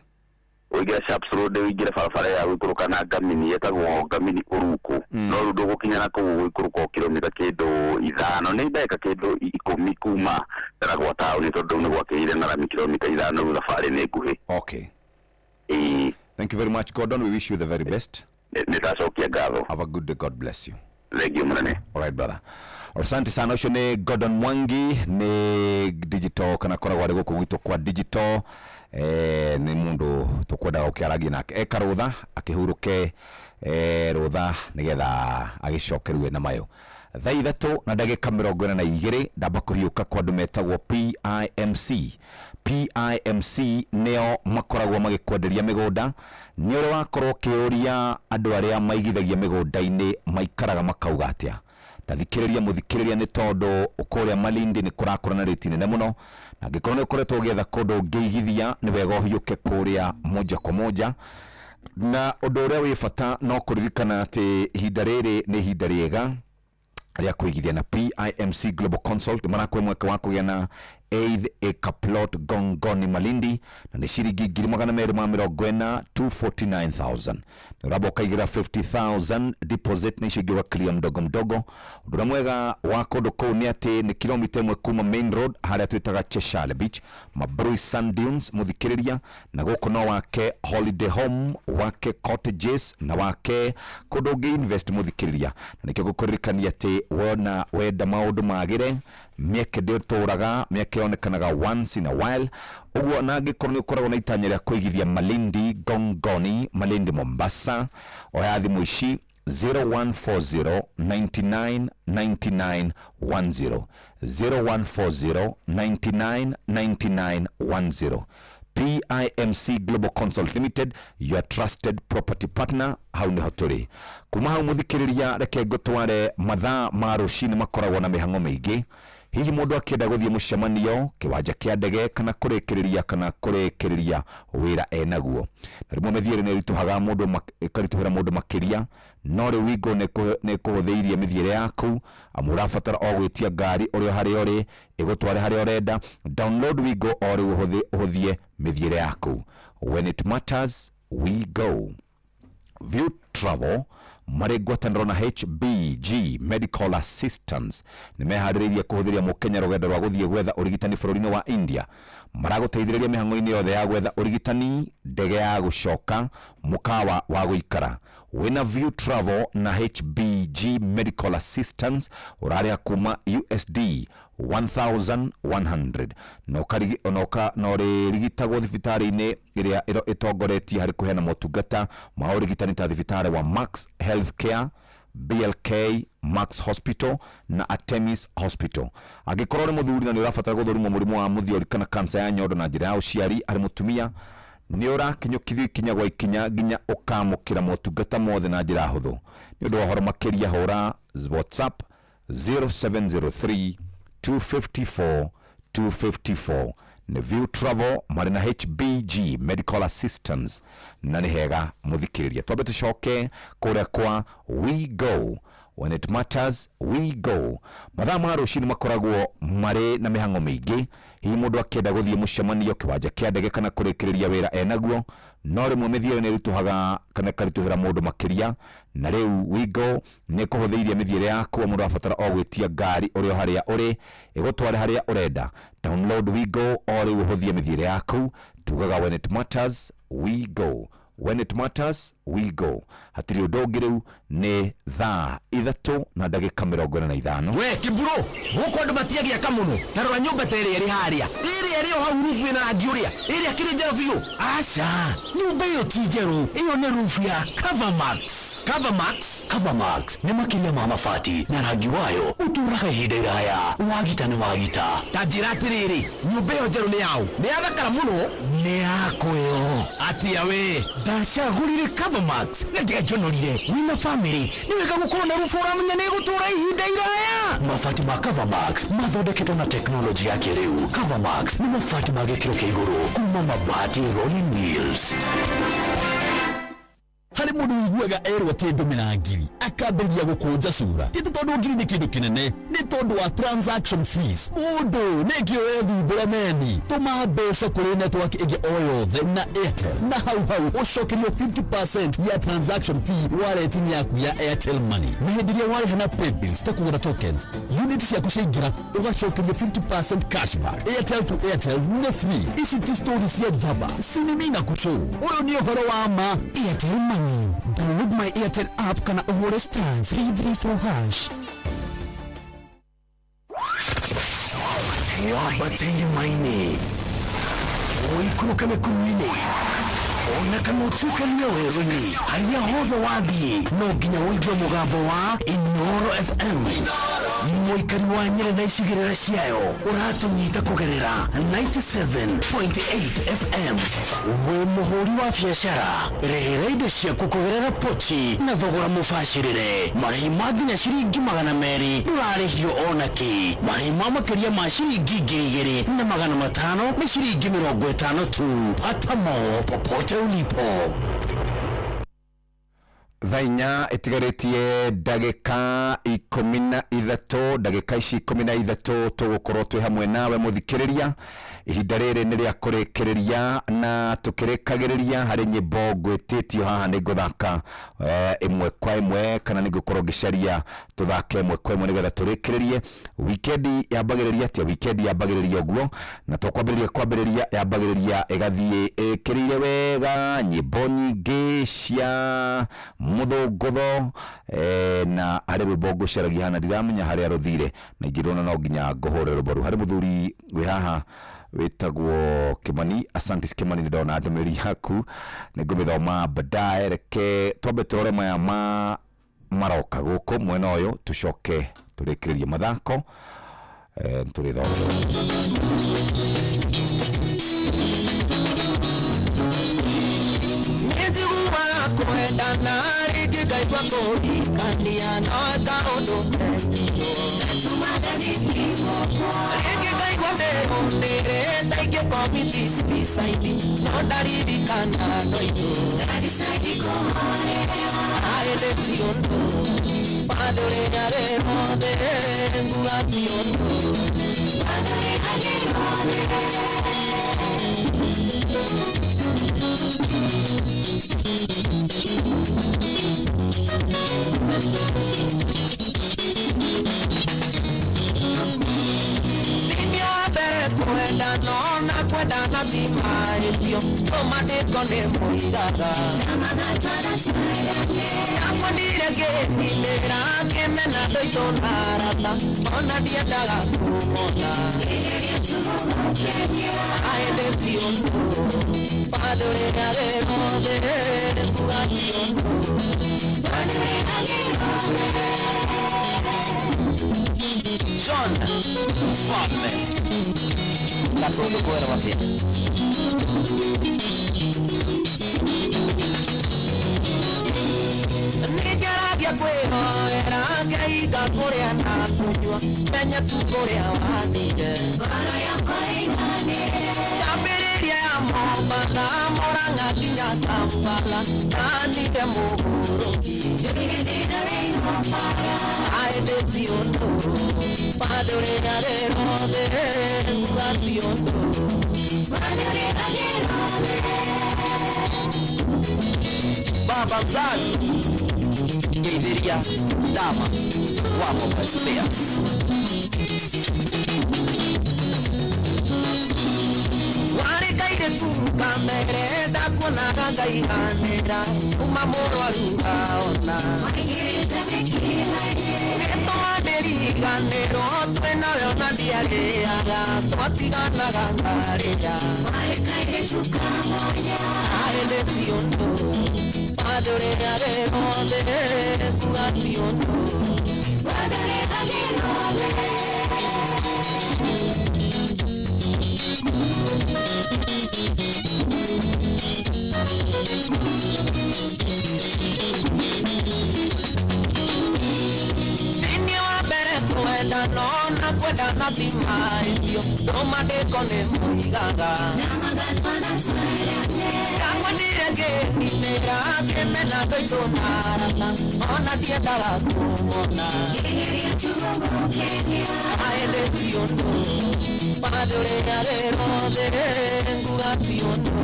Uingira Sharps Road uingira bara ya wikuruka na Ngamini yetagwo Ngamini Uruku no ru ndugukinya na kuu wikuruka kilomita kindu 5 ni ndeka kindu 10 kuma Ndaragwa town tondu ni gwakire na rami kilomita 5 thabarĩ ni nguhi. Okay. Thank you very much Gordon, we wish you the very best. Have a good day, God bless you. Thank you mrane. All right brother. Asante sana. Ucio ni Gordon Mwangi ni digital kana koragwo ari guku gwitu kwa digital ni mundu tukwenda ukiaragia nake ekarutha akihuruke rutha nigetha agicokerwe na mayo. thaa 3:42 ndamba kuhiuka kwa andu metagwo PIMC neo makoragwo magikwenderia migunda ni uri wakorwo kiuria andu aria maigithagia migunda-ini maikaraga makauga atia. Tathikiriria muthikiriria ni tondu ukuria Malindi ni kurakora na rate nene muno na gikorwo ni kuretwo getha kundu ngeigithia ni wega uhiuke kuria moja kwa moja. Na undu uria wi bata no kuririkana ati ihinda riri ni ihinda riega ria kuigithia na PIMC Global Consult. Marakwe mweke wa kugĩa na eighth acre plot Gongoni Malindi na ni ciringi 240,000 249,000. Ni urabo kaigira 50,000 deposit ni ciringi clear mdogo mdogo. Undu mwega wa kundu kuu ni ati ni kilomita 1 kuma main road haria twitaga Cheshire Beach, Mabrui Sand Dunes muthikiriria na guku no wake holiday home, wake cottages na wake kundu ungi invest muthikiriria. Na nikio gukuririkania ati wona wenda maundu magire mieke ndituraga mieke onekanaga once in a while uguo na ngikorwo ni ukoragwo na itanya ria kuigithia Malindi Gongoni Malindi Mombasa oya thimu ici 0140 99 99 10 0140 99 99 10. PIMC Global Consult Limited, your trusted property partner. Hau ni hoturi kuma hau muthikiriria reke ngutware mathaa ma rucini makoragwo na mihango miingi. Hihi mundu akienda guthie mucemanio kiwanja kia ndege kana kurekereria wira enaguo na rimwe mithiire ni rituhaga mundu ikarituhira mundu makiria no ri wingo ne kuhutheirie mithiire yaku amurabatara o gwitia ngari uri hari uri igutware hari urenda. Download Wigo ori uhuthie mithiire yaku. When it matters we go. View Travel mari ngwataniro na HBG Medical Assistance nimehariria kuhuthiria mukenya rugendo rwa guthie gwetha urigitani bururi-ini wa India. Maraguteithiriria mihango-ini yothe ya gwetha urigitani, ndege ya gucoka, mukawa wa guikara. Wina View Travel na HBG Medical Assistance uraria kuma USD 1,100 no rigitagwo thibitari-ini iria itongoretie hari kuheana motungata ma urigitani ta thibitari wa Max Healthcare, BLK, Max Hospital na Artemis Hospital. Agikorwo ni muthuri na ni urabatara guthurumwo murimu wa muthiori kana cancer ya nyondo na njira ya uciari ari mutumia ni urakinyukithio ikinya gwa ikinya nginya ukamukira motungata mothe na njira huthu. Ni undu wa horo makiria hura WhatsApp 0703 254 254. ni View Travel mari na HBG Medical Assistance na ni hega muthikiriria. Twabe tucoke kuria kwa We Go. When it matters we go. Mathaa ma rucini makoragwo mari na mihango miingi. Hihi mundu akienda guthie mucemanio kiwanja kia ndege kana kurekereria wira enaguo no rimwe mithiire ni rituhaga kana karituhira mundu makiria na riu We Go ni kuhutheiria mithiire yaku mundu abatara o gwitia ngari uri haria uri igutware haria urenda. Download We Go ori uhuthie mithiire yaku tugaga when it matters we go. When it matters we go. Hatiri undu riu ni thaa 3:45. We kiburo guko andu matiagia kamuno tarora nyumba tere iri haria iri hau rufu ina rangi uria iri akiri njero biu. Acha nyumba iyo ti njero, iyo ni rufu ya Covermax ni makiria ma mabati na rangi wayo uturaga ihinda iraya wagita ni wagita. Tajira atiriri nyumba iyo njero ni yau ni yathakara muno ni yako yo atia we ndacagurire Covermax na ndiajonorire wina family ni wega gukorwo na rufu uramenya ni gutura ihinda iraya. Mabati ma Covermax mathondeketwo na teknoloji ya kiriu. Covermax ni mabati ma gikiro kia iguru kuma mabati Rolling Mills. Hari mundu wiguaga erwa ti ndomina ngiri akambĩrĩria gũkũnja cura ti tondu ngiri ni kindu kinene, ni tondu wa transaction fees. Mundu nĩkĩo wethumbũra meni tũma mbeca kũrĩ network ĩngĩ o yothe na Airtel na hau ũcokerio 50% ya transaction fee wallet-inĩ yaku ya Airtel Money. Na hĩndĩ ĩrĩa warĩha na paybills ta kũgũra tokens, unit ciaku ciaingĩra ũgacokerio 50% cashback. Airtel to Airtel nĩ free. Ici ti stories cia jaba, sinimina kuchu. Ũyũ nĩ ũhoro wa ma. Airtel Money. Download my Airtel app kana uhure *334#. Batenge maine. Oikuruka mekuruine. ona kana utuĩkania werũ-inĩ harĩa hothe wathiĩ no nginya wĩigue mũgambo wa Inooro FM. Mũikari wa Nyeri na icigĩrĩra ciayo ũratũnyita kũgerera 97.8 FM. Wĩ mũhũri wa biacara rehera indo ciaku kũgerera pochi na thogora mũbacĩrĩre. Marĩhi ma nginya ciringi 200 ndũrarĩhio ona kĩ. Marĩhi ma makĩria ma ciringi 2,500 na ciringi 50 tu. Atamo popote ulipo. Thainya itigarĩtie ndagĩka 13 ndagĩka ici 13 tũgũkorwo twĩ hamwe nawe mũthikĩrĩria. Ihinda rĩrĩ nĩ rĩa kũrĩkĩrĩria na tũkĩrĩkagĩrĩria harĩ nyĩmbo ngwĩtĩtio haha nĩ ngũthaka ĩmwe kwa ĩmwe kana nĩ ngũkorwo ngĩcaria tũthake ĩmwe kwa ĩmwe nĩgetha tũrĩkĩrĩrie. Wikendi yambagĩrĩria atĩa? Wikendi yambagĩrĩria ũguo na kwambĩrĩria yambagĩrĩria ĩgathiĩ ĩkĩrĩire wega nyĩmbo nyingĩ cia mũthũngũtho na harĩ rwĩmbo ngũcaragia hana ndiramenya harĩa rũthire na ingĩrona no nginya ngũhũre rwĩmbo rũu. Harĩ mũthuri wĩ haha wĩtagwo Kimani. Asante Kimani, nĩ ndona ndũmĩrĩri yaku nĩ ngũmĩthoma baadaye. Reke twambe tũrore maya maroka gũkũ mwena ũyũ tũcoke tũrĩkĩrĩrie mathako tũrĩthome. Kwendana rĩngĩ ngaigua kũhikania no kaũndũ rĩngĩ ngaigua mĩhũndĩre ta ingĩkomiti suicide no ndaririkana andũ aitũ aĩndĩ ti ũndũ bado rĩrĩa rĩothe nguga ti ũndũ kwendana thimaĩtio tũmanĩtwo nĩ mũigaga namonire ngĩninĩra ngĩmena ndũitũ na arata ona ndiendaga kũmona aĩndĩ ti ũndũ bado rĩrĩa rĩothe nguga ti ũndũ John Mfalme Gatundu kwera watia nĩngeragia kwĩhoera ngeiga kũrĩa na kũnyua menya tu kũrĩa wanire ndambĩrĩria ya Mombatha Mũrang'a nginya Kampala nanire mũhũrũki aĩndĩ ti ũndũ bado rĩrĩa rĩothe nguga ti ũndũ baba mzazi ngeithĩria ndama wa Mobile Spares. warĩkaire kuruka mbere ndakuonaga ngaihanĩra kuma mũrwaru aona gĩtũma ndĩriganĩrwo twĩnawe ona ndiarĩaga twatiganaga ngarĩra aĩndĩ ti ũndũ bado rĩrĩa rĩothe nguga ti ũndũ kwendana na kwendana thimaĩtio tũmanĩtwo nĩ mũigaga ndakwendire ngĩninĩra ngĩmena ndũitũ na arata ona ndiendaga kũmona aĩndĩ ti ũndũ bado rĩrĩa rĩothe nguga ti ũndũ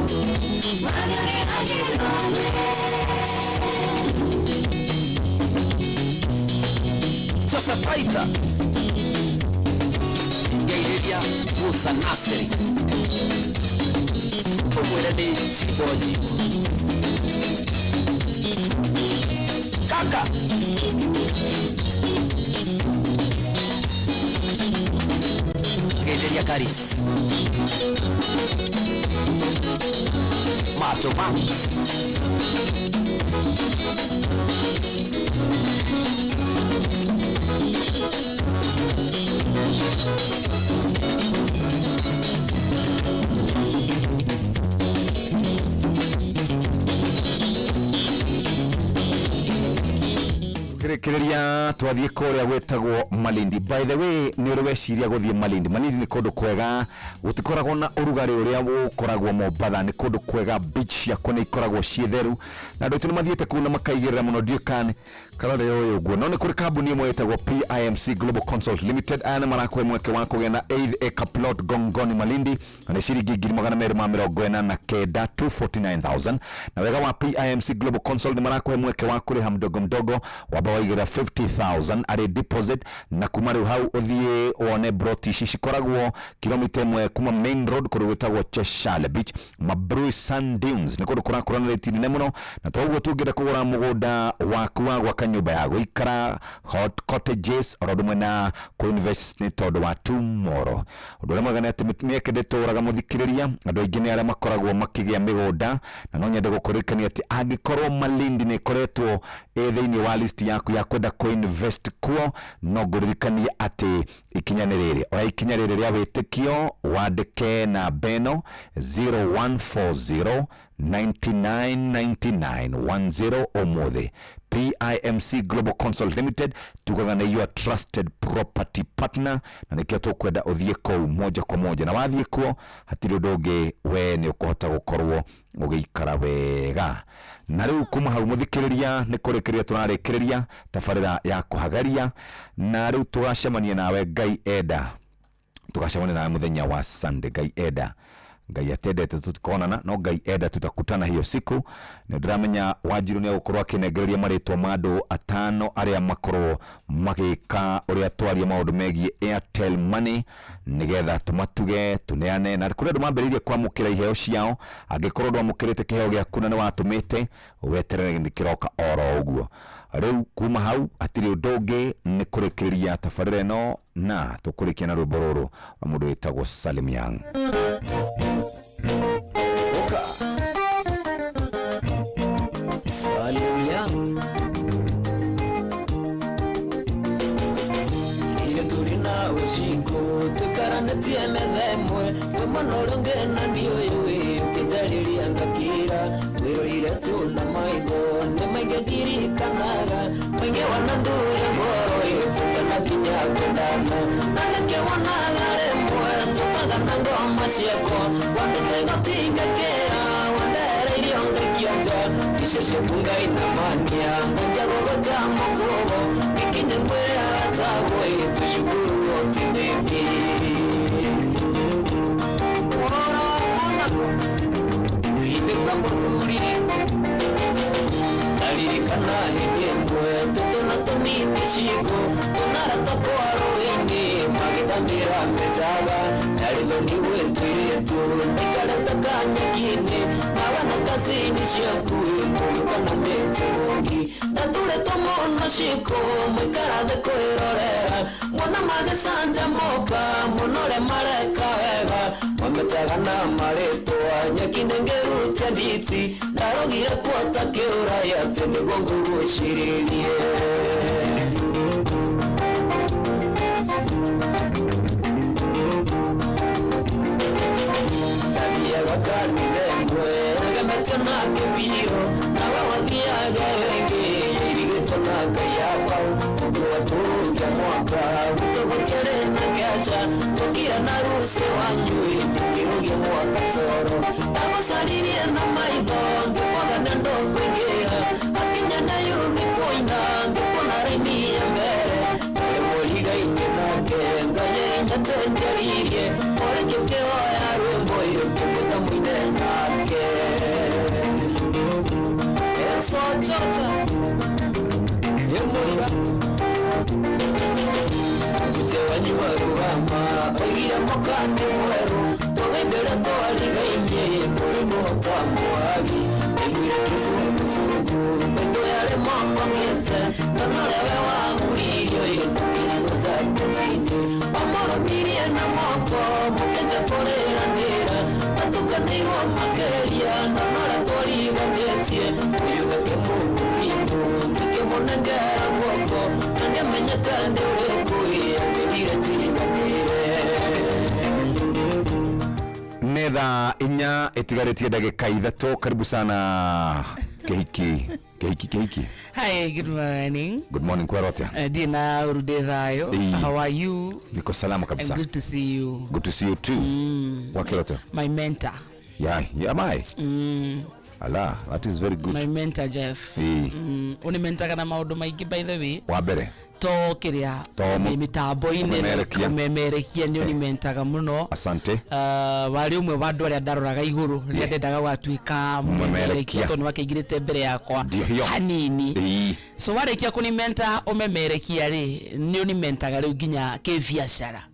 Joseph Paita ngeireria Musa Nasri umwĩre nĩ Chiboji kaka ngeireria Karis Tuma. Kirekereria twathie koria gwetagwo Malindi. By the way, ni uri weciria guthie Malindi. Malindi ni kundu kwega, gutikoragwo na urugari uria gukoragwo Mombatha, ni kundu kwega, beach ya kone ikoragwo citheru na andu tu mathiete kuna makaigirira muno ndiukane karore yoyo guo. No ni kuri kambuni imwe yetagwo PIMC Global Consult Limited, ana marakwe mweke wa kugena 8 acre plot Gongoni Malindi na ciringi 249 249,000. Na wega wa PIMC Global Consult ni marakwe mweke wa kuriha mdogo mdogo wa waigira 50,000 ari deposit na kuma riu hau uthie wone broti ici cikoragwo kilomita 1 kuma main road kuri wetagwo Cheshire Beach. Mabrui Sand Dunes ni kundu kurakuranĩtie nene muno, na toguo tungĩra kũgũra mũgũnda waku wa gwaka nyũmba ya gũikara, hot cottages rodumwe na co-invest ni tondu wa tomorrow. Ũndũ ũrĩa mwega nĩ atĩ mĩeke ndĩtũraga mũthikĩrĩria, andũ aingĩ nĩ arĩa makoragwo makĩgĩa mĩgũnda, na no nyende gũkũririkania atĩ angĩkorwo Malindi nĩ ĩkoretwo thĩinĩ wa list yaku ya kwenda co-invest kuo, no ngũririkanie atĩ ikinya nĩ rĩrĩ. Oya ikinya rĩrĩ rĩa wĩtĩkio, wandĩke na beno 0140 999910 ũmũthĩ. PIMC Global Consult Limited tukaga na your trusted property partner, na nikio tukwenda uthie kou moja kwa moja, na wathie kuo hatiri ũndũ ũngĩ we nĩ ũkũhota gũkorwo ũgĩikara wega. Na rĩu kuma hau mũthikĩrĩria nĩ kũrĩkĩrĩria tũrarĩkĩrĩria tabarĩra ya kũhagaria, na rĩu tũgacemania nawe Ngai enda, tũgacemania nawe mũthenya wa Sunday. Ngai enda, Ngai atendete tutakonana, no Ngai enda tutakutana hiyo siku. Nĩ ndĩramenya Wanjiru nĩ agũkorwo akĩnengereria marĩtwa ma andũ 5 arĩa makorwo magĩka ũrĩa twaria maũndũ megiĩ Airtel Money nĩgetha tũmatuge tuneane, na kũrĩa andũ mambĩrĩirie kwamũkĩra iheo ciao. Angĩkorwo ndwamũkĩrĩte kĩheo gĩaku na nĩ watũmĩte, weterere nĩ kĩroka oro ũguo. Rĩu kuma hau hatirĩ ũndũ ũngĩ nĩ kũrĩkĩrĩria tabarĩra ĩno, na tũkũrĩkia na rwĩmbo rũrũ rwa mũndũ wĩtagwo Salim Young. Salim Young iyo turi nawe shingo tukaranetie methemwe tumonolongena ndiyo yewe ukijariria ngakira wirorire tu na maigo nimegedirikanaga mwenge wananduria ngoro iyo tukana kinya kwendana naneke wanaga remwe tukagana ngoma ciako wandetega tingakera wandere irio ngakionja isheshe kunga inamania ngoja gogota mokogo ikine mwea atawe tushukuru wote baby wora mwanako inde kama muri alirikana himwe tutona tumini shiko tunara tokoaro ingi magidambira metaga nalido niwe tuiretu nikaleta kanya kine abana kazini shaku muyukana meturugi natule tomono shiko mwikarade koirorera mwana magesanja moka monole mareka wega wametaga na mareto nyakine ngerutia nditi narogire kuota keura yate nigongo gushiririe wakani lemwe regemetona kebiro nawe wakiaga wengi irigetona kayapa kuwa tuja mwaka utogokere na gasha tukira na ruse wanyu ndiruge mwaka toro nagosaririe na maibo ngekwaga nendo kwengea akinya na yumi koina ngekona reini ya mbere kale moliga ingenake ngaye inatenderirie orekekeo ya rumbo yokemeta mwine nake eso chota yemoira kutewanyiwa ruhama oigira mokande mweru togendera toaliga inye kulimohota muagi egwire kizunguzungu pendo yale moko ngete tonolewe wahuririo yokukiriza kutini amoro mirie na moko mukenja porera nera atukanirwa makeria nanora Nitha inya itigaretie ndagika ithatu. Karibu sana Kehiki. Hi, good morning. Good morning, Kwerotia. Dina Urudethayo. How are you? Niko salama kabisa. And good to see you. Good to see you too. Wakirotia. My mentor. Yeah, mai. Allah, that is very good. My mentor, Jeff. Unimentaka na maundu maingi by the way. Wabere. To kiria mitambo-ini kumemerekia ni unimentaga muno. Asante. Wari umwe wa andu aria ndaroraga iguru ria ndendaga gwatuika mumemerekia tondu wakeigirite mbere yakwa hanini. So warikia kunimenta umemerekia ri ni unimentaga riu nginya kibiacara.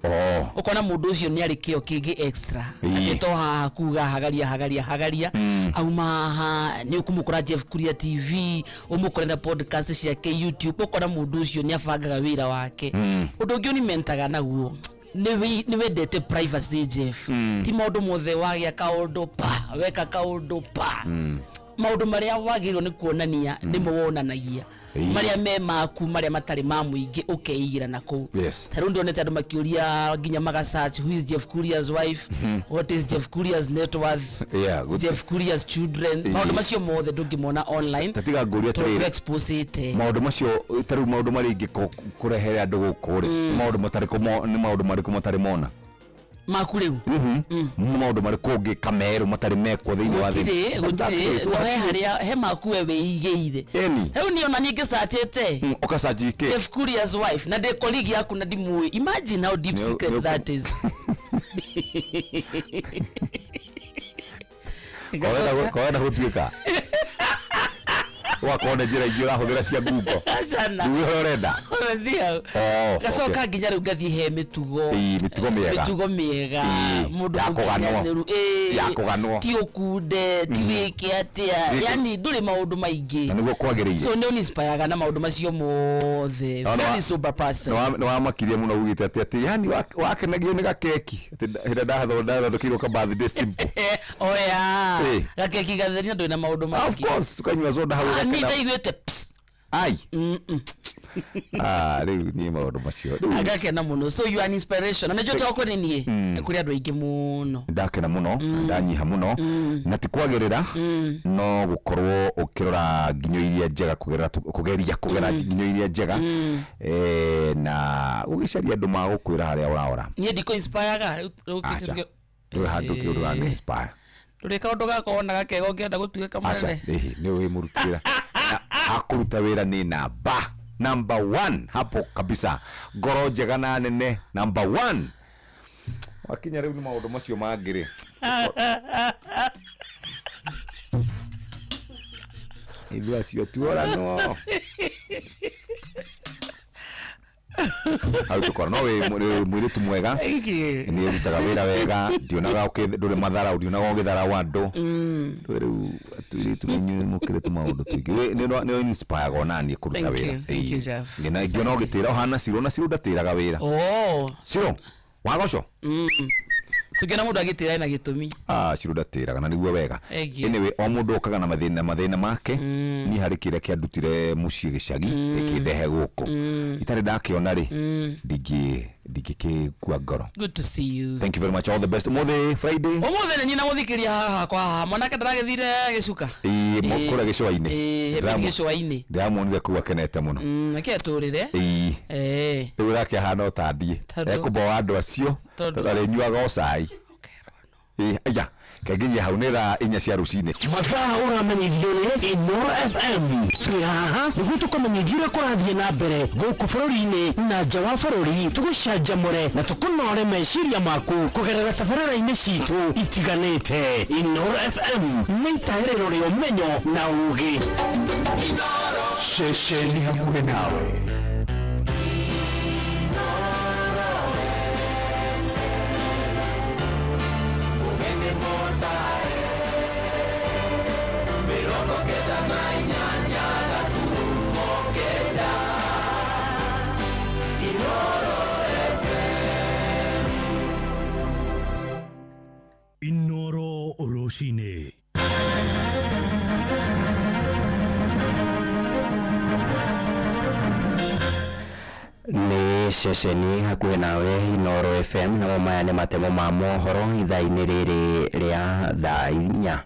Ukona mundu ucio ni ari kio kingi extra. Agito haha kuga hagaria auma haha ni ukumukora Jeff Kuria TV, umukorenda podcast ciake YouTube. Ukona mundu ucio ni afangaga wira wake. Undu ungi unimentaga naguo ni wendete privacy, Jeff. Ti maundu mothe wagia kaundu pa weka kaundu pa maundu maria wagirwo ni kuonania ni muwonanagia maria me maku maria matari ma muingi ukeigira nako. Taru ndionete andu makiuria nginya maga search who is Jeff Kuria's wife, what is Jeff Kuria's net worth, Jeff Kuria's children. Maundu macio mothe ndungimona online tatiga nguria to expose it. Maundu macio taru maundu mari ingi kurehere andu gukuri maundu matari ko ni maundu mari ko matari mona makuriu maundu mari kungi kameru matari mekwo thiini wa thini gutire he haria he makuwe weigeire heu ni ona ninge sachete ukasajike Jeff Kuria's wife na de colleague yaku na dimu. Imagine how deep secret that is. Kawaida hutuika wakona njira ingi urahuthira cia Google sana urenda thia gacoka nginya riu ngathie he mitugo miega mundu yakuganwo ti ukude ti wiki atia yani nduri maundu maingi na niguo kwagiriire. So ni inspire na maundu macio mothe. Very sober person. No wamakirie muno ugite ati yani wakenagio ni gakeki ati hira ndathondekirwo ka birthday simple. Oya gakeki gatheri ndu na maundu maingi. Of course ukanywa soda hau ni ndaiguite ai riu ni maundu macio agakena muno. So you are an inspiration. Unajua toko ni nie kuri andu aingi muno ndakena muno ndanyiha muno na ti kwagirira no gukorwo ukirora nginyo iria njega kugeria nginyo iria njega na ugicaria andu magukwira haria uraora. Nie ndiko inspireaga riu handu kiundu ga inspire turi kaundu gakona gakego ngienda gutuika mare ni wi murutira akuruta wira ni number 1 hapo kabisa. Ngoro njega na nene number 1 wakinya riu ni maundu macio mangiri ithu acio tuora no au tukora no we mwiritu mwega ni urutaga wira wega ndionaga nduri mathara ndionaga ugithara wandu riu aturi tumenyu mukire tu maundu tuingi ni inspire gona ni kuruta wira ngina ngiona ugitira hana siro na siro ndatiraga wira siro wagoco tugena mundu agitira na gitumi siro ndatiraga na niguo wega. Anyway o mundu okaga na mathina make ni hari kire kia ndutire mucie gicagi ikindehe guku itari ndakiona ri ndingikigua ngoro. Good to see you. Thank you very much. All the best. Mothe Friday omothe ni na muthikiria haha kwa mwanake ndaragithire gicuka mukura gicwa-ini gicwa-ini ndamonire kuwa kenete muno nake turire riu rake hana utandie ekubo wa andu acio tarinyuaga ucai aya kagiria hau ni thaa 4 cia rucini mathaa uramenyithio ni Ino FM twihaha niguo tukumenyithia kurathie na mbere guku bururi-ini na nja wa bururi tugucanjamure na tukunore meciria maku kugerera tabarĩra-inĩ citu itiganĩte. Ino FM nĩ itaĩrĩro rĩa ũmenyo na ũũgĩ ceceni hakuhĩ nawe. Inoro Oroshine. nĩ ceceni hakuhĩ nawe Inooro FM, na maya nĩ matemo ma mohoro ithaa-inĩ rĩrĩ rĩa thaa 4.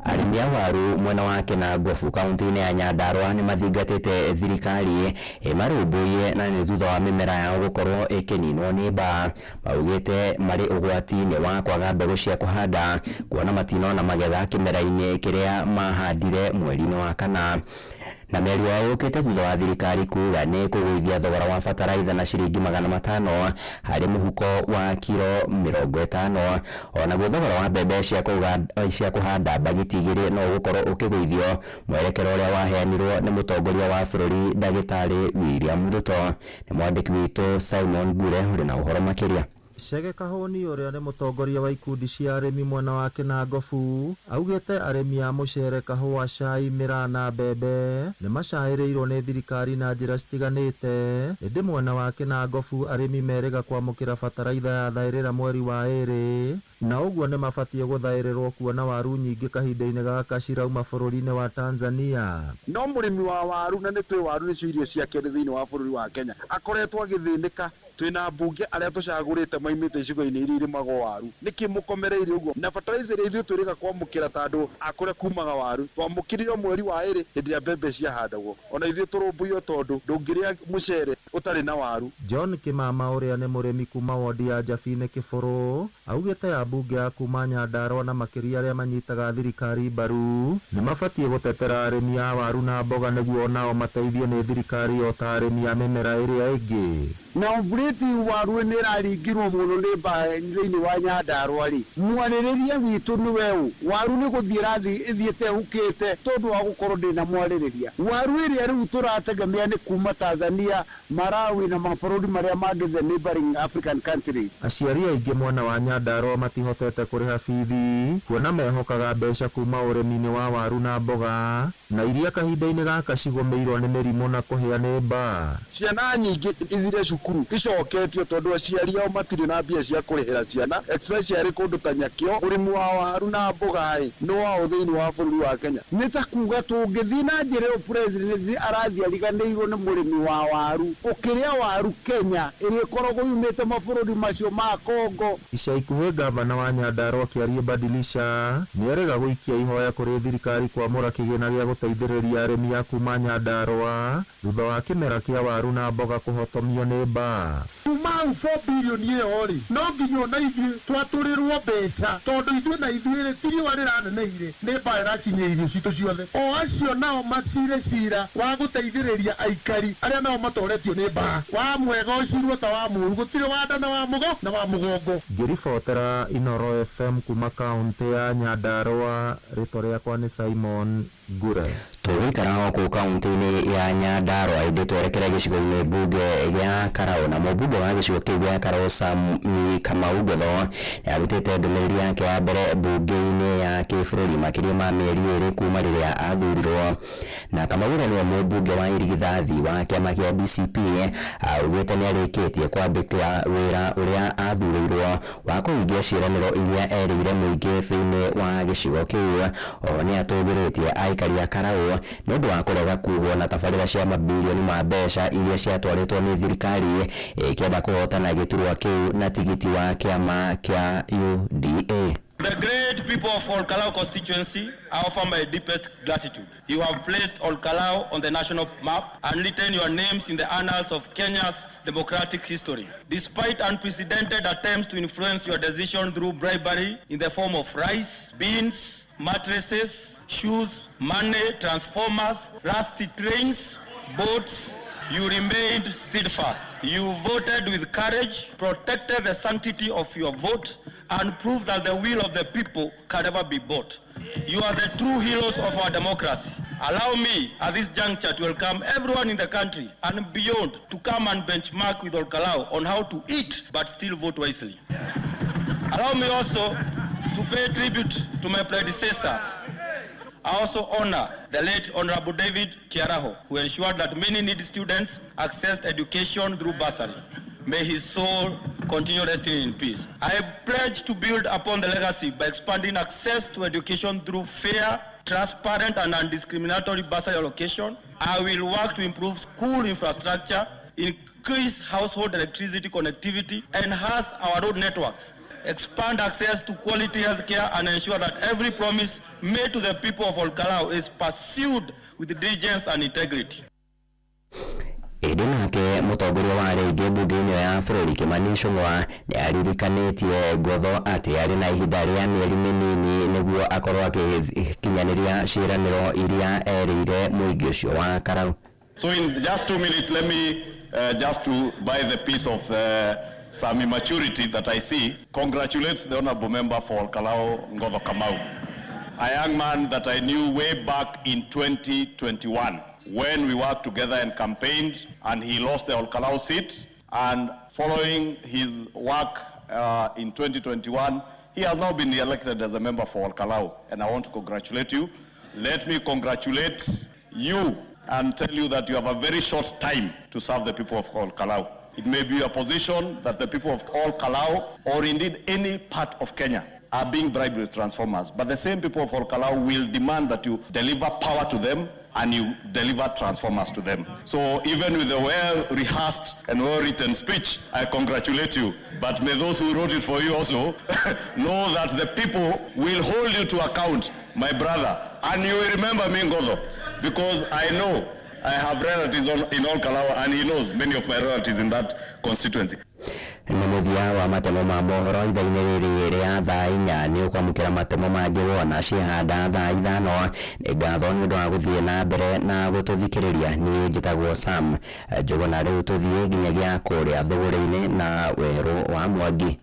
Arĩmi a waru mwena wa Kinangwobu kaunti-inĩ ya Nyandarua nĩ mathingatĩte thirikari marũmbũiye na nĩ thutha wa mĩmera yao gũkorwo ĩkĩninwo nĩ mbaa. Maugĩte marĩ ũgwati-inĩ wa kwaga mbegũ cia kũhanda kuona matinona magetha kĩmera-inĩ kĩrĩa mahandire mweri-inĩ wa kana. Na mĩario yao yũkĩte thutha wa thirikari kuuga nĩ kũgũithia thogora wa bataraitha na ciringi 500 harĩ mũhuko wa kilo 50. Onaguo thogora wa mbembe cia kũhanda mbagiti 2 no gũkorwo ũkĩgũithio, mwerekero ũrĩa waheanirwo nĩ mũtongoria wa bũrũri Ndagĩtarĩ William Ruto. Nĩ mwandĩki witũ Simon Bure ũrĩ na ũhoro makĩria. Chege Kahoni ũrĩa nĩ mũtongoria wa ikundi cia arĩmi mwena wa Kinangwobu augĩte arĩmi a mũcere, kahũa, cai, mĩraa na mbembe nĩ macaĩrĩirwo nĩ thirikari na njĩra citiganĩte. Ĩndĩ mwena wa Kinangwobu arĩmi merĩga kwamũkĩra bataraitha ya thaĩrĩra mweri wa 2 na ũguo nĩ mabatie gũthaĩrĩrwo kuona waru nyingĩ kahinda-inĩ gaka cirauma bũrũri-inĩ wa Tanzania. No mũrĩmi wa waru, na nĩ twĩ waru nĩcio irio ciake thĩinĩ wa bũrũri wa Kenya, akoretwo agĩthĩnĩka. Twina mbunge arĩa tũcagũrĩte maimĩte icigo-inĩ iria irĩmagwo waru. Nĩkĩ mũkomereire ũguo? Na bataraitha iria ithuĩ twĩrĩga kwamũkĩra tondũ akũrĩa kumaga waru twamũkĩrire mweri wa 2 hĩndĩ ya mbembe ciahandagwo. Ona ithuĩ tũrũmbũiyo tondũ ndũngĩrĩa mũcere ũtarĩ na waru. John Kimama ũrĩa nĩ mũrĩmi kuma wodi ya Njabine Kĩbũrũ augĩte ambunge a kuma Nyandarua na makĩria arĩa manyitaga thirikari mbaru nĩ mabatie gũtetera arĩmi a waru na mboga nĩguo nao mateithio nĩ thirikari o ta arĩmi a mĩmera ĩrĩa ĩngĩ. Na obreti waru nĩ raringirwo mũno nĩ mbaa thĩinĩ wa Nyandarua rĩ, mwarĩrĩria witũ nĩ weũ. Waru nĩ gũthiĩ ithiĩte hukĩte tondũ wa gũkorwo ndĩna mwarĩrĩria. Waru ĩrĩa rĩu tũrategemea nĩ kuma Tanzania, Malawi na mabũrũri marĩa mangĩ the neighboring African countries. Aciari aingĩ mwena wa Nyandarua matihotete kũrĩha bithi kuona mehokaga mbeca kuma ũrĩmi-inĩ wa waru na mboga na iria kahinda-inĩ gaka cigũmĩirwo nĩ mĩrimũ na kũhĩa nĩ mbaa. Ciana nyingĩ ithire cukuru icoketio tondũ aciari ao matirĩ na mbia cia kũrĩhĩra ciana, especially kũndũ ta Nyakĩo. Ũrĩmi wa waru na mboga nĩ wao thĩinĩ wa bũrũri wa Kenya. Nĩ ta kuga tũngĩthiĩ na njĩra ĩyo president arathiĩ ariganĩirwo nĩ mũrĩmi wa waru. Ũkĩrĩa waru Kenya ĩrĩa ĩkoragwo yumĩte mabũrũri macio ma Kongo. Ica ikuhĩ gavana wa Nyandarua Kĩarie Badilisha nĩerĩga gũikia ihoya kũrĩ thirikari kwamũra kĩgĩna gĩa gũteithĩrĩria arĩmi a kuma Nyandarua thutha wa kĩmera kĩa waru na mboga kũhotomio nĩ mbaa. Kuma 4 billion ĩyo rĩ, no nginya ona ithuĩ twatũrĩrwo mbeca tondũ ithuĩ na ithuĩ tiriwa rĩraneneire nĩ mbaa ĩracinyia irio citũ ciothe. O acio nao macire cira wa gũteithĩrĩria aikari arĩa nao matoretio nĩ mbaa. Wa mwega ũcirwo ta wa mũru, gũtirĩ wa nda na wa mũgo na wa mũgongo. Ngĩribotera Inooro FM kuma kaunti ya Nyandarua, rĩtwa rĩakwa nĩ Simon Gure. Tũgũikara gũkũ kaunti-inĩ ya Nyandarua ĩndĩ twerekere gĩcigo-inĩ mbunge gĩa Karau, na mũmbunge wa gĩcigo kĩu gĩa Karau Sami Kamau Ngotho nĩarutĩte ndũmĩrĩri yake ya mbere mbunge-inĩ ya kĩbũrũri makĩria ma mĩeri 2 kuma rĩrĩa athurirwo. Na Kamau nĩwe mũmbunge wa irigithathi wa kĩama kĩa DCP augĩte nĩarĩkĩtie kwambĩka wĩra ũrĩa athurĩirwo wa kũhingia ciĩranĩro iria erĩire mũingĩ thĩinĩ wa gĩcigo kĩu. O nĩatũgĩrĩtie aikari a Karau nĩ ũndũ wa kũrega kuohwo na tabarĩra cia mabilioni ma mbeca iria ciatwarĩtwo nĩ thirikari ĩkĩenda kũhotana gĩturwa kĩu na tigiti wa kĩama kĩa UDA. The great people of Olkalau constituency, I offer my deepest gratitude. You have placed Olkalau on the national map and written your names in the annals of Kenya's democratic history. Despite unprecedented attempts to influence your decision through bribery in the form of rice, beans, mattresses, shoes, money, transformers, rusty trains, boats, you remained steadfast. You voted with courage, protected the sanctity of your vote, and proved that the will of the people can never be bought. You are the true heroes of our democracy. Allow me at this juncture to welcome everyone in the country and beyond to come and benchmark with Olkalau on how to eat but still vote wisely. Allow me also to pay tribute to my predecessors. I also honor the late Honorable David Kiaraho, who ensured that many needy students accessed education through bursary. May his soul continue resting in peace. I pledge to build upon the legacy by expanding access to education through fair, transparent, and non-discriminatory bursary allocation. I will work to improve school infrastructure, increase household electricity connectivity, enhance our road networks, expand access to quality healthcare, and ensure that every promise made to the people of Olkalau is pursued with diligence and integrity. Ĩndĩ nake mũtongoria wa rĩngĩ mbunge-inĩ ya bũrũri Kimani Ichung'wa nĩ aririkanitie Ngotho atĩ arĩ na ihinda rĩa mĩeri mĩnini nĩguo akorwo akĩkinyanĩria ciĩranĩro iria erĩire mũingĩ ũcio wa Kalau. So in just 2 minutes, let me just to buy the piece of some immaturity that I see, congratulate the honorable member for Olkalau, Ngotho Kamau, a young man that I knew way back in 2021 when we worked together and campaigned, and he lost the Olkalau seat. And following his work in 2021, he has now been elected as a member for Olkalau, and I want to congratulate you. Let me congratulate you and tell you that you have a very short time to serve the people of Olkalau. It may be a position that the people of Olkalau, or indeed any part of Kenya, are being bribed with transformers. But the same people of Olkalau will demand that you deliver power to them and you deliver transformers to them. So even with a well-rehearsed and well-written speech, I congratulate you. But may those who wrote it for you also know that the people will hold you to account, my brother. And you will remember me, Ngotho, because I know I have relatives in Olkalau, and he knows many of my relatives in that constituency. Nĩ mũthia wa matemo ma mohoro ithaa-inĩ rĩrĩ rĩa thaa inya nĩ ũkwamũkĩra matemo mangĩ wona cihanda thaa ithano. Nĩ ngatho nĩ ũndũ wa gũthiĩ na mbere na gũtũthikĩrĩria. Niĩ njĩtagwo Sam Njogo, na rĩu tũthiĩ nginyagia kũrĩa thũgũrĩ-inĩ na Werũ wa Mwangi.